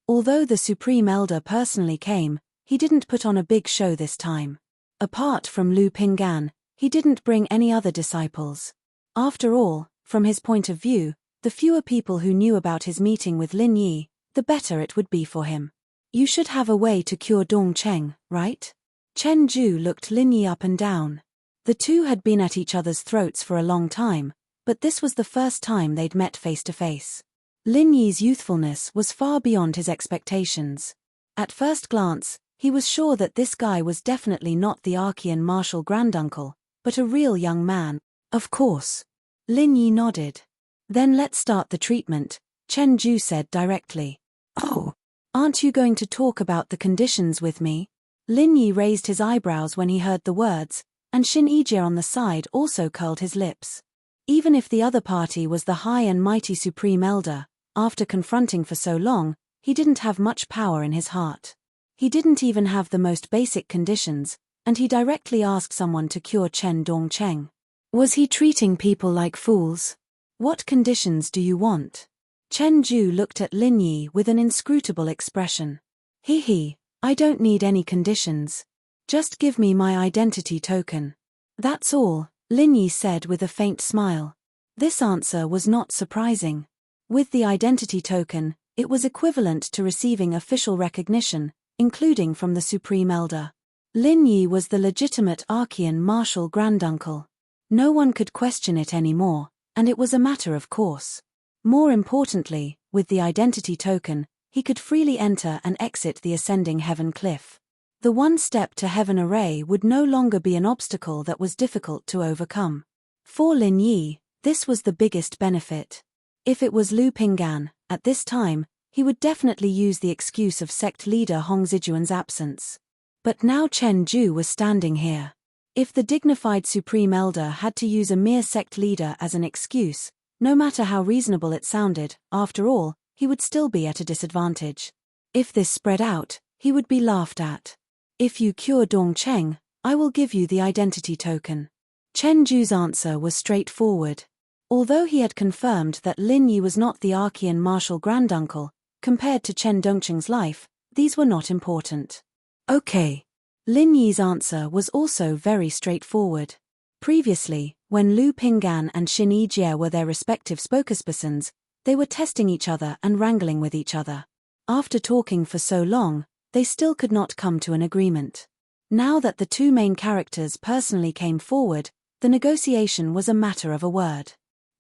Although the Supreme Elder personally came, he didn't put on a big show this time. Apart from Lu Pinggan, he didn't bring any other disciples. After all, from his point of view, the fewer people who knew about his meeting with Lin Yi, the better it would be for him. You should have a way to cure Dongcheng, right? Chen Ju looked Lin Yi up and down. The two had been at each other's throats for a long time, but this was the first time they'd met face to face. Lin Yi's youthfulness was far beyond his expectations. At first glance, he was sure that this guy was definitely not the Archean martial granduncle, but a real young man. Of course. Lin Yi nodded. Then let's start the treatment, Chen Ju said directly. Oh, aren't you going to talk about the conditions with me? Lin Yi raised his eyebrows when he heard the words, and Xin Yijie on the side also curled his lips. Even if the other party was the high and mighty Supreme Elder, after confronting for so long, he didn't have much power in his heart. He didn't even have the most basic conditions, and he directly asked someone to cure Chen Dongcheng. Was he treating people like fools? What conditions do you want? Chen Ju looked at Lin Yi with an inscrutable expression. He, I don't need any conditions. Just give me my identity token. That's all, Lin Yi said with a faint smile. This answer was not surprising. With the identity token, it was equivalent to receiving official recognition, including from the Supreme Elder. Lin Yi was the legitimate Archean martial granduncle. No one could question it anymore, and it was a matter of course. More importantly, with the identity token, he could freely enter and exit the ascending heaven cliff. The one-step to heaven array would no longer be an obstacle that was difficult to overcome. For Lin Yi, this was the biggest benefit. If it was Lu Pinggan, at this time, he would definitely use the excuse of sect leader Hong Zijuan's absence. But now Chen Ju was standing here. If the dignified Supreme Elder had to use a mere sect leader as an excuse, no matter how reasonable it sounded, after all, he would still be at a disadvantage. If this spread out, he would be laughed at. If you cure Dongcheng, I will give you the identity token. Chen Ju's answer was straightforward. Although he had confirmed that Lin Yi was not the Archean martial granduncle, compared to Chen Dongcheng's life, these were not important. Okay. Lin Yi's answer was also very straightforward. Previously, when Lu Pinggan and Xin Yijie were their respective spokespersons, they were testing each other and wrangling with each other. After talking for so long, they still could not come to an agreement. Now that the two main characters personally came forward, the negotiation was a matter of a word.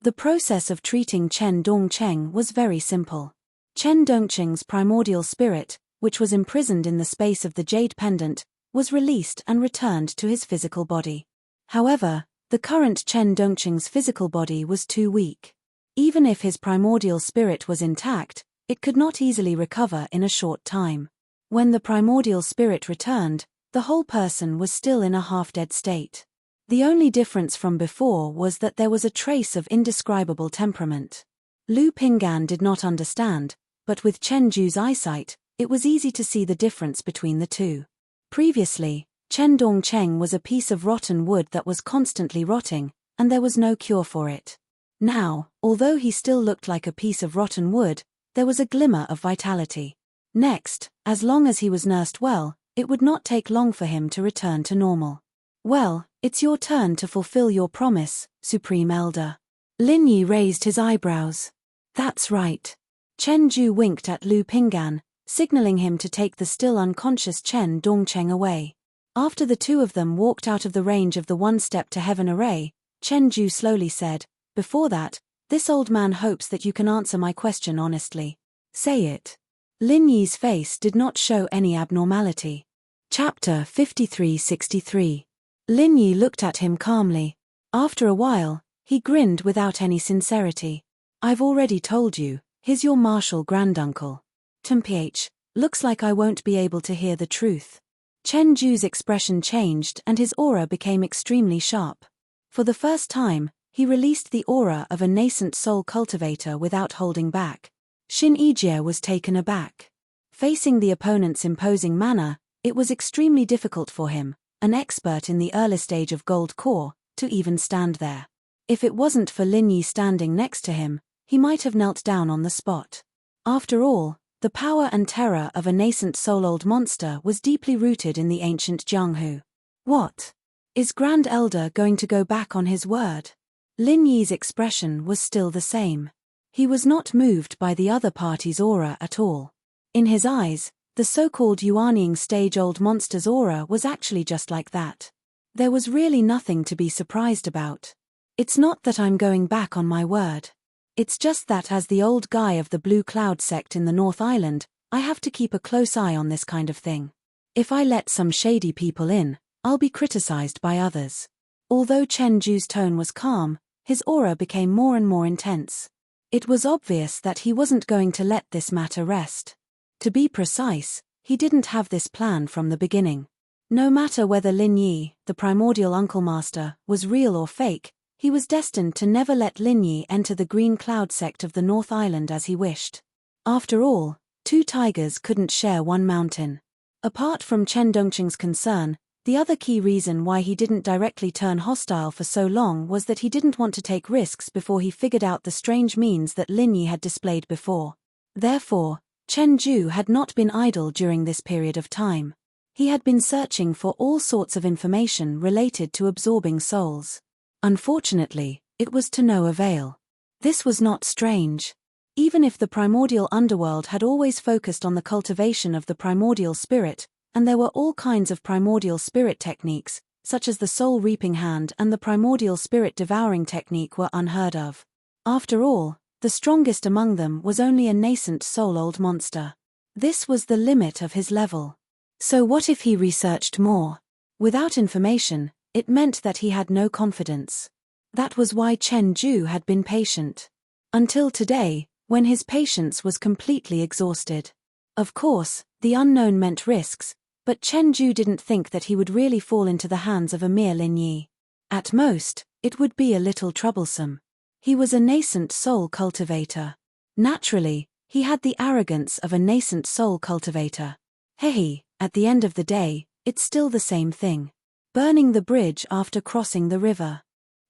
The process of treating Chen Dongcheng was very simple. Chen Dongcheng's primordial spirit, which was imprisoned in the space of the jade pendant, was released and returned to his physical body. However, the current Chen Dongcheng's physical body was too weak. Even if his primordial spirit was intact, it could not easily recover in a short time. When the primordial spirit returned, the whole person was still in a half-dead state. The only difference from before was that there was a trace of indescribable temperament. Lu Pinggan did not understand, but with Chen Ju's eyesight, it was easy to see the difference between the two. Previously, Chen Dongcheng was a piece of rotten wood that was constantly rotting, and there was no cure for it. Now, although he still looked like a piece of rotten wood, there was a glimmer of vitality. Next, as long as he was nursed well, it would not take long for him to return to normal. Well, it's your turn to fulfill your promise, Supreme Elder. Lin Yi raised his eyebrows. That's right. Chen Ju winked at Lu Pinggan, signaling him to take the still unconscious Chen Dongcheng away. After the two of them walked out of the range of the one-step to heaven array, Chen Ju slowly said, "Before that, this old man hopes that you can answer my question honestly. Say it." Lin Yi's face did not show any abnormality. Chapter 53-63. Lin Yi looked at him calmly. After a while, He grinned without any sincerity. I've already told you, he's your martial granduncle. Temph, looks like I won't be able to hear the truth. Chen Ju's expression changed and his aura became extremely sharp. For the first time, he released the aura of a nascent soul cultivator without holding back. Shin Yijie was taken aback. Facing the opponent's imposing manner, it was extremely difficult for him, an expert in the early stage of Gold Core, to even stand there. If it wasn't for Lin Yi standing next to him, he might have knelt down on the spot. After all, the power and terror of a nascent soul-old monster was deeply rooted in the ancient Jianghu. What? Is Grand Elder going to go back on his word? Lin Yi's expression was still the same. He was not moved by the other party's aura at all. In his eyes, the so-called Yuanying stage-old monster's aura was actually just like that. There was really nothing to be surprised about. It's not that I'm going back on my word. It's just that as the old guy of the Blue Cloud sect in the North Island, I have to keep a close eye on this kind of thing. If I let some shady people in, I'll be criticized by others. Although Chen Ju's tone was calm, his aura became more and more intense. It was obvious that he wasn't going to let this matter rest. To be precise, he didn't have this plan from the beginning. No matter whether Lin Yi, the primordial Uncle Master, was real or fake, he was destined to never let Lin Yi enter the Green Cloud sect of the North Island as he wished. After all, two tigers couldn't share one mountain. Apart from Chen Dongqing's concern, the other key reason why he didn't directly turn hostile for so long was that he didn't want to take risks before he figured out the strange means that Lin Yi had displayed before. Therefore, Chen Ju had not been idle during this period of time. He had been searching for all sorts of information related to absorbing souls. Unfortunately, it was to no avail. This was not strange. Even if the primordial underworld had always focused on the cultivation of the primordial spirit, and there were all kinds of primordial spirit techniques, such as the soul reaping hand and the primordial spirit devouring technique were unheard of. After all, the strongest among them was only a nascent soul-old monster. This was the limit of his level. So what if he researched more? Without information, it meant that he had no confidence. That was why Chen Ju had been patient. Until today, when his patience was completely exhausted. Of course, the unknown meant risks, but Chen Ju didn't think that he would really fall into the hands of a mere Lin Yi. At most, it would be a little troublesome. He was a nascent soul cultivator. Naturally, he had the arrogance of a nascent soul cultivator. Hey, at the end of the day, it's still the same thing. Burning the bridge after crossing the river.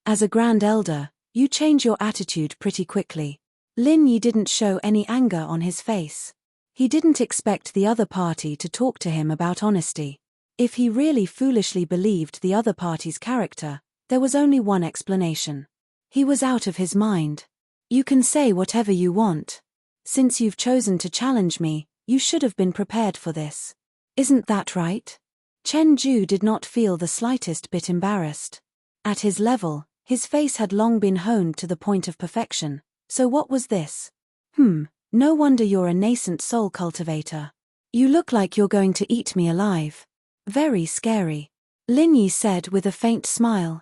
As a Grand Elder, you change your attitude pretty quickly. Lin Yi didn't show any anger on his face. He didn't expect the other party to talk to him about honesty. If he really foolishly believed the other party's character, there was only one explanation. He was out of his mind. You can say whatever you want. Since you've chosen to challenge me, you should have been prepared for this. Isn't that right? Chen Ju did not feel the slightest bit embarrassed. At his level, his face had long been honed to the point of perfection, so what was this? No wonder you're a nascent soul cultivator. You look like you're going to eat me alive. Very scary. Lin Yi said with a faint smile.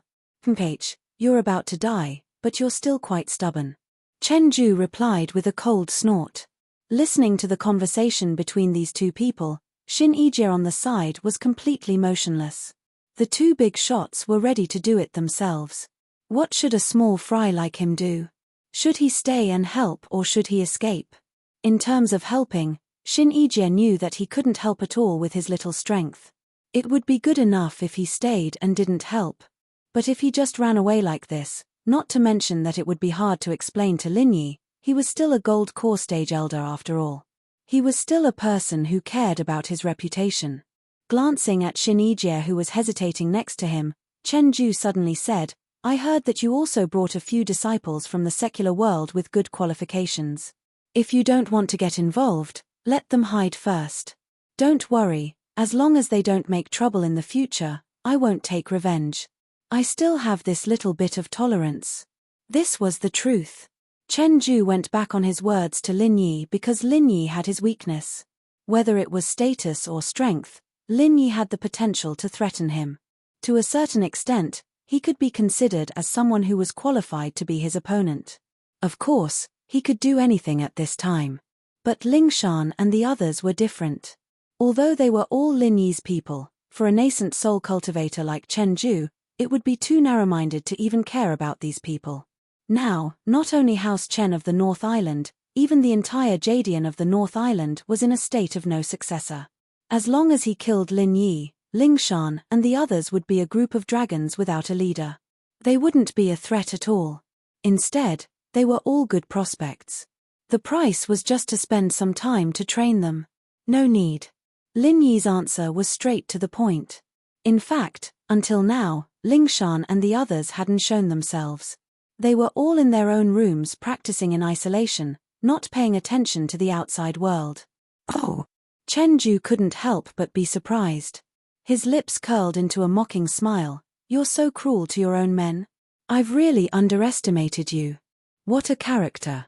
You're about to die, but you're still quite stubborn. Chen Ju replied with a cold snort. Listening to the conversation between these two people, Shin Yijie on the side was completely motionless. The two big shots were ready to do it themselves. What should a small fry like him do? Should he stay and help or should he escape? In terms of helping, Shin Yijie knew that he couldn't help at all with his little strength. It would be good enough if he stayed and didn't help. But if he just ran away like this, not to mention that it would be hard to explain to Lin Yi, he was still a Gold Core stage elder after all. He was still a person who cared about his reputation. Glancing at Shin Yijie who was hesitating next to him, Chen Ju suddenly said, I heard that you also brought a few disciples from the secular world with good qualifications. If you don't want to get involved, let them hide first. Don't worry, as long as they don't make trouble in the future, I won't take revenge. I still have this little bit of tolerance. This was the truth. Chen Ju went back on his words to Lin Yi because Lin Yi had his weakness. Whether it was status or strength, Lin Yi had the potential to threaten him. To a certain extent, he could be considered as someone who was qualified to be his opponent. Of course, he could do anything at this time. But Ling Shan and the others were different. Although they were all Lin Yi's people, for a nascent soul cultivator like Chen Ju, it would be too narrow-minded to even care about these people. Now, not only House Chen of the North Island, even the entire Jadian of the North Island was in a state of no successor. As long as he killed Lin Yi, Ling Shan and the others would be a group of dragons without a leader. They wouldn't be a threat at all. Instead, they were all good prospects. The price was just to spend some time to train them. No need. Lin Yi's answer was straight to the point. In fact, until now, Ling Shan and the others hadn't shown themselves. They were all in their own rooms practicing in isolation, not paying attention to the outside world. Oh! Chen Ju couldn't help but be surprised. His lips curled into a mocking smile. You're so cruel to your own men. I've really underestimated you. What a character.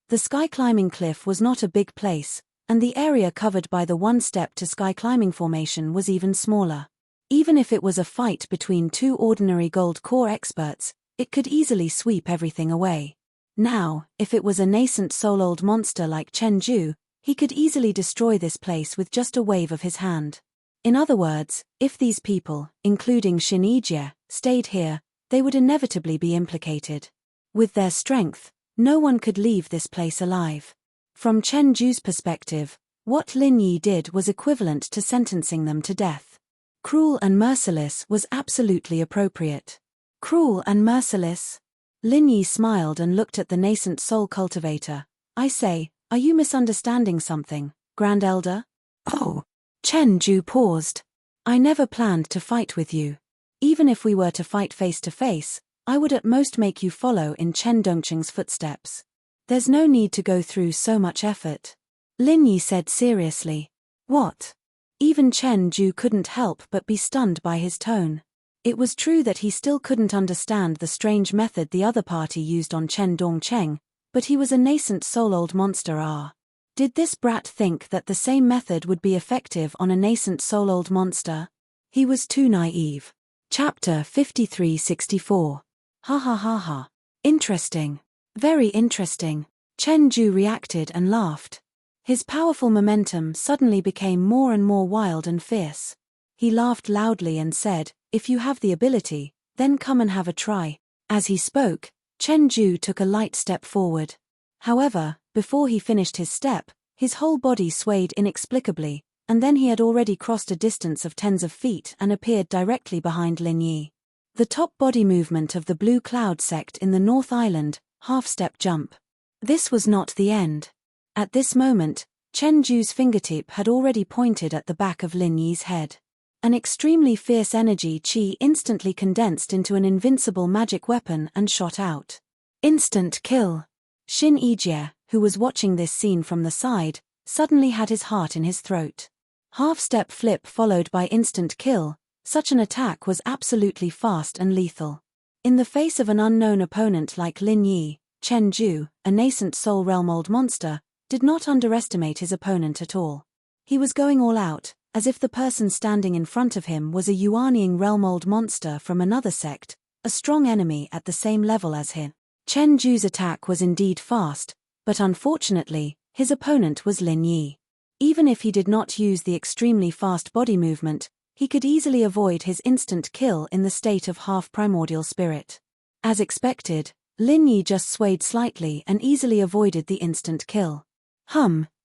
The sky-climbing cliff was not a big place, and the area covered by the one-step to sky-climbing formation was even smaller. Even if it was a fight between two ordinary gold core experts, it could easily sweep everything away. Now, if it was a nascent soul-old monster like Chen Ju, he could easily destroy this place with just a wave of his hand. In other words, if these people, including Xin Yijie, stayed here, they would inevitably be implicated. With their strength, no one could leave this place alive. From Chen Ju's perspective, what Lin Yi did was equivalent to sentencing them to death. Cruel and merciless was absolutely appropriate. Cruel and merciless? Lin Yi smiled and looked at the nascent soul cultivator. I say, are you misunderstanding something, Grand Elder? Oh. Chen Ju paused. I never planned to fight with you. Even if we were to fight face to face, I would at most make you follow in Chen Dongqing's footsteps. There's no need to go through so much effort. Lin Yi said seriously. What? Even Chen Ju couldn't help but be stunned by his tone. It was true that he still couldn't understand the strange method the other party used on Chen Dongqing, but he was a nascent soul-old monster. Did this brat think that the same method would be effective on a nascent soul-old monster? He was too naive. Chapter 53-64. Ha ha ha ha. Interesting. Very interesting. Chen Ju reacted and laughed. His powerful momentum suddenly became more and more wild and fierce. He laughed loudly and said, if you have the ability, then come and have a try. As he spoke, Chen Ju took a light step forward. However, before he finished his step, his whole body swayed inexplicably, and then he had already crossed a distance of tens of feet and appeared directly behind Lin Yi. The top body movement of the Blue Cloud sect in the North Island, half-step jump. This was not the end. At this moment, Chen Ju's fingertip had already pointed at the back of Lin Yi's head. An extremely fierce energy chi instantly condensed into an invincible magic weapon and shot out. Instant kill. Xin Yijie, who was watching this scene from the side, suddenly had his heart in his throat. Half-step flip followed by instant kill, such an attack was absolutely fast and lethal. In the face of an unknown opponent like Lin Yi, Chen Ju, a nascent soul realm-old monster, did not underestimate his opponent at all. He was going all out, as if the person standing in front of him was a Yuanying realm-old monster from another sect, a strong enemy at the same level as him. Chen Ju's attack was indeed fast, but unfortunately, his opponent was Lin Yi. Even if he did not use the extremely fast body movement, he could easily avoid his instant kill in the state of half-primordial spirit. As expected, Lin Yi just swayed slightly and easily avoided the instant kill.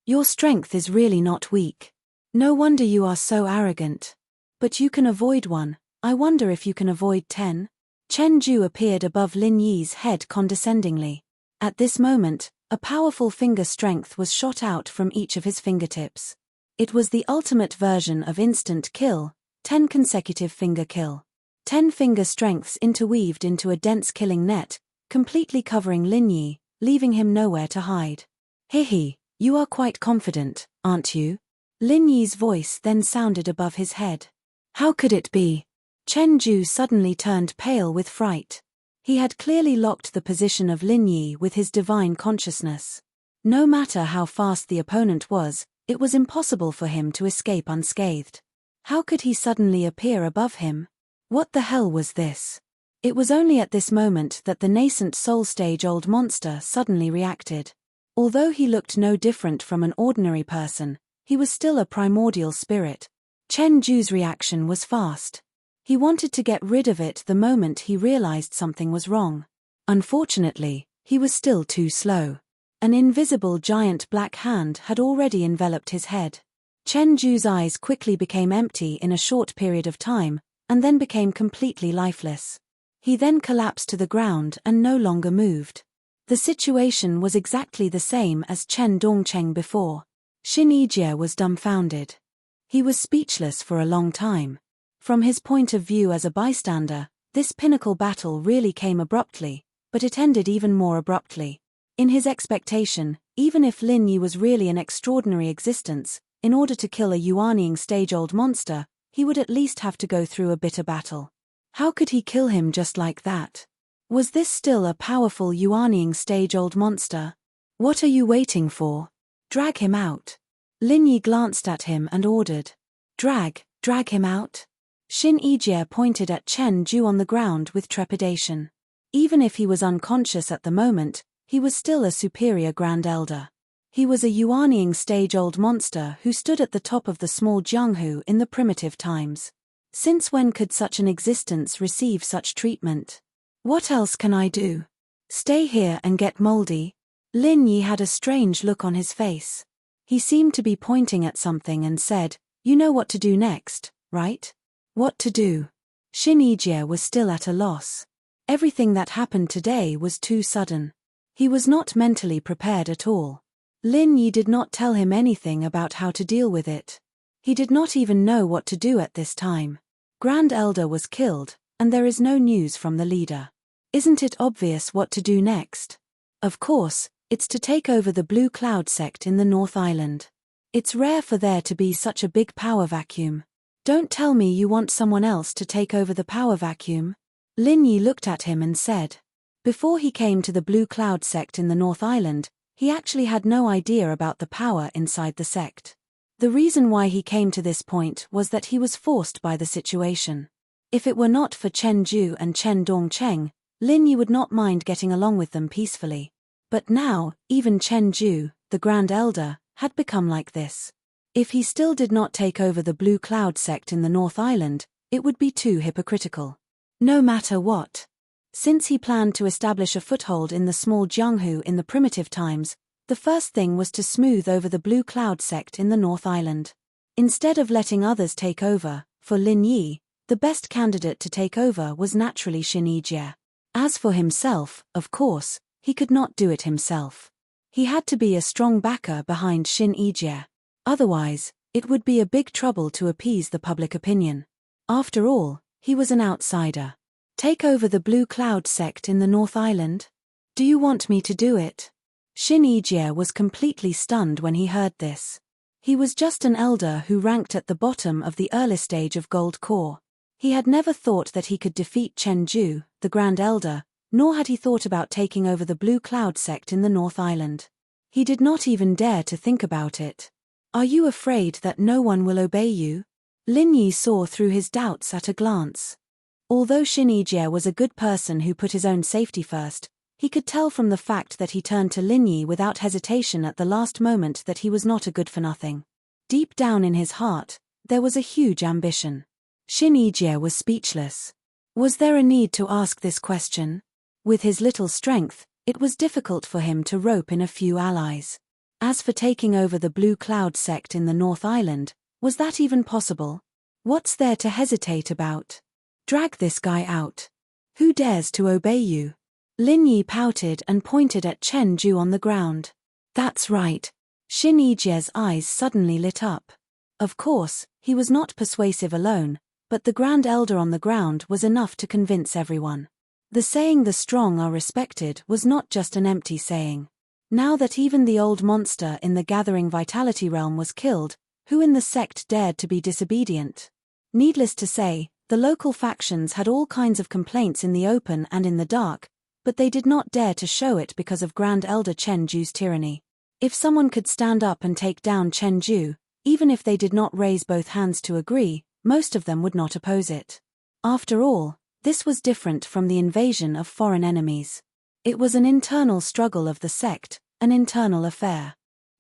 Your strength is really not weak. No wonder you are so arrogant. But you can avoid one. I wonder if you can avoid 10? Chen Ju appeared above Lin Yi's head condescendingly. At this moment, a powerful finger strength was shot out from each of his fingertips. It was the ultimate version of instant kill, 10 consecutive finger kill. 10 finger strengths interweaved into a dense killing net, completely covering Lin Yi, leaving him nowhere to hide. Hehe, you are quite confident, aren't you? Lin Yi's voice then sounded above his head. How could it be? Chen Ju suddenly turned pale with fright. He had clearly locked the position of Lin Yi with his divine consciousness. No matter how fast the opponent was, it was impossible for him to escape unscathed. How could he suddenly appear above him? What the hell was this? It was only at this moment that the nascent soul-stage-old monster suddenly reacted. Although he looked no different from an ordinary person, he was still a primordial spirit. Chen Ju's reaction was fast. He wanted to get rid of it the moment he realized something was wrong. Unfortunately, he was still too slow. An invisible giant black hand had already enveloped his head. Chen Ju's eyes quickly became empty in a short period of time, and then became completely lifeless. He then collapsed to the ground and no longer moved. The situation was exactly the same as Chen Dongcheng before. Xin Yijie was dumbfounded. He was speechless for a long time. From his point of view as a bystander, this pinnacle battle really came abruptly, but it ended even more abruptly. In his expectation, even if Lin Yi was really an extraordinary existence, in order to kill a Yuanying stage-old monster, he would at least have to go through a bitter battle. How could he kill him just like that? Was this still a powerful Yuanying stage-old monster? What are you waiting for? Drag him out. Lin Yi glanced at him and ordered. Drag him out? Xin Yijie pointed at Chen Ju on the ground with trepidation. Even if he was unconscious at the moment, he was still a superior Grand Elder. He was a Yuanying stage-old monster who stood at the top of the small Jianghu in the primitive times. Since when could such an existence receive such treatment? What else can I do? Stay here and get moldy? Lin Yi had a strange look on his face. He seemed to be pointing at something and said, "You know what to do next, right?" What to do? Xin Yijie was still at a loss. Everything that happened today was too sudden. He was not mentally prepared at all. Lin Yi did not tell him anything about how to deal with it. He did not even know what to do at this time. Grand Elder was killed, and there is no news from the leader. Isn't it obvious what to do next? Of course, it's to take over the Blue Cloud sect in the North Island. It's rare for there to be such a big power vacuum. Don't tell me you want someone else to take over the power vacuum. Lin Yi looked at him and said. Before he came to the Blue Cloud sect in the North Island, he actually had no idea about the power inside the sect. The reason why he came to this point was that he was forced by the situation. If it were not for Chen Ju and Chen Dongcheng, Lin Yi would not mind getting along with them peacefully. But now, even Chen Ju, the Grand Elder, had become like this. If he still did not take over the Blue Cloud sect in the North Island, it would be too hypocritical. No matter what. Since he planned to establish a foothold in the small Jianghu in the primitive times, the first thing was to smooth over the Blue Cloud sect in the North Island. Instead of letting others take over, for Lin Yi, the best candidate to take over was naturally Xin Yijie. As for himself, of course, he could not do it himself. He had to be a strong backer behind Xin Yijie. Otherwise, it would be a big trouble to appease the public opinion. After all, he was an outsider. Take over the Blue Cloud sect in the North Island? Do you want me to do it? Xin Yijie was completely stunned when he heard this. He was just an elder who ranked at the bottom of the early stage of Gold Core. He had never thought that he could defeat Chen Ju, the Grand Elder, nor had he thought about taking over the Blue Cloud sect in the North Island. He did not even dare to think about it. Are you afraid that no one will obey you? Lin Yi saw through his doubts at a glance. Although Xin Yijie was a good person who put his own safety first, he could tell from the fact that he turned to Lin Yi without hesitation at the last moment that he was not a good-for-nothing. Deep down in his heart, there was a huge ambition. Xin Yijie was speechless. Was there a need to ask this question? With his little strength, it was difficult for him to rope in a few allies. As for taking over the Blue Cloud sect in the North Island, was that even possible? What's there to hesitate about? Drag this guy out. Who dares to obey you? Lin Yi pouted and pointed at Chen Ju on the ground. That's right. Xin Yijie's eyes suddenly lit up. Of course, he was not persuasive alone, but the Grand Elder on the ground was enough to convince everyone. The saying "the strong are respected" was not just an empty saying. Now that even the old monster in the Gathering Vitality realm was killed, who in the sect dared to be disobedient? Needless to say, the local factions had all kinds of complaints in the open and in the dark, but they did not dare to show it because of Grand Elder Chen Ju's tyranny. If someone could stand up and take down Chen Ju, even if they did not raise both hands to agree, most of them would not oppose it. After all, This was different from the invasion of foreign enemies. It was an internal struggle of the sect, an internal affair.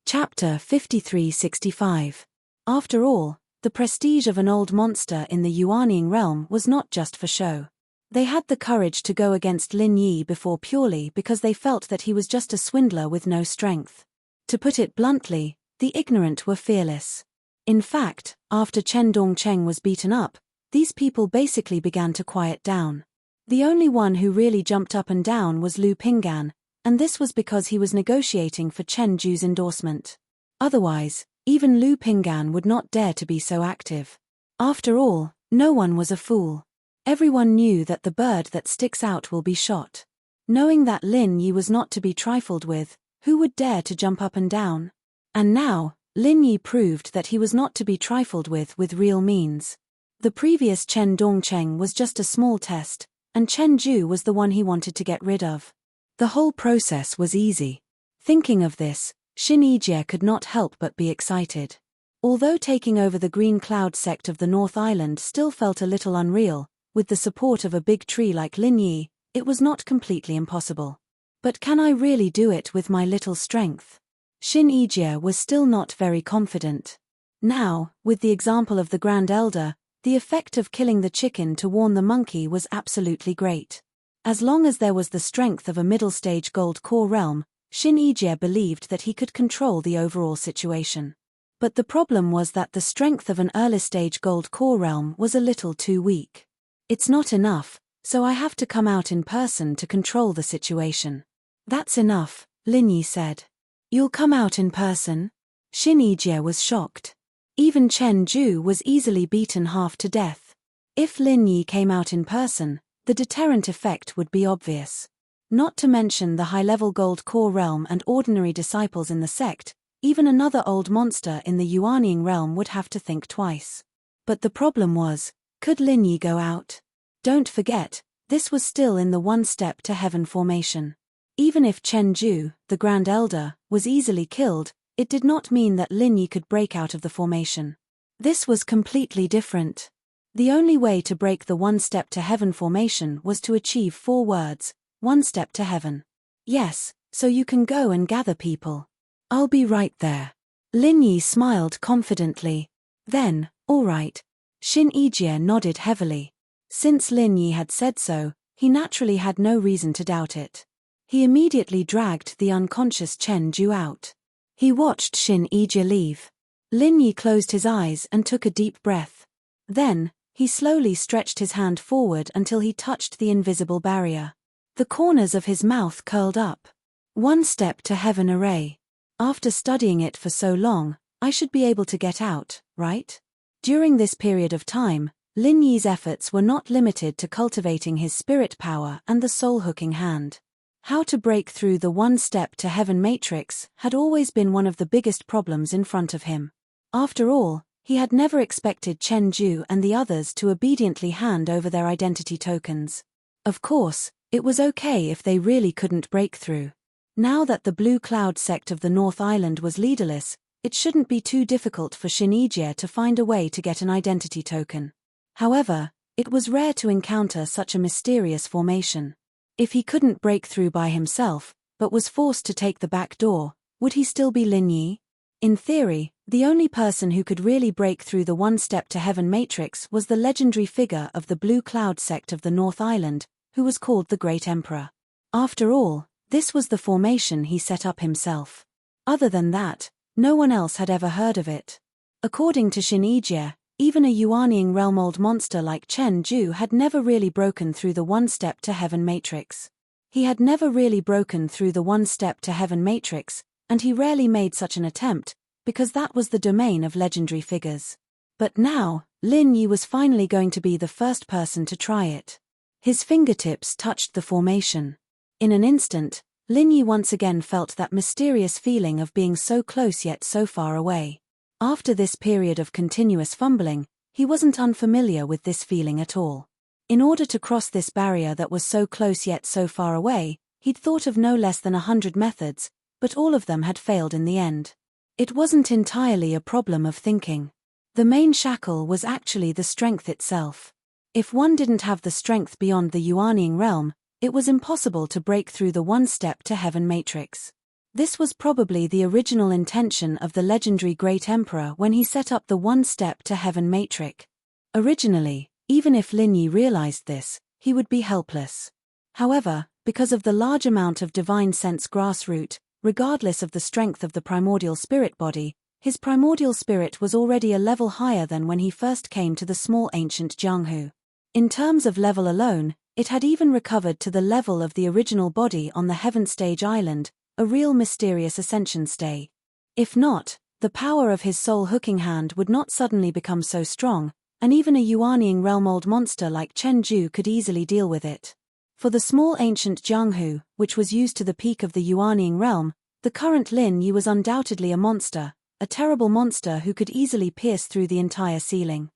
Chapter 5365. After all, the prestige of an old monster in the Yuanying realm was not just for show. They had the courage to go against Lin Yi before purely because they felt that he was just a swindler with no strength. To put it bluntly, the ignorant were fearless. In fact, after Chen Dongcheng was beaten up, these people basically began to quiet down. The only one who really jumped up and down was Lu Pinggan, and this was because he was negotiating for Chen Ju's endorsement. Otherwise, even Lu Pinggan would not dare to be so active. After all, no one was a fool. Everyone knew that the bird that sticks out will be shot. Knowing that Lin Yi was not to be trifled with, who would dare to jump up and down? And now, Lin Yi proved that he was not to be trifled with real means. The previous Chen Dongcheng was just a small test, and Chen Ju was the one he wanted to get rid of. The whole process was easy. Thinking of this, Xin Yijie could not help but be excited. Although taking over the Green Cloud sect of the North Island still felt a little unreal, with the support of a big tree like Lin Yi, it was not completely impossible. But can I really do it with my little strength? Xin Yijie was still not very confident. Now, with the example of the Grand Elder, the effect of killing the chicken to warn the monkey was absolutely great. As long as there was the strength of a middle-stage gold core realm, Xin Yijie believed that he could control the overall situation. But the problem was that the strength of an early-stage gold core realm was a little too weak. It's not enough, so I have to come out in person to control the situation. That's enough, Lin Yi said. You'll come out in person? Xin Yijie was shocked. Even Chen Ju was easily beaten half to death. If Lin Yi came out in person, the deterrent effect would be obvious. Not to mention the high-level gold core realm and ordinary disciples in the sect, even another old monster in the Yuanying realm would have to think twice. But the problem was, could Lin Yi go out? Don't forget, this was still in the one step to heaven formation. Even if Chen Ju, the Grand Elder, was easily killed, it did not mean that Lin Yi could break out of the formation. This was completely different. The only way to break the one step to heaven formation was to achieve 4 words, one step to heaven. Yes, so you can go and gather people. I'll be right there. Lin Yi smiled confidently. Then, all right. Xin Yijie nodded heavily. Since Lin Yi had said so, he naturally had no reason to doubt it. He immediately dragged the unconscious Chen Ju out. He watched Xin Yijie leave. Lin Yi closed his eyes and took a deep breath. Then, he slowly stretched his hand forward until he touched the invisible barrier. The corners of his mouth curled up. One step to heaven array. After studying it for so long, I should be able to get out, right? During this period of time, Lin Yi's efforts were not limited to cultivating his spirit power and the soul-hooking hand. How to break through the one step to heaven matrix had always been one of the biggest problems in front of him. After all, he had never expected Chen Ju and the others to obediently hand over their identity tokens. Of course, it was okay if they really couldn't break through. Now that the Blue Cloud sect of the North Island was leaderless, it shouldn't be too difficult for Xin Yijie to find a way to get an identity token. However, it was rare to encounter such a mysterious formation. If he couldn't break through by himself, but was forced to take the back door, would he still be Lin Yi? In theory, the only person who could really break through the one step to heaven matrix was the legendary figure of the Blue Cloud sect of the North Island, who was called the Great Emperor. After all, this was the formation he set up himself. Other than that, no one else had ever heard of it. According to Xin Yijie, even a Yuanying realm old monster like Chen Ju had never really broken through the one step to heaven matrix. He had never really broken through the one step to heaven matrix, and he rarely made such an attempt, because that was the domain of legendary figures. But now, Lin Yi was finally going to be the first person to try it. His fingertips touched the formation. In an instant, Lin Yi once again felt that mysterious feeling of being so close yet so far away. After this period of continuous fumbling, he wasn't unfamiliar with this feeling at all. In order to cross this barrier that was so close yet so far away, he'd thought of no less than 100 methods, but all of them had failed in the end. It wasn't entirely a problem of thinking. The main shackle was actually the strength itself. If one didn't have the strength beyond the Yuanying realm, it was impossible to break through the one-step to heaven matrix. This was probably the original intention of the legendary Great Emperor when he set up the one-step to heaven matrix. Originally, even if Lin Yi realized this, he would be helpless. However, because of the large amount of divine sense grassroot, regardless of the strength of the primordial spirit body, his primordial spirit was already a level higher than when he first came to the small ancient Jianghu. In terms of level alone, it had even recovered to the level of the original body on the Heaven Stage Island, a real mysterious ascension stay. If not, the power of his soul hooking hand would not suddenly become so strong, and even a Yuanying realm old monster like Chen Ju could easily deal with it. For the small ancient Jianghu, which was used to the peak of the Yuanying realm, the current Lin Yi was undoubtedly a monster, a terrible monster who could easily pierce through the entire ceiling.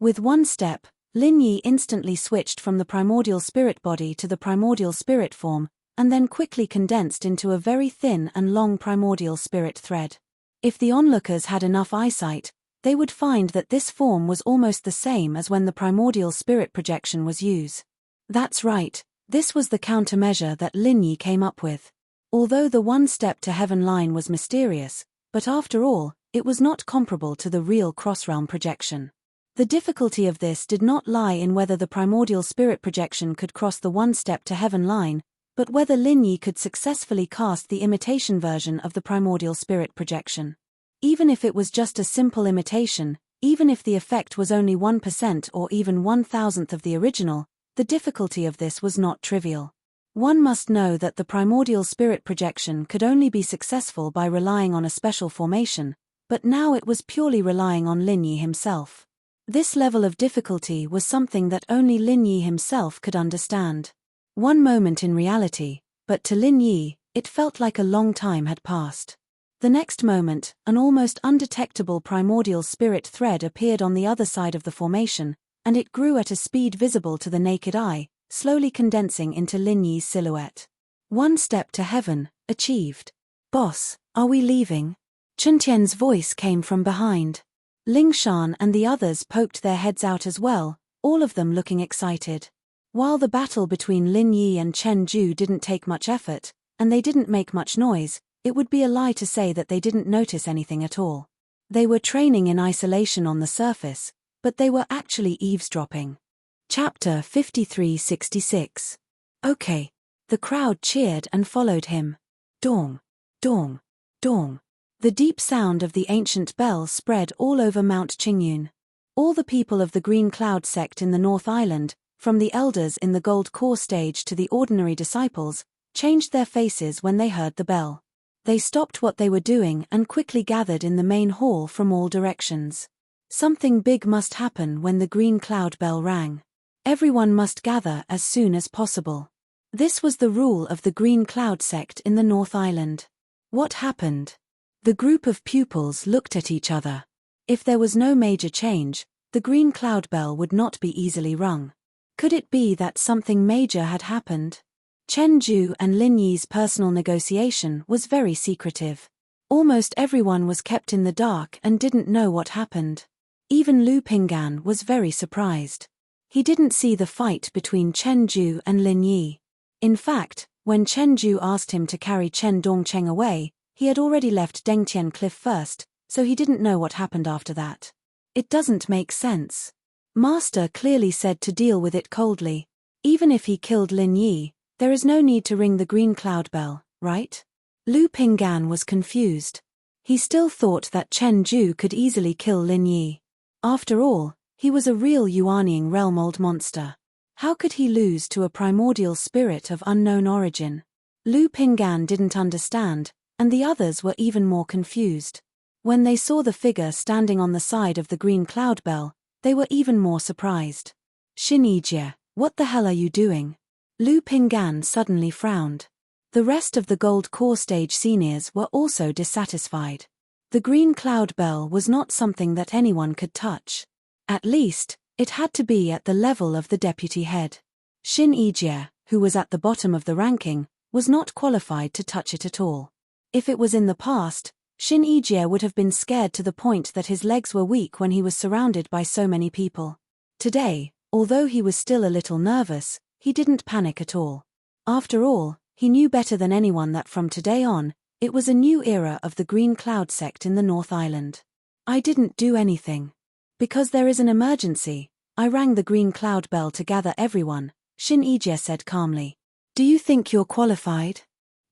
With one step, Lin Yi instantly switched from the primordial spirit body to the primordial spirit form, and then quickly condensed into a very thin and long primordial spirit thread. If the onlookers had enough eyesight, they would find that this form was almost the same as when the primordial spirit projection was used. That's right, this was the countermeasure that Lin Yi came up with. Although the one-step to heaven line was mysterious, but after all, it was not comparable to the real cross-realm projection. The difficulty of this did not lie in whether the primordial spirit projection could cross the one-step to heaven line, but whether Lin Yi could successfully cast the imitation version of the primordial spirit projection. Even if it was just a simple imitation, even if the effect was only 1% or even 1,000th of the original, the difficulty of this was not trivial. One must know that the primordial spirit projection could only be successful by relying on a special formation, but now it was purely relying on Lin Yi himself. This level of difficulty was something that only Lin Yi himself could understand. One moment in reality, but to Lin Yi, it felt like a long time had passed. The next moment, an almost undetectable primordial spirit thread appeared on the other side of the formation, and it grew at a speed visible to the naked eye, slowly condensing into Lin Yi's silhouette. One step to heaven, achieved. Boss, are we leaving? Chuntian's voice came from behind. Ling Shan and the others poked their heads out as well, all of them looking excited. While the battle between Lin Yi and Chen Ju didn't take much effort, and they didn't make much noise, it would be a lie to say that they didn't notice anything at all. They were training in isolation on the surface, but they were actually eavesdropping. Chapter 53-66. Okay. The crowd cheered and followed him. Dong, dong, dong. The deep sound of the ancient bell spread all over Mount Qingyun. All the people of the Green Cloud sect in the North Island, from the elders in the Gold Core stage to the ordinary disciples, changed their faces when they heard the bell. They stopped what they were doing and quickly gathered in the main hall from all directions. Something big must happen when the Green Cloud bell rang. Everyone must gather as soon as possible. This was the rule of the Green Cloud sect in the North Island. What happened? The group of pupils looked at each other. If there was no major change, the Green Cloud bell would not be easily rung. Could it be that something major had happened? Chen Ju and Lin Yi's personal negotiation was very secretive. Almost everyone was kept in the dark and didn't know what happened. Even Lu Pinggan was very surprised. He didn't see the fight between Chen Ju and Lin Yi. In fact, when Chen Ju asked him to carry Chen Dongcheng away, he had already left Dengtian Cliff first, so he didn't know what happened after that. It doesn't make sense. Master clearly said to deal with it coldly. Even if he killed Lin Yi, there is no need to ring the Green Cloud bell, right? Lu Pinggan was confused. He still thought that Chen Ju could easily kill Lin Yi. After all, he was a real Yuanying realm old monster. How could he lose to a primordial spirit of unknown origin? Lu Pinggan didn't understand, and the others were even more confused. When they saw the figure standing on the side of the Green Cloud bell, they were even more surprised. Xin Yijie, what the hell are you doing? Lu Pinggan suddenly frowned. The rest of the Gold Core stage seniors were also dissatisfied. The Green Cloud bell was not something that anyone could touch. At least, it had to be at the level of the deputy head. Xin Yijie, who was at the bottom of the ranking, was not qualified to touch it at all. If it was in the past, Xin Yijie would have been scared to the point that his legs were weak when he was surrounded by so many people. Today, Although he was still a little nervous, he didn't panic at all. After all, he knew better than anyone that from today on, it was a new era of the Green Cloud sect in the North Island. I didn't do anything. Because there is an emergency, I rang the Green Cloud bell to gather everyone, Shin Ijie said calmly. Do you think you're qualified?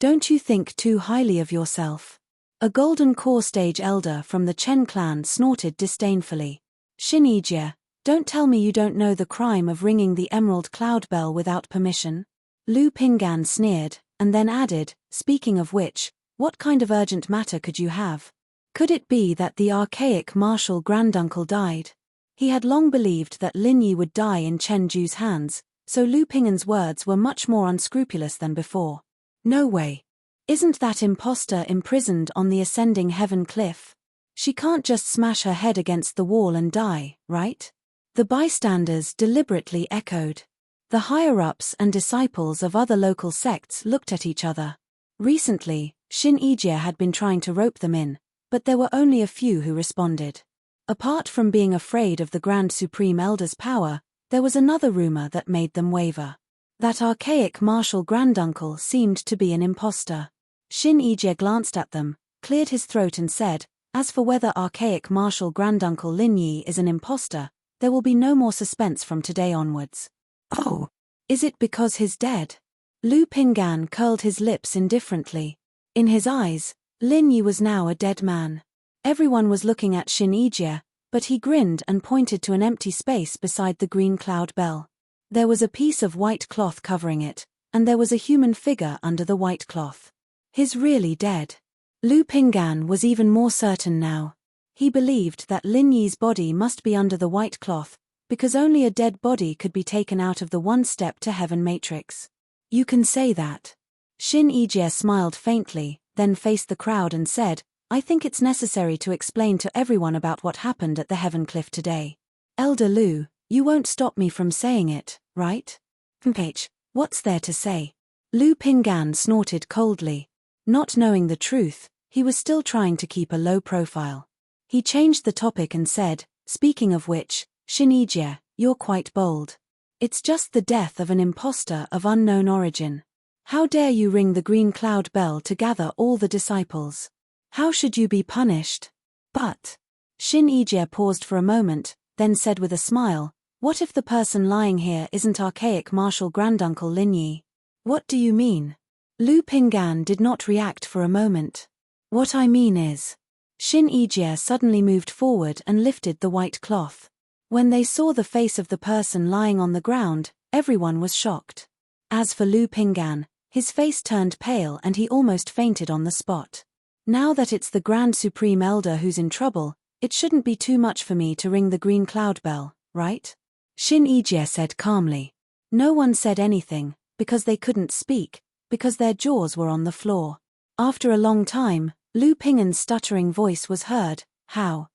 Don't you think too highly of yourself? A golden core stage elder from the Chen clan snorted disdainfully. Shin Ijie, don't tell me you don't know the crime of ringing the Emerald Cloud bell without permission. Lu Pingan sneered, and then added, speaking of which, what kind of urgent matter could you have? Could it be that the archaic martial granduncle died? He had long believed that Lin Yi would die in Chen Ju's hands, so Lu Pingan's words were much more unscrupulous than before. No way. Isn't that imposter imprisoned on the ascending heaven cliff? She can't just smash her head against the wall and die, right? The bystanders deliberately echoed. The higher-ups and disciples of other local sects looked at each other. Recently, Shin Ijie had been trying to rope them in, but there were only a few who responded. Apart from being afraid of the Grand Supreme Elder's power, there was another rumor that made them waver. That archaic martial granduncle seemed to be an imposter. Shin Ijie glanced at them, cleared his throat and said, as for whether archaic martial granduncle Lin Yi is an imposter, there will be no more suspense from today onwards. Oh, is it because he's dead? Lu Pingan curled his lips indifferently. In his eyes, Lin Yi was now a dead man. Everyone was looking at Shin Ijie, but he grinned and pointed to an empty space beside the Green Cloud bell. There was a piece of white cloth covering it, and there was a human figure under the white cloth. He's really dead. Lu Pingan was even more certain now. He believed that Lin Yi's body must be under the white cloth, because only a dead body could be taken out of the one-step to heaven matrix. You can say that. Shin Ijie smiled faintly, then faced the crowd and said, I think it's necessary to explain to everyone about what happened at the Heaven Cliff today. Elder Lu, you won't stop me from saying it, right? Mph, what's there to say? Lu Pingan snorted coldly. Not knowing the truth, he was still trying to keep a low profile. He changed the topic and said, speaking of which, Shin Ijie, you're quite bold. It's just the death of an imposter of unknown origin. How dare you ring the Green Cloud bell to gather all the disciples? How should you be punished? But Shin Ijie paused for a moment, then said with a smile, what if the person lying here isn't archaic martial granduncle Lin Yi? What do you mean? Lu Pingan did not react for a moment. What I mean is. Shin Ijie suddenly moved forward and lifted the white cloth. When they saw the face of the person lying on the ground, everyone was shocked. As for Lu Pingan, his face turned pale and he almost fainted on the spot. Now that it's the Grand Supreme Elder who's in trouble, it shouldn't be too much for me to ring the Green Cloud bell, right? Shin Ijie said calmly. No one said anything, because they couldn't speak, because their jaws were on the floor. After a long time, Lu Pingan's stuttering voice was heard. How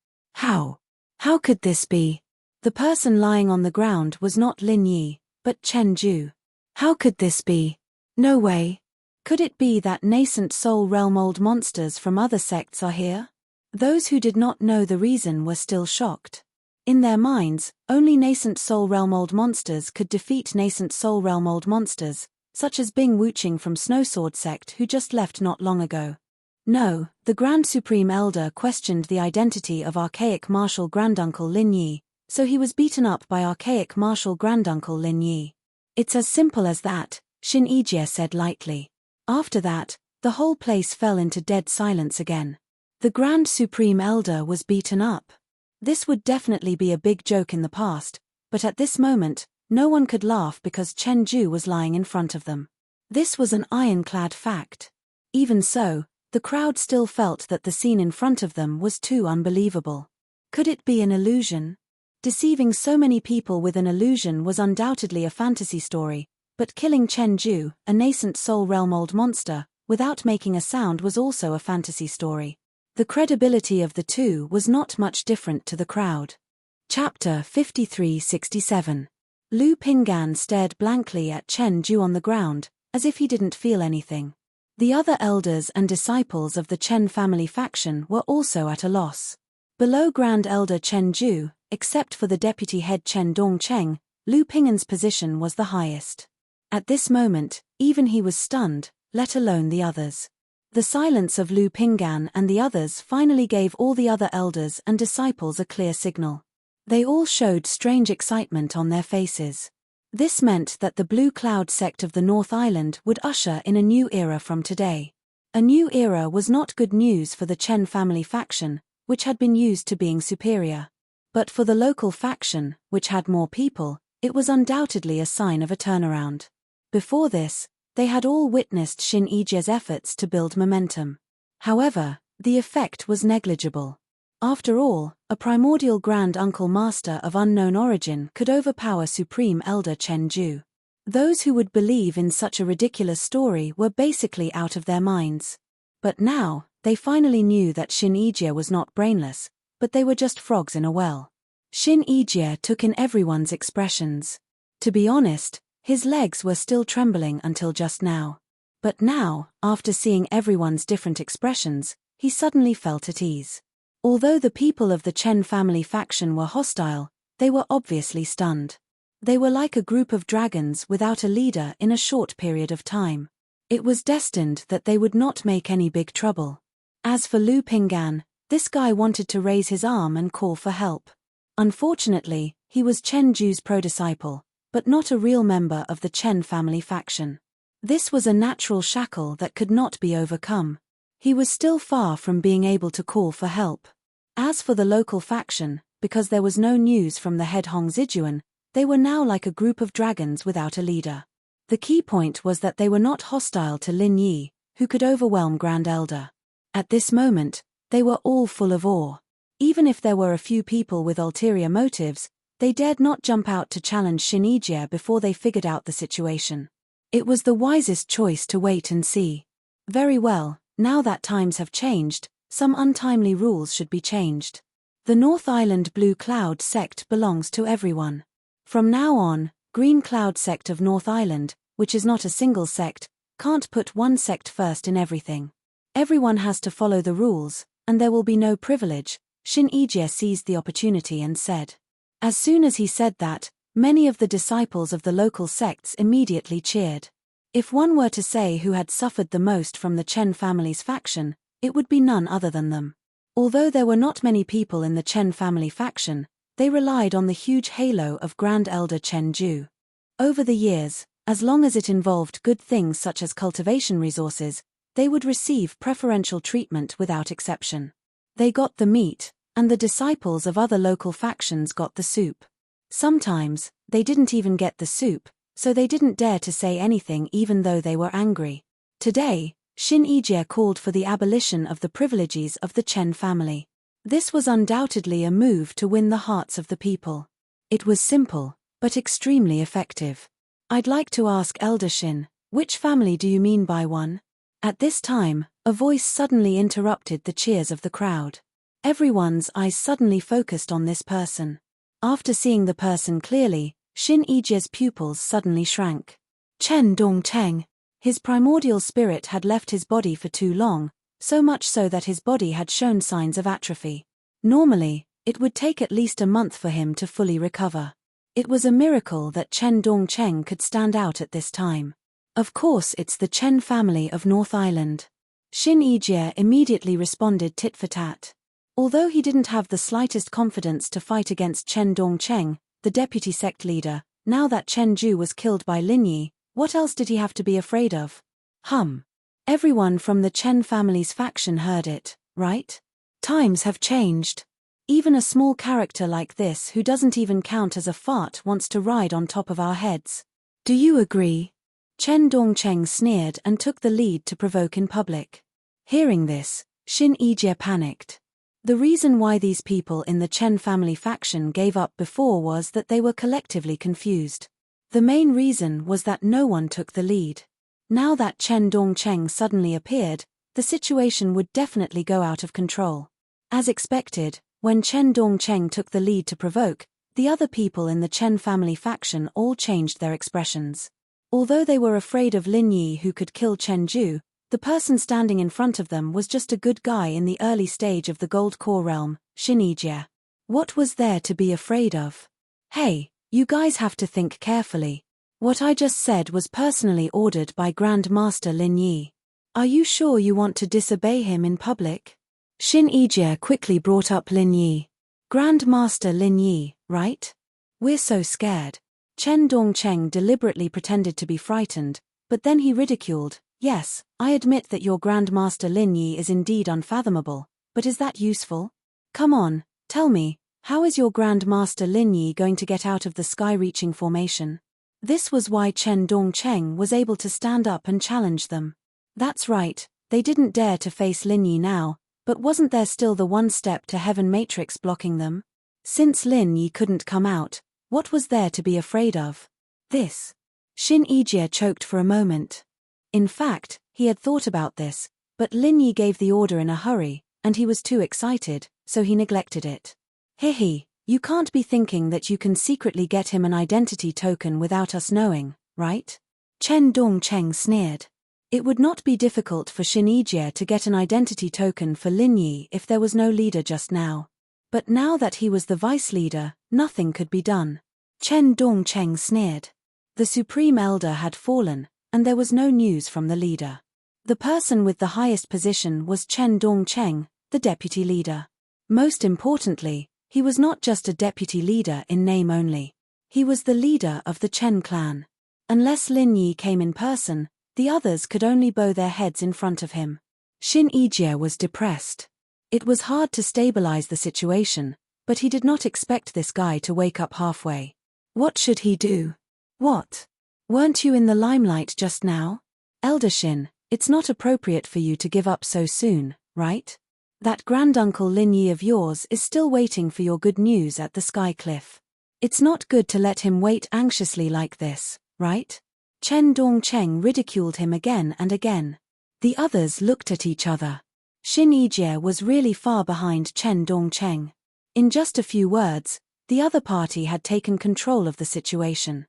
could this be? The person lying on the ground was not Lin Yi, but Chen Ju. How could this be? No way. Could it be that nascent soul realm old monsters from other sects are here? Those who did not know the reason were still shocked. In their minds, only nascent soul realm old monsters could defeat nascent soul realm old monsters, such as Bing Wuching from Snowsword sect who just left not long ago. No, the Grand Supreme Elder questioned the identity of archaic martial granduncle Lin Yi, so he was beaten up by archaic martial granduncle Lin Yi. It's as simple as that, Shin Ijie said lightly. After that, the whole place fell into dead silence again. The Grand Supreme Elder was beaten up. This would definitely be a big joke in the past, but at this moment, no one could laugh because Chen Ju was lying in front of them. This was an ironclad fact. Even so, the crowd still felt that the scene in front of them was too unbelievable. Could it be an illusion? Deceiving so many people with an illusion was undoubtedly a fantasy story, but killing Chen Ju, a nascent soul realm old monster, without making a sound was also a fantasy story. The credibility of the two was not much different to the crowd. Chapter 53-67. Lu Pingan stared blankly at Chen Ju on the ground, as if he didn't feel anything. The other elders and disciples of the Chen family faction were also at a loss. Below Grand Elder Chen Ju, except for the deputy head Chen Dongcheng, Lu Pingan's position was the highest. At this moment, even he was stunned, let alone the others. The silence of Lu Pingan and the others finally gave all the other elders and disciples a clear signal. They all showed strange excitement on their faces. This meant that the Blue Cloud sect of the North Island would usher in a new era from today. A new era was not good news for the Chen family faction, which had been used to being superior. But for the local faction, which had more people, it was undoubtedly a sign of a turnaround. Before this, they had all witnessed Xin Yijie's efforts to build momentum. However, the effect was negligible. After all, a primordial Grand Uncle Master of unknown origin could overpower Supreme Elder Chen Ju. Those who would believe in such a ridiculous story were basically out of their minds. But now, they finally knew that Xin Yijie was not brainless, but they were just frogs in a well. Xin Yijie took in everyone's expressions. To be honest, his legs were still trembling until just now. But now, after seeing everyone's different expressions, he suddenly felt at ease. Although the people of the Chen family faction were hostile, they were obviously stunned. They were like a group of dragons without a leader in a short period of time. It was destined that they would not make any big trouble. As for Lu Pingan, this guy wanted to raise his arm and call for help. Unfortunately, he was Chen Ju's pro-disciple, but not a real member of the Chen family faction. This was a natural shackle that could not be overcome. He was still far from being able to call for help. As for the local faction, because there was no news from the head Hong Zijuan, they were now like a group of dragons without a leader. The key point was that they were not hostile to Lin Yi, who could overwhelm Grand Elder. At this moment, they were all full of awe. Even if there were a few people with ulterior motives, they dared not jump out to challenge Xin Yijie before they figured out the situation. It was the wisest choice to wait and see. Very well, now that times have changed, some untimely rules should be changed. The North Island Blue Cloud sect belongs to everyone. From now on, Green Cloud sect of North Island, which is not a single sect, can't put one sect first in everything. Everyone has to follow the rules, and there will be no privilege. Xin Yijie seized the opportunity and said. As soon as he said that, many of the disciples of the local sects immediately cheered. If one were to say who had suffered the most from the Chen family's faction, it would be none other than them. Although there were not many people in the Chen family faction, they relied on the huge halo of Grand Elder Chen Ju. Over the years, as long as it involved good things such as cultivation resources, they would receive preferential treatment without exception. They got the meat, and the disciples of other local factions got the soup. Sometimes, they didn't even get the soup, so they didn't dare to say anything even though they were angry. Today, Xin Yijie called for the abolition of the privileges of the Chen family. This was undoubtedly a move to win the hearts of the people. It was simple, but extremely effective. I'd like to ask Elder Xin, which family do you mean by one? At this time, a voice suddenly interrupted the cheers of the crowd. Everyone's eyes suddenly focused on this person. After seeing the person clearly, Xin Yijie's pupils suddenly shrank. Chen Dongcheng. His primordial spirit had left his body for too long, so much so that his body had shown signs of atrophy. Normally, it would take at least a month for him to fully recover. It was a miracle that Chen Dongcheng could stand out at this time. Of course it's the Chen family of North Island. Xin Yijie immediately responded tit for tat. Although he didn't have the slightest confidence to fight against Chen Dongcheng, the deputy sect leader, now that Chen Ju was killed by Lin Yi, what else did he have to be afraid of? Everyone from the Chen family's faction heard it, right? Times have changed. Even a small character like this who doesn't even count as a fart wants to ride on top of our heads. Do you agree? Chen Dongcheng sneered and took the lead to provoke in public. Hearing this, Xin Yijie panicked. The reason why these people in the Chen family faction gave up before was that they were collectively confused. The main reason was that no one took the lead. Now that Chen Dongcheng suddenly appeared, the situation would definitely go out of control. As expected, when Chen Dongcheng took the lead to provoke, the other people in the Chen family faction all changed their expressions. Although they were afraid of Lin Yi who could kill Chen Ju, the person standing in front of them was just a good guy in the early stage of the Gold Core realm, Xin Yijie. What was there to be afraid of? Hey, You guys have to think carefully. What I just said was personally ordered by Grand Master Lin Yi. Are you sure you want to disobey him in public? Xin Yijie quickly brought up Lin Yi. Grand Master Lin Yi, right? We're so scared. Chen Dongcheng deliberately pretended to be frightened, but then he ridiculed, yes, I admit that your Grand Master Lin Yi is indeed unfathomable, but is that useful? Come on, tell me, how is your Grand Master Lin Yi going to get out of the sky-reaching formation? This was why Chen Dongcheng was able to stand up and challenge them. That's right, they didn't dare to face Lin Yi now, but wasn't there still the one step to heaven matrix blocking them? Since Lin Yi couldn't come out, what was there to be afraid of? This. Xin Yijie choked for a moment. In fact, he had thought about this, but Lin Yi gave the order in a hurry, and he was too excited, so he neglected it. Hihi, you can't be thinking that you can secretly get him an identity token without us knowing, right? Chen Dongcheng sneered. It would not be difficult for Xin Yijie to get an identity token for Lin Yi if there was no leader just now. But now that he was the vice leader, nothing could be done. Chen Dongcheng sneered. The Supreme Elder had fallen, and there was no news from the leader. The person with the highest position was Chen Dongcheng, the deputy leader. Most importantly, he was not just a deputy leader in name only. He was the leader of the Chen clan. Unless Lin Yi came in person, the others could only bow their heads in front of him. Xin Yijie was depressed. It was hard to stabilize the situation, but he did not expect this guy to wake up halfway. What should he do? What? Weren't you in the limelight just now? Elder Xin, it's not appropriate for you to give up so soon, right? That granduncle Lin Yi of yours is still waiting for your good news at the Sky Cliff. It's not good to let him wait anxiously like this, right? Chen Dongcheng ridiculed him again and again. The others looked at each other. Xin Yijie was really far behind Chen Dongcheng. In just a few words, the other party had taken control of the situation.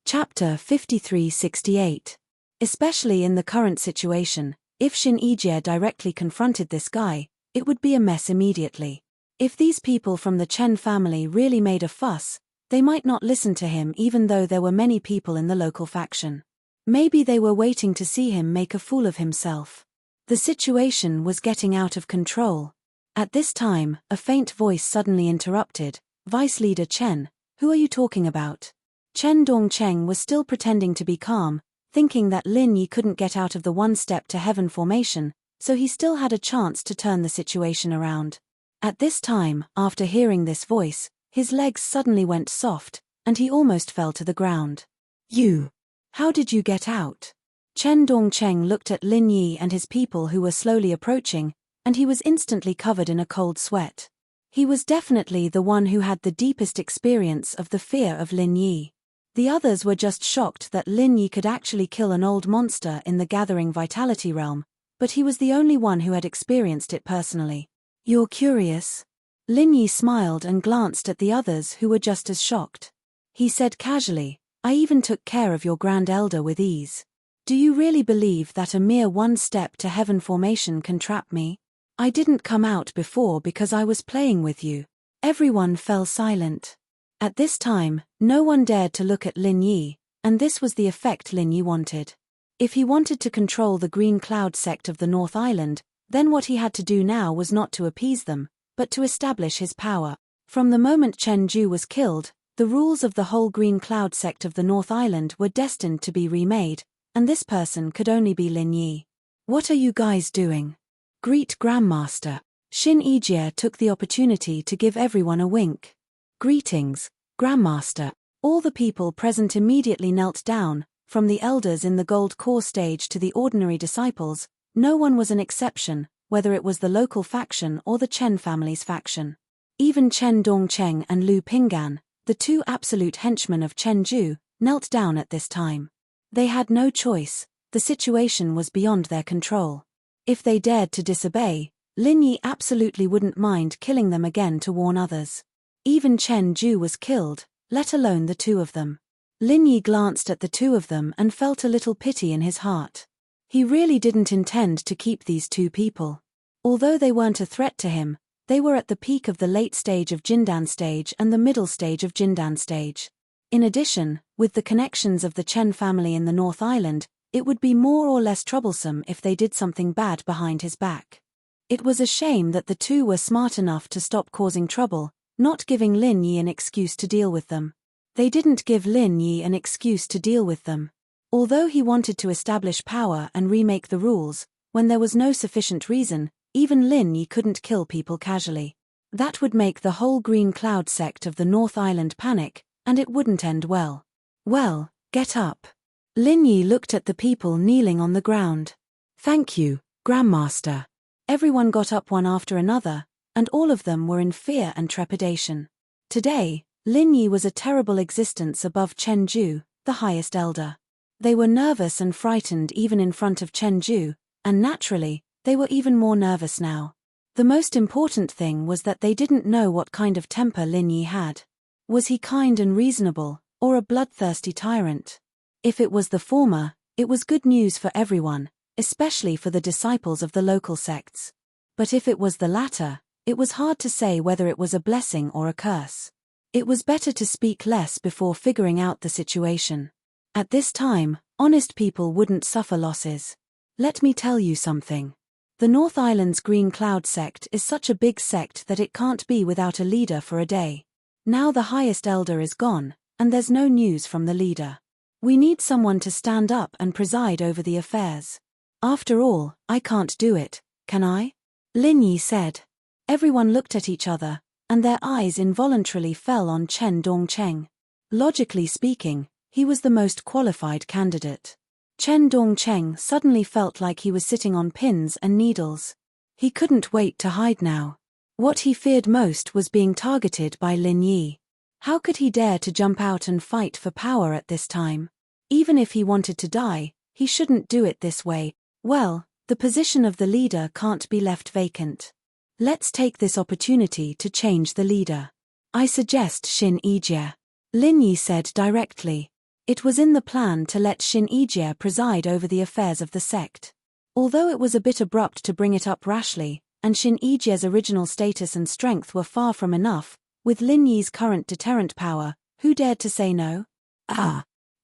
Chapter 5368. Especially in the current situation, if Xin Yijie directly confronted this guy, it would be a mess immediately. If these people from the Chen family really made a fuss, they might not listen to him even though there were many people in the local faction. Maybe they were waiting to see him make a fool of himself. The situation was getting out of control. At this time, a faint voice suddenly interrupted, Vice Leader Chen, who are you talking about? Chen Dongcheng was still pretending to be calm, thinking that Lin Yi couldn't get out of the one step to heaven formation, so he still had a chance to turn the situation around. At this time, after hearing this voice, his legs suddenly went soft, and he almost fell to the ground. You! How did you get out? Chen Dongcheng looked at Lin Yi and his people who were slowly approaching, and he was instantly covered in a cold sweat. He was definitely the one who had the deepest experience of the fear of Lin Yi. The others were just shocked that Lin Yi could actually kill an old monster in the Gathering Vitality realm, but he was the only one who had experienced it personally. You're curious? Lin Yi smiled and glanced at the others who were just as shocked. He said casually, I even took care of your Grand Elder with ease. Do you really believe that a mere one step to heaven formation can trap me? I didn't come out before because I was playing with you. Everyone fell silent. At this time, no one dared to look at Lin Yi, and this was the effect Lin Yi wanted. If he wanted to control the Green Cloud sect of the North Island, then what he had to do now was not to appease them, but to establish his power. From the moment Chen Ju was killed, the rules of the whole Green Cloud sect of the North Island were destined to be remade, and this person could only be Lin Yi. What are you guys doing? Greet Grandmaster. Xin Yijie took the opportunity to give everyone a wink. Greetings, Grandmaster. All the people present immediately knelt down, from the elders in the Gold Core stage to the ordinary disciples. No one was an exception, whether it was the local faction or the Chen family's faction. Even Chen Dongcheng and Lu Pinggan, the two absolute henchmen of Chen Ju, knelt down at this time. They had no choice, the situation was beyond their control. If they dared to disobey, Lin Yi absolutely wouldn't mind killing them again to warn others. Even Chen Ju was killed, let alone the two of them. Lin Yi glanced at the two of them and felt a little pity in his heart. He really didn't intend to keep these two people. Although they weren't a threat to him, they were at the peak of the late stage of Jindan stage and the middle stage of Jindan stage. In addition, with the connections of the Chen family in the North Island, it would be more or less troublesome if they did something bad behind his back. It was a shame that the two were smart enough to stop causing trouble, not giving Lin Yi an excuse to deal with them. They didn't give Lin Yi an excuse to deal with them. Although he wanted to establish power and remake the rules, when there was no sufficient reason, even Lin Yi couldn't kill people casually. That would make the whole Green Cloud sect of the North Island panic, and it wouldn't end well. Well, get up. Lin Yi looked at the people kneeling on the ground. Thank you, Grandmaster. Everyone got up one after another, and all of them were in fear and trepidation. Today, Lin Yi was a terrible existence above Chen Ju, the highest elder. They were nervous and frightened even in front of Chen Ju, and naturally, they were even more nervous now. The most important thing was that they didn't know what kind of temper Lin Yi had. Was he kind and reasonable, or a bloodthirsty tyrant? If it was the former, it was good news for everyone, especially for the disciples of the local sects. But if it was the latter, it was hard to say whether it was a blessing or a curse. It was better to speak less before figuring out the situation. At this time, honest people wouldn't suffer losses. Let me tell you something. The North Island's Green Cloud sect is such a big sect that it can't be without a leader for a day. Now the highest elder is gone, and there's no news from the leader. We need someone to stand up and preside over the affairs. After all, I can't do it, can I? Lin Yi said. Everyone looked at each other, and their eyes involuntarily fell on Chen Dongcheng. Logically speaking, he was the most qualified candidate. Chen Dongcheng suddenly felt like he was sitting on pins and needles. He couldn't wait to hide now. What he feared most was being targeted by Lin Yi. How could he dare to jump out and fight for power at this time? Even if he wanted to die, he shouldn't do it this way. Well, the position of the leader can't be left vacant. Let's take this opportunity to change the leader. I suggest Xin Yijie. Lin Yi said directly. It was in the plan to let Xin Yijie preside over the affairs of the sect. Although it was a bit abrupt to bring it up rashly, and Xin Yijie's original status and strength were far from enough, with Lin Yi's current deterrent power, who dared to say no?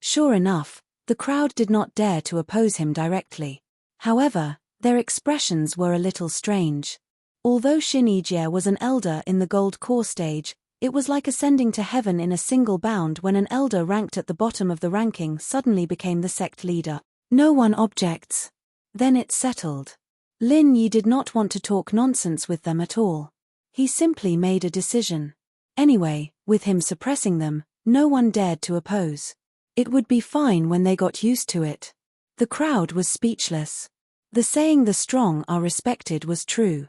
Sure enough, the crowd did not dare to oppose him directly. However, their expressions were a little strange. Although Xin Yijie was an elder in the gold core stage, it was like ascending to heaven in a single bound when an elder ranked at the bottom of the ranking suddenly became the sect leader. No one objects. Then it's settled. Lin Yi did not want to talk nonsense with them at all. He simply made a decision. Anyway, with him suppressing them, no one dared to oppose. It would be fine when they got used to it. The crowd was speechless. The saying the strong are respected was true.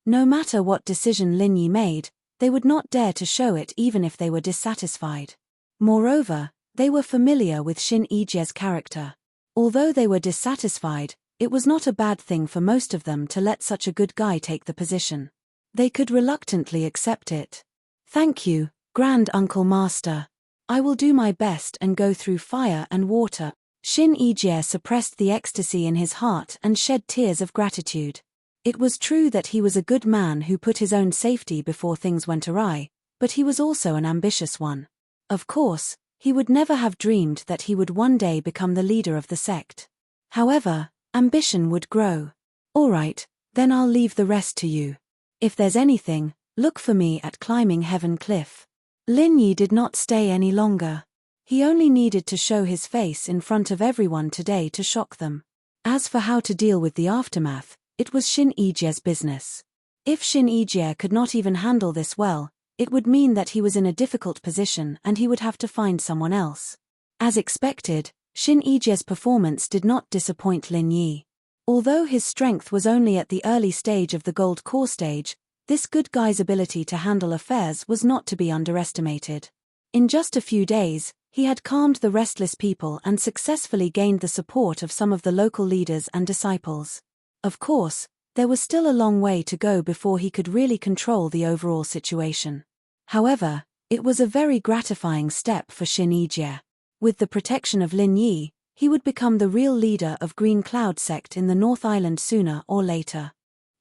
No matter what decision Lin Yi made, they would not dare to show it even if they were dissatisfied. Moreover, they were familiar with Xin Yijie's character. Although they were dissatisfied, it was not a bad thing for most of them to let such a good guy take the position. They could reluctantly accept it. Thank you, Grand Uncle Master. I will do my best and go through fire and water. Xin Yijie suppressed the ecstasy in his heart and shed tears of gratitude. It was true that he was a good man who put his own safety before things went awry, but he was also an ambitious one. Of course, he would never have dreamed that he would one day become the leader of the sect. However, ambition would grow. All right, then I'll leave the rest to you. If there's anything, look for me at Climbing Heaven Cliff. Lin Yi did not stay any longer. He only needed to show his face in front of everyone today to shock them. As for how to deal with the aftermath, it was Xin Yijie's business. If Xin Yijie could not even handle this well, it would mean that he was in a difficult position and he would have to find someone else. As expected, Xin Yijie's performance did not disappoint Lin Yi. Although his strength was only at the early stage of the gold core stage, this good guy's ability to handle affairs was not to be underestimated. In just a few days, he had calmed the restless people and successfully gained the support of some of the local leaders and disciples. Of course, there was still a long way to go before he could really control the overall situation. However, it was a very gratifying step for Xin Yijie. With the protection of Lin Yi, he would become the real leader of Green Cloud sect in the North Island sooner or later.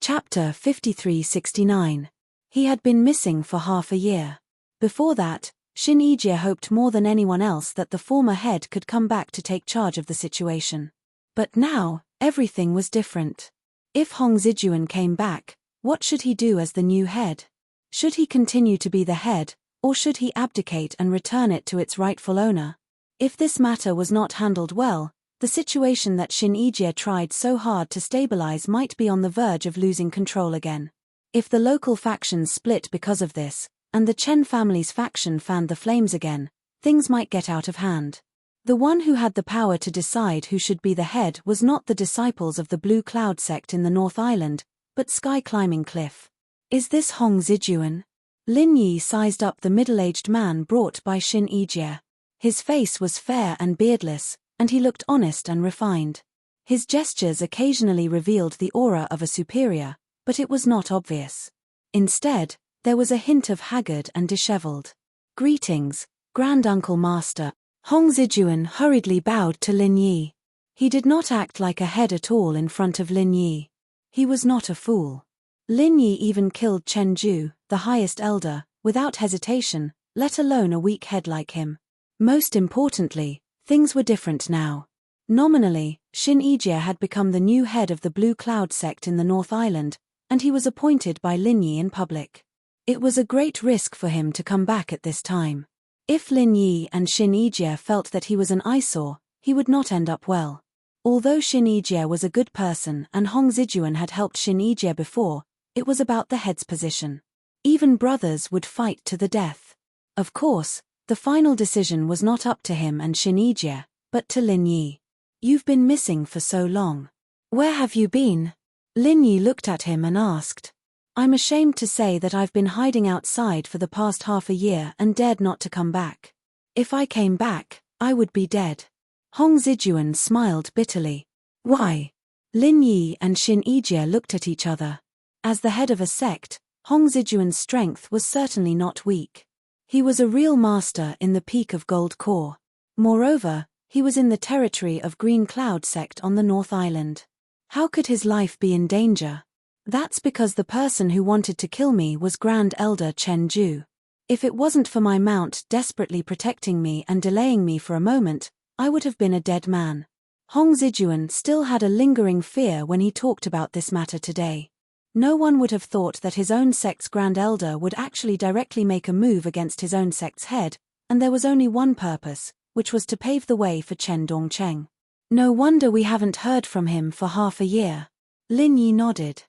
Chapter 5369. He had been missing for half a year. Before that, Shin Ijie hoped more than anyone else that the former head could come back to take charge of the situation. But now, everything was different. If Hong Zijuan came back, what should he do as the new head? Should he continue to be the head, or should he abdicate and return it to its rightful owner? If this matter was not handled well, the situation that Shin Ijie tried so hard to stabilize might be on the verge of losing control again. If the local factions split because of this, and the Chen family's faction fanned the flames again, things might get out of hand. The one who had the power to decide who should be the head was not the disciples of the Blue Cloud sect in the North Island, but Sky Climbing Cliff. Is this Hong Zijuan? Lin Yi sized up the middle-aged man brought by Shin Ijie. His face was fair and beardless, and he looked honest and refined. His gestures occasionally revealed the aura of a superior, but it was not obvious. Instead, there was a hint of haggard and disheveled. Greetings, Granduncle Master. Hong Zijuan hurriedly bowed to Lin Yi. He did not act like a head at all in front of Lin Yi. He was not a fool. Lin Yi even killed Chen Ju, the highest elder, without hesitation, let alone a weak head like him. Most importantly, things were different now. Nominally, Shin Ijie had become the new head of the Blue Cloud sect in the North Island, and he was appointed by Lin Yi in public. It was a great risk for him to come back at this time. If Lin Yi and Shin Ijie felt that he was an eyesore, he would not end up well. Although Shin Ijie was a good person and Hong Zijuan had helped Shin Ijie before, it was about the head's position. Even brothers would fight to the death. Of course, the final decision was not up to him and Shin Ijie, but to Lin Yi. You've been missing for so long. Where have you been? Lin Yi looked at him and asked. I'm ashamed to say that I've been hiding outside for the past half a year and dared not to come back. If I came back, I would be dead. Hong Zijuan smiled bitterly. Why? Lin Yi and Shin Ijie looked at each other. As the head of a sect, Hong Zijuan's strength was certainly not weak. He was a real master in the peak of Gold Core. Moreover, he was in the territory of Green Cloud sect on the North Island. How could his life be in danger? That's because the person who wanted to kill me was Grand Elder Chen Ju. If it wasn't for my mount desperately protecting me and delaying me for a moment, I would have been a dead man. Hong Zijuan still had a lingering fear when he talked about this matter today. No one would have thought that his own sect's Grand Elder would actually directly make a move against his own sect's head, and there was only one purpose, which was to pave the way for Chen Dongcheng. No wonder we haven't heard from him for half a year. Lin Yi nodded.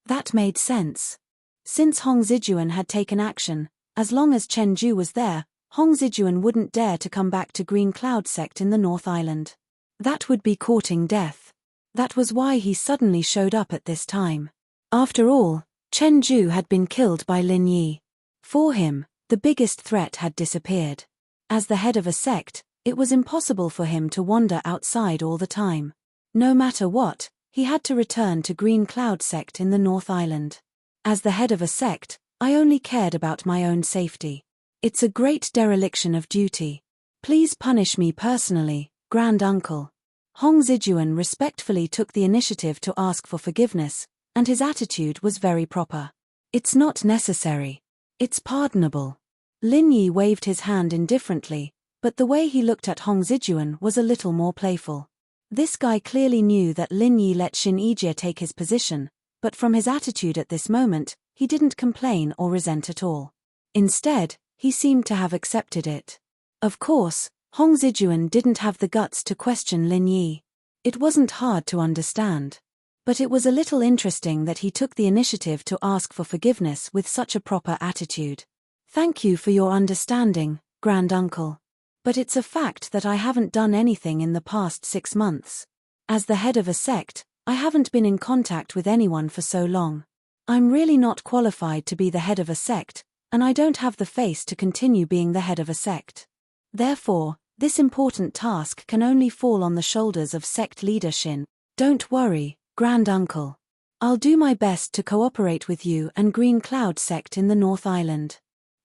That made sense. Since Hong Zijuan had taken action, as long as Chen Ju was there, Hong Zijuan wouldn't dare to come back to Green Cloud sect in the North Island. That would be courting death. That was why he suddenly showed up at this time. After all, Chen Ju had been killed by Lin Yi. For him, the biggest threat had disappeared. As the head of a sect, it was impossible for him to wander outside all the time. No matter what, he had to return to Green Cloud sect in the North Island. As the head of a sect, I only cared about my own safety. It's a great dereliction of duty. Please punish me personally, Grand Uncle. Hong Zijuan respectfully took the initiative to ask for forgiveness, and his attitude was very proper. It's not necessary. It's pardonable. Lin Yi waved his hand indifferently, but the way he looked at Hong Zijuan was a little more playful. This guy clearly knew that Lin Yi let Shin Ijie take his position, but from his attitude at this moment, he didn't complain or resent at all. Instead, he seemed to have accepted it. Of course, Hong Zijuan didn't have the guts to question Lin Yi. It wasn't hard to understand. But it was a little interesting that he took the initiative to ask for forgiveness with such a proper attitude. Thank you for your understanding, Grand Uncle. But it's a fact that I haven't done anything in the past 6 months. As the head of a sect, I haven't been in contact with anyone for so long. I'm really not qualified to be the head of a sect, and I don't have the face to continue being the head of a sect. Therefore, this important task can only fall on the shoulders of sect leader Shin. Don't worry, Grand Uncle. I'll do my best to cooperate with you and Green Cloud sect in the North Island.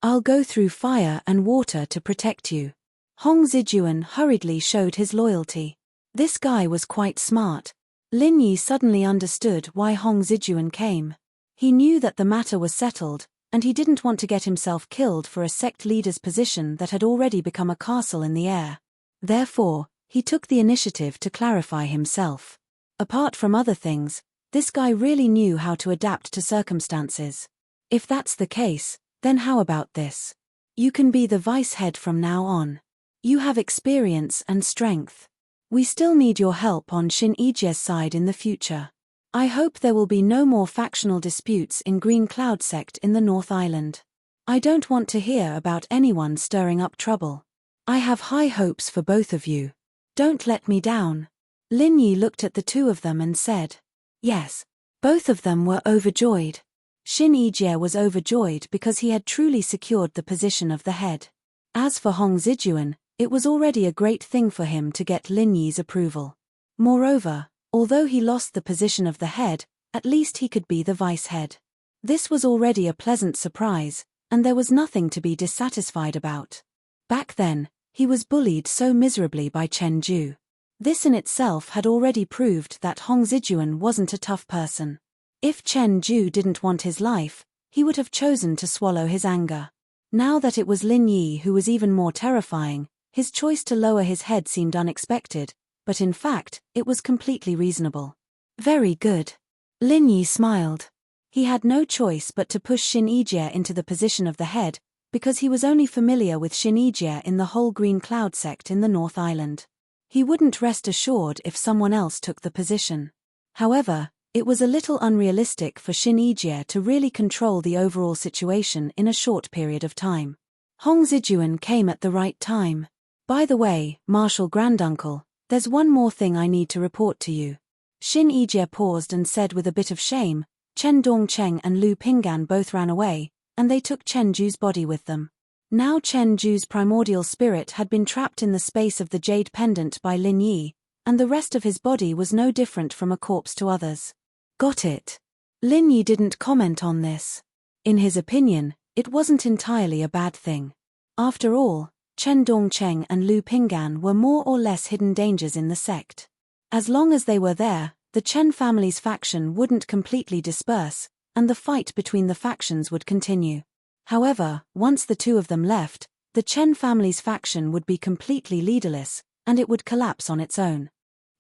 I'll go through fire and water to protect you. Hong Zijuan hurriedly showed his loyalty. This guy was quite smart. Lin Yi suddenly understood why Hong Zijuan came. He knew that the matter was settled, and he didn't want to get himself killed for a sect leader's position that had already become a castle in the air. Therefore, he took the initiative to clarify himself. Apart from other things, this guy really knew how to adapt to circumstances. If that's the case, then how about this? You can be the vice head from now on. You have experience and strength. We still need your help on Shin Ijie's side in the future. I hope there will be no more factional disputes in Green Cloud Sect in the North Island. I don't want to hear about anyone stirring up trouble. I have high hopes for both of you. Don't let me down. Lin Yi looked at the two of them and said. Yes. Both of them were overjoyed. Shin Ijie was overjoyed because he had truly secured the position of the head. As for Hong Zijuan, it was already a great thing for him to get Lin Yi's approval. Moreover, although he lost the position of the head, at least he could be the vice head. This was already a pleasant surprise, and there was nothing to be dissatisfied about. Back then, he was bullied so miserably by Chen Ju. This in itself had already proved that Hong Zijuan wasn't a tough person. If Chen Ju didn't want his life, he would have chosen to swallow his anger. Now that it was Lin Yi who was even more terrifying, his choice to lower his head seemed unexpected, but in fact, it was completely reasonable. Very good. Lin Yi smiled. He had no choice but to push Shin Ijie into the position of the head, because he was only familiar with Shin Ijie in the whole Green Cloud Sect in the North Island. He wouldn't rest assured if someone else took the position. However, it was a little unrealistic for Shin Ijie to really control the overall situation in a short period of time. Hong Zijuan came at the right time. By the way, Marshal Granduncle, there's one more thing I need to report to you. Shin Ijie paused and said with a bit of shame, Chen Dongcheng and Lu Pinggan both ran away, and they took Chen Ju's body with them. Now Chen Ju's primordial spirit had been trapped in the space of the jade pendant by Lin Yi, and the rest of his body was no different from a corpse to others. Got it. Lin Yi didn't comment on this. In his opinion, it wasn't entirely a bad thing. After all, Chen Dongcheng and Lu Pinggan were more or less hidden dangers in the sect. As long as they were there, the Chen family's faction wouldn't completely disperse, and the fight between the factions would continue. However, once the two of them left, the Chen family's faction would be completely leaderless, and it would collapse on its own.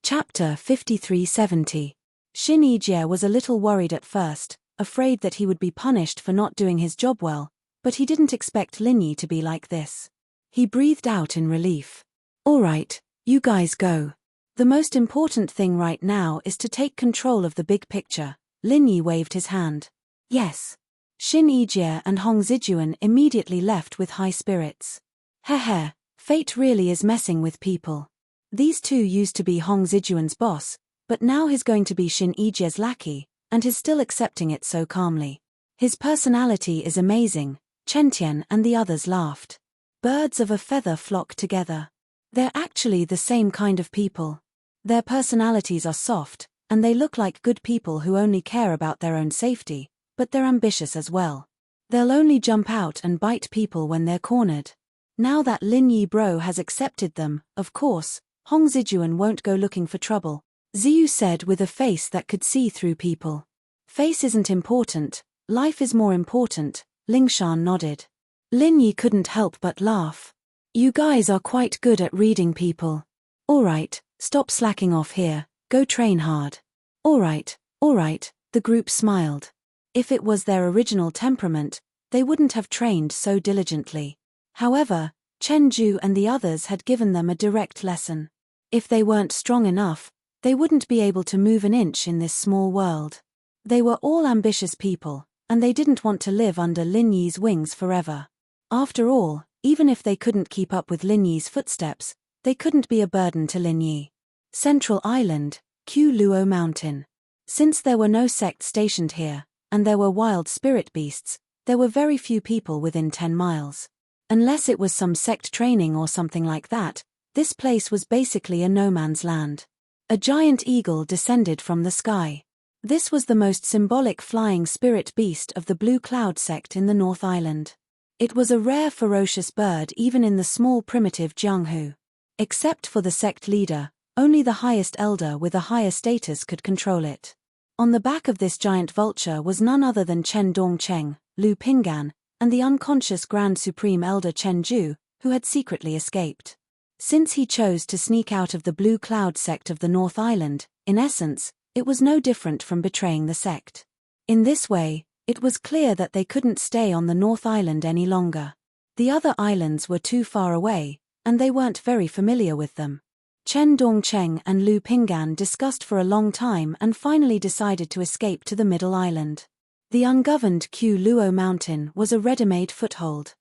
Chapter 5370. Shin Ijie was a little worried at first, afraid that he would be punished for not doing his job well, but he didn't expect Lin Yi to be like this. He breathed out in relief. All right, you guys go. The most important thing right now is to take control of the big picture. Lin Yi waved his hand. Yes. Shin Ijie and Hong Zijuan immediately left with high spirits. Heh, fate really is messing with people. These two used to be Hong Zijuan's boss, but now he's going to be Shin Ijie's lackey, and he's still accepting it so calmly. His personality is amazing. Chen Tian and the others laughed. Birds of a feather flock together. They're actually the same kind of people. Their personalities are soft, and they look like good people who only care about their own safety, but they're ambitious as well. They'll only jump out and bite people when they're cornered. Now that Lin Yi Bro has accepted them, of course, Hong Zijuan won't go looking for trouble, Ziyu said with a face that could see through people. Face isn't important, life is more important, Lingshan nodded. Lin Yi couldn't help but laugh. You guys are quite good at reading people. Alright, stop slacking off here, go train hard. Alright, the group smiled. If it was their original temperament, they wouldn't have trained so diligently. However, Chen Ju and the others had given them a direct lesson. If they weren't strong enough, they wouldn't be able to move an inch in this small world. They were all ambitious people, and they didn't want to live under Lin Yi's wings forever. After all, even if they couldn't keep up with Lin Yi's footsteps, they couldn't be a burden to Lin Yi. Central Island, Q Luo Mountain. Since there were no sects stationed here, and there were wild spirit beasts, there were very few people within 10 miles. Unless it was some sect training or something like that, this place was basically a no-man's land. A giant eagle descended from the sky. This was the most symbolic flying spirit beast of the Blue Cloud sect in the North Island. It was a rare ferocious bird even in the small primitive Jianghu. Except for the sect leader, only the highest elder with a higher status could control it. On the back of this giant vulture was none other than Chen Dongcheng, Lu Pingan, and the unconscious Grand Supreme Elder Chen Ju, who had secretly escaped. Since he chose to sneak out of the Blue Cloud sect of the North Island, in essence, it was no different from betraying the sect. In this way, it was clear that they couldn't stay on the North Island any longer. The other islands were too far away, and they weren't very familiar with them. Chen Dongcheng and Lu Pingan discussed for a long time and finally decided to escape to the Middle Island. The ungoverned Q Luo Mountain was a ready-made foothold.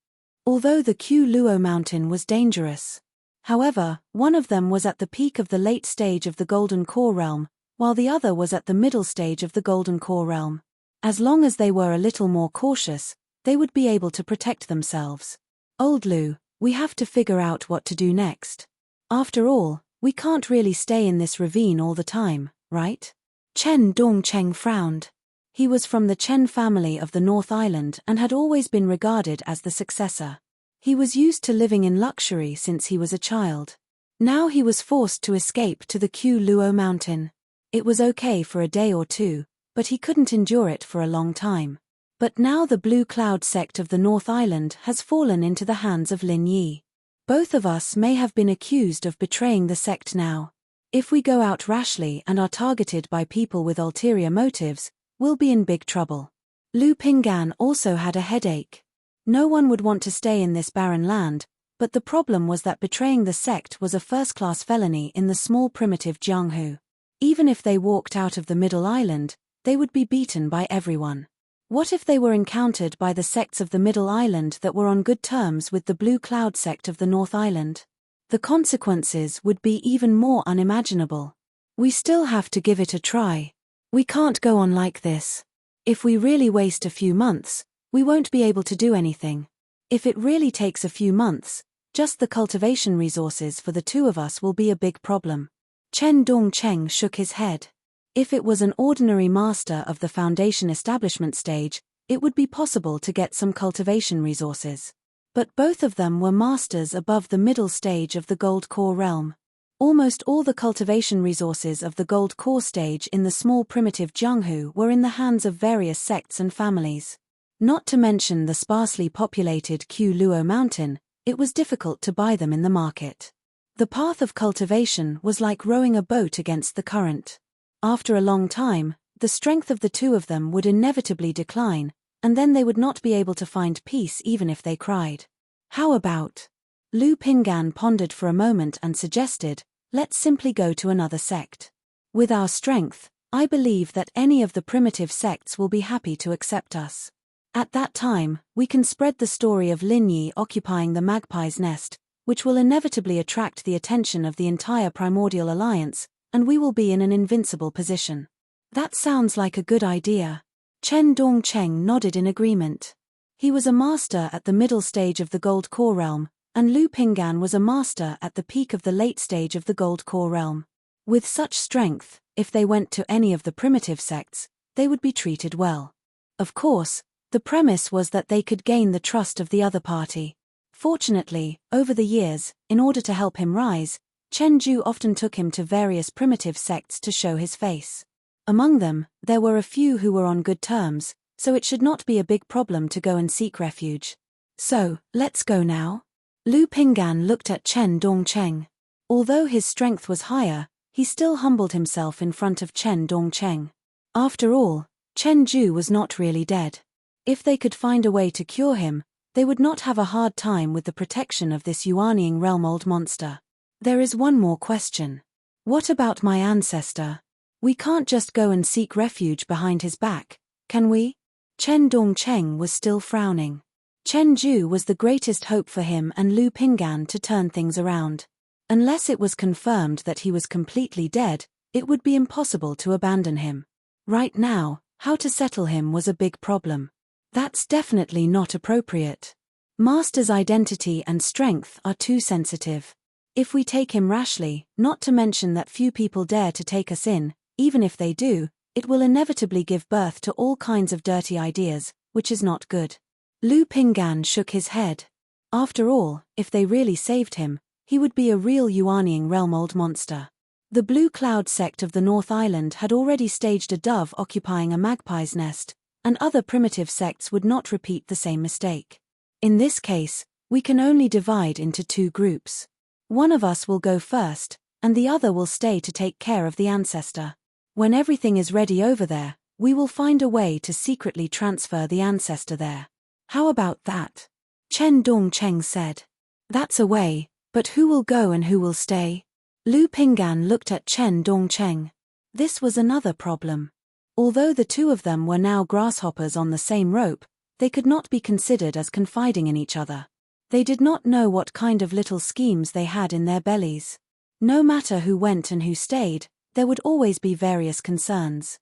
Although the Q Luo Mountain was dangerous. However, one of them was at the peak of the late stage of the Golden Core Realm, while the other was at the middle stage of the Golden Core Realm. As long as they were a little more cautious, they would be able to protect themselves. Old Lu, we have to figure out what to do next. After all, we can't really stay in this ravine all the time, right? Chen Dongcheng frowned. He was from the Chen family of the North Island and had always been regarded as the successor. He was used to living in luxury since he was a child. Now he was forced to escape to the Q Luo Mountain. It was okay for a day or two, but he couldn't endure it for a long time. But now the Blue Cloud sect of the North Island has fallen into the hands of Lin Yi. Both of us may have been accused of betraying the sect now. If we go out rashly and are targeted by people with ulterior motives, we'll be in big trouble. Lu Pingan also had a headache. No one would want to stay in this barren land, but the problem was that betraying the sect was a first-class felony in the small primitive Jianghu. Even if they walked out of the Middle Island, they would be beaten by everyone. What if they were encountered by the sects of the Middle Island that were on good terms with the Blue Cloud sect of the North Island? The consequences would be even more unimaginable. We still have to give it a try. We can't go on like this. If we really waste a few months, we won't be able to do anything. If it really takes a few months, just the cultivation resources for the two of us will be a big problem. Chen Dongcheng shook his head. If it was an ordinary master of the foundation establishment stage, it would be possible to get some cultivation resources. But both of them were masters above the middle stage of the Gold Core realm. Almost all the cultivation resources of the Gold Core stage in the small primitive Jianghu were in the hands of various sects and families. Not to mention the sparsely populated Q Luo Mountain, it was difficult to buy them in the market. The path of cultivation was like rowing a boat against the current. After a long time, the strength of the two of them would inevitably decline, and then they would not be able to find peace even if they cried. How about? Lu Pingan pondered for a moment and suggested, let's simply go to another sect. With our strength, I believe that any of the primitive sects will be happy to accept us. At that time, we can spread the story of Lin Yi occupying the Magpie's Nest, which will inevitably attract the attention of the entire Primordial Alliance, and we will be in an invincible position. That sounds like a good idea. Chen Dongcheng nodded in agreement. He was a master at the middle stage of the Gold Core realm, and Lu Pingan was a master at the peak of the late stage of the Gold Core realm. With such strength, if they went to any of the primitive sects, they would be treated well. Of course, the premise was that they could gain the trust of the other party. Fortunately, over the years, in order to help him rise, Chen Ju often took him to various primitive sects to show his face. Among them, there were a few who were on good terms, so it should not be a big problem to go and seek refuge. So, let's go now? Lu Pingan looked at Chen Dongcheng. Although his strength was higher, he still humbled himself in front of Chen Dongcheng. After all, Chen Ju was not really dead. If they could find a way to cure him, they would not have a hard time with the protection of this Yuanying realm old monster. There is one more question. What about my ancestor? We can't just go and seek refuge behind his back, can we? Chen Dongcheng was still frowning. Chen Ju was the greatest hope for him and Lu Pingan to turn things around. Unless it was confirmed that he was completely dead, it would be impossible to abandon him. Right now, how to settle him was a big problem. That's definitely not appropriate. Master's identity and strength are too sensitive. If we take him rashly, not to mention that few people dare to take us in, even if they do, it will inevitably give birth to all kinds of dirty ideas, which is not good. Lu Pingan shook his head. After all, if they really saved him, he would be a real Yuanying realm old monster. The Blue Cloud sect of the North Island had already staged a dove occupying a magpie's nest, and other primitive sects would not repeat the same mistake. In this case, we can only divide into two groups. One of us will go first, and the other will stay to take care of the ancestor. When everything is ready over there, we will find a way to secretly transfer the ancestor there. How about that? Chen Dongcheng said. That's a way, but who will go and who will stay? Lu Pinggan looked at Chen Dongcheng. This was another problem. Although the two of them were now grasshoppers on the same rope, they could not be considered as confiding in each other. They did not know what kind of little schemes they had in their bellies. No matter who went and who stayed, there would always be various concerns.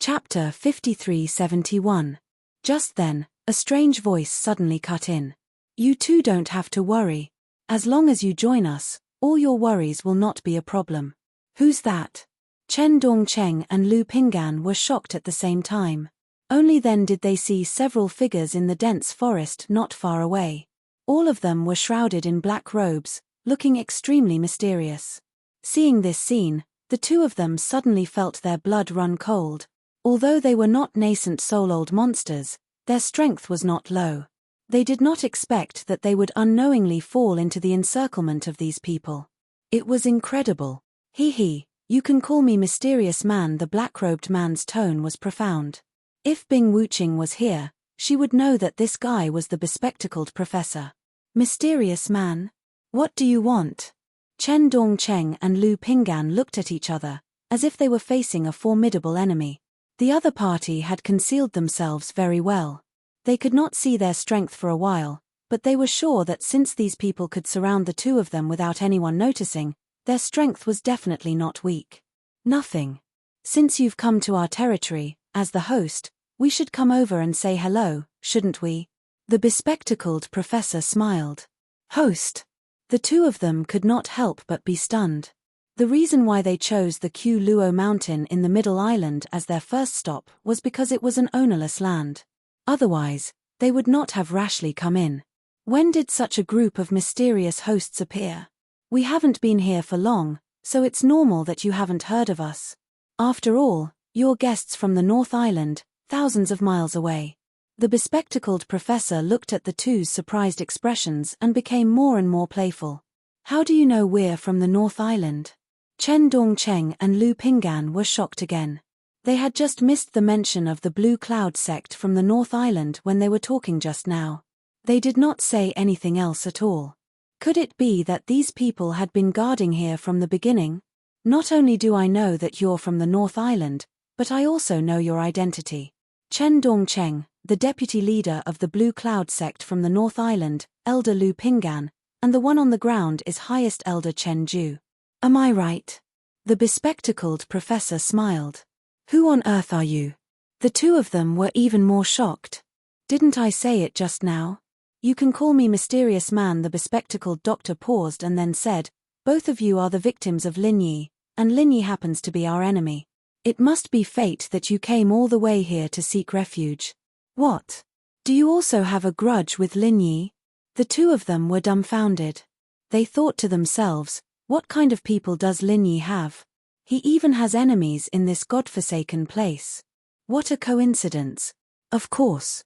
Chapter 5371. Just then, a strange voice suddenly cut in. You two don't have to worry. As long as you join us, all your worries will not be a problem. Who's that? Chen Dongcheng and Lu Pinggan were shocked at the same time. Only then did they see several figures in the dense forest not far away. All of them were shrouded in black robes, looking extremely mysterious. Seeing this scene, the two of them suddenly felt their blood run cold. Although they were not nascent soul-old monsters, their strength was not low. They did not expect that they would unknowingly fall into the encirclement of these people. It was incredible. He, you can call me Mysterious Man. The black-robed man's tone was profound. If Bing Wuching was here, she would know that this guy was the bespectacled professor. Mysterious Man? What do you want? Chen Dongcheng and Lu Pinggan looked at each other, as if they were facing a formidable enemy. The other party had concealed themselves very well. They could not see their strength for a while, but they were sure that since these people could surround the two of them without anyone noticing, their strength was definitely not weak. Nothing. Since you've come to our territory, as the host, we should come over and say hello, shouldn't we? The bespectacled professor smiled. Host. The two of them could not help but be stunned. The reason why they chose the Q Luo mountain in the middle island as their first stop was because it was an ownerless land. Otherwise, they would not have rashly come in. When did such a group of mysterious hosts appear? We haven't been here for long, so it's normal that you haven't heard of us. After all, you're guests from the North Island, thousands of miles away. The bespectacled professor looked at the two's surprised expressions and became more and more playful. How do you know we're from the North Island? Chen Dongcheng and Lu Pinggan were shocked again. They had just missed the mention of the Blue Cloud sect from the North Island when they were talking just now. They did not say anything else at all. Could it be that these people had been guarding here from the beginning? Not only do I know that you're from the North Island, but I also know your identity. Chen Dongcheng, the deputy leader of the Blue Cloud sect from the North Island, Elder Lu Pinggan, and the one on the ground is Highest Elder Chen Ju. Am I right? The bespectacled professor smiled. Who on earth are you? The two of them were even more shocked. Didn't I say it just now? You can call me Mysterious Man. The bespectacled doctor paused and then said, both of you are the victims of Lin Yi, and Lin Yi happens to be our enemy. It must be fate that you came all the way here to seek refuge. What? Do you also have a grudge with Lin Yi? The two of them were dumbfounded. They thought to themselves, what kind of people does Lin Yi have? He even has enemies in this godforsaken place. What a coincidence. Of course.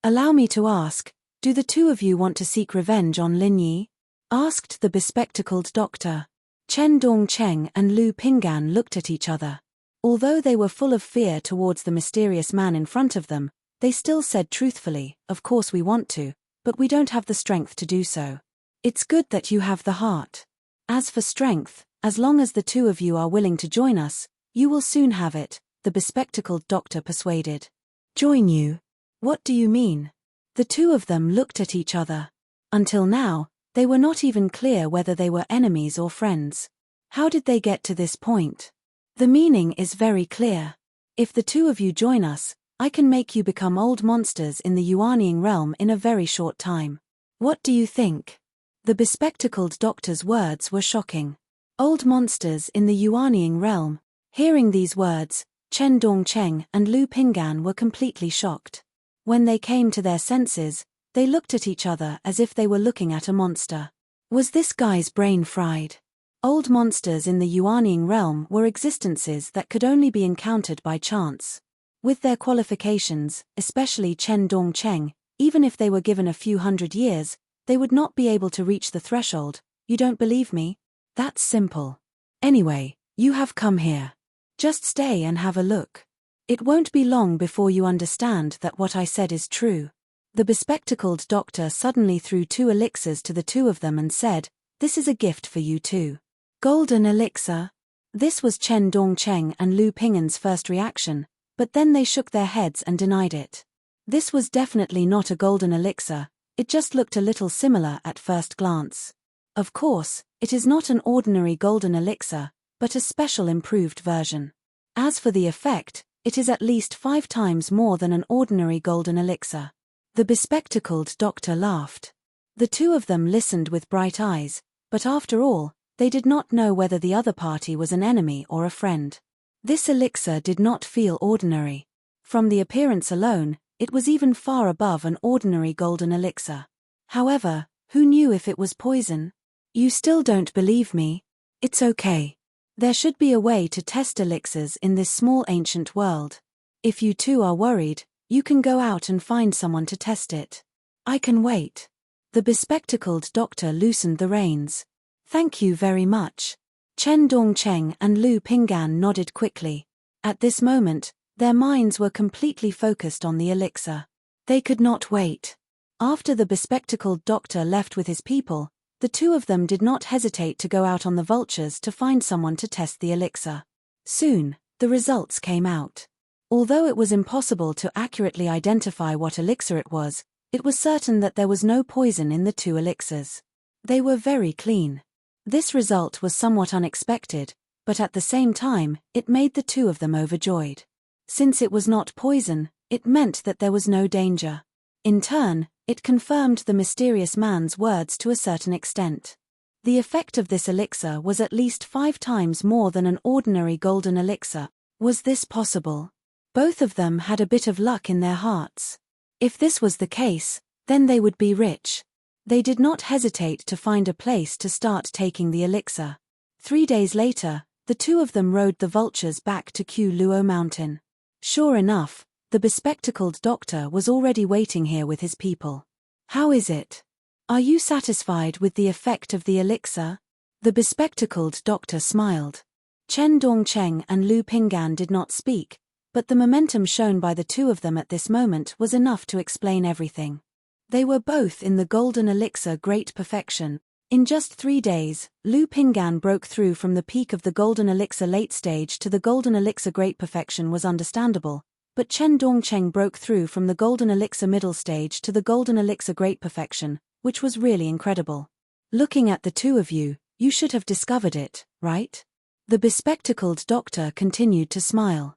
Allow me to ask, do the two of you want to seek revenge on Lin Yi? Asked the bespectacled doctor. Chen Dongcheng and Lu Pinggan looked at each other. Although they were full of fear towards the mysterious man in front of them, they still said truthfully, of course we want to, but we don't have the strength to do so. It's good that you have the heart. As for strength, as long as the two of you are willing to join us, you will soon have it, the bespectacled doctor persuaded. Join you? What do you mean? The two of them looked at each other. Until now, they were not even clear whether they were enemies or friends. How did they get to this point? The meaning is very clear. If the two of you join us, I can make you become old monsters in the Yuanying realm in a very short time. What do you think? The bespectacled doctor's words were shocking. Old monsters in the Yuanying realm. Hearing these words, Chen Dongcheng and Lu Pinggan were completely shocked. When they came to their senses, they looked at each other as if they were looking at a monster. Was this guy's brain fried? Old monsters in the Yuanying realm were existences that could only be encountered by chance. With their qualifications, especially Chen Dongcheng, even if they were given a few hundred years, they would not be able to reach the threshold. You don't believe me? That's simple. Anyway, you have come here. Just stay and have a look. It won't be long before you understand that what I said is true. The bespectacled doctor suddenly threw 2 elixirs to the two of them and said, "This is a gift for you too." Golden elixir? This was Chen Dongcheng and Lu Ping'an's first reaction, but then they shook their heads and denied it. This was definitely not a golden elixir, it just looked a little similar at first glance. Of course, it is not an ordinary golden elixir, but a special improved version. As for the effect, it is at least 5 times more than an ordinary golden elixir. The bespectacled doctor laughed. The two of them listened with bright eyes, but after all, they did not know whether the other party was an enemy or a friend. This elixir did not feel ordinary. From the appearance alone, it was even far above an ordinary golden elixir. However, who knew if it was poison? You still don't believe me? It's okay. There should be a way to test elixirs in this small ancient world. If you two are worried, you can go out and find someone to test it. I can wait. The bespectacled doctor loosened the reins. Thank you very much. Chen Dongcheng and Lu Ping'an nodded quickly. At this moment, their minds were completely focused on the elixir. They could not wait. After the bespectacled doctor left with his people, the two of them did not hesitate to go out on the vultures to find someone to test the elixir. Soon, the results came out. Although it was impossible to accurately identify what elixir it was certain that there was no poison in the 2 elixirs. They were very clean. This result was somewhat unexpected, but at the same time, it made the two of them overjoyed. Since it was not poison, it meant that there was no danger. In turn, it confirmed the mysterious man's words to a certain extent. The effect of this elixir was at least 5 times more than an ordinary golden elixir. Was this possible? Both of them had a bit of luck in their hearts. If this was the case, then they would be rich. They did not hesitate to find a place to start taking the elixir. 3 days later, the two of them rode the vultures back to Q Luo Mountain. Sure enough, the bespectacled doctor was already waiting here with his people. How is it? Are you satisfied with the effect of the elixir? The bespectacled doctor smiled. Chen Dongcheng and Lu Ping'an did not speak, but the momentum shown by the two of them at this moment was enough to explain everything. They were both in the golden elixir great perfection. In just 3 days, Lu Ping'an broke through from the peak of the golden elixir late stage to the golden elixir great perfection was understandable, but Chen Dongcheng broke through from the golden elixir middle stage to the golden elixir great perfection, which was really incredible. Looking at the two of you, you should have discovered it, right? The bespectacled doctor continued to smile.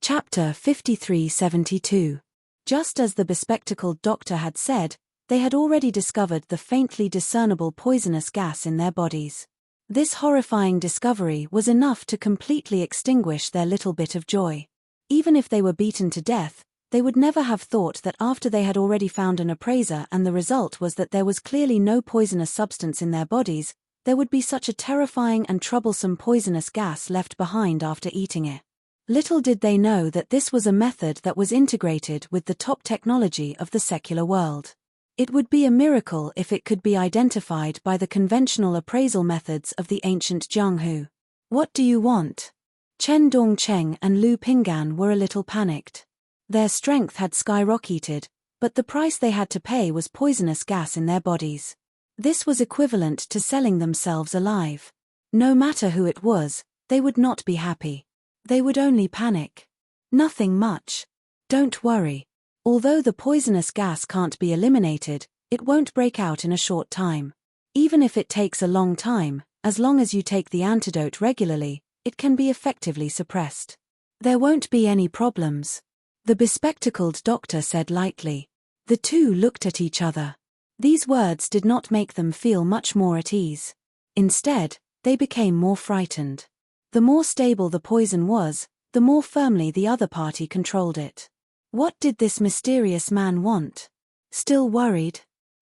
Chapter 5372. Just as the bespectacled doctor had said, they had already discovered the faintly discernible poisonous gas in their bodies. This horrifying discovery was enough to completely extinguish their little bit of joy. Even if they were beaten to death, they would never have thought that after they had already found an appraiser and the result was that there was clearly no poisonous substance in their bodies, there would be such a terrifying and troublesome poisonous gas left behind after eating it. Little did they know that this was a method that was integrated with the top technology of the secular world. It would be a miracle if it could be identified by the conventional appraisal methods of the ancient Jianghu. What do you want? Chen Dongcheng and Lu Ping'an were a little panicked. Their strength had skyrocketed, but the price they had to pay was poisonous gas in their bodies. This was equivalent to selling themselves alive. No matter who it was, they would not be happy. They would only panic. Nothing much. Don't worry. Although the poisonous gas can't be eliminated, it won't break out in a short time. Even if it takes a long time, as long as you take the antidote regularly, it can be effectively suppressed. There won't be any problems. The bespectacled doctor said lightly. The two looked at each other. These words did not make them feel much more at ease. Instead, they became more frightened. The more stable the poison was, the more firmly the other party controlled it. What did this mysterious man want? Still worried?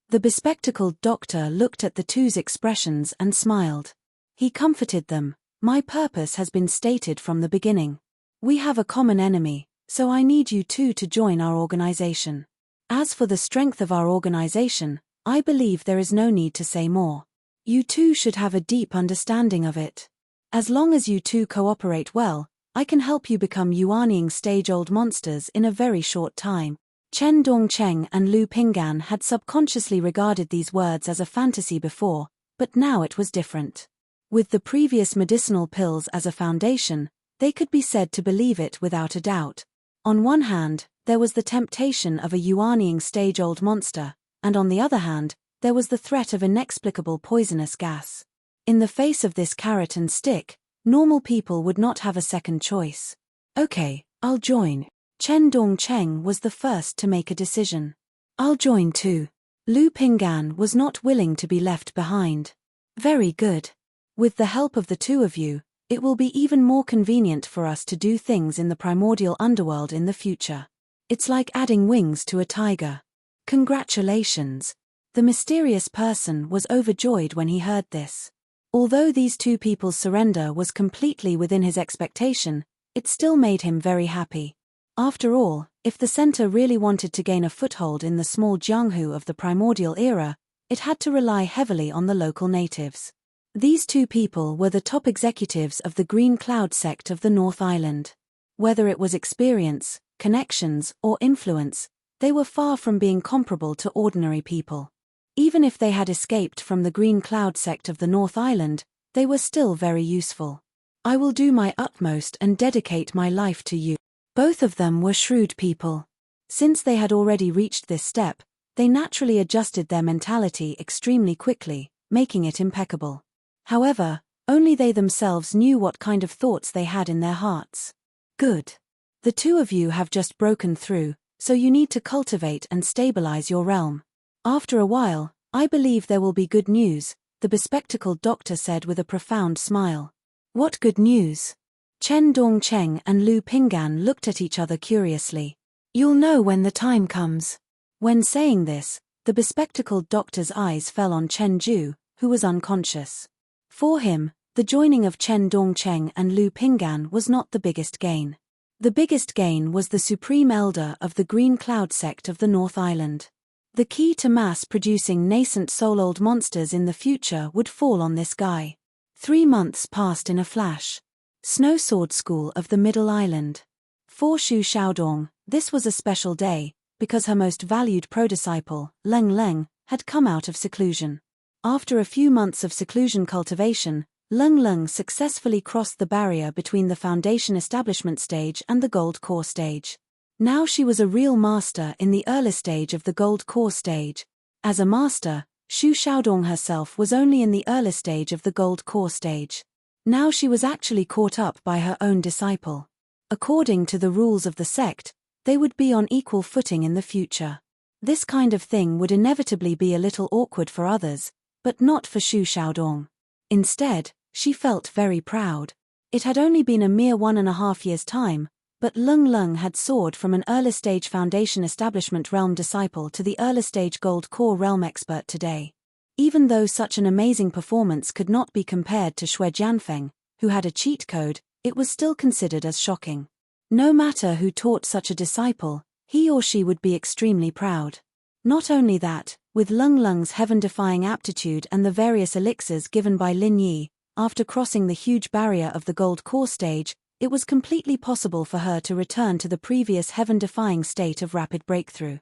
The bespectacled doctor looked at the two's expressions and smiled. He comforted them. My purpose has been stated from the beginning. We have a common enemy, So I need you two to join our organization. As for the strength of our organization, I believe there is no need to say more. You two should have a deep understanding of it. As long as you two cooperate well, I can help you become Yuanying stage-old monsters in a very short time. Chen Dongcheng and Lu Pinggan had subconsciously regarded these words as a fantasy before, but now it was different. With the previous medicinal pills as a foundation, they could be said to believe it without a doubt. On one hand, there was the temptation of a Yuanying stage-old monster, and on the other hand, there was the threat of inexplicable poisonous gas. In the face of this carrot and stick, normal people would not have a second choice. Okay, I'll join. Chen Dongcheng was the first to make a decision. I'll join too. Lu Pinggan was not willing to be left behind. Very good. With the help of the two of you, it will be even more convenient for us to do things in the primordial underworld in the future. It's like adding wings to a tiger. Congratulations. The mysterious person was overjoyed when he heard this. Although these two people's surrender was completely within his expectation, it still made him very happy. After all, if the center really wanted to gain a foothold in the small Jianghu of the primordial era, it had to rely heavily on the local natives. These two people were the top executives of the Green Cloud sect of the North Island. Whether it was experience, connections, or influence, they were far from being comparable to ordinary people. Even if they had escaped from the Green Cloud sect of the North Island, they were still very useful. I will do my utmost and dedicate my life to you. Both of them were shrewd people. Since they had already reached this step, they naturally adjusted their mentality extremely quickly, making it impeccable. However, only they themselves knew what kind of thoughts they had in their hearts. Good. The two of you have just broken through, so you need to cultivate and stabilize your realm. After a while, I believe there will be good news, the bespectacled doctor said with a profound smile. What good news? Chen Dongcheng and Lu Pinggan looked at each other curiously. You'll know when the time comes. When saying this, the bespectacled doctor's eyes fell on Chen Ju, who was unconscious. For him, the joining of Chen Dongcheng and Lu Pinggan was not the biggest gain. The biggest gain was the supreme elder of the Green Cloud sect of the North Island. The key to mass-producing nascent soul-old monsters in the future would fall on this guy. 3 months passed in a flash. Snow Sword School of the Middle Island. For Xu Xiaodong, this was a special day, because her most valued pro-disciple, Leng Leng, had come out of seclusion. After a few months of seclusion cultivation, Leng Leng successfully crossed the barrier between the Foundation Establishment stage and the Gold Core stage. Now she was a real master in the early stage of the Gold Core stage. As a master, Xu Xiaodong herself was only in the early stage of the Gold Core stage. Now she was actually caught up by her own disciple. According to the rules of the sect, they would be on equal footing in the future. This kind of thing would inevitably be a little awkward for others, but not for Xu Xiaodong. Instead, she felt very proud. It had only been a mere 1.5 years' time, but Leng Leng had soared from an early-stage Foundation Establishment realm disciple to the early-stage Gold Core realm expert today. Even though such an amazing performance could not be compared to Xue Jianfeng, who had a cheat code, it was still considered as shocking. No matter who taught such a disciple, he or she would be extremely proud. Not only that, with Leng Leng's heaven-defying aptitude and the various elixirs given by Lin Yi, after crossing the huge barrier of the Gold Core stage, it was completely possible for her to return to the previous heaven-defying state of rapid breakthrough.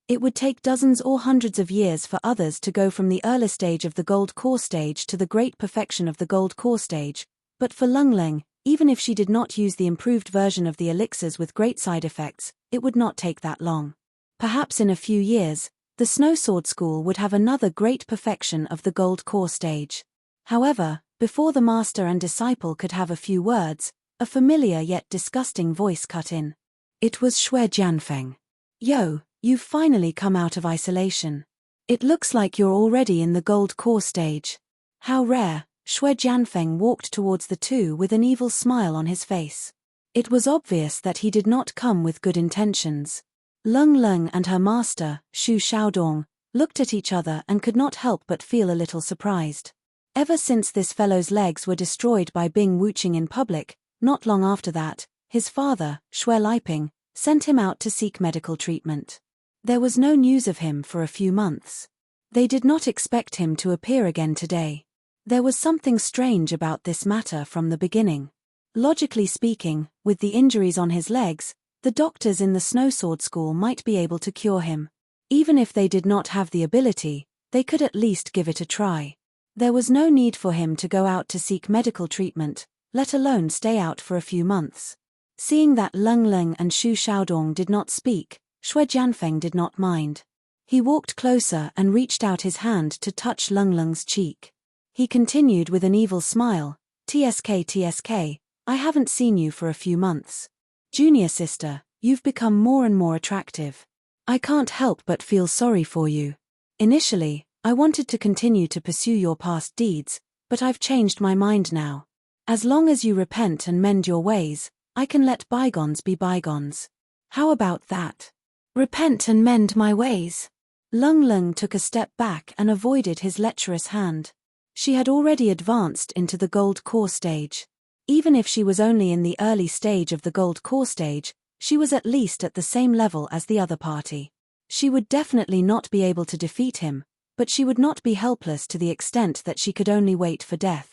It would take dozens or hundreds of years for others to go from the early stage of the Gold Core stage to the great perfection of the Gold Core stage, but for Leng Leng, even if she did not use the improved version of the elixirs with great side effects, it would not take that long. Perhaps in a few years, the Snow Sword School would have another great perfection of the Gold Core stage. However, before the master and disciple could have a few words, a familiar yet disgusting voice cut in. It was Xue Jianfeng. Yo, you've finally come out of isolation. It looks like you're already in the Gold Core stage. How rare. Xue Jianfeng walked towards the two with an evil smile on his face. It was obvious that he did not come with good intentions. Leng Leng and her master, Xu Xiaodong, looked at each other and could not help but feel a little surprised. Ever since this fellow's legs were destroyed by Bing Wuqing in public, not long after that, his father, Xue Liping, sent him out to seek medical treatment. There was no news of him for a few months. They did not expect him to appear again today. There was something strange about this matter from the beginning. Logically speaking, with the injuries on his legs, the doctors in the Snowsword School might be able to cure him. Even if they did not have the ability, they could at least give it a try. There was no need for him to go out to seek medical treatment, let alone stay out for a few months. Seeing that Lung Lung and Xu Xiaodong did not speak, Shui Jianfeng did not mind. He walked closer and reached out his hand to touch Lung Lung's cheek. He continued with an evil smile, "TSK, I haven't seen you for a few months. Junior sister, you've become more and more attractive. I can't help but feel sorry for you. Initially, I wanted to continue to pursue your past deeds, but I've changed my mind now. As long as you repent and mend your ways, I can let bygones be bygones. How about that? Repent and mend my ways." Lung Lung took a step back and avoided his lecherous hand. She had already advanced into the gold core stage. Even if she was only in the early stage of the gold core stage, she was at least at the same level as the other party. She would definitely not be able to defeat him, but she would not be helpless to the extent that she could only wait for death.